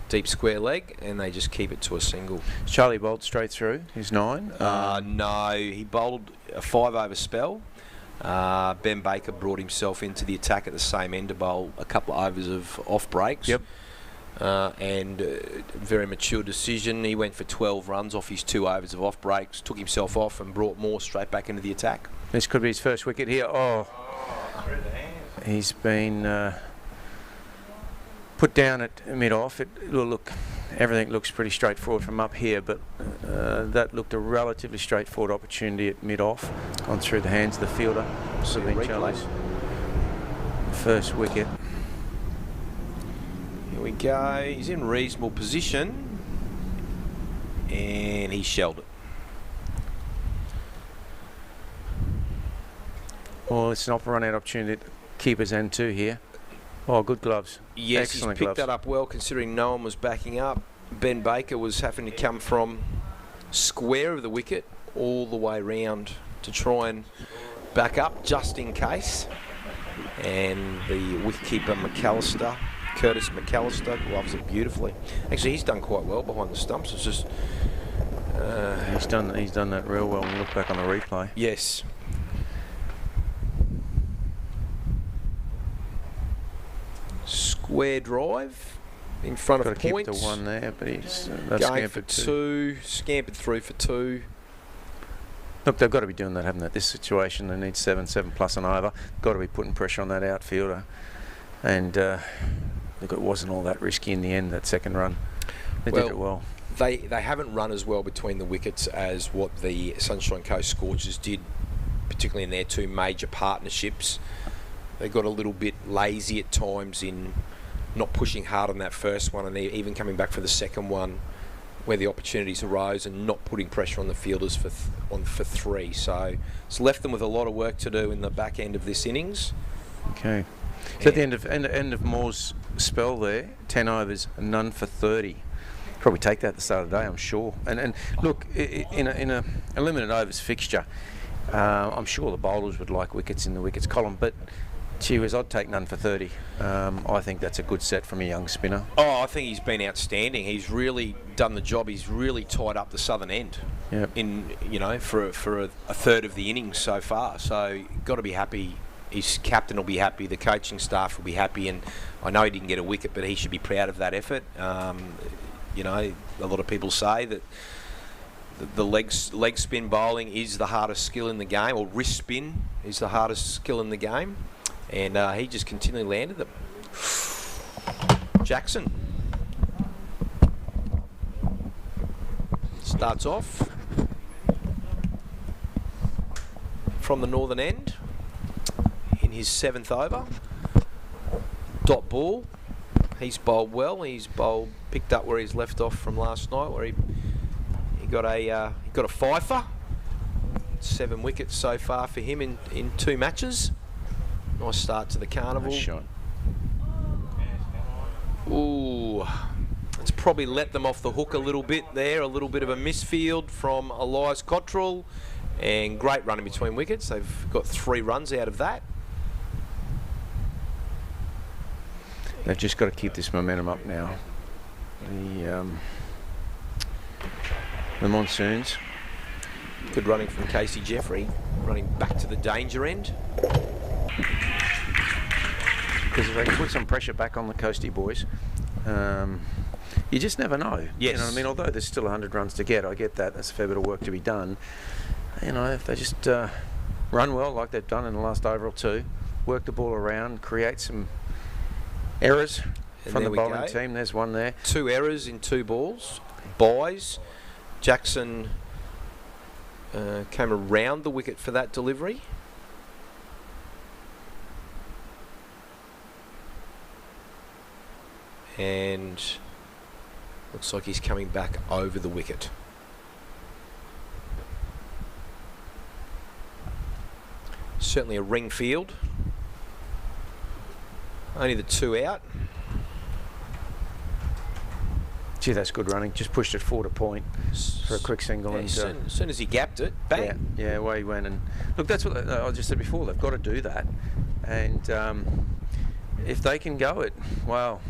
Speaker 3: deep square leg, and they just keep it to a single.
Speaker 13: Charlie bowled straight through his 9?
Speaker 3: No, he bowled a 5 over spell. Ben Baker brought himself into the attack at the same end to bowl a couple of overs of off breaks.
Speaker 13: Yep.
Speaker 3: And very mature decision. He went for 12 runs off his 2 overs of off breaks, took himself off and brought Moore straight back into the attack.
Speaker 13: This could be his first wicket here. Oh, he's been put down at mid-off. Look, everything looks pretty straightforward from up here, but that looked a relatively straightforward opportunity at mid-off, gone through the hands of the fielder. So been challenged. First wicket.
Speaker 3: Here we go. He's in reasonable position, and he shelled it.
Speaker 13: Well, it's an run-out opportunity at keeper's end too here. Oh, good gloves.
Speaker 3: Yes,
Speaker 13: excellent
Speaker 3: he's picked
Speaker 13: gloves.
Speaker 3: that up well, considering no one was backing up. Ben Baker was having to come from square of the wicket all the way round to try and back up, just in case. And the wicketkeeper McAllister, Curtis McAllister, gloves it beautifully. Actually, he's done quite well behind the stumps. It's just
Speaker 13: he's done that real well when you look back on the replay.
Speaker 3: Yes. Square drive in front of point.
Speaker 13: Got to keep the one there, but he's
Speaker 3: going for two. Scampered through for two.
Speaker 13: Look, they've got to be doing that, haven't they? This situation, they need 7 plus and over. Got to be putting pressure on that outfielder, and look, it wasn't all that risky in the end. That second run, they did it well.
Speaker 3: They haven't run as well between the wickets as what the Sunshine Coast Scorchers did, particularly in their two major partnerships. They got a little bit lazy at times in not pushing hard on that first one, and even coming back for the second one where the opportunities arose, and not putting pressure on the fielders for three. So it's left them with a lot of work to do in the back end of this innings.
Speaker 13: Okay. So at the end of Moore's spell there, 10 overs, none for 30. Probably take that at the start of the day, I'm sure. And look, in a limited overs fixture, I'm sure the bowlers would like wickets in the wickets column, but gee whiz, I'd take none for 30. I think that's a good set from a young spinner.
Speaker 3: Oh, I think he's been outstanding. He's really done the job. He's really tied up the southern end.
Speaker 13: Yep.
Speaker 3: For a third of the innings so far. So got to be happy. His captain will be happy. The coaching staff will be happy. And I know he didn't get a wicket, but he should be proud of that effort. A lot of people say that the leg spin bowling is the hardest skill in the game, or wrist spin is the hardest skill in the game. And he just continually landed them. Jackson starts off from the northern end in his 7th over. Dot ball. He's bowled well. He's picked up where he's left off from last night, where he got a fifer. 7 wickets so far for him in 2 matches. Nice start to the carnival.
Speaker 13: Nice shot.
Speaker 3: Ooh, it's probably let them off the hook a little bit there. A little bit of a misfield from Elias Cottrell, and great run in between wickets. They've got 3 runs out of that.
Speaker 13: They've just got to keep this momentum up now. The Monsoons.
Speaker 3: Good running from Casey Jeffrey, running back to the danger end.
Speaker 13: Because if they can put some pressure back on the Coastie boys, you just never know.
Speaker 3: Yes.
Speaker 13: You know what I mean? Although there's still 100 runs to get, I get that. That's a fair bit of work to be done. If they just run well like they've done in the last over or 2, work the ball around, create some errors from the bowling team. There's one there.
Speaker 3: 2 errors in 2 balls. Buys. Jackson came around the wicket for that delivery. And looks like he's coming back over the wicket. Certainly a ring field. Only the 2 out.
Speaker 13: Gee, that's good running. Just pushed it forward a point for a quick single.
Speaker 3: Yeah,
Speaker 13: and
Speaker 3: as soon as he gapped it, bang.
Speaker 13: Yeah, away he went. And look, that's what I just said before. They've got to do that. And if they can go it, well,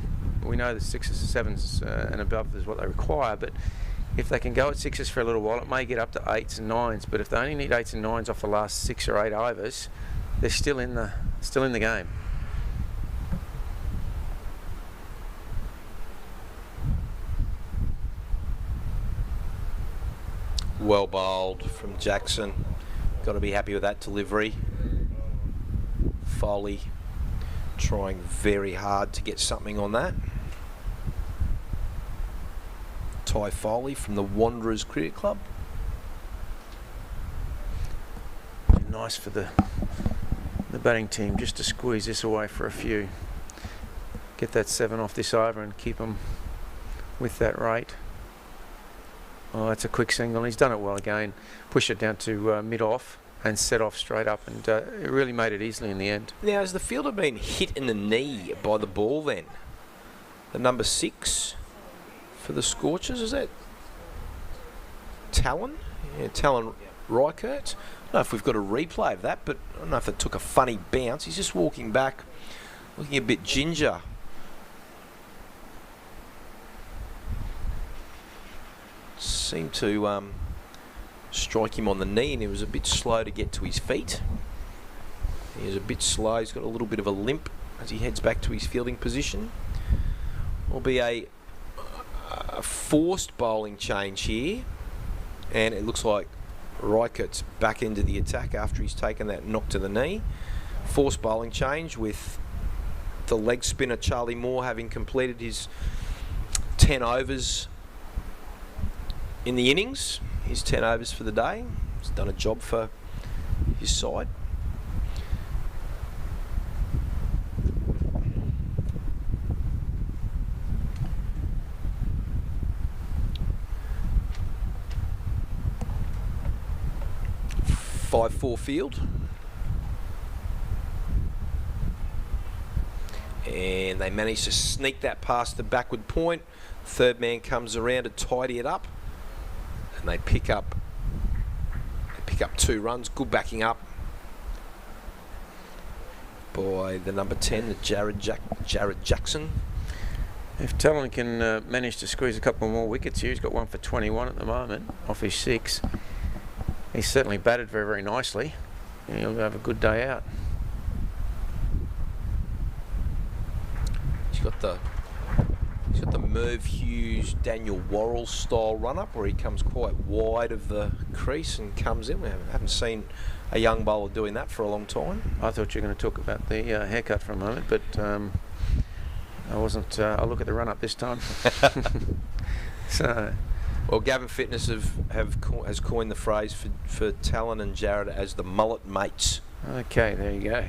Speaker 13: we know the 6s, 7s and above is what they require. But if they can go at 6s for a little while, it may get up to 8s and 9s. But if they only need 8s and 9s off the last 6 or 8 overs, they're still in the game.
Speaker 3: Well bowled from Jackson. Got to be happy with that delivery. Foley trying very hard to get something on that. Ty Foley from the Wanderers Cricket Club.
Speaker 13: Nice for the batting team just to squeeze this away for a few. Get that 7 off this over and keep them with that rate. Oh, that's a quick single. He's done it well again. Push it down to mid-off and set off straight up, and it really made it easily in the end.
Speaker 3: Now, has the fielder been hit in the knee by the ball then? The number 6 for the Scorchers, is that Talon? Yeah, Talon Reichert. I don't know if we've got a replay of that, but I don't know if it took a funny bounce. He's just walking back, looking a bit ginger. Seemed to strike him on the knee, and he was a bit slow to get to his feet. He was a bit slow. He's got a little bit of a limp as he heads back to his fielding position. Will be a forced bowling change here, and it looks like Reichert's back into the attack after he's taken that knock to the knee. Forced bowling change with the leg spinner Charlie Moore having completed his 10 overs in the innings. His 10 overs for the day. He's done a job for his side. Five-4 field, and they manage to sneak that past the backward point. Third man comes around to tidy it up, and they pick up 2 runs. Good backing up by the number 10, the Jared Jackson.
Speaker 13: If Talon can manage to squeeze a couple more wickets here, he's got 1 for 21 at the moment off his 6. He's certainly batted very, very nicely. He'll have a good day out.
Speaker 3: He's got the Merv Hughes, Daniel Worrell style run up where he comes quite wide of the crease and comes in. We haven't seen a young bowler doing that for a long time.
Speaker 13: I thought you were going to talk about the haircut for a moment, but I wasn't. I'll look at the run up this time. So.
Speaker 3: Well, Gavin Fitness has coined the phrase for Talon and Jared as the mullet mates.
Speaker 13: Okay, there you go.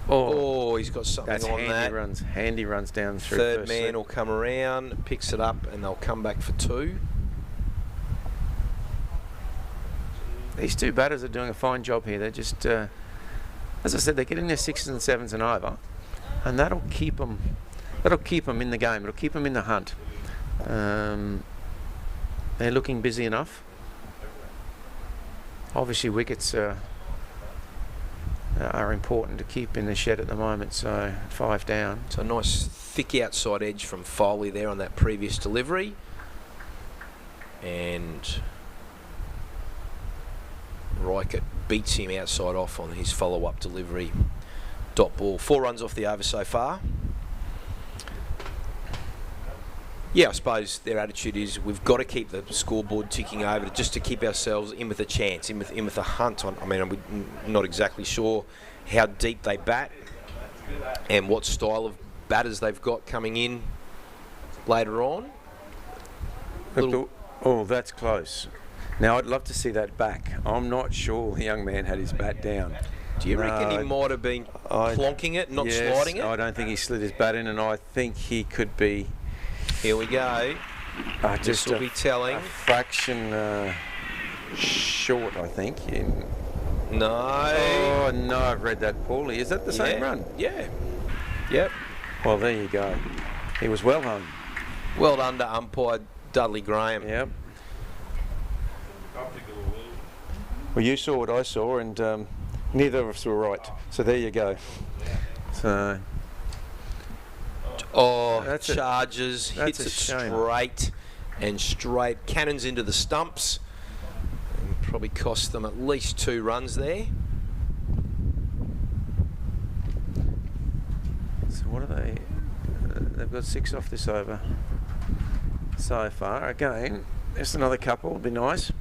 Speaker 3: Oh, he's got something
Speaker 13: that's
Speaker 3: on that.
Speaker 13: Handy runs down through.
Speaker 3: Third man will come around, picks it up, and they'll come back for 2.
Speaker 13: These 2 batters are doing a fine job here. They're just, as I said, they're getting their 6s and 7s and over, and that'll keep them in the game. It'll keep them in the hunt. They're looking busy enough. Obviously, wickets are important to keep in the shed at the moment, so 5 down.
Speaker 3: So a nice thick outside edge from Foley there on that previous delivery. And Reichert beats him outside off on his follow-up delivery. Dot ball. 4 runs off the over so far. Yeah, I suppose their attitude is we've got to keep the scoreboard ticking over just to keep ourselves in with a chance, in with a hunt. I mean, I'm not exactly sure how deep they bat and what style of batters they've got coming in later on.
Speaker 13: Oh, that's close. Now, I'd love to see that back. I'm not sure the young man had his bat down.
Speaker 3: Do you reckon he might have been plonking it, not sliding it?
Speaker 13: I don't think he slid his bat in, and I think he could be...
Speaker 3: Here we go.
Speaker 13: Just
Speaker 3: this will be telling.
Speaker 13: A fraction short, I think.
Speaker 3: No.
Speaker 13: Oh, no, I've read that poorly. Is that the same run?
Speaker 3: Yeah. Yep.
Speaker 13: Well, there you go. He was well hung.
Speaker 3: Well done to umpire Dudley Graham.
Speaker 13: Yep. Well, you saw what I saw, and neither of us were right. So there you go. So...
Speaker 3: Oh, charges, hits it straight and straight. Cannons into the stumps. And probably cost them at least 2 runs there.
Speaker 13: So what are they? They've got 6 off this over so far. Again, just another couple would be nice.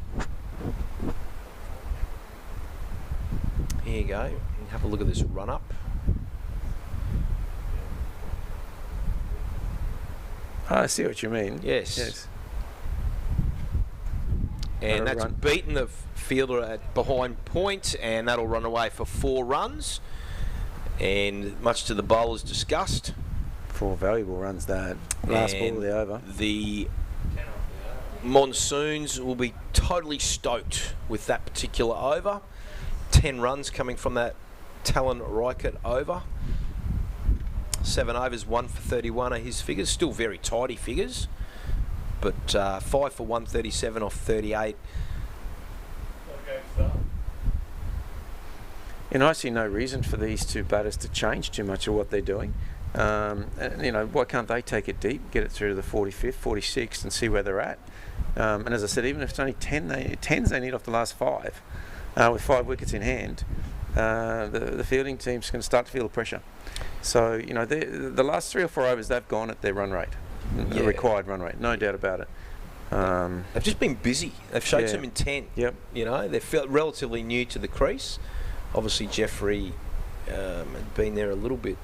Speaker 3: Here you go. Have a look at this run up.
Speaker 13: I see what you mean.
Speaker 3: Yes. And that's beaten the fielder at behind point, and that'll run away for 4 runs. And much to the bowler's disgust,
Speaker 13: 4 valuable runs that. Last ball of the over.
Speaker 3: The Monsoons will be totally stoked with that particular over. 10 runs coming from that Talon Reichert over. 7 overs, 1 for 31 are his figures. Still very tidy figures, but 5 for 137 off 38.
Speaker 13: And I see no reason for these 2 batters to change too much of what they're doing. And, why can't they take it deep, get it through to the 45th, 46th, and see where they're at? And as I said, even if it's only 10s they need off the last 5, with 5 wickets in hand, the fielding team's going to start to feel the pressure. So, the last 3 or 4 overs, they've gone at their run rate, the required run rate, no doubt about it.
Speaker 3: They've just been busy. They've showed some intent.
Speaker 13: Yep.
Speaker 3: They're relatively new to the crease. Obviously, Jeffrey had been there a little bit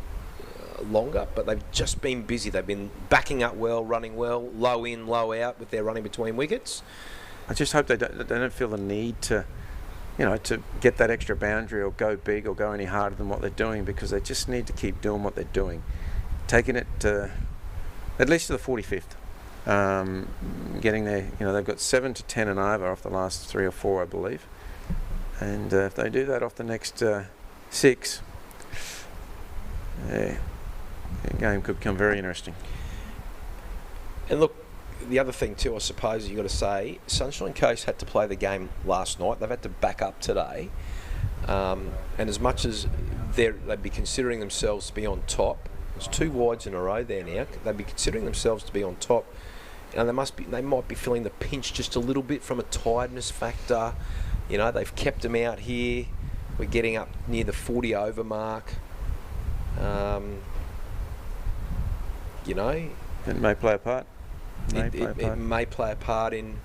Speaker 3: longer, but they've just been busy. They've been backing up well, running well, low in, low out with their running between wickets.
Speaker 13: I just hope they don't feel the need to get that extra boundary or go big or go any harder than what they're doing, because they just need to keep doing what they're doing. Taking it at least to the 45th. Getting there, they've got 7 to 10 and over off the last 3 or 4, I believe. And if they do that off the next 6, the game could become very interesting.
Speaker 3: And look, the other thing too, I suppose you've got to say, Sunshine Coast had to play the game last night. They've had to back up today. And as much as they'd be considering themselves to be on top, there's 2 wides in a row there now. They'd be considering themselves to be on top. And they might be feeling the pinch just a little bit from a tiredness factor. They've kept them out here. We're getting up near the 40 over mark.
Speaker 13: It may play a part.
Speaker 3: It may play a part in,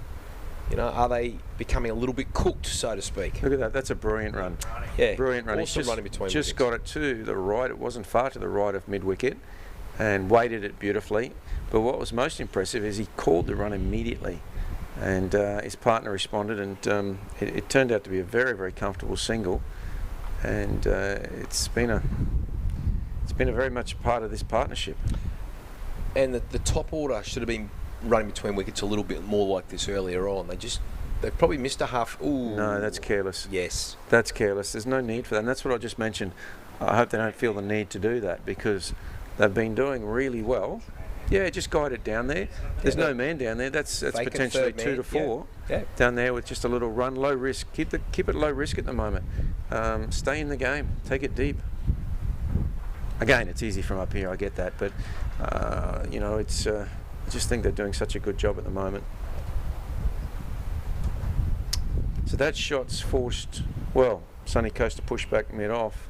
Speaker 3: are they becoming a little bit cooked, so to speak?
Speaker 13: Look at that. That's a brilliant run.
Speaker 3: Yeah.
Speaker 13: Brilliant run.
Speaker 3: Also running between
Speaker 13: just
Speaker 3: wickets.
Speaker 13: got it to the right. It wasn't far to the right of mid-wicket and weighted it beautifully. But what was most impressive is he called the run immediately. And his partner responded, and it turned out to be a very, very comfortable single. And it's been a very much a part of this partnership.
Speaker 3: And the top order should have been running between wickets a little bit more like this earlier on. They probably missed a half. Ooh.
Speaker 13: No, that's careless.
Speaker 3: Yes.
Speaker 13: That's careless. There's no need for that. And that's what I just mentioned. I hope they don't feel the need to do that, because they've been doing really well. Yeah, just guide it down there. There's no man down there. That's potentially 2 to 4 down there with just a little run, low risk. Keep it low risk at the moment. Stay in the game. Take it deep. Again, it's easy from up here. I get that, but it's. I just think they're doing such a good job at the moment. So that shot's forced. Well, Sunny Coast to push back mid off.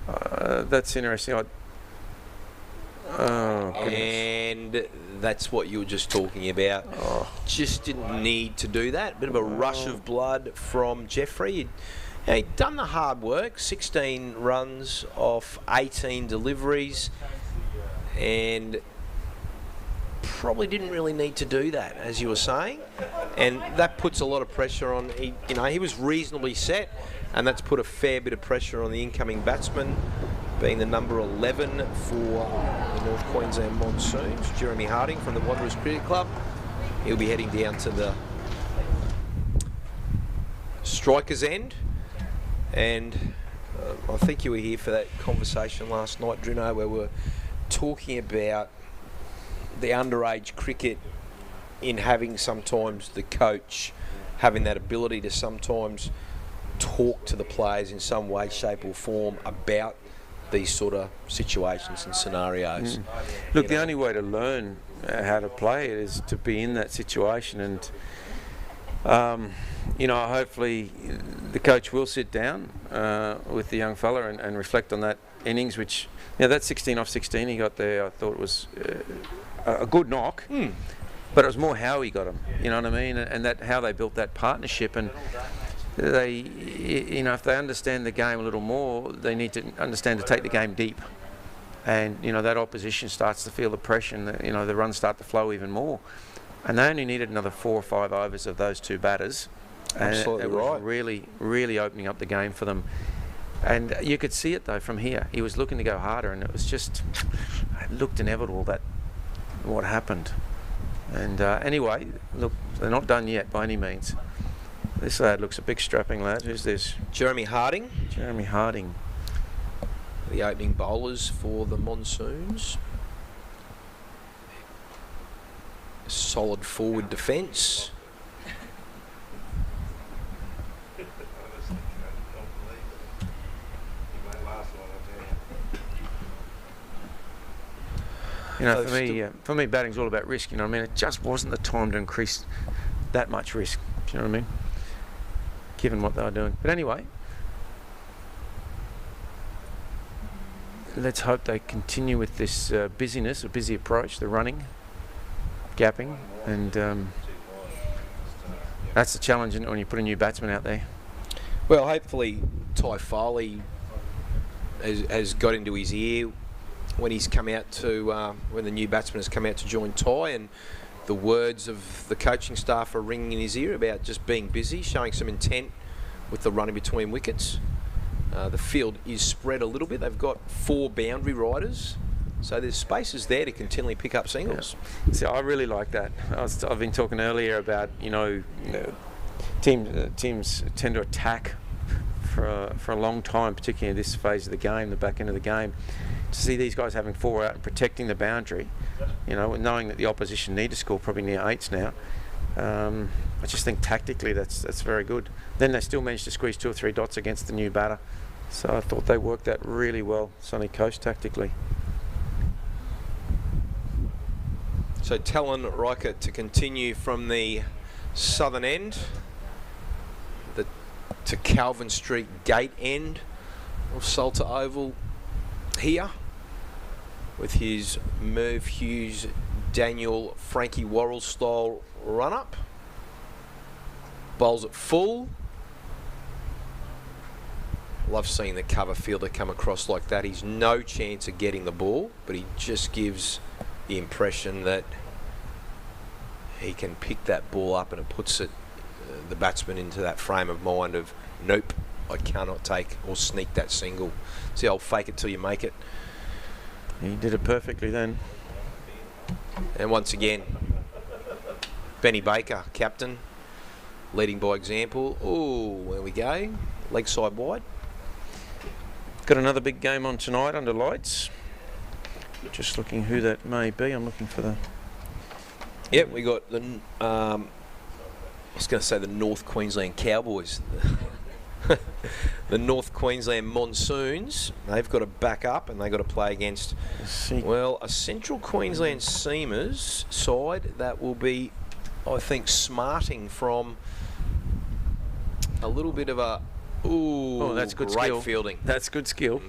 Speaker 13: That's interesting.
Speaker 3: And that's what you were just talking about. Just didn't need to do that. Bit of a rush of blood from Jeffrey. He'd done the hard work, 16 runs off 18 deliveries, and probably didn't really need to do that, as you were saying. And that puts a lot of pressure on. He was reasonably set, and that's put a fair bit of pressure on the incoming batsman, being the number 11 for the North Queensland Monsoons, Jeremy Harding from the Wanderers Cricket Club. He'll be heading down to the striker's end. And I think you were here for that conversation last night, Drino, where we were talking about the underage cricket in having sometimes the coach having that ability to sometimes talk to the players in some way, shape or form about these sort of situations and scenarios.
Speaker 13: Look, the only way to learn how to play it is to be in that situation, and hopefully the coach will sit down with the young fella and reflect on that innings, which, that 16 off 16 he got there, I thought it was a good knock, but it was more how he got them, you know what I mean, and that how they built that partnership. And they, if they understand the game a little more, they need to understand to take the game deep. And, that opposition starts to feel the pressure, and, the runs start to flow even more. And they only needed another 4 or 5 overs of those 2 batters
Speaker 3: Absolutely
Speaker 13: it was
Speaker 3: right.
Speaker 13: really opening up the game for them. And you could see it though from here. He was looking to go harder, and it was just, it looked inevitable that what happened. And anyway, look, they're not done yet by any means. This lad looks a big strapping lad. Who's this?
Speaker 3: Jeremy Harding.
Speaker 13: Jeremy Harding.
Speaker 3: The opening bowlers for the Monsoons. Solid forward defence.
Speaker 13: You know, for me, batting's all about risk. You know what I mean? It just wasn't the time to increase that much risk. Do you know what I mean? Given what they were doing. But anyway, let's hope they continue with this busyness, a busy approach, the running, gapping, and that's the challenge when you put a new batsman out there.
Speaker 3: Well, hopefully Ty Foley has got into his ear when he's come out to, when the new batsman has come out to join Ty, and the words of the coaching staff are ringing in his ear about just being busy, showing some intent with the running between wickets. The field is spread a little bit. They've got 4 boundary riders, so there's spaces there to continually pick up singles.
Speaker 13: Yeah. See, I really like that. I've been talking earlier about, you know, teams tend to attack for a long time, particularly in this phase of the game, the back end of the game. To see these guys having 4 out and protecting the boundary, you know, knowing that the opposition need to score probably near 8s now, I just think tactically that's very good. Then they still managed to squeeze 2 or 3 dots against the new batter, so I thought they worked that really well, Sunny Coast, tactically.
Speaker 3: So Talon Riker to continue from the southern end to Calvin Street gate end of Salter Oval here, with his Merv Hughes, Daniel, Frankie Worrell style run up. Bowls it full. Love seeing the cover fielder come across like that. He's no chance of getting the ball, but he just gives the impression that he can pick that ball up, and it puts it, the batsman into that frame of mind of, nope, I cannot take or sneak that single. See, I'll fake it till you make it.
Speaker 13: He did it perfectly then.
Speaker 3: And once again, Benny Baker, captain, leading by example. Oh, there we go. Leg side wide.
Speaker 13: Got another big game on tonight under lights. Just looking who that may be. I'm looking for the...
Speaker 3: Yep, we got the... I was going to say the North Queensland Cowboys. The North Queensland Monsoons. They've got to back up, and they've got to play against, well, a Central Queensland Seamers side that will be, I think, smarting from a little bit of a... Ooh,
Speaker 13: oh, that's good
Speaker 3: great
Speaker 13: skill.
Speaker 3: Fielding.
Speaker 13: That's good skill.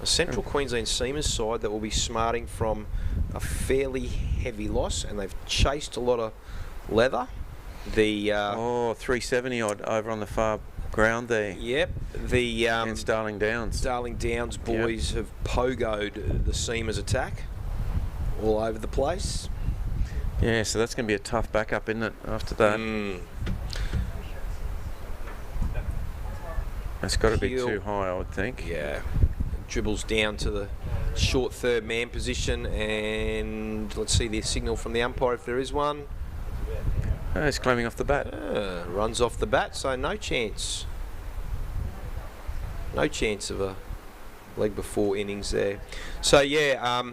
Speaker 3: A Central Queensland Seamers side that will be smarting from a fairly heavy loss, and they've chased a lot of leather. The
Speaker 13: 370 odd over on the far ground there.
Speaker 3: Yep, the
Speaker 13: against Darling Downs.
Speaker 3: Darling Downs boys have pogoed the Seamers attack all over the place.
Speaker 13: Yeah, so that's going to be a tough backup, isn't it? After that. That's got to be too high, I would think.
Speaker 3: Yeah. Dribbles down to the short third man position, and let's see the signal from the umpire if there is one.
Speaker 13: Oh, he's claiming off the bat.
Speaker 3: Runs off the bat, so no chance. No chance of a leg before innings there. So yeah,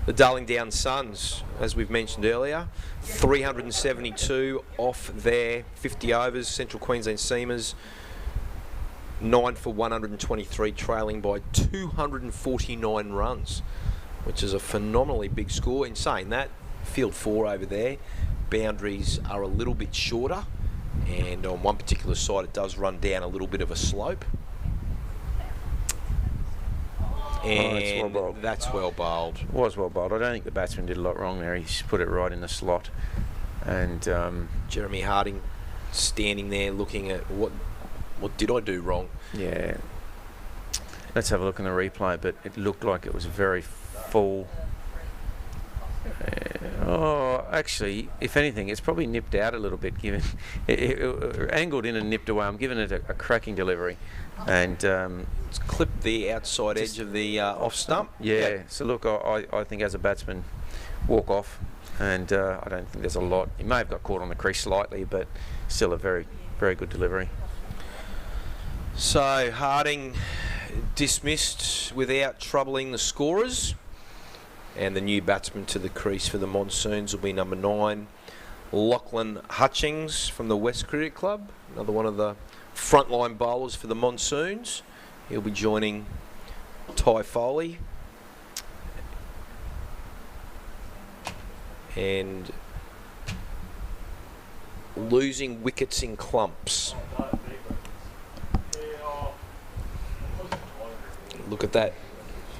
Speaker 3: the Darling Downs Suns, as we've mentioned earlier, 372 off their 50 overs. Central Queensland Seamers 9 for 123, trailing by 249 runs, which is a phenomenally big score. In saying that, field 4 over there, boundaries are a little bit shorter, and on one particular side it does run down a little bit of a slope. And that's well bowled.
Speaker 13: It was well bowled. I don't think the batsman did a lot wrong there. He's put it right in the slot. And
Speaker 3: Jeremy Harding standing there looking at what did I do wrong?
Speaker 13: Yeah. Let's have a look in the replay, but it looked like it was very full. Oh, actually, if anything, it's probably nipped out a little bit, given it angled in and nipped away. I'm giving it a cracking delivery, and
Speaker 3: it's clipped the outside edge of the off stump.
Speaker 13: Yeah. So look, I think as a batsman, walk off, and I don't think there's a lot. He may have got caught on the crease slightly, but still a very, very good delivery.
Speaker 3: So Harding dismissed without troubling the scorers. And the new batsman to the crease for the Monsoons will be number 9, Lachlan Hutchings from the West Cricket Club. Another one of the frontline bowlers for the Monsoons. He'll be joining Ty Foley. And losing wickets in clumps. Look at that.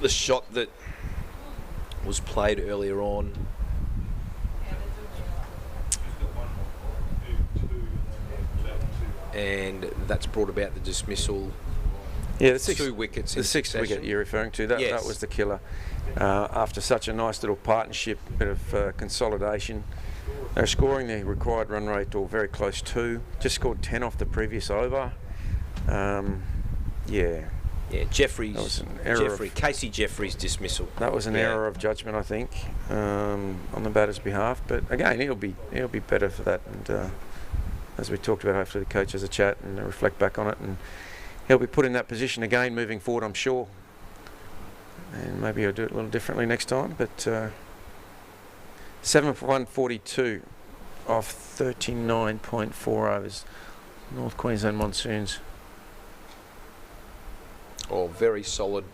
Speaker 3: The shot that was played earlier on. And that's brought about the dismissal.
Speaker 13: Yeah, the 6
Speaker 3: wickets.
Speaker 13: The 6th wicket you're referring to, that was the killer. After such a nice little partnership, bit of consolidation. They're scoring the required run rate, or very close to. Just scored 10 off the previous over.
Speaker 3: Yeah, Casey Jeffrey's dismissal.
Speaker 13: That was an error of judgment, I think, on the batter's behalf. But again, he'll be better for that. And as we talked about, hopefully the coach has a chat and reflect back on it, and he'll be put in that position again moving forward, I'm sure. And maybe he'll do it a little differently next time. But 7 for 142 off 39.4 overs. North Queensland Monsoons.
Speaker 3: Oh, very solid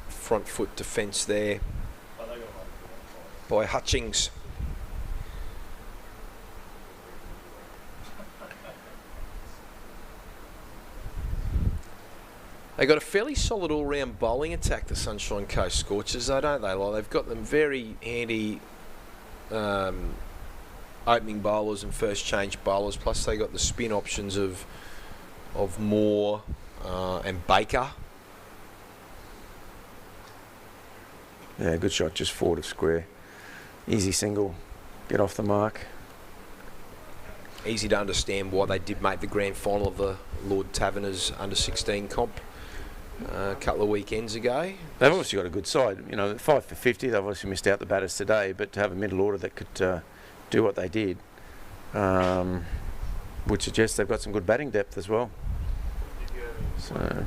Speaker 3: front foot defence there by Hutchings. They got a fairly solid all-round bowling attack, the Sunshine Coast Scorchers, though, don't they? Like, they've got them very handy opening bowlers and first change bowlers. Plus, they got the spin options of Moore and Baker.
Speaker 13: Yeah, good shot, just forward of square. Easy single, get off the mark.
Speaker 3: Easy to understand why they did make the grand final of the Lord Taverners under-16 comp a couple of weekends ago.
Speaker 13: They've obviously got a good side. 5 for 50, they've obviously missed out the batters today, but to have a middle order that could do what they did, would suggest they've got some good batting depth as well. So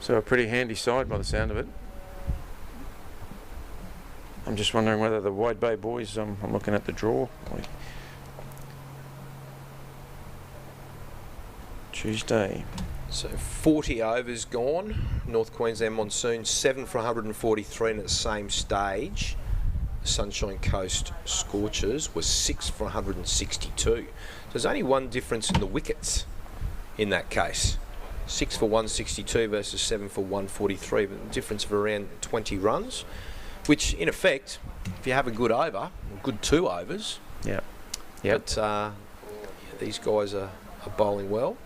Speaker 13: a pretty handy side by the sound of it. I'm just wondering whether the Wide Bay boys, I'm looking at the draw. Tuesday.
Speaker 3: So 40 overs gone. North Queensland Monsoon 7 for 143, and at the same stage, the Sunshine Coast Scorchers was 6 for 162. So there's only one difference in the wickets in that case. 6 for 162 versus 7 for 143, but a difference of around 20 runs. Which, in effect, if you have a good over, good 2 overs.
Speaker 13: Yeah.
Speaker 3: But these guys are bowling well,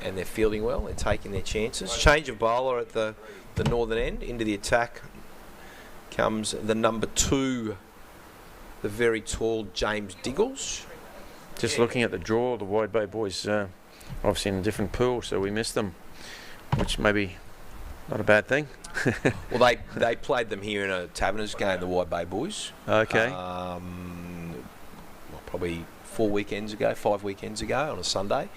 Speaker 3: and they're fielding well. They're taking their chances. Change of bowler at the northern end. Into the attack comes the number 2, the very tall James Diggles.
Speaker 13: Just looking at the draw, the Wide Bay boys obviously in a different pool, so we missed them, which maybe not a bad thing.
Speaker 3: Well, they played them here in a Taverners game, the Wide Bay boys.
Speaker 13: Okay.
Speaker 3: Probably 5 weekends ago on a Sunday.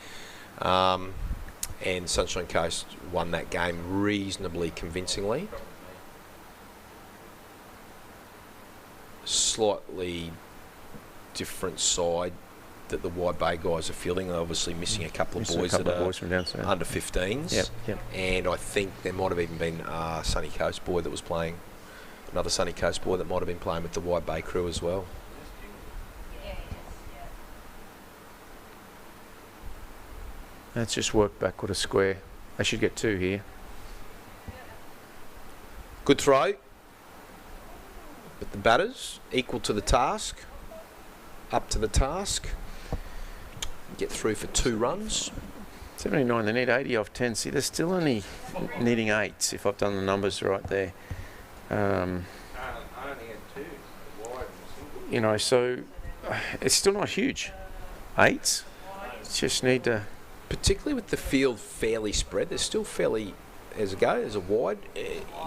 Speaker 3: And Sunshine Coast won that game reasonably convincingly. Slightly different side that the Wide Bay guys are fielding. They're obviously missing a couple of boys that are
Speaker 13: from down south.
Speaker 3: under 15s.
Speaker 13: Yep.
Speaker 3: And I think there might have even been a Sunny Coast boy that was playing, another Sunny Coast boy that might have been playing with the Wide Bay crew as well.
Speaker 13: Let's just work backward a square. They should get 2 here.
Speaker 3: Good throw. But the batters equal to the task. Up to the task. Get through for 2 runs.
Speaker 13: 79, they need 80 off 10. See, they're still only needing 8s if I've done the numbers right there. you know, so it's still not huge. 8s. Just need to...
Speaker 3: Particularly with the field fairly spread, there's still fairly, as a wide.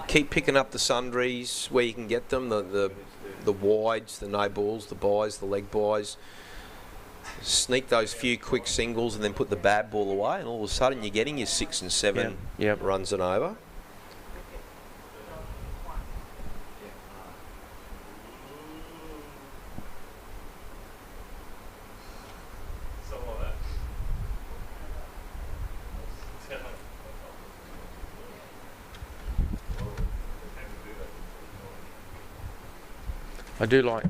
Speaker 3: Keep picking up the sundries where you can get them, the wides, the no balls, the buys, the leg buys. Sneak those few quick singles and then put the bad ball away, and all of a sudden you're getting your 6 and 7 runs and over.
Speaker 13: I do like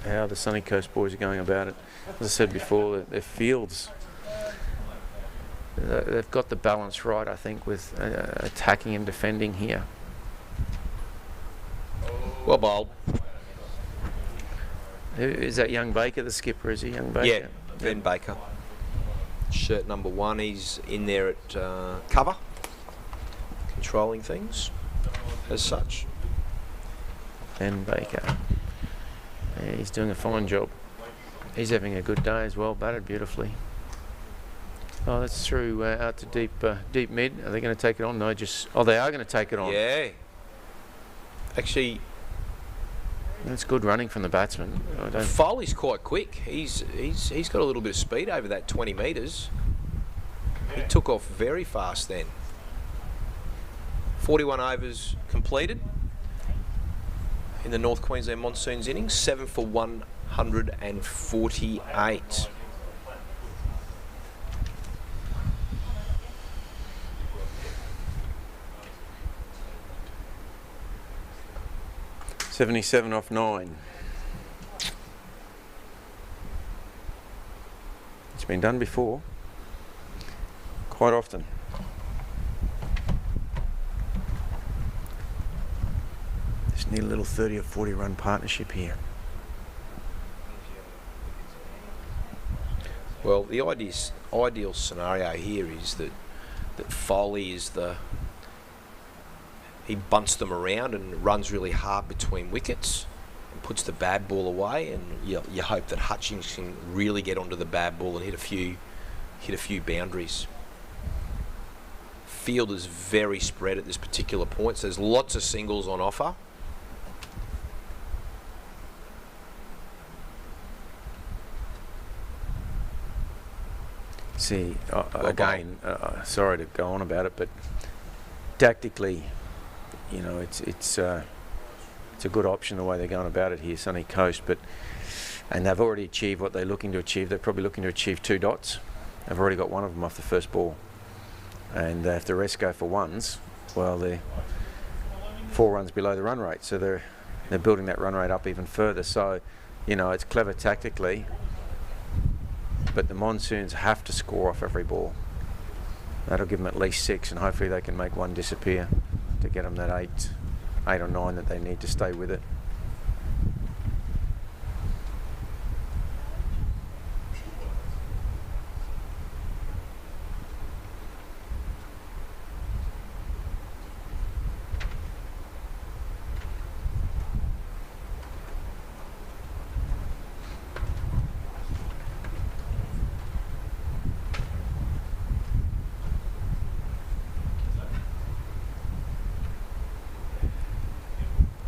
Speaker 13: how the Sunny Coast boys are going about it. As I said before, their fields, they've got the balance right, I think, with attacking and defending here.
Speaker 3: Well bowled.
Speaker 13: Is that young Baker, the skipper? Is he young Baker?
Speaker 3: Yeah, Ben Baker. Shirt number 1, he's in there at cover, controlling things as such.
Speaker 13: Ben Baker. Yeah, he's doing a fine job. He's having a good day as well, batted beautifully. Oh, that's through out to deep mid. Are they going to take it on? No, they are going to take it on.
Speaker 3: Yeah. Actually,
Speaker 13: that's good running from the batsman.
Speaker 3: Foley's quite quick. He's got a little bit of speed over that 20 metres. He took off very fast then. 41 overs completed in the North Queensland Monsoons innings, 7 for 148.
Speaker 13: $77 off 9. It's been done before, quite often. Just need a little 30 or 40 run partnership here.
Speaker 3: Well, the ideal scenario here is that Foley is he bunts them around and runs really hard between wickets and puts the bad ball away, and you hope that Hutchings can really get onto the bad ball and hit a few boundaries. Field is very spread at this particular point, so there's lots of singles on offer.
Speaker 13: See, again, sorry to go on about it, but tactically, you know, it's a good option the way they're going about it here, Sunny Coast. And they've already achieved what they're looking to achieve. They're probably looking to achieve 2 dots. They've already got one of them off the first ball, and if the rest go for ones, well, they're 4 runs below the run rate. So they're building that run rate up even further. So, you know, it's clever tactically. But the Monsoons have to score off every ball. That'll give them at least 6, and hopefully they can make one disappear to get them that 8 or 9 that they need to stay with it.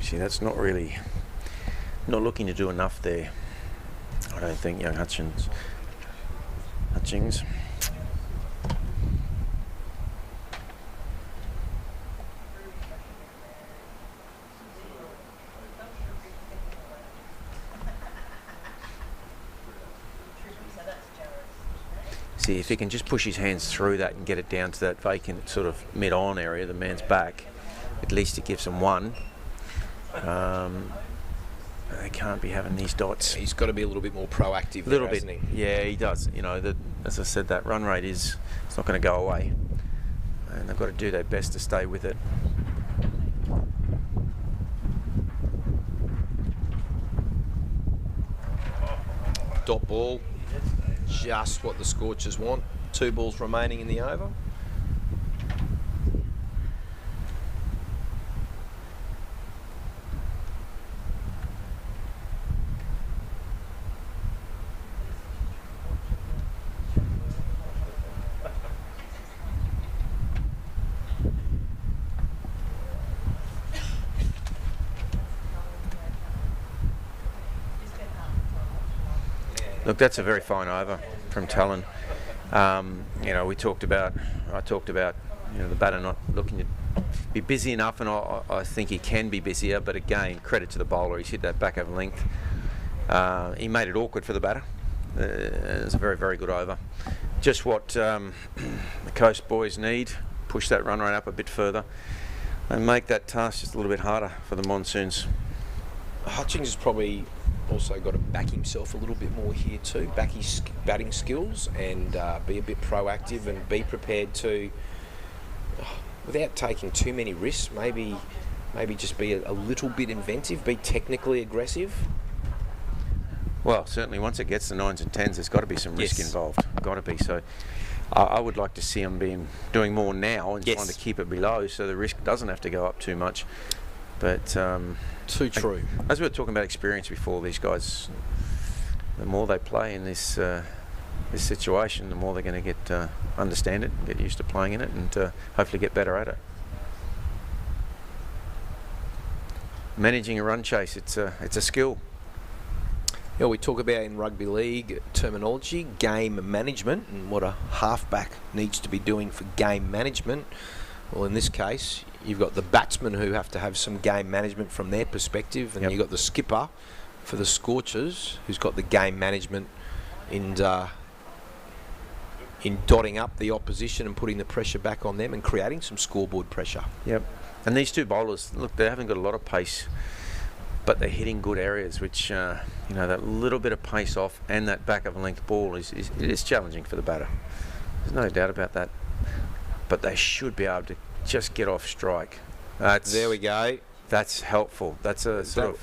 Speaker 13: See, that's not looking to do enough there, I don't think, young Hutchings. See, if he can just push his hands through that and get it down to that vacant sort of mid-on area, the man's back, at least it gives him 1. They can't be having these dots.
Speaker 3: He's got to be a little bit more proactive.
Speaker 13: A little bit, hasn't he? Yeah, he does. You know, as I said, that run rate it's not going to go away, and they've got to do their best to stay with it.
Speaker 3: Dot ball, just what the Scorchers want. 2 balls remaining in the over.
Speaker 13: Look, that's a very fine over from Talon. You know, I talked about, you know, the batter not looking to be busy enough, and I think he can be busier, but again, credit to the bowler, he's hit that back over length. He made it awkward for the batter. It's a very, very good over. Just what the Coast boys need, push that run rate up a bit further and make that task just a little bit harder for the Monsoons.
Speaker 3: Hutchings has probably also got to back himself a little bit more here too, back his batting skills, and be a bit proactive and be prepared to, without taking too many risks, maybe just be a little bit inventive, be technically aggressive.
Speaker 13: Well, certainly once it gets to 9s and 10s, there's got to be some risk involved. Got to be. So I would like to see them doing more now and trying to keep it below, so the risk doesn't have to go up too much. But
Speaker 3: too true.
Speaker 13: As we were talking about experience before, these guys, the more they play in this this situation, the more they're going to get understand it, get used to playing in it, and hopefully get better at it. Managing a run chase, it's a skill.
Speaker 3: Yeah, we talk about in rugby league terminology, game management, and what a halfback needs to be doing for game management. Well, in this case, you've got the batsmen who have to have some game management from their perspective, and you've got the skipper for the Scorchers who's got the game management in dotting up the opposition and putting the pressure back on them and creating some scoreboard pressure.
Speaker 13: Yep. And these two bowlers, look, they haven't got a lot of pace, but they're hitting good areas, which, you know, that little bit of pace off and that back of a length ball it is challenging for the batter. There's no doubt about that. But they should be able to just get off strike.
Speaker 3: There we go.
Speaker 13: That's helpful. That's a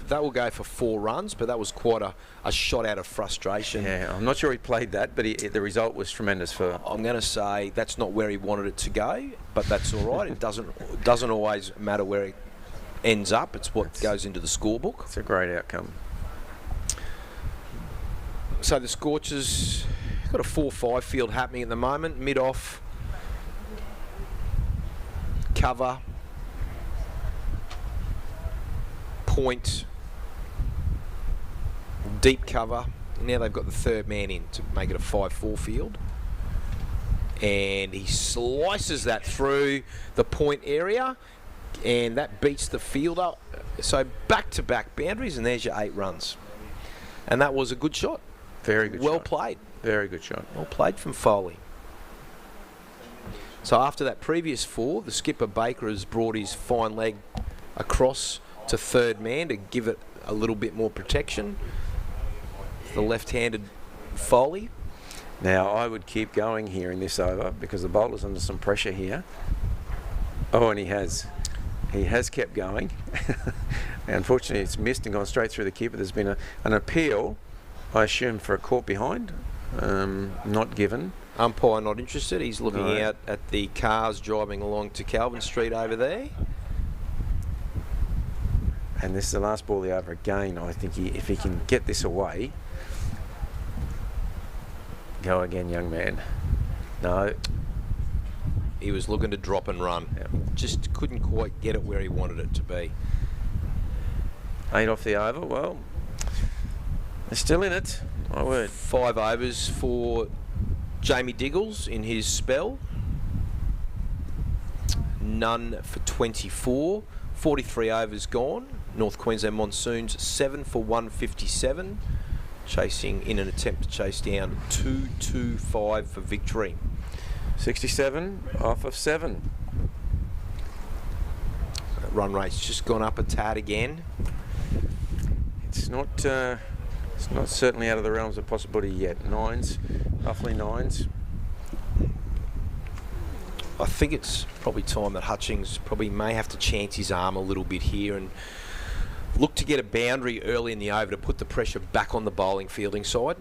Speaker 3: that will go for 4 runs, but that was quite a shot out of frustration.
Speaker 13: Yeah, I'm not sure he played that, but the result was tremendous for.
Speaker 3: I'm going to say that's not where he wanted it to go, but that's all right. It doesn't always matter where it ends up. It's what goes into the scorebook.
Speaker 13: It's a great outcome.
Speaker 3: So the Scorchers got a 4-5 field happening at the moment. Mid-off, cover, point, deep cover. Now they've got the third man in to make it a 5-4 field. And he slices that through the point area, and that beats the fielder. So back-to-back boundaries, and there's your 8 runs. And that was a good shot.
Speaker 13: Very good
Speaker 3: well
Speaker 13: shot.
Speaker 3: Played.
Speaker 13: Very good shot.
Speaker 3: Well played from Foley. So after that previous 4, the skipper Baker has brought his fine leg across to third man to give it a little bit more protection. The left-handed Foley.
Speaker 13: Now I would keep going here in this over because the bowler's under some pressure here. Oh, and he has kept going. Unfortunately, it's missed and gone straight through the keeper. There's been an appeal, I assume, for a caught behind, not given.
Speaker 3: Umpire not interested. He's looking out at the cars driving along to Calvin Street over there.
Speaker 13: And this is the last ball of the over again. I think if he can get this away, go again, young man. No.
Speaker 3: He was looking to drop and run.
Speaker 13: Yep.
Speaker 3: Just couldn't quite get it where he wanted it to be.
Speaker 13: 8 off the over. Well, they're still in it. My word.
Speaker 3: 5 overs for Jamie Diggles in his spell. None for 24. 43 overs gone. North Queensland Monsoons 7 for 157. Chasing in an attempt to chase down 225 for victory.
Speaker 13: 67 off of 7.
Speaker 3: Run rate's just gone up a tad again.
Speaker 13: It's not certainly out of the realms of possibility yet. 9s, roughly 9s.
Speaker 3: I think it's probably time that Hutchings probably may have to chance his arm a little bit here and look to get a boundary early in the over to put the pressure back on the bowling fielding side.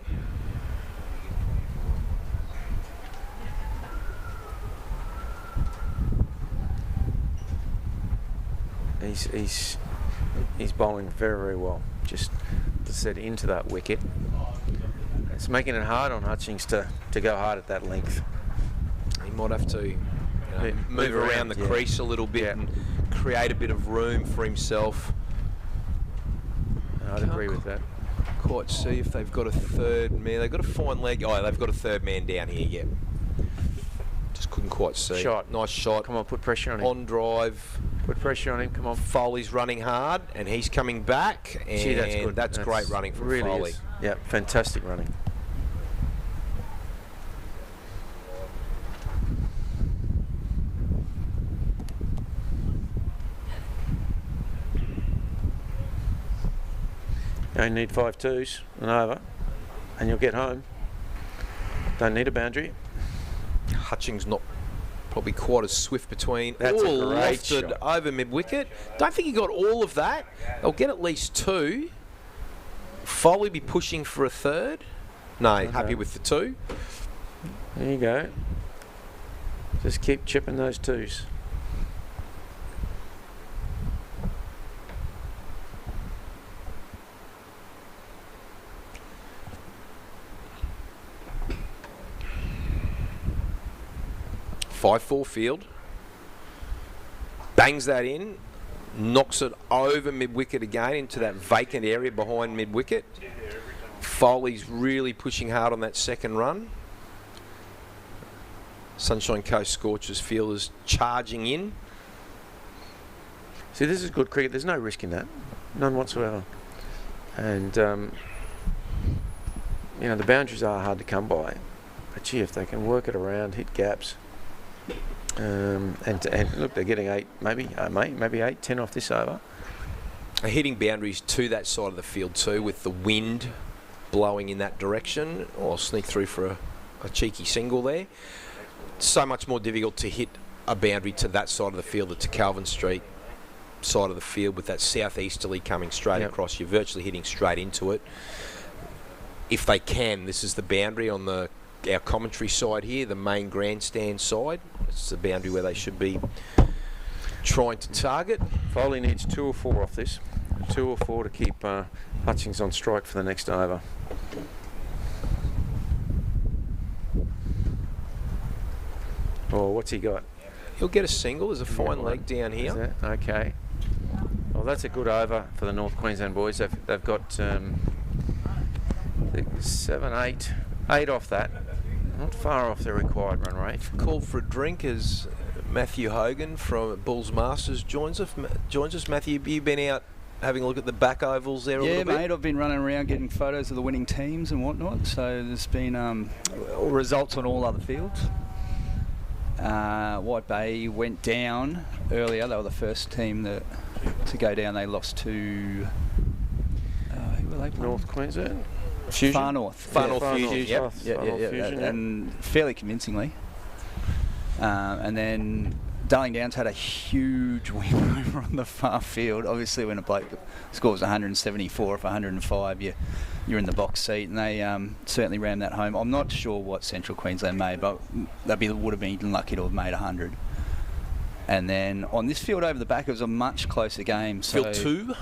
Speaker 13: He's bowling very, very well. Just to set into that wicket. It's making it hard on Hutchings to go hard at that length.
Speaker 3: He might have to move around the crease a little bit and create a bit of room for himself.
Speaker 13: I'd agree with that.
Speaker 3: quite see if they've got a third man. They've got a fine leg. Oh, they've got a third man down here, yeah. Just couldn't quite see.
Speaker 13: Shot.
Speaker 3: Nice shot.
Speaker 13: Come on, put pressure on him.
Speaker 3: On drive.
Speaker 13: Put pressure on him, come on.
Speaker 3: Foley's running hard, and he's coming back. And
Speaker 13: Gee, that's good.
Speaker 3: That's great running from
Speaker 13: really
Speaker 3: Foley.
Speaker 13: Is. Yeah, fantastic running. You only need 5 twos and over, and you'll get home. Don't need a boundary.
Speaker 3: Hutchings not probably quite as swift between.
Speaker 13: That's a great
Speaker 3: lofted
Speaker 13: shot.
Speaker 3: over mid-wicket. Don't think he got all of that. They'll get at least 2. Foley be pushing for a third. No, happy with the 2.
Speaker 13: There you go. Just keep chipping those 2s.
Speaker 3: Five-4 field. Bangs that in. Knocks it over mid-wicket again into that vacant area behind mid-wicket. Foley's really pushing hard on that second run. Sunshine Coast Scorchers fielders charging in.
Speaker 13: See, this is good cricket. There's no risk in that. None whatsoever. And, you know, the boundaries are hard to come by. But, gee, if they can work it around, hit gaps. And look, they're getting 8, maybe 8, 10 off this over.
Speaker 3: Hitting boundaries to that side of the field too, with the wind blowing in that direction, or sneak through for a cheeky single there. So much more difficult to hit a boundary to that side of the field, to Calvin Street side of the field, with that southeasterly coming straight across. You're virtually hitting straight into it. If they can, this is the boundary on our commentary side here, the main grandstand side. It's the boundary where they should be trying to target.
Speaker 13: Foley needs 2 or 4 off this. 2 or 4 to keep Hutchings on strike for the next over. Oh, what's he got?
Speaker 3: He'll get a single. There's a fine leg down here.
Speaker 13: Okay. Well, that's a good over for the North Queensland boys. They've got 7, 8 off that. Not far off the required run rate.
Speaker 3: Called for a drink as Matthew Hogan from Bulls Masters joins us. Matthew, have you been out having a look at the back ovals there a little bit?
Speaker 4: Yeah, mate, I've been running around getting photos of the winning teams and whatnot. So there's been results on all other fields. White Bay went down earlier. They were the first team to go down. They lost to who were they playing?
Speaker 13: North Queensland. Fusion?
Speaker 4: Far North.
Speaker 3: Far North Fusion.
Speaker 4: Yep. And fairly convincingly. And then Darling Downs had a huge win over on the far field. Obviously, when a bloke scores 174 off 105, you're in the box seat, and they certainly rammed that home. I'm not sure what Central Queensland made, but they would have been lucky to have made 100. And then on this field over the back, it was a much closer game. So
Speaker 3: Field 2?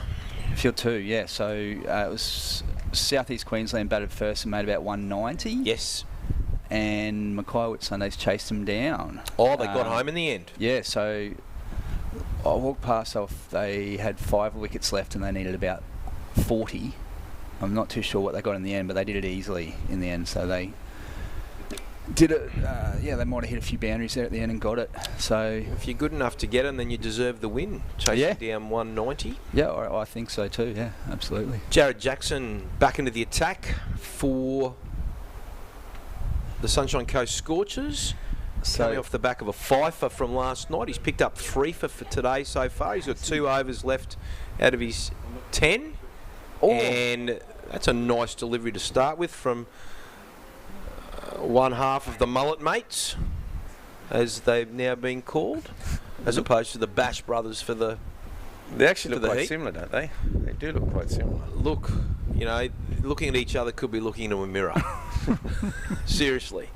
Speaker 4: Field 2, yeah. So it was Southeast Queensland batted first and made about 190.
Speaker 3: Yes.
Speaker 4: And Mackay Whitsundays chased them down.
Speaker 3: Oh, they got home in the end.
Speaker 4: Yeah, so I walked past they had 5 wickets left and they needed about 40. I'm not too sure what they got in the end, but they did it easily in the end. So they did it, they might have hit a few boundaries there at the end and got it. So
Speaker 3: if you're good enough to get them, then you deserve the win. Chasing down 190.
Speaker 4: Yeah, I think so too, yeah, absolutely.
Speaker 3: Jared Jackson back into the attack for the Sunshine Coast Scorchers. Coming off the back of a fifer from last night. He's picked up 3 for today so far. He's got 2 overs left out of his 10. Oh. And that's a nice delivery to start with from one half of the Mullet Mates, as they've now been called, as opposed to the Bash Brothers for the...
Speaker 13: They actually look quite similar, don't they? They do look quite similar.
Speaker 3: Look, you know, looking at each other could be looking into a mirror. Seriously.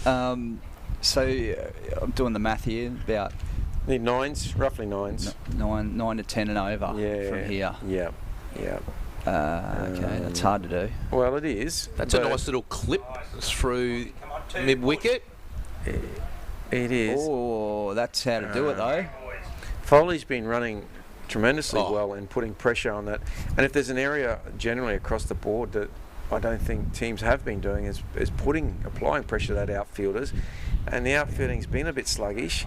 Speaker 4: So I'm doing the math here, about...
Speaker 13: Need 9s, roughly 9s.
Speaker 4: 9 to 10 and over from here.
Speaker 13: Yeah.
Speaker 4: Okay, that's hard to do.
Speaker 13: Well, it is.
Speaker 3: That's a nice little clip through mid-wicket.
Speaker 13: It is.
Speaker 4: Oh, that's how to do it, though.
Speaker 13: Foley's been running tremendously well in putting pressure on that. And if there's an area generally across the board that I don't think teams have been doing is applying pressure to that outfielders, and the outfielding's been a bit sluggish.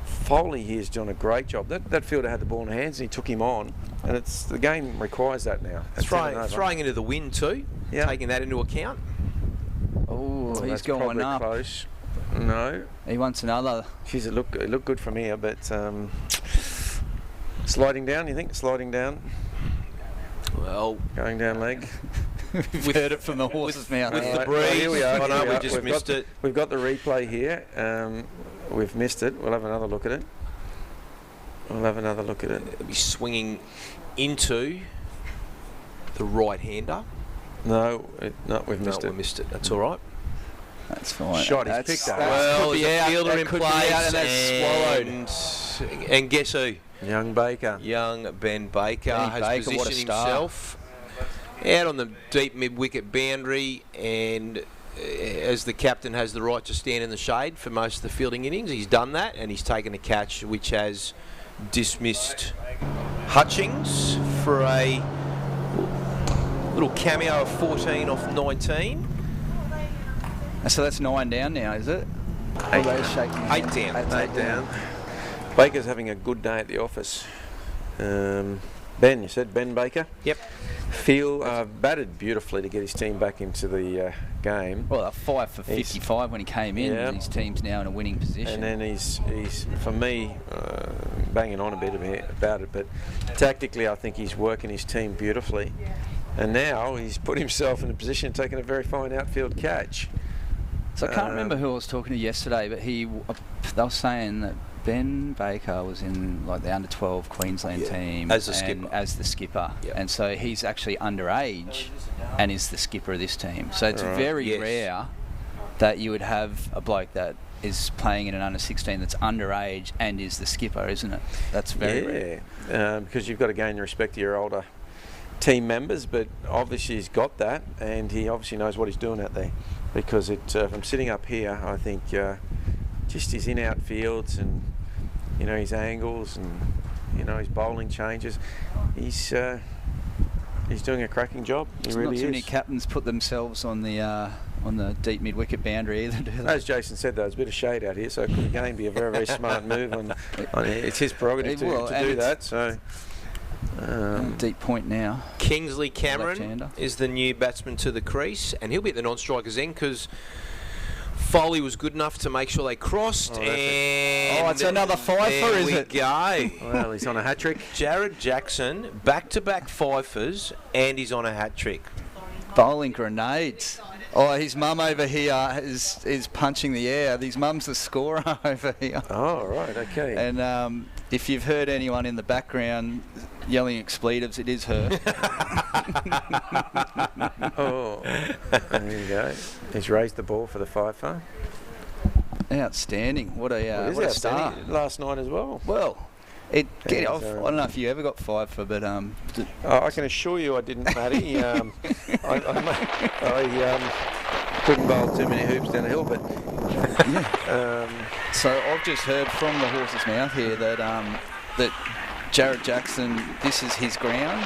Speaker 13: Foley here is doing a great job. That fielder had the ball in hands and he took him on, and the game requires that now.
Speaker 3: Throwing into the wind too, taking that into account.
Speaker 4: Oh, he's going up.
Speaker 13: Close. No.
Speaker 4: He wants another.
Speaker 13: Geez, it looked good from here, but sliding down, you think? Sliding down?
Speaker 3: Well,
Speaker 13: going down leg.
Speaker 4: We've heard it from the horse's mouth.
Speaker 3: With the breeze.
Speaker 13: Here we are.
Speaker 3: We just missed it.
Speaker 13: We've got the replay here. We've missed it. We'll have another look at it.
Speaker 3: It'll be swinging into the right-hander.
Speaker 13: No, we've missed it.
Speaker 3: We missed it. That's all right.
Speaker 4: That's fine.
Speaker 13: Shot. He's picked that.
Speaker 3: Well, there's a fielder in place, and swallowed. And guess who?
Speaker 13: Young Baker.
Speaker 3: Young Ben Baker has positioned himself out on the deep mid-wicket boundary, and as the captain has the right to stand in the shade for most of the fielding innings, he's done that, and he's taken a catch which has dismissed Hutchings for a little cameo of 14 off 19.
Speaker 4: So that's 9 down now, is it?
Speaker 13: 8
Speaker 3: down.
Speaker 13: 8 down. Baker's having a good day at the office. Ben, you said Ben Baker?
Speaker 3: Yep.
Speaker 13: Batted beautifully to get his team back into the game.
Speaker 4: Well, 5 for 55 when he came in, and his team's now in a winning position.
Speaker 13: And then he's for me, banging on a bit about it, but tactically I think he's working his team beautifully. And now he's put himself in a position of taking a very fine outfield catch.
Speaker 4: So I can't remember who I was talking to yesterday, but they were saying that Ben Baker was in like the under-12 Queensland team
Speaker 3: as the skipper.
Speaker 4: Yep. And so he's actually underage and is the skipper of this team. So it's very rare that you would have a bloke that is playing in an under-16 that's underage and is the skipper, isn't it? That's very rare.
Speaker 13: Because you've got to gain the respect of your older team members, but obviously he's got that, and he obviously knows what he's doing out there. Because from sitting up here, I think just his in-out fields and his angles and his bowling changes, he's doing a cracking job. He really is.
Speaker 4: Not too many captains put themselves on the deep mid-wicket boundary either, do they?
Speaker 13: As Jason said, though, there's a bit of shade out here, so it could again be a very, very smart move. It's his prerogative to do that. So.
Speaker 4: Deep point now.
Speaker 3: Kingsley Cameron is the new batsman to the crease, and he'll be at the non-strikers end because Foley was good enough to make sure they crossed.
Speaker 4: It's another fifer, is it?
Speaker 3: There we
Speaker 13: go. Well, he's on a hat-trick.
Speaker 3: Jared Jackson, back-to-back fifers, and he's on a hat-trick.
Speaker 4: Bowling grenades. Oh, his mum over here is punching the air. His mum's the scorer over here.
Speaker 13: Oh, right, okay.
Speaker 4: And if you've heard anyone in the background yelling expletives, it is her.
Speaker 13: Oh, there you go. He's raised the ball for the fifer.
Speaker 4: Outstanding. What a star.
Speaker 13: Last night as well.
Speaker 4: Well, I don't know if you ever got fifer, but
Speaker 13: I can assure you I didn't, Matty. I couldn't bowl too many hoops down the hill, but
Speaker 4: so I've just heard from the horse's mouth here that Jared Jackson, this is his ground.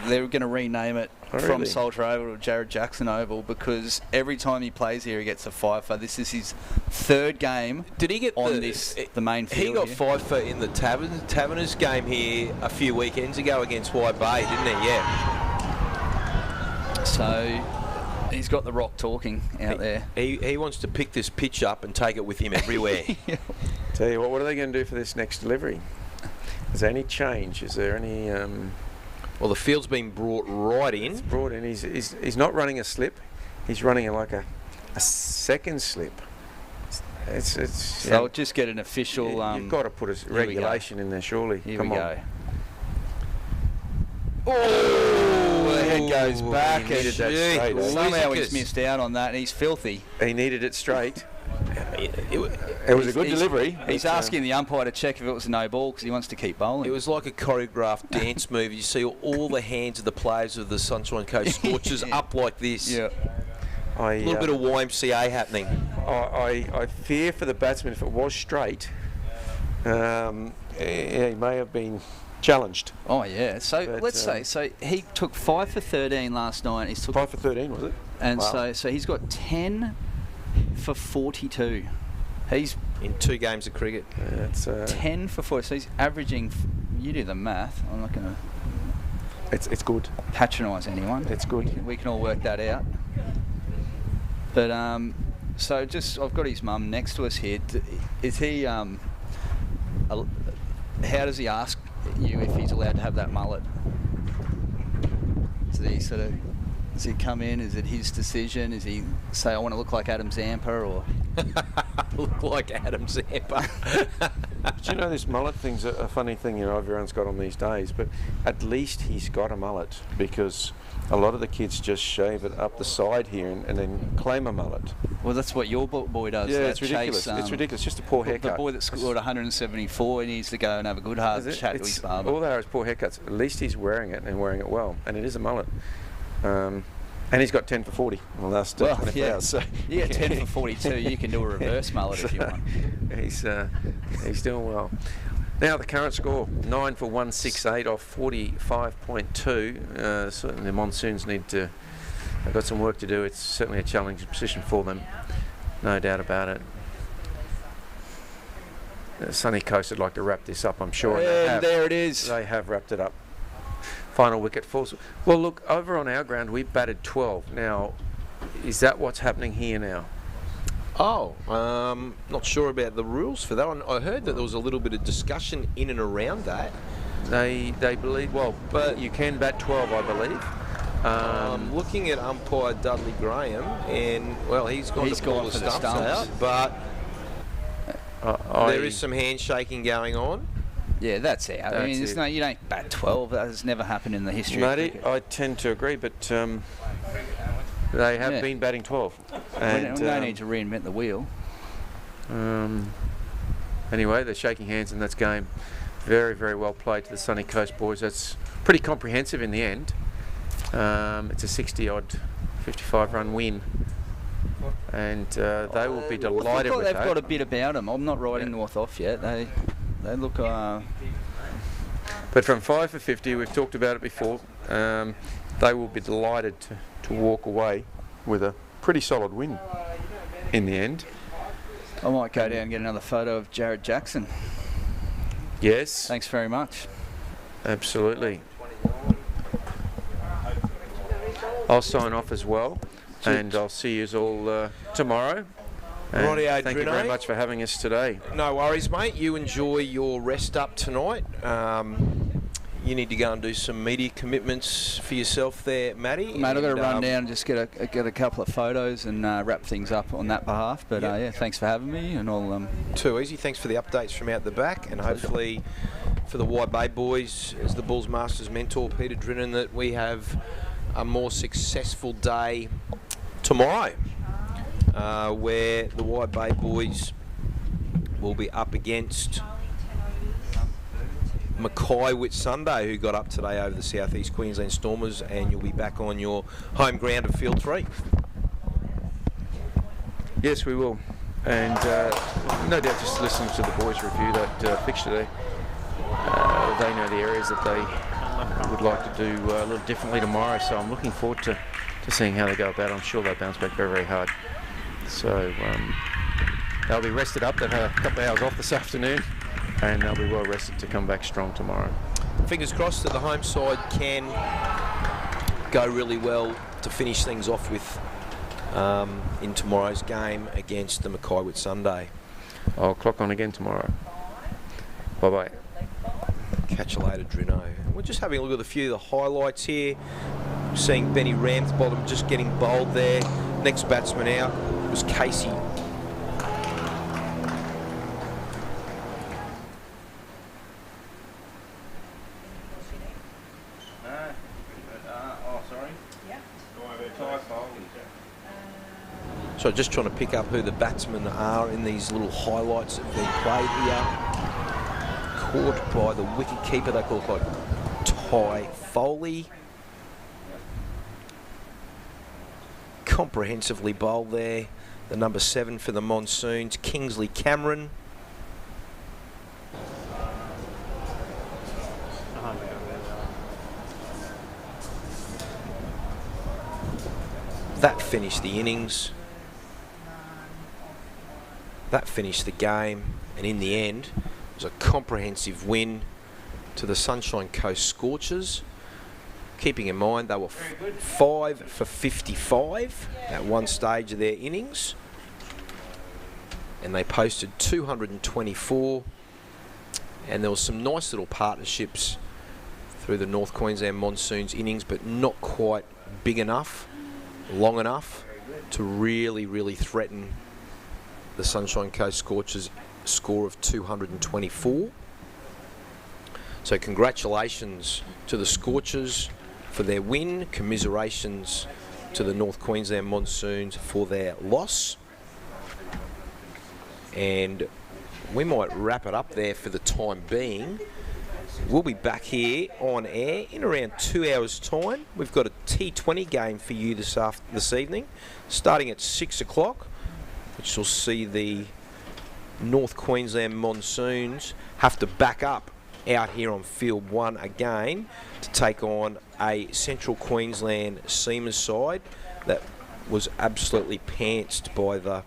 Speaker 4: They're going to rename it from Salter Oval to Jared Jackson Oval because every time he plays here, he gets a fifer. This is his third game.
Speaker 3: Did he get
Speaker 4: the main field?
Speaker 3: He got fifer in the Taverners game here a few weekends ago against White Bay, didn't he? Yeah.
Speaker 4: So he's got the rock talking out there.
Speaker 3: He wants to pick this pitch up and take it with him everywhere.
Speaker 13: Tell you what are they going to do for this next delivery? Is there any change? Is there any...
Speaker 3: Well, the field's been brought right in.
Speaker 13: It's brought in. He's not running a slip. He's running like a second slip.
Speaker 4: So I'll just get an official...
Speaker 13: you've got to put a regulation in there, surely.
Speaker 4: Here we go. Oh, the head goes back.
Speaker 13: He needed that straight.
Speaker 4: Somehow he's missed out on that, and he's filthy.
Speaker 13: He needed it straight. It was a good delivery.
Speaker 4: He's asking the umpire to check if it was a no ball because he wants to keep bowling.
Speaker 3: It was like a choreographed dance move. You see all the hands of the players of the Sunshine Coast Scorchers up like this.
Speaker 4: Yeah.
Speaker 3: A little bit of YMCA happening.
Speaker 13: I fear for the batsman if it was straight. He may have been
Speaker 6: challenged.
Speaker 4: Oh yeah. So
Speaker 6: But,
Speaker 4: let's say he took 5 for 13 last night. He's took
Speaker 6: 5 for 13, was it?
Speaker 4: And
Speaker 6: Wow.
Speaker 4: so he's got 10 for 42. He's
Speaker 3: in 2 games of cricket.
Speaker 6: That's
Speaker 4: 10 for 40. So he's averaging. You do the math. I'm not going to.
Speaker 6: It's good.
Speaker 4: Patronise anyone.
Speaker 6: It's good.
Speaker 4: We can all work that out. But so just I've got his mum next to us here. Is he? How does he ask you if he's allowed to have that mullet? Does he sort of? Does he come in? Is it his decision? Is he say, I want to look like Adam Zampa, or
Speaker 3: look like Adam Zampa?
Speaker 6: But you know, this mullet thing's a funny thing, you know, everyone's got on these days, but at least he's got a mullet, because a lot of the kids just shave it up the side here and then claim a mullet.
Speaker 4: Well, that's what your boy does.
Speaker 6: Yeah,
Speaker 4: that
Speaker 6: it's ridiculous.
Speaker 4: Chase,
Speaker 6: It's ridiculous. Just a poor haircut.
Speaker 4: The boy that scored 174 needs to go and have a good hard chat to his barber.
Speaker 6: All they are is poor haircuts. At least he's wearing it and wearing it well, and it is a mullet. And he's got 10 for 40 in the last 24 hours. So
Speaker 4: you get 10 for 42, you can do a reverse mullet if you want.
Speaker 6: He's doing well. Now the current score, 9 for 168 off 45.2. Certainly the Monsoons they've got some work to do. It's certainly a challenging position for them, no doubt about it. Sunny Coast would like to wrap this up, I'm sure.
Speaker 4: And there it is.
Speaker 6: They have wrapped it up. Final wicket falls. Well, look, over on our ground, we batted 12. Now, is that what's happening here now?
Speaker 3: Oh, not sure about the rules for that one. I heard that there was a little bit of discussion in and around that.
Speaker 6: They believe, well, but you can bat 12, I believe.
Speaker 3: Looking at umpire Dudley Graham, and well, he's gone to pull the stumps out, but there is some handshaking going on.
Speaker 4: Yeah, that's out. I mean, you don't bat 12. That has never happened in the history of cricket.
Speaker 6: I tend to agree, but they have been batting 12. And
Speaker 4: we don't need to reinvent the wheel.
Speaker 6: Anyway, they're shaking hands, and that's game. Very, very well played to the Sunny Coast boys. That's pretty comprehensive in the end. It's a 60-odd, 55-run win. And they will be delighted with that.
Speaker 4: They've got a bit about them. I'm not writing North off yet. They look...
Speaker 6: But from 5 for 50, we've talked about it before, they will be delighted to walk away with a pretty solid win in the end.
Speaker 4: I might go down and get another photo of Jared Jackson.
Speaker 6: Yes.
Speaker 4: Thanks very much.
Speaker 6: Absolutely. I'll sign off as well, and I'll see you all tomorrow.
Speaker 3: Rightio,
Speaker 6: thank you very much for having us today.
Speaker 3: No worries, mate. You enjoy your rest up tonight. You need to go and do some media commitments for yourself there, Matty.
Speaker 4: Mate, I've got to run down and just get a couple of photos and wrap things up on that behalf. But yeah, thanks for having me, and I'll...
Speaker 3: Too easy. Thanks for the updates from out the back, and hopefully for the Wide Bay boys, as the Bulls Masters mentor, Peter Drinnan, that we have a more successful day tomorrow, where the Wide Bay boys will be up against Mackay Whitsunday, who got up today over the South East Queensland Stormers, and you'll be back on your home ground of Field 3.
Speaker 6: Yes, we will. And no doubt just listening to the boys review that fixture there, they know the areas that they would like to do a little differently tomorrow, so I'm looking forward to seeing how they go about it. I'm sure they'll bounce back very, very hard. So they'll be rested up. They've had a couple of hours off this afternoon, and they'll be well rested to come back strong tomorrow.
Speaker 3: Fingers crossed that the home side can go really well to finish things off with in tomorrow's game against the Mackay Whitsunday.
Speaker 6: I'll clock on again tomorrow. Bye-bye.
Speaker 3: Catch you later, Drino. We're just having a look at a few of the highlights here. Seeing Benny Ramsbottom just getting bowled there. Next batsman out was Casey. So just trying to pick up who the batsmen are in these little highlights that have been played here. Caught by the wicket keeper, they call it like Ty Foley. Comprehensively bowled there. The number 7 for the Monsoons, Kingsley Cameron. That finished the innings. That finished the game, and in the end, it was a comprehensive win to the Sunshine Coast Scorchers. Keeping in mind they were 5 for 55 at one stage of their innings, and they posted 224. And there was some nice little partnerships through the North Queensland Monsoon's innings, but not quite big enough, long enough to really threaten the Sunshine Coast Scorchers' score of 224. So congratulations to the Scorchers for their win. Commiserations to the North Queensland Monsoons for their loss. And we might wrap it up there for the time being. We'll be back here on air in around 2 hours' time. We've got a T20 game for you this evening, starting at 6 o'clock, which will see the North Queensland Monsoons have to back up out here on Field 1 again to take on a Central Queensland Seamers side that was absolutely pantsed by the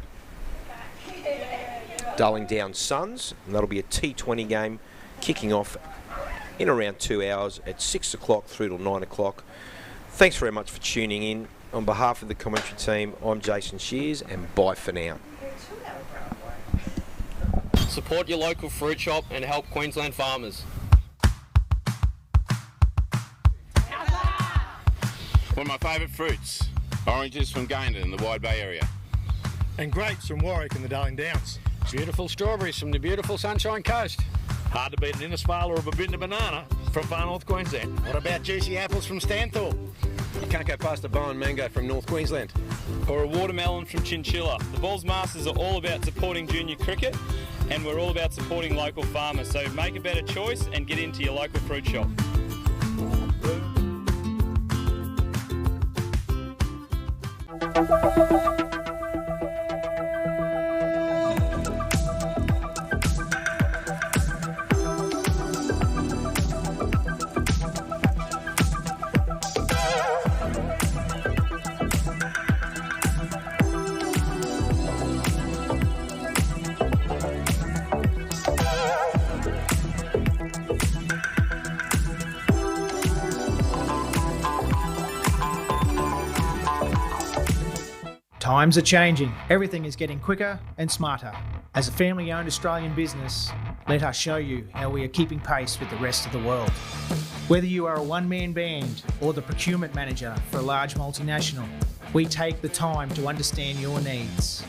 Speaker 3: Darling Downs Suns, and that'll be a T20 game kicking off in around 2 hours at 6 o'clock through till 9 o'clock. Thanks very much for tuning in. On behalf of the commentary team, I'm Jason Shears, and bye for now.
Speaker 5: Support your local fruit shop and help Queensland farmers.
Speaker 21: One of my favourite fruits, oranges from Gayndah in the Wide Bay area.
Speaker 22: And grapes from Warwick and the Darling Downs.
Speaker 7: Beautiful strawberries from the beautiful Sunshine Coast.
Speaker 22: Hard to beat an Innisfail or a Babinda banana from far north Queensland.
Speaker 8: What about juicy apples from Stanthorpe? You can't go past a Bowen mango from North Queensland.
Speaker 9: Or a watermelon from Chinchilla. The Balls Masters are all about supporting junior cricket, and we're all about supporting local farmers. So make a better choice and get into your local fruit shop.
Speaker 10: Times are changing. Everything is getting quicker and smarter. As a family-owned Australian business, let us show you how we are keeping pace with the rest of the world. Whether you are a one-man band or the procurement manager for a large multinational, we take the time to understand your needs.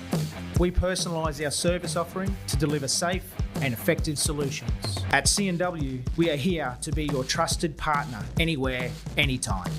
Speaker 10: We personalise our service offering to deliver safe and effective solutions. At C&W, we are here to be your trusted partner anywhere, anytime.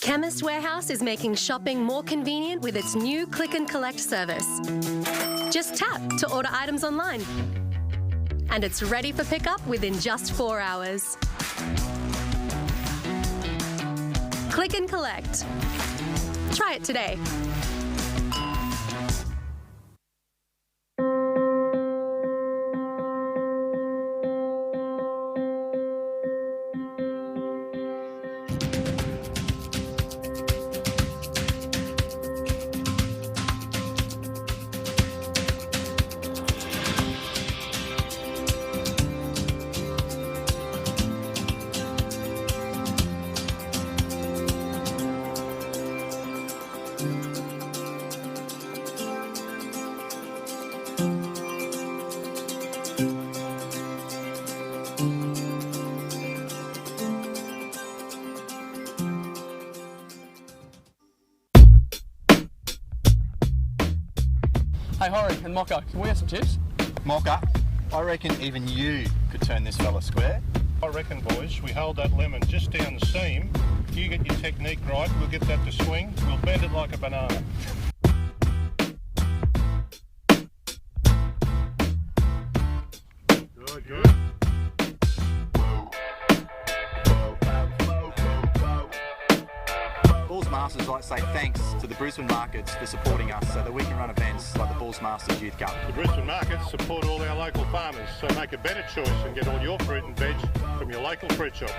Speaker 11: Chemist Warehouse is making shopping more convenient with its new Click and Collect service. Just tap to order items online, and it's ready for pickup within just 4 hours. Click and Collect. Try it today.
Speaker 5: Hey, Horry and Mocko, can we have some tips?
Speaker 15: Mocha, I reckon even you could turn this fella square.
Speaker 16: I reckon, boys, we hold that lemon just down the seam. You get your technique right, we'll get that to swing. We'll bend it like a banana. Good, good.
Speaker 15: Bulls Masters like to say thanks to the Brisbane markets for supporting us so that we can run events like the Bulls Masters Youth Cup.
Speaker 16: The Brisbane markets support all our local farmers, so make a better choice and get all your fruit and veg from your local fruit shop.